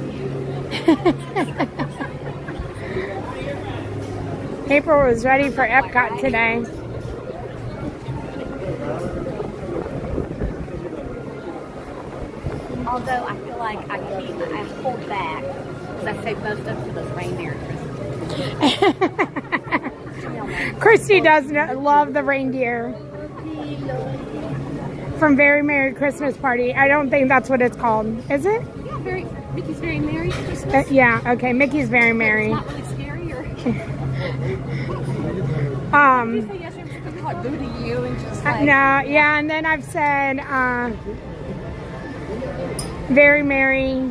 you. April was ready for Epcot today. Although I feel like I pulled back because I saved most of it for those reindeer. Christy does love the reindeer from Very Merry Christmas Party. I don't think that's what it's called. Is it? Yeah, Mickey's Very Merry Christmas. Yeah, okay, Mickey's Very Merry. It's not really scary, or you say yes, you're just call it boo to you and just like no, yeah, and then I've said Very Merry,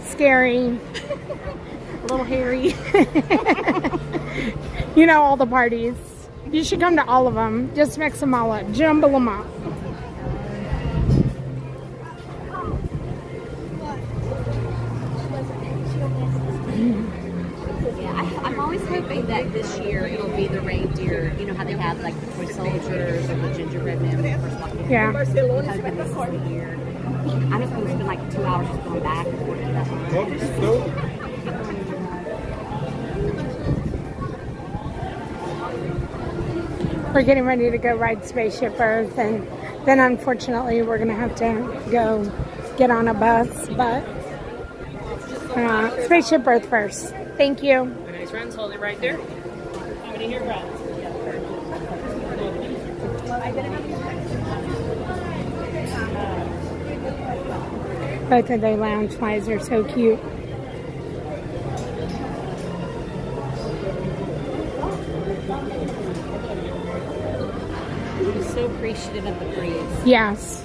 Scary, a little hairy. You know, all the parties. You should come to all of them. Just mix them all up. Jumble them up. Yeah, I'm always hoping that this year it'll be the reindeer. You know how they have like the toy soldiers or the gingerbread men when they first walk in? Yeah. I'm hoping this is the year. I'm just going to spend like 2 hours just going back and forth to that line. we're getting ready to go ride Spaceship Earth, and then unfortunately we're going to have to go get on a bus, but Spaceship Earth first. Thank you. Nice friends, hold it right there. How many here, friends? Both of the lounge flies are so cute. I'm so appreciative of the breeze. Yes.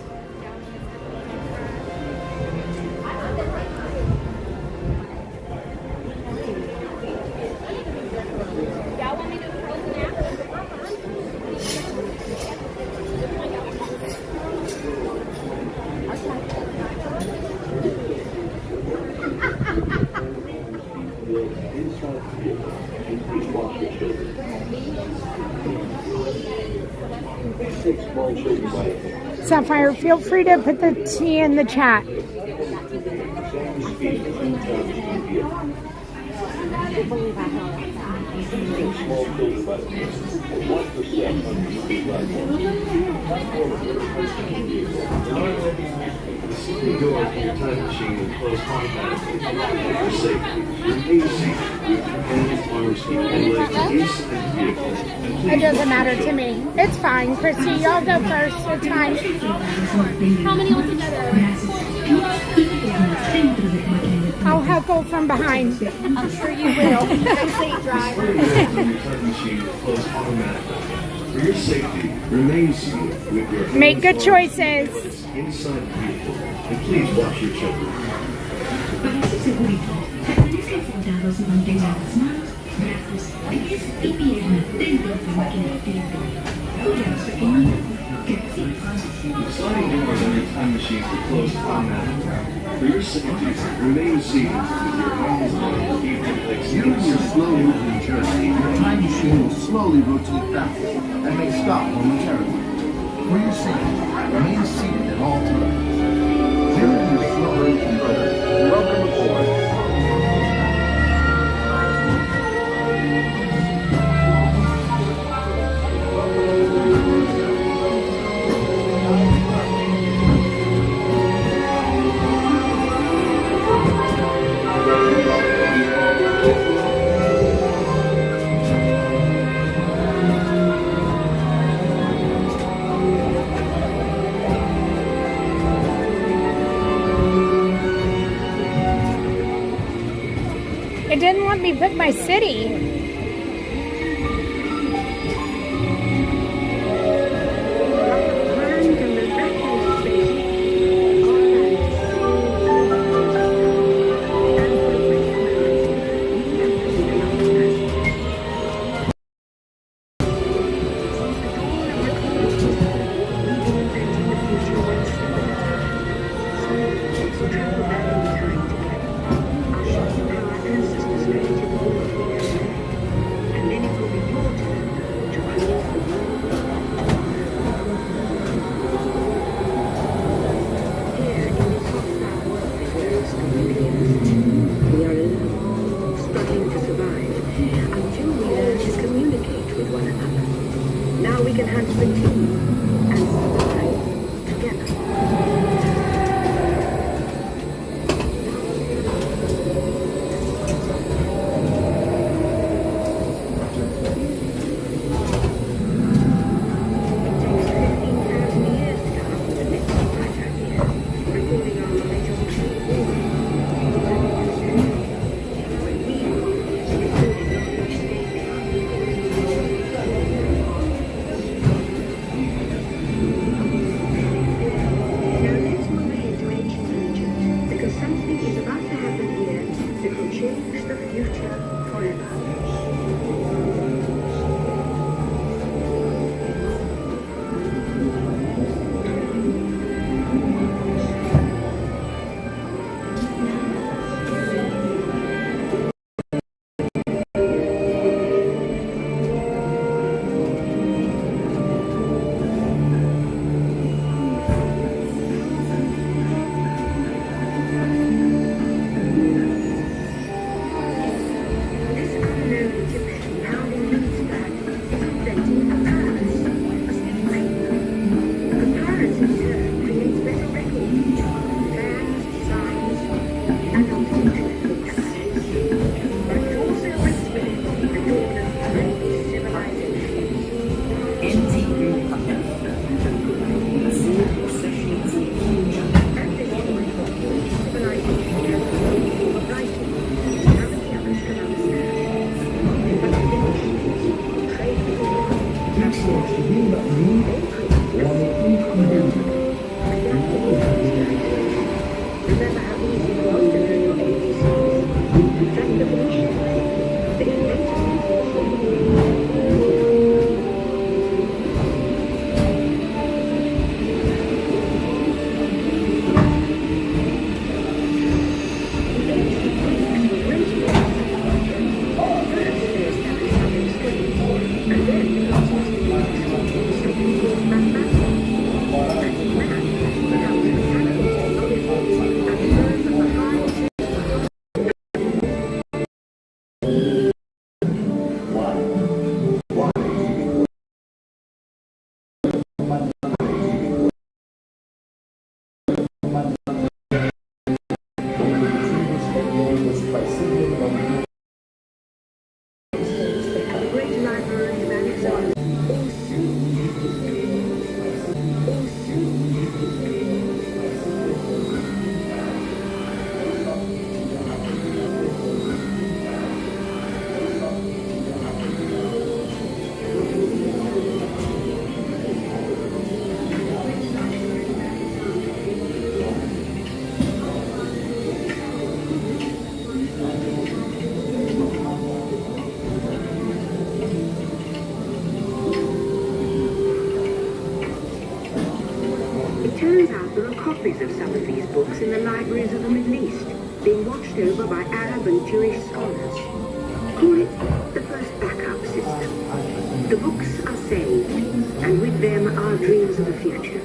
Sapphire, feel free to put the tea in the chat. The doors to your time machine will close automatically. For safety, remain seated with your hands, arms, feet, and legs inside the vehicle. It doesn't matter to me. It's fine. Christy, y'all go first. It's fine. How many altogether? I'll heckle from behind. I'm sure you will. Safe driver. Your time machine will close automatically. For your safety, remain seated with your hands, Make good arms, choices. inside the vehicle, and please watch your children. Permanezcan sentados y mantengan las manos, brazos, pies y piernas dentro de la máquina del tiempo. Cuídanos pequeñitos, que The sliding doors on your time machine will close automatically. For your safety, remain seated with your hands, arms, feet, and legs. During your slow-moving journey, your time machine will slowly rotate back and may stop momentarily. For your safety, remain seated at all times. During your slow-moving journey, welcome aboard. It didn't let me pick my city. Remember how easy it was to learn your ABCs? Just double check. The inventor. Copies of some of these books in the libraries of the Middle East, being watched over by Arab and Jewish scholars. Call it the first backup system. The books are saved, and with them our dreams of the future.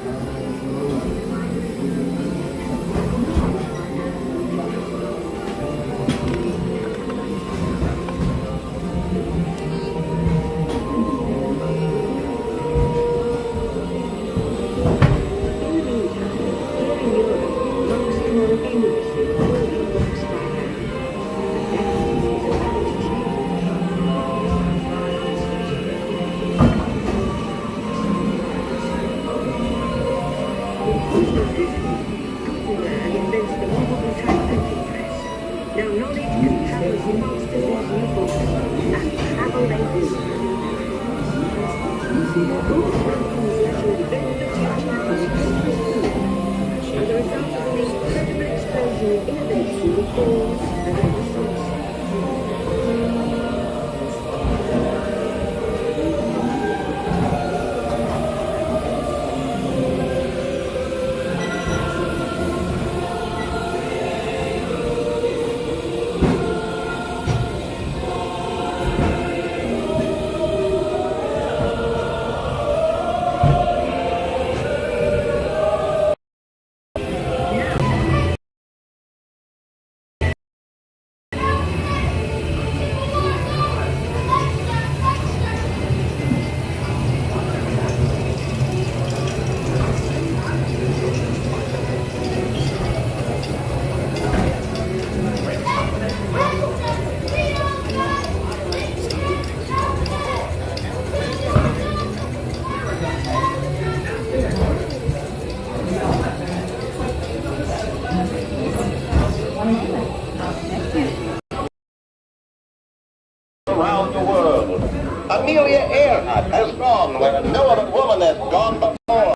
Around the world. Amelia Earhart has gone where no other woman has gone before.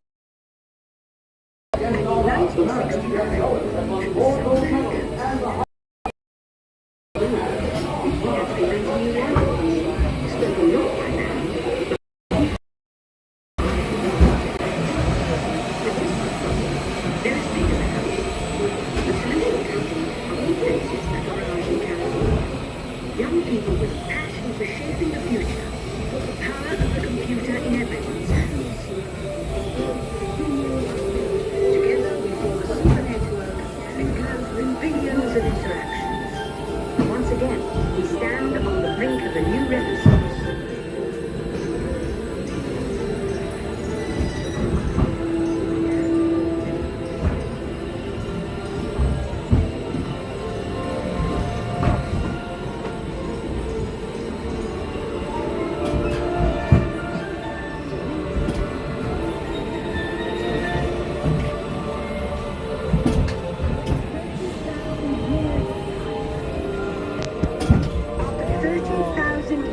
Young people with a passion for shaping the future. The power of the computer in everyone's hands. Together we form a super network that grows with billions of interactions. Once again, we stand on the brink of a new renaissance.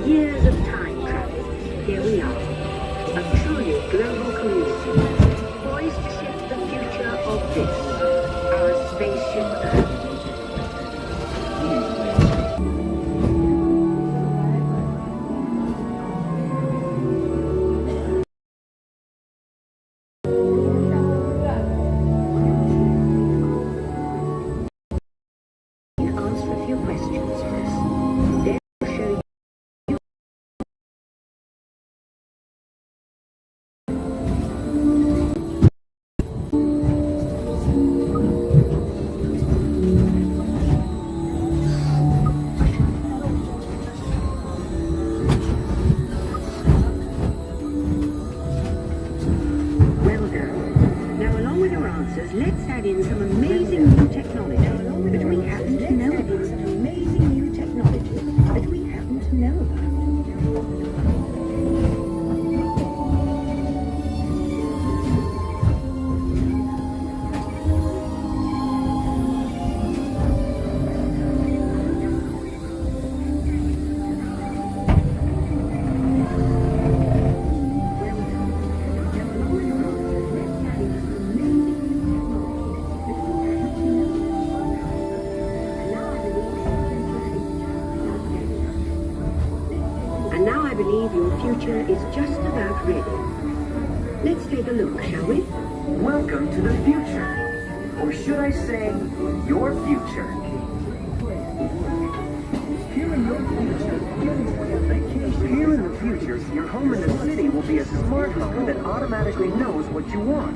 Years of time travel. Here we are. believe your future is just about ready. Let's take a look, shall we? Welcome to the future. Or should I say, your future. Here in the future, your home in the city will be a smart home that automatically knows what you want.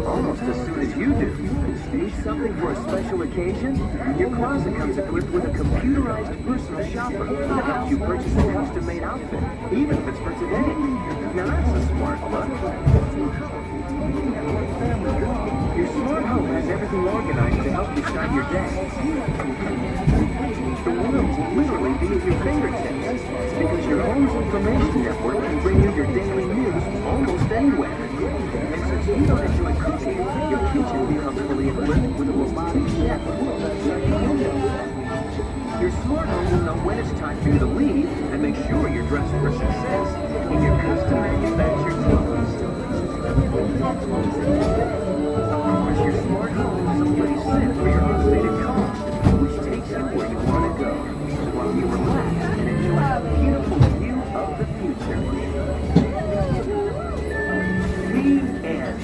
Almost as soon as you do. Need something for a special occasion? Your closet comes equipped with a computerized personal shopper that helps you purchase a custom-made outfit, even if it's for today. Now that's a smart look. Your smart home has everything organized to help you start your day. The world will literally be at your fingertips because your home's information network can bring you your daily news almost anywhere. And since you don't enjoy cooking, your kitchen becomes fully equipped with a robotic chef. Your smart home will know when it's time for you to leave and make sure you're dressed for success in your custom manufactured clothes. Of course, your smart home is a place set for your updated car, which takes you where you want to go, while you relax and enjoy a beautiful view of the future. The end,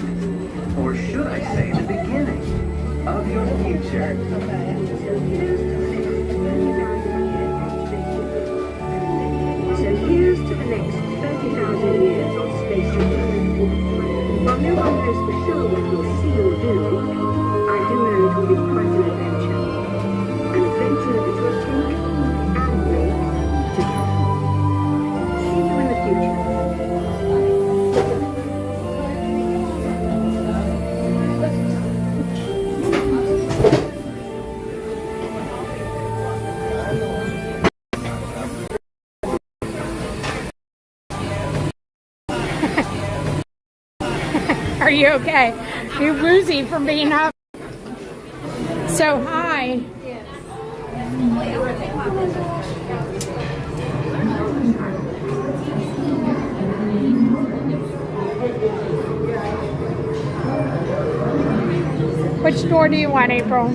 or should I say the beginning, of your future. So here's to the next 30,000 years on Spaceship Earth. While no one knows for sure what we'll see or do, I do know it will be quite an adventure. An adventure that will take and make together. See you in the future. Are you okay? You're woozy from being up. So high. Which door do you want, April?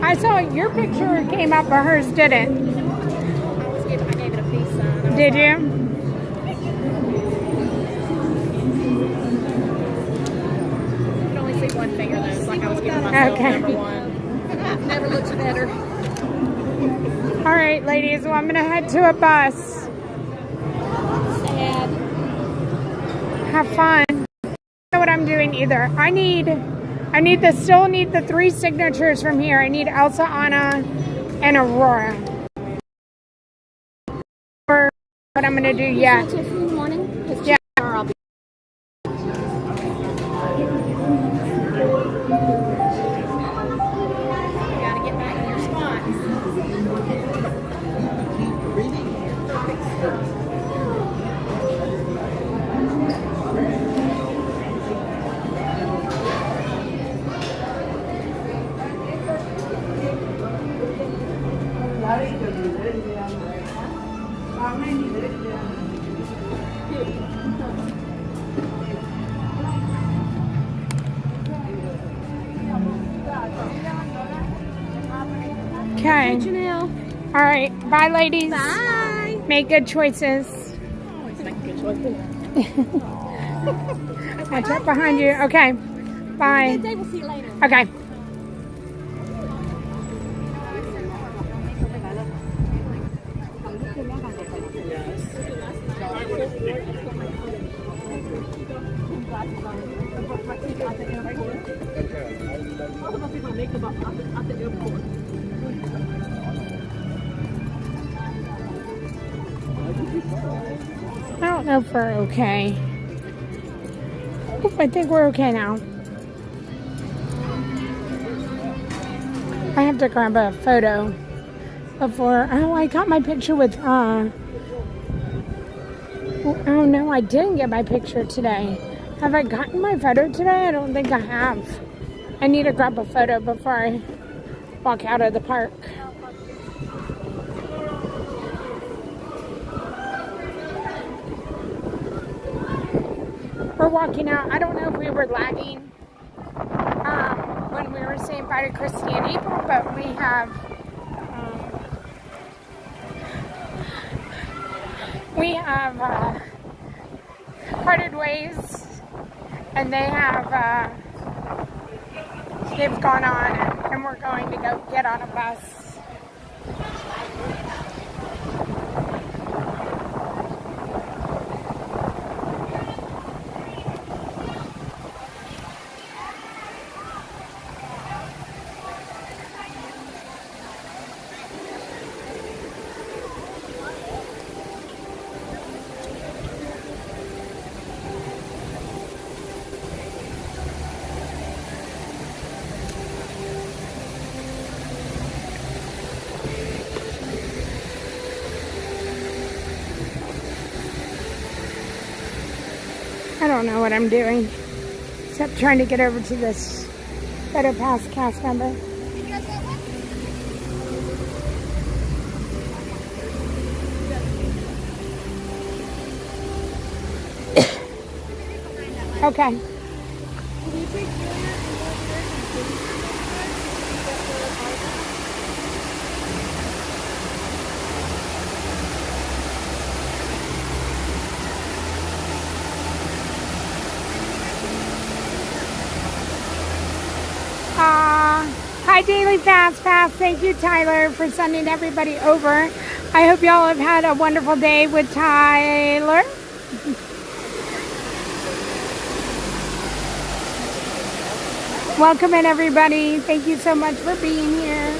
I saw your picture came up, but hers didn't. I gave it a peace sign. Did you? One finger though, it's like I was giving myself number one. Never looks better. All right, ladies, well, I'm gonna head to a bus. Sad. Have fun. I don't know what I'm doing either. I still need the 3 signatures from here. I need Elsa, Anna, and Aurora. Or what I'm gonna do yet. Yeah. Okay. All right. Bye, ladies. Bye. Make good choices. Always make good choices. Watch out behind you. Okay. Bye. Good day. We'll see you later. Okay. I don't know if we're okay. Oop, I think we're okay now. I have to grab a photo before. Oh, I got my picture with. Oh no, I didn't get my picture today. Have I gotten my photo today? I don't think I have. I need to grab a photo before I walk out of the park. We're walking out. I don't know if we were lagging when we were saying bye to Christy and April, but we have We have parted ways, and they have they've gone on, and we're going to go get on a bus. I don't know what I'm doing, except trying to get over to this Better Pass cast member. Okay. Hi Daily Fast Pass. Thank you, Tyler, for sending everybody over. I hope y'all have had a wonderful day with Tyler. Welcome in, everybody. Thank you so much for being here.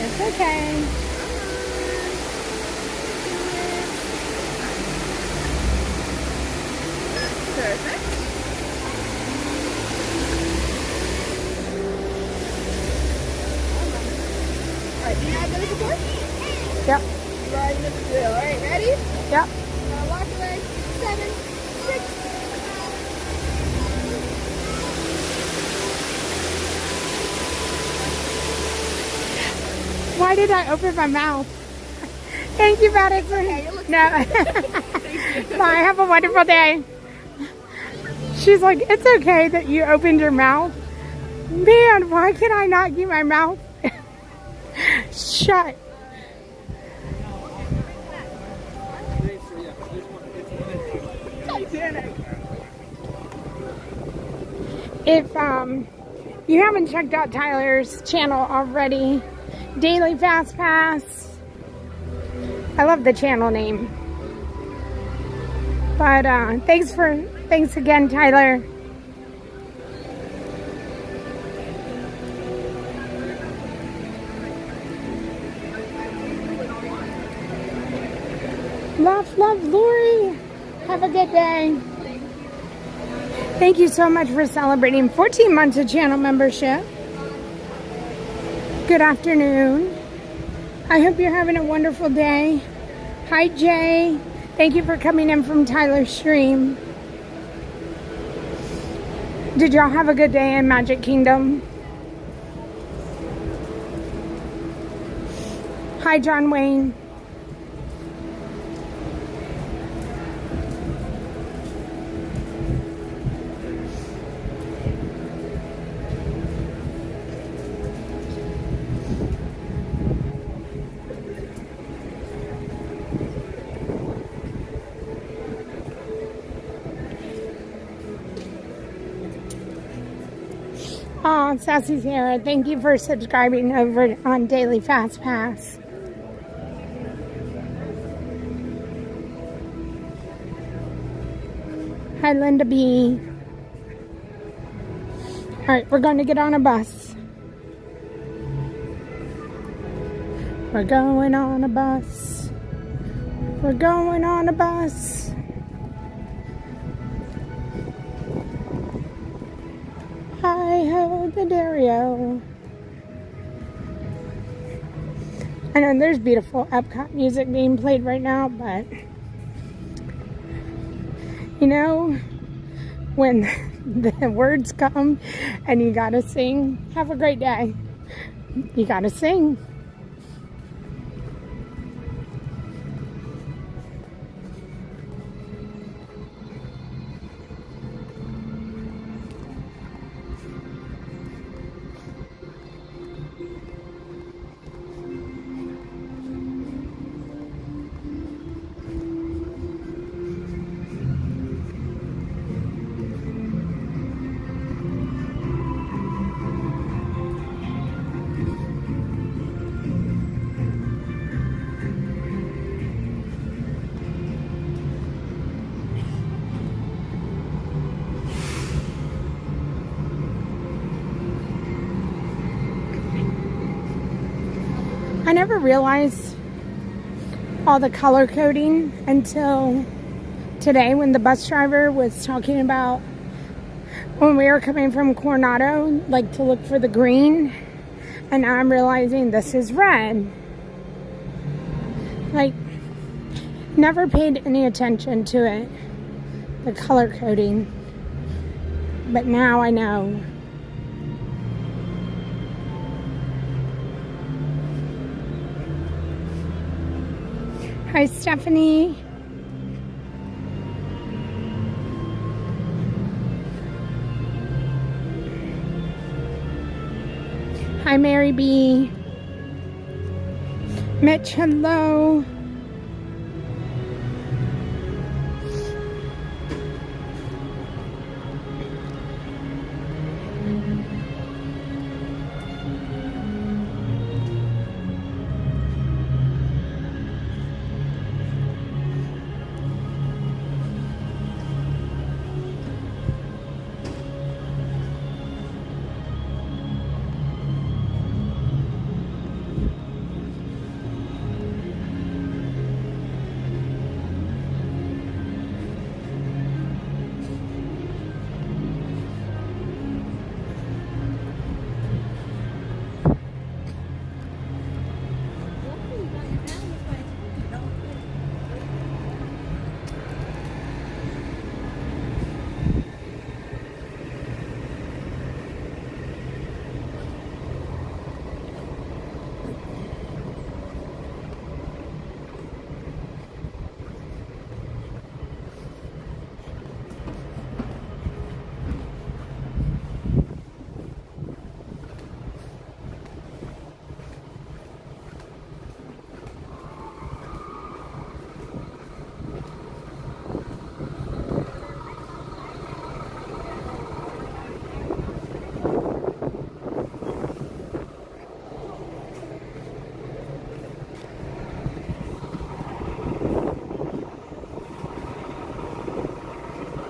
It's okay. Perfect. Alright, do you have those support? Yep. Riding at the wheel. Alright, ready? Yep. Walk away. 7, 6. Why did I open my mouth? Thank you, Madison. Okay, No. Bye. Have a wonderful day. She's like, it's okay that you opened your mouth. Man, why can I not keep my mouth shut? If you haven't checked out Tyler's channel already, Daily Fast Pass. I love the channel name. But thanks again, Tyler. Love, Lori. Have a good day. Thank you so much for celebrating 14 months of channel membership. Good afternoon. I hope you're having a wonderful day. Hi, Jay. Thank you for coming in from Tyler's stream. Did y'all have a good day in Magic Kingdom? Hi, John Wayne. Oh, Sassy Sarah, thank you for subscribing over on Daily Fast Pass. Hi, Linda B. All right, we're going to get on a bus. We're going on a bus. We're going on a bus. Hi-ho, the Dario. I know there's beautiful Epcot music being played right now, but you know, when the words come and you gotta sing, have a great day. You gotta sing. I never realized all the color coding until today when the bus driver was talking about when we were coming from Coronado, like to look for the green, and now I'm realizing this is red. Like, never paid any attention to it, the color coding, but now I know. Hi, Stephanie. Hi, Mary B. Mitch, hello.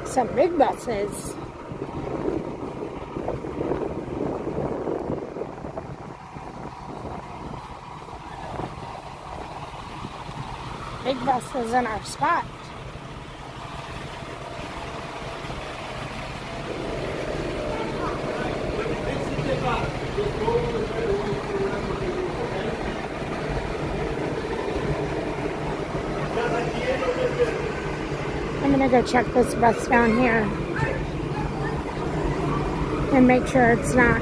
Some big buses. Big buses in our spot. I'm gonna go check this bus down here and make sure it's not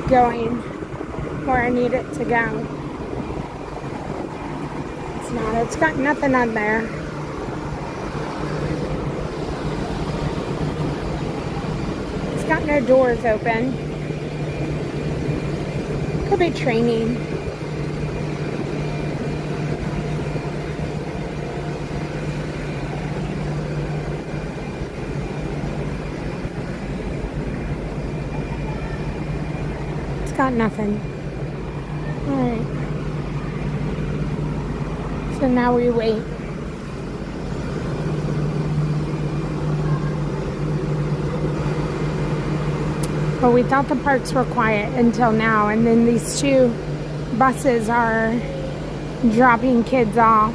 going where I need it to go. It's not. It's got nothing on there. It's got no doors open. Could be training. Got nothing. Alright. So now we wait. Well, we thought the parks were quiet until now, and then these two buses are dropping kids off.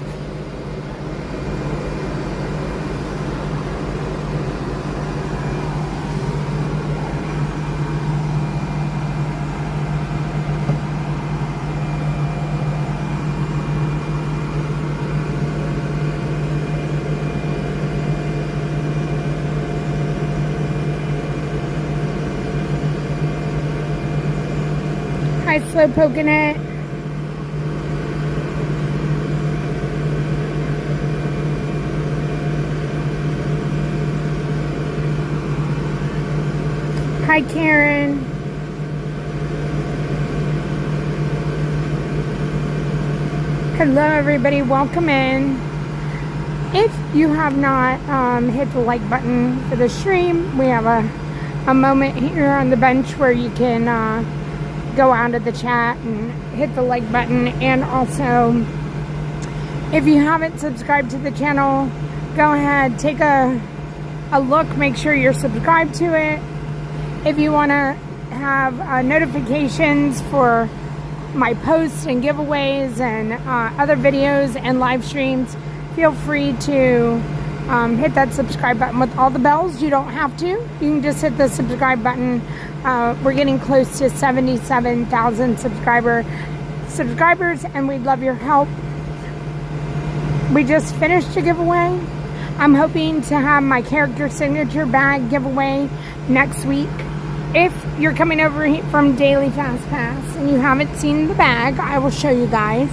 Hi, Slow Poking It. Hi, Karen. Hello, everybody. Welcome in. If you have not hit the like button for the stream, we have a moment here on the bench where you can go out of the chat and hit the like button. And also, if you haven't subscribed to the channel, go ahead, take a look, make sure you're subscribed to it. If you want to have notifications for my posts and giveaways and other videos and live streams, feel free to hit that subscribe button with all the bells. You don't have to. You can just hit the subscribe button. We're getting close to 77,000 subscribers, and we'd love your help. We just finished a giveaway. I'm hoping to have my character signature bag giveaway next week. If you're coming over from Daily Fast Pass and you haven't seen the bag, I will show you guys.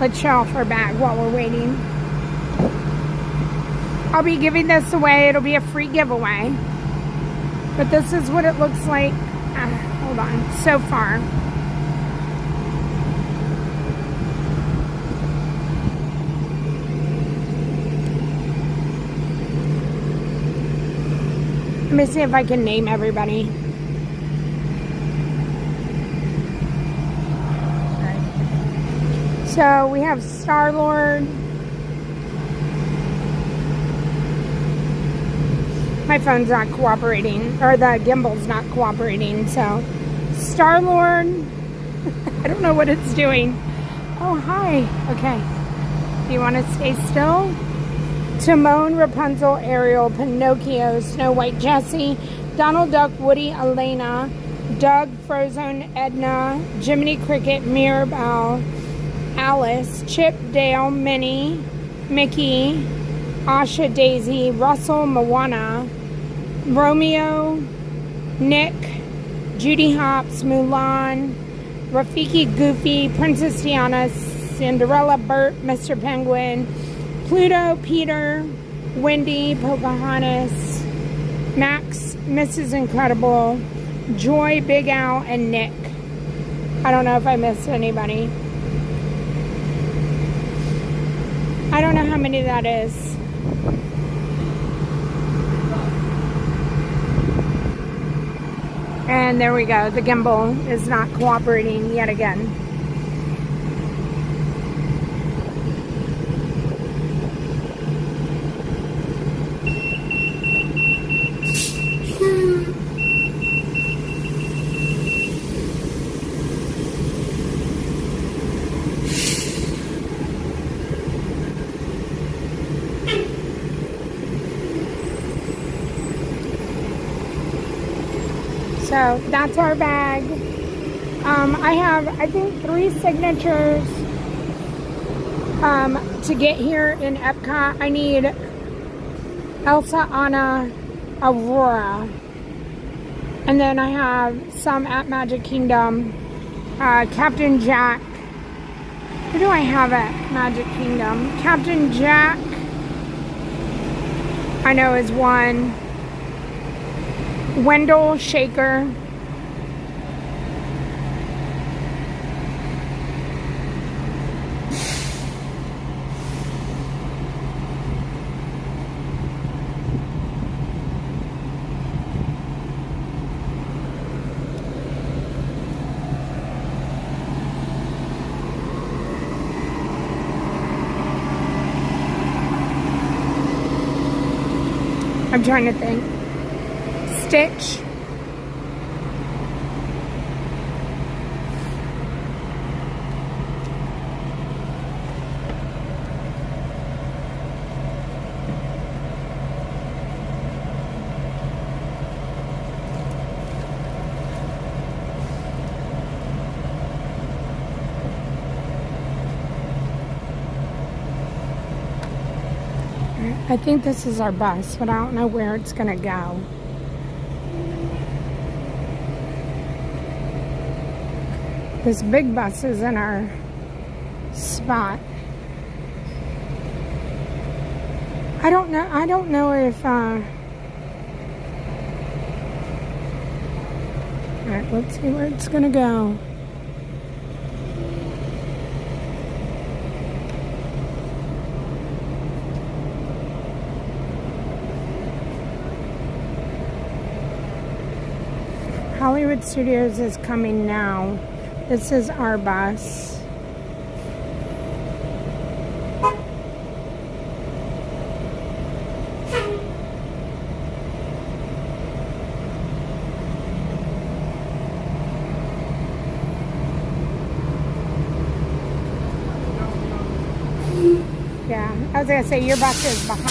Let's show off our bag while we're waiting. I'll be giving this away. It'll be a free giveaway. But this is what it looks like. Hold on. So far. Let me see if I can name everybody. So we have Star-Lord. My phone's not cooperating, or the gimbal's not cooperating, so Star-Lord. I don't know what it's doing. Oh, hi. Okay. Do you want to stay still? Timon, Rapunzel, Ariel, Pinocchio, Snow White, Jessie, Donald Duck, Woody, Elena, Doug, Frozen, Edna, Jiminy Cricket, Mirabelle, Alice, Chip, Dale, Minnie, Mickey, Asha, Daisy, Russell, Moana, Romeo, Nick, Judy Hopps, Mulan, Rafiki, Goofy, Princess Tiana, Cinderella, Bert, Mr. Penguin, Pluto, Peter, Wendy, Pocahontas, Max, Mrs. Incredible, Joy, Big Al, and Nick. I don't know if I missed anybody. I don't know how many that is. And there we go. The gimbal is not cooperating yet again. So that's our bag. I have, I think, 3 signatures to get here in Epcot. I need Elsa, Anna, Aurora. And then I have some at Magic Kingdom. Captain Jack. Who do I have at Magic Kingdom? Captain Jack, I know, is one. Wendell, Shaker. I'm trying to think. Stitch. I think this is our bus, but I don't know where it's gonna go. This big bus is in our spot. I don't know if alright, let's see where it's gonna go. Hollywood Studios is coming now. This is our bus. was going to say, your bus is behind.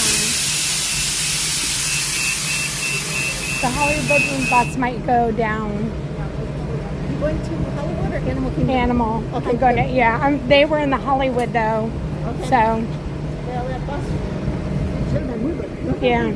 The Hollywood bus might go down. You going to Hollywood or Animal Kingdom? Animal. Okay. I'm going to, yeah. They were in the Hollywood, though. Okay. So, Well, that bus should have been moving. yeah.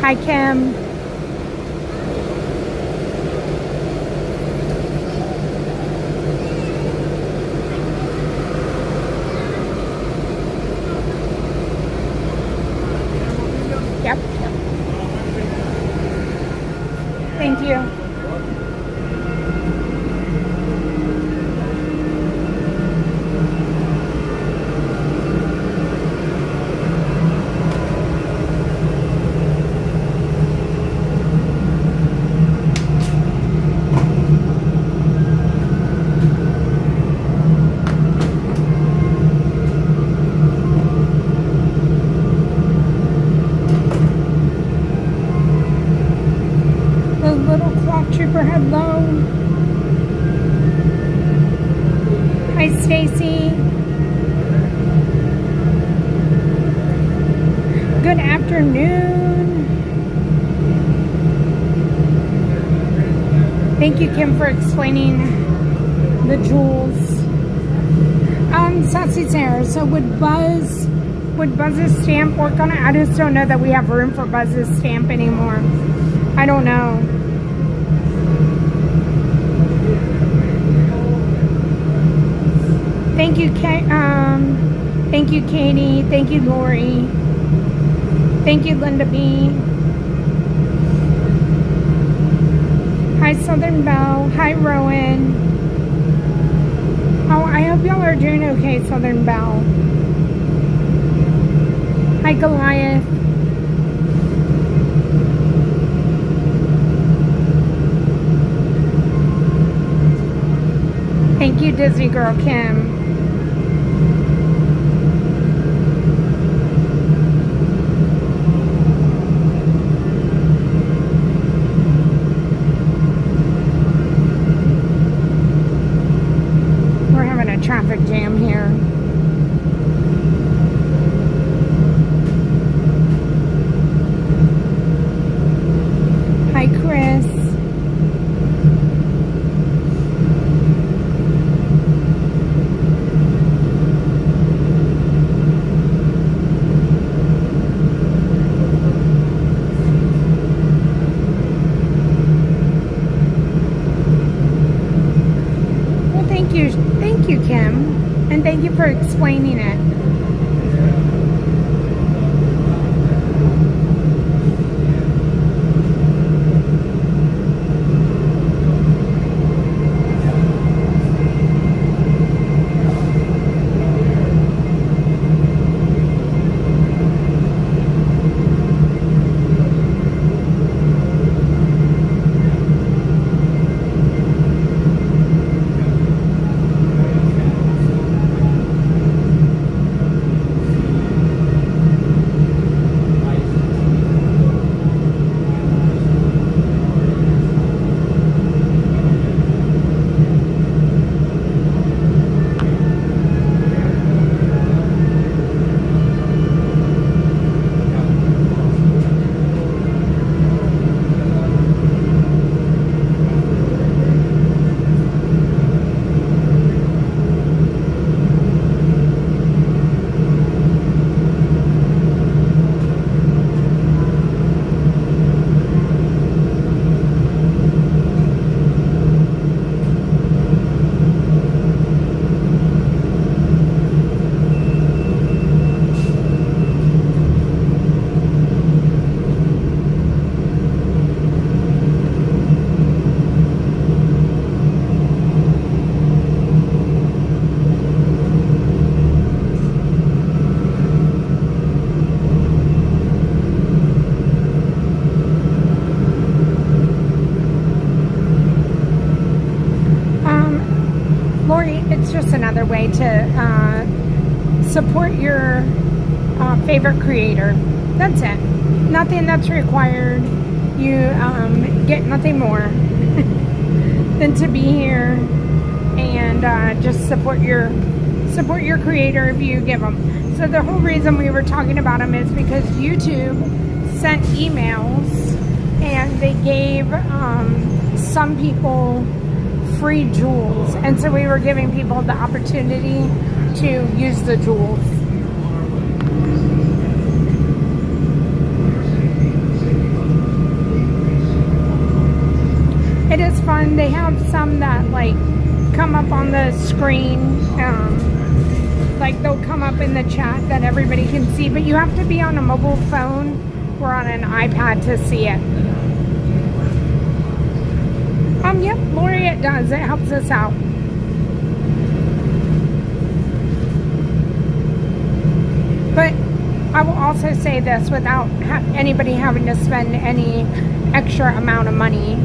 Hi, Kim. Yep. Thank you. The little clock trooper hello. Hi, Stacy. Good afternoon. Thank you, Kim, for explaining the jewels. Sassy Sarah, so would Buzz's stamp work on it? I just don't know that we have room for Buzz's stamp anymore. I don't know. Thank you, thank you, Katie. Thank you, Lori. Thank you, Linda B. Hi, Southern Belle. Hi, Rowan. Oh, I hope y'all are doing okay, Southern Belle. Hi, Goliath. Thank you, Disney Girl Kim. We're having a traffic jam here. Hi, Chris. Thank you, Kim, and thank you for explaining it. just another way to support your favorite creator. That's it. Nothing that's required. You get nothing more than to be here and just support your creator if you give them. So the whole reason we were talking about them is because YouTube sent emails and they gave some people free jewels, and so we were giving people the opportunity to use the jewels. It is fun. They have some that like come up on the screen, like they'll come up in the chat that everybody can see, but you have to be on a mobile phone or on an iPad to see it. Yep, Lori, it does. It helps us out. But I will also say this without anybody having to spend any extra amount of money.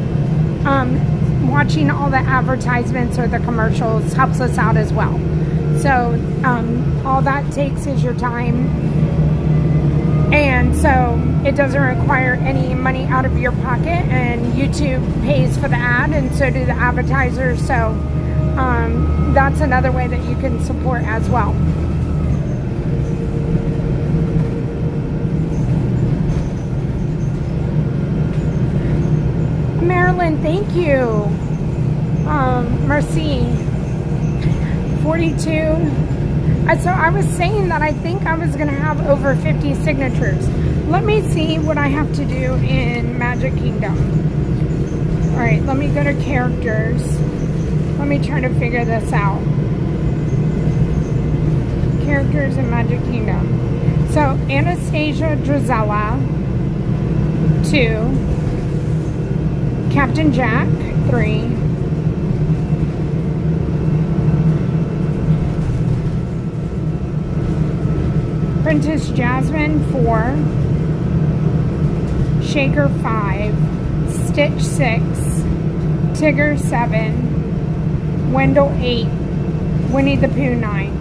Watching all the advertisements or the commercials helps us out as well. So all that takes is your time, and so it doesn't require any money out of your pocket, and YouTube pays for the ad, and so do the advertisers. So that's another way that you can support as well. Marilyn, thank you. Mercy. 42. So I was saying that I think I was going to have over 50 signatures. Let me see what I have to do in Magic Kingdom. Alright, let me go to characters. Let me try to figure this out. Characters in Magic Kingdom. So, Anastasia Drizella, 2. Captain Jack, 3. Princess Jasmine, 4. Shaker, 5. Stitch, 6. Tigger, 7. Wendell, 8. Winnie the Pooh, 9.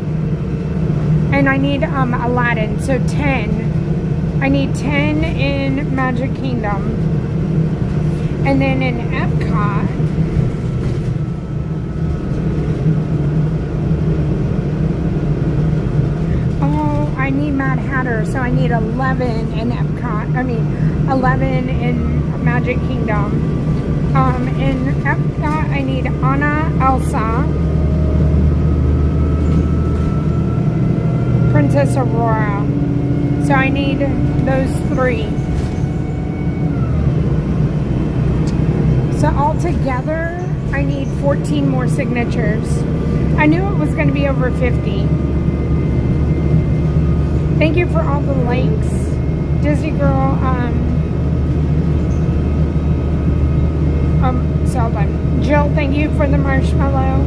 And I need Aladdin, so 10. I need 10 in Magic Kingdom. And then in Epcot, I need Mad Hatter, so I need 11 in Epcot. 11 in Magic Kingdom. In Epcot, I need Anna, Elsa, Princess Aurora. So I need those 3. So altogether, I need 14 more signatures. I knew it was going to be over 50. Thank you for all the likes. Disney Girl, Seldom. Jill, thank you for the marshmallow.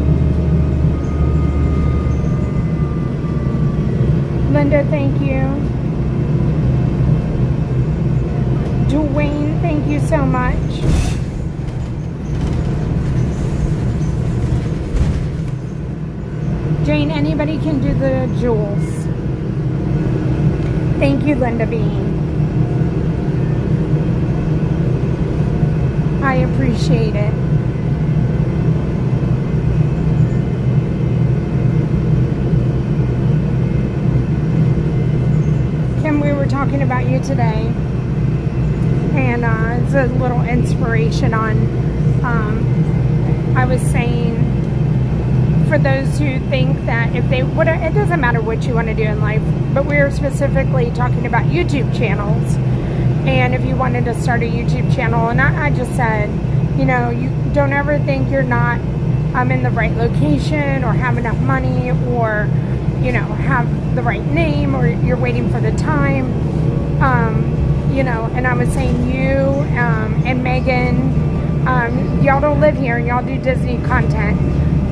Linda, thank you. Dwayne, thank you so much. Jane, anybody can do the jewels. Thank you, Linda Bean. I appreciate it. Kim, we were talking about you today, and it's a little inspiration on, I was saying, for those who think that if they, it doesn't matter what you want to do in life, but we were specifically talking about YouTube channels. And if you wanted to start a YouTube channel, and I just said, you know, you don't ever think you're not in the right location or have enough money or, you know, have the right name or you're waiting for the time. You know, and I was saying you and Megan, y'all don't live here and y'all do Disney content.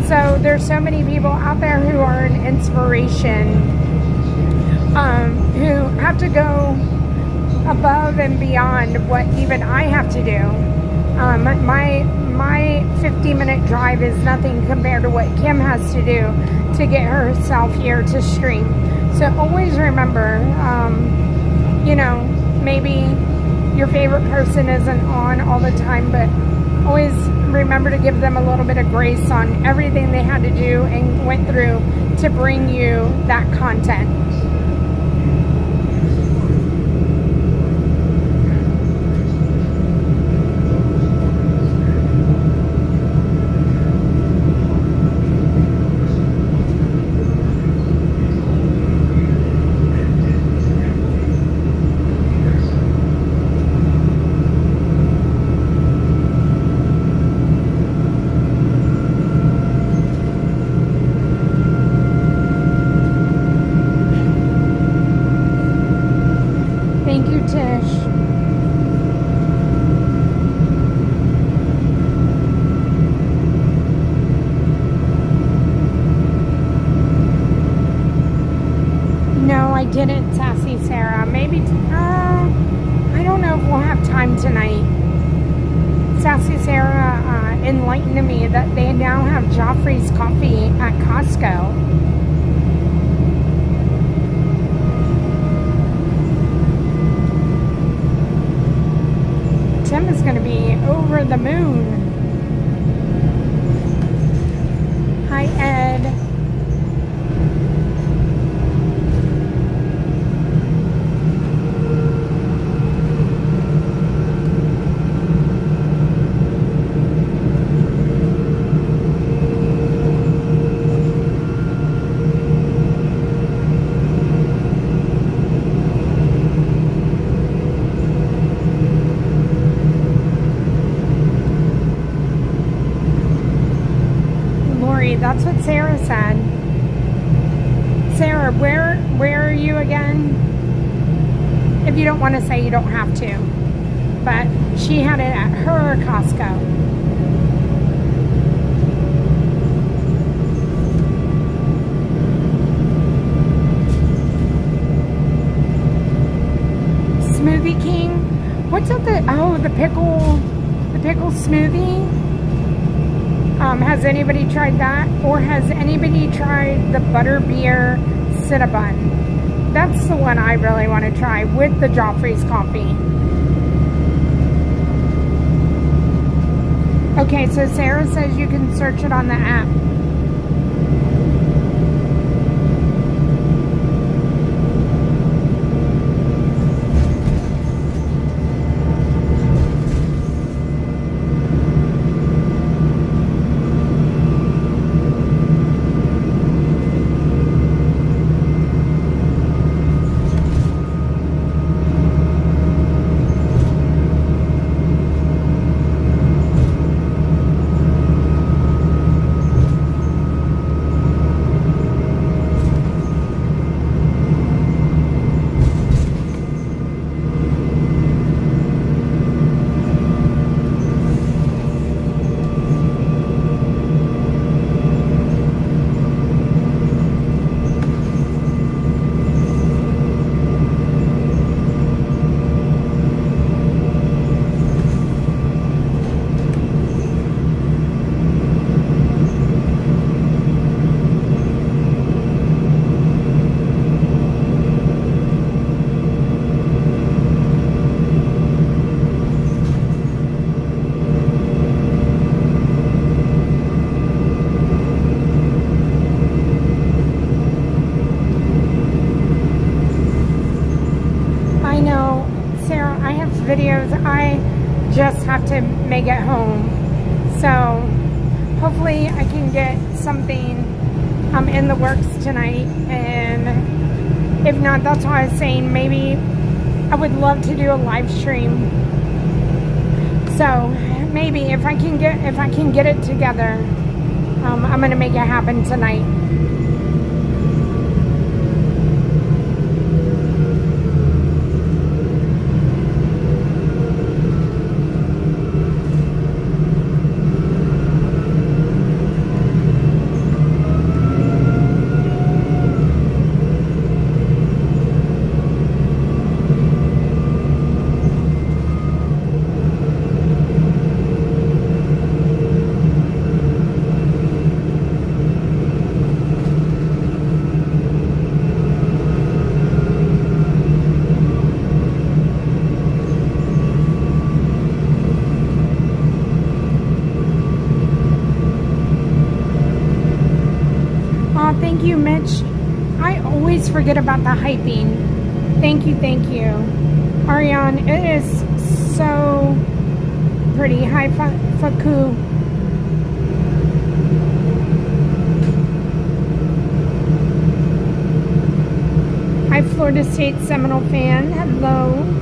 So there's so many people out there who are an inspiration, who have to go above and beyond what even I have to do My 50-minute drive is nothing compared to what Kim has to do to get herself here to stream. So always remember, you know, maybe your favorite person isn't on all the time, but always remember to give them a little bit of grace on everything they had to do and went through to bring you that content. I didn't, Sassy Sarah. Maybe, I don't know if we'll have time tonight. Sassy Sarah enlightened me that they now have Joffrey's coffee at Costco. Tim is going to be over the moon. Hi, Ed. That's what Sarah said. Sarah, where are you again? If you don't want to say, you don't have to. But she had it at her Costco. Smoothie King? What's up the pickle smoothie? Has anybody tried that? Or has anybody tried the butterbeer Cinnabon? That's the one I really want to try with the Joffrey's coffee. Okay, so Sarah says you can search it on the app. Videos. I just have to make it home. So hopefully I can get something in the works tonight, and if not, that's why I was saying maybe I would love to do a live stream. So maybe if I can get it together, I'm gonna make it happen tonight. always forget about the hyping. Thank you, thank you. Ariane, it is so pretty. Hi, Faku. Hi, Florida State Seminole fan. Hello.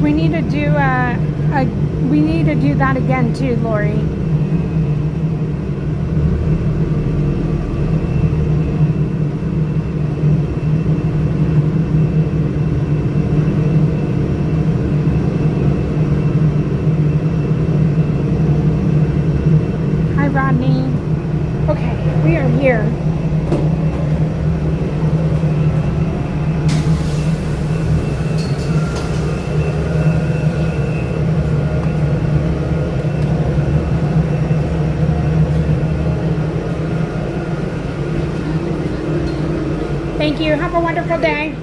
We need to do we need to do that again too, Lori. Hi, Rodney. Okay, we are here. Thank you. Have a wonderful day.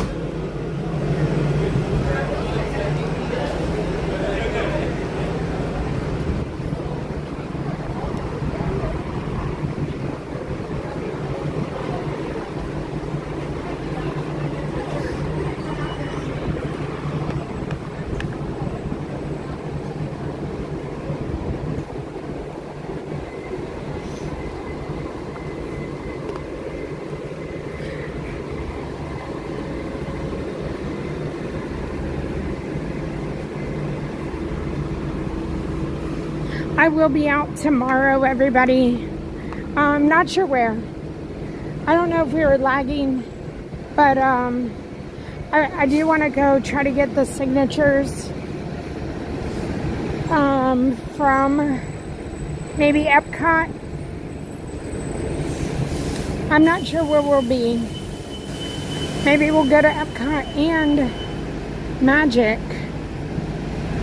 I will be out tomorrow, everybody. I'm not sure where. I don't know if we were lagging, but I do want to go try to get the signatures from maybe Epcot. I'm not sure where we'll be. Maybe we'll go to Epcot and Magic.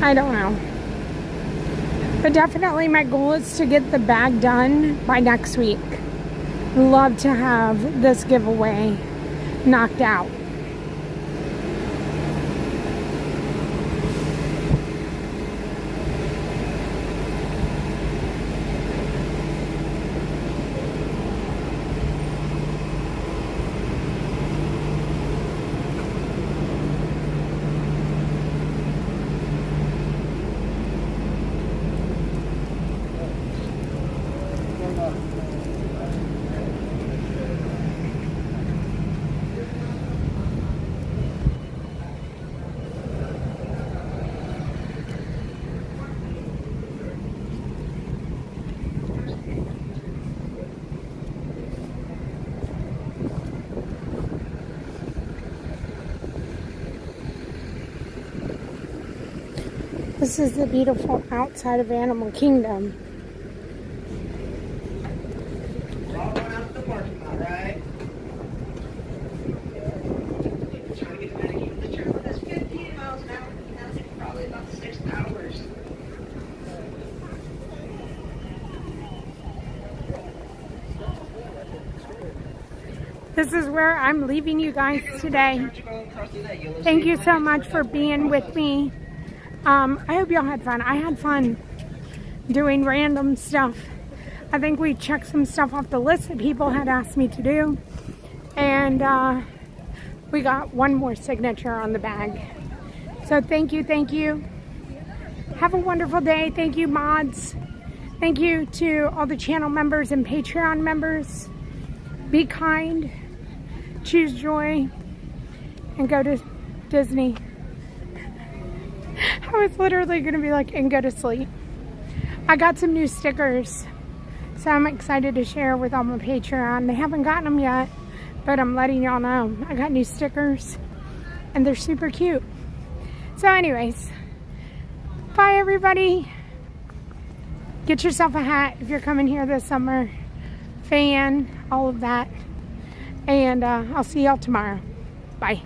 I don't know. But definitely my goal is to get the bag done by next week. Love to have this giveaway knocked out. This is the beautiful outside of Animal Kingdom. We're all going out to the parking lot, right? Trying to get to Medicaid. The trip is 15 miles an hour. That's probably about 6 hours. This is where I'm leaving you guys today. Thank you so much for being with me. I hope y'all had fun. I had fun doing random stuff. I think we checked some stuff off the list that people had asked me to do. And we got one more signature on the bag. So thank you, thank you. Have a wonderful day. Thank you, mods. Thank you to all the channel members and Patreon members. Be kind, choose joy, and go to Disney. I was literally going to be like, and go to sleep. I got some new stickers, so I'm excited to share with all my Patreon. They haven't gotten them yet, but but I'm letting y'all know I got new stickers and they're super cute. So anyways, bye everybody. Get yourself a hat if you're coming here this summer. Fan, all of that. And I'll see y'all tomorrow. Bye.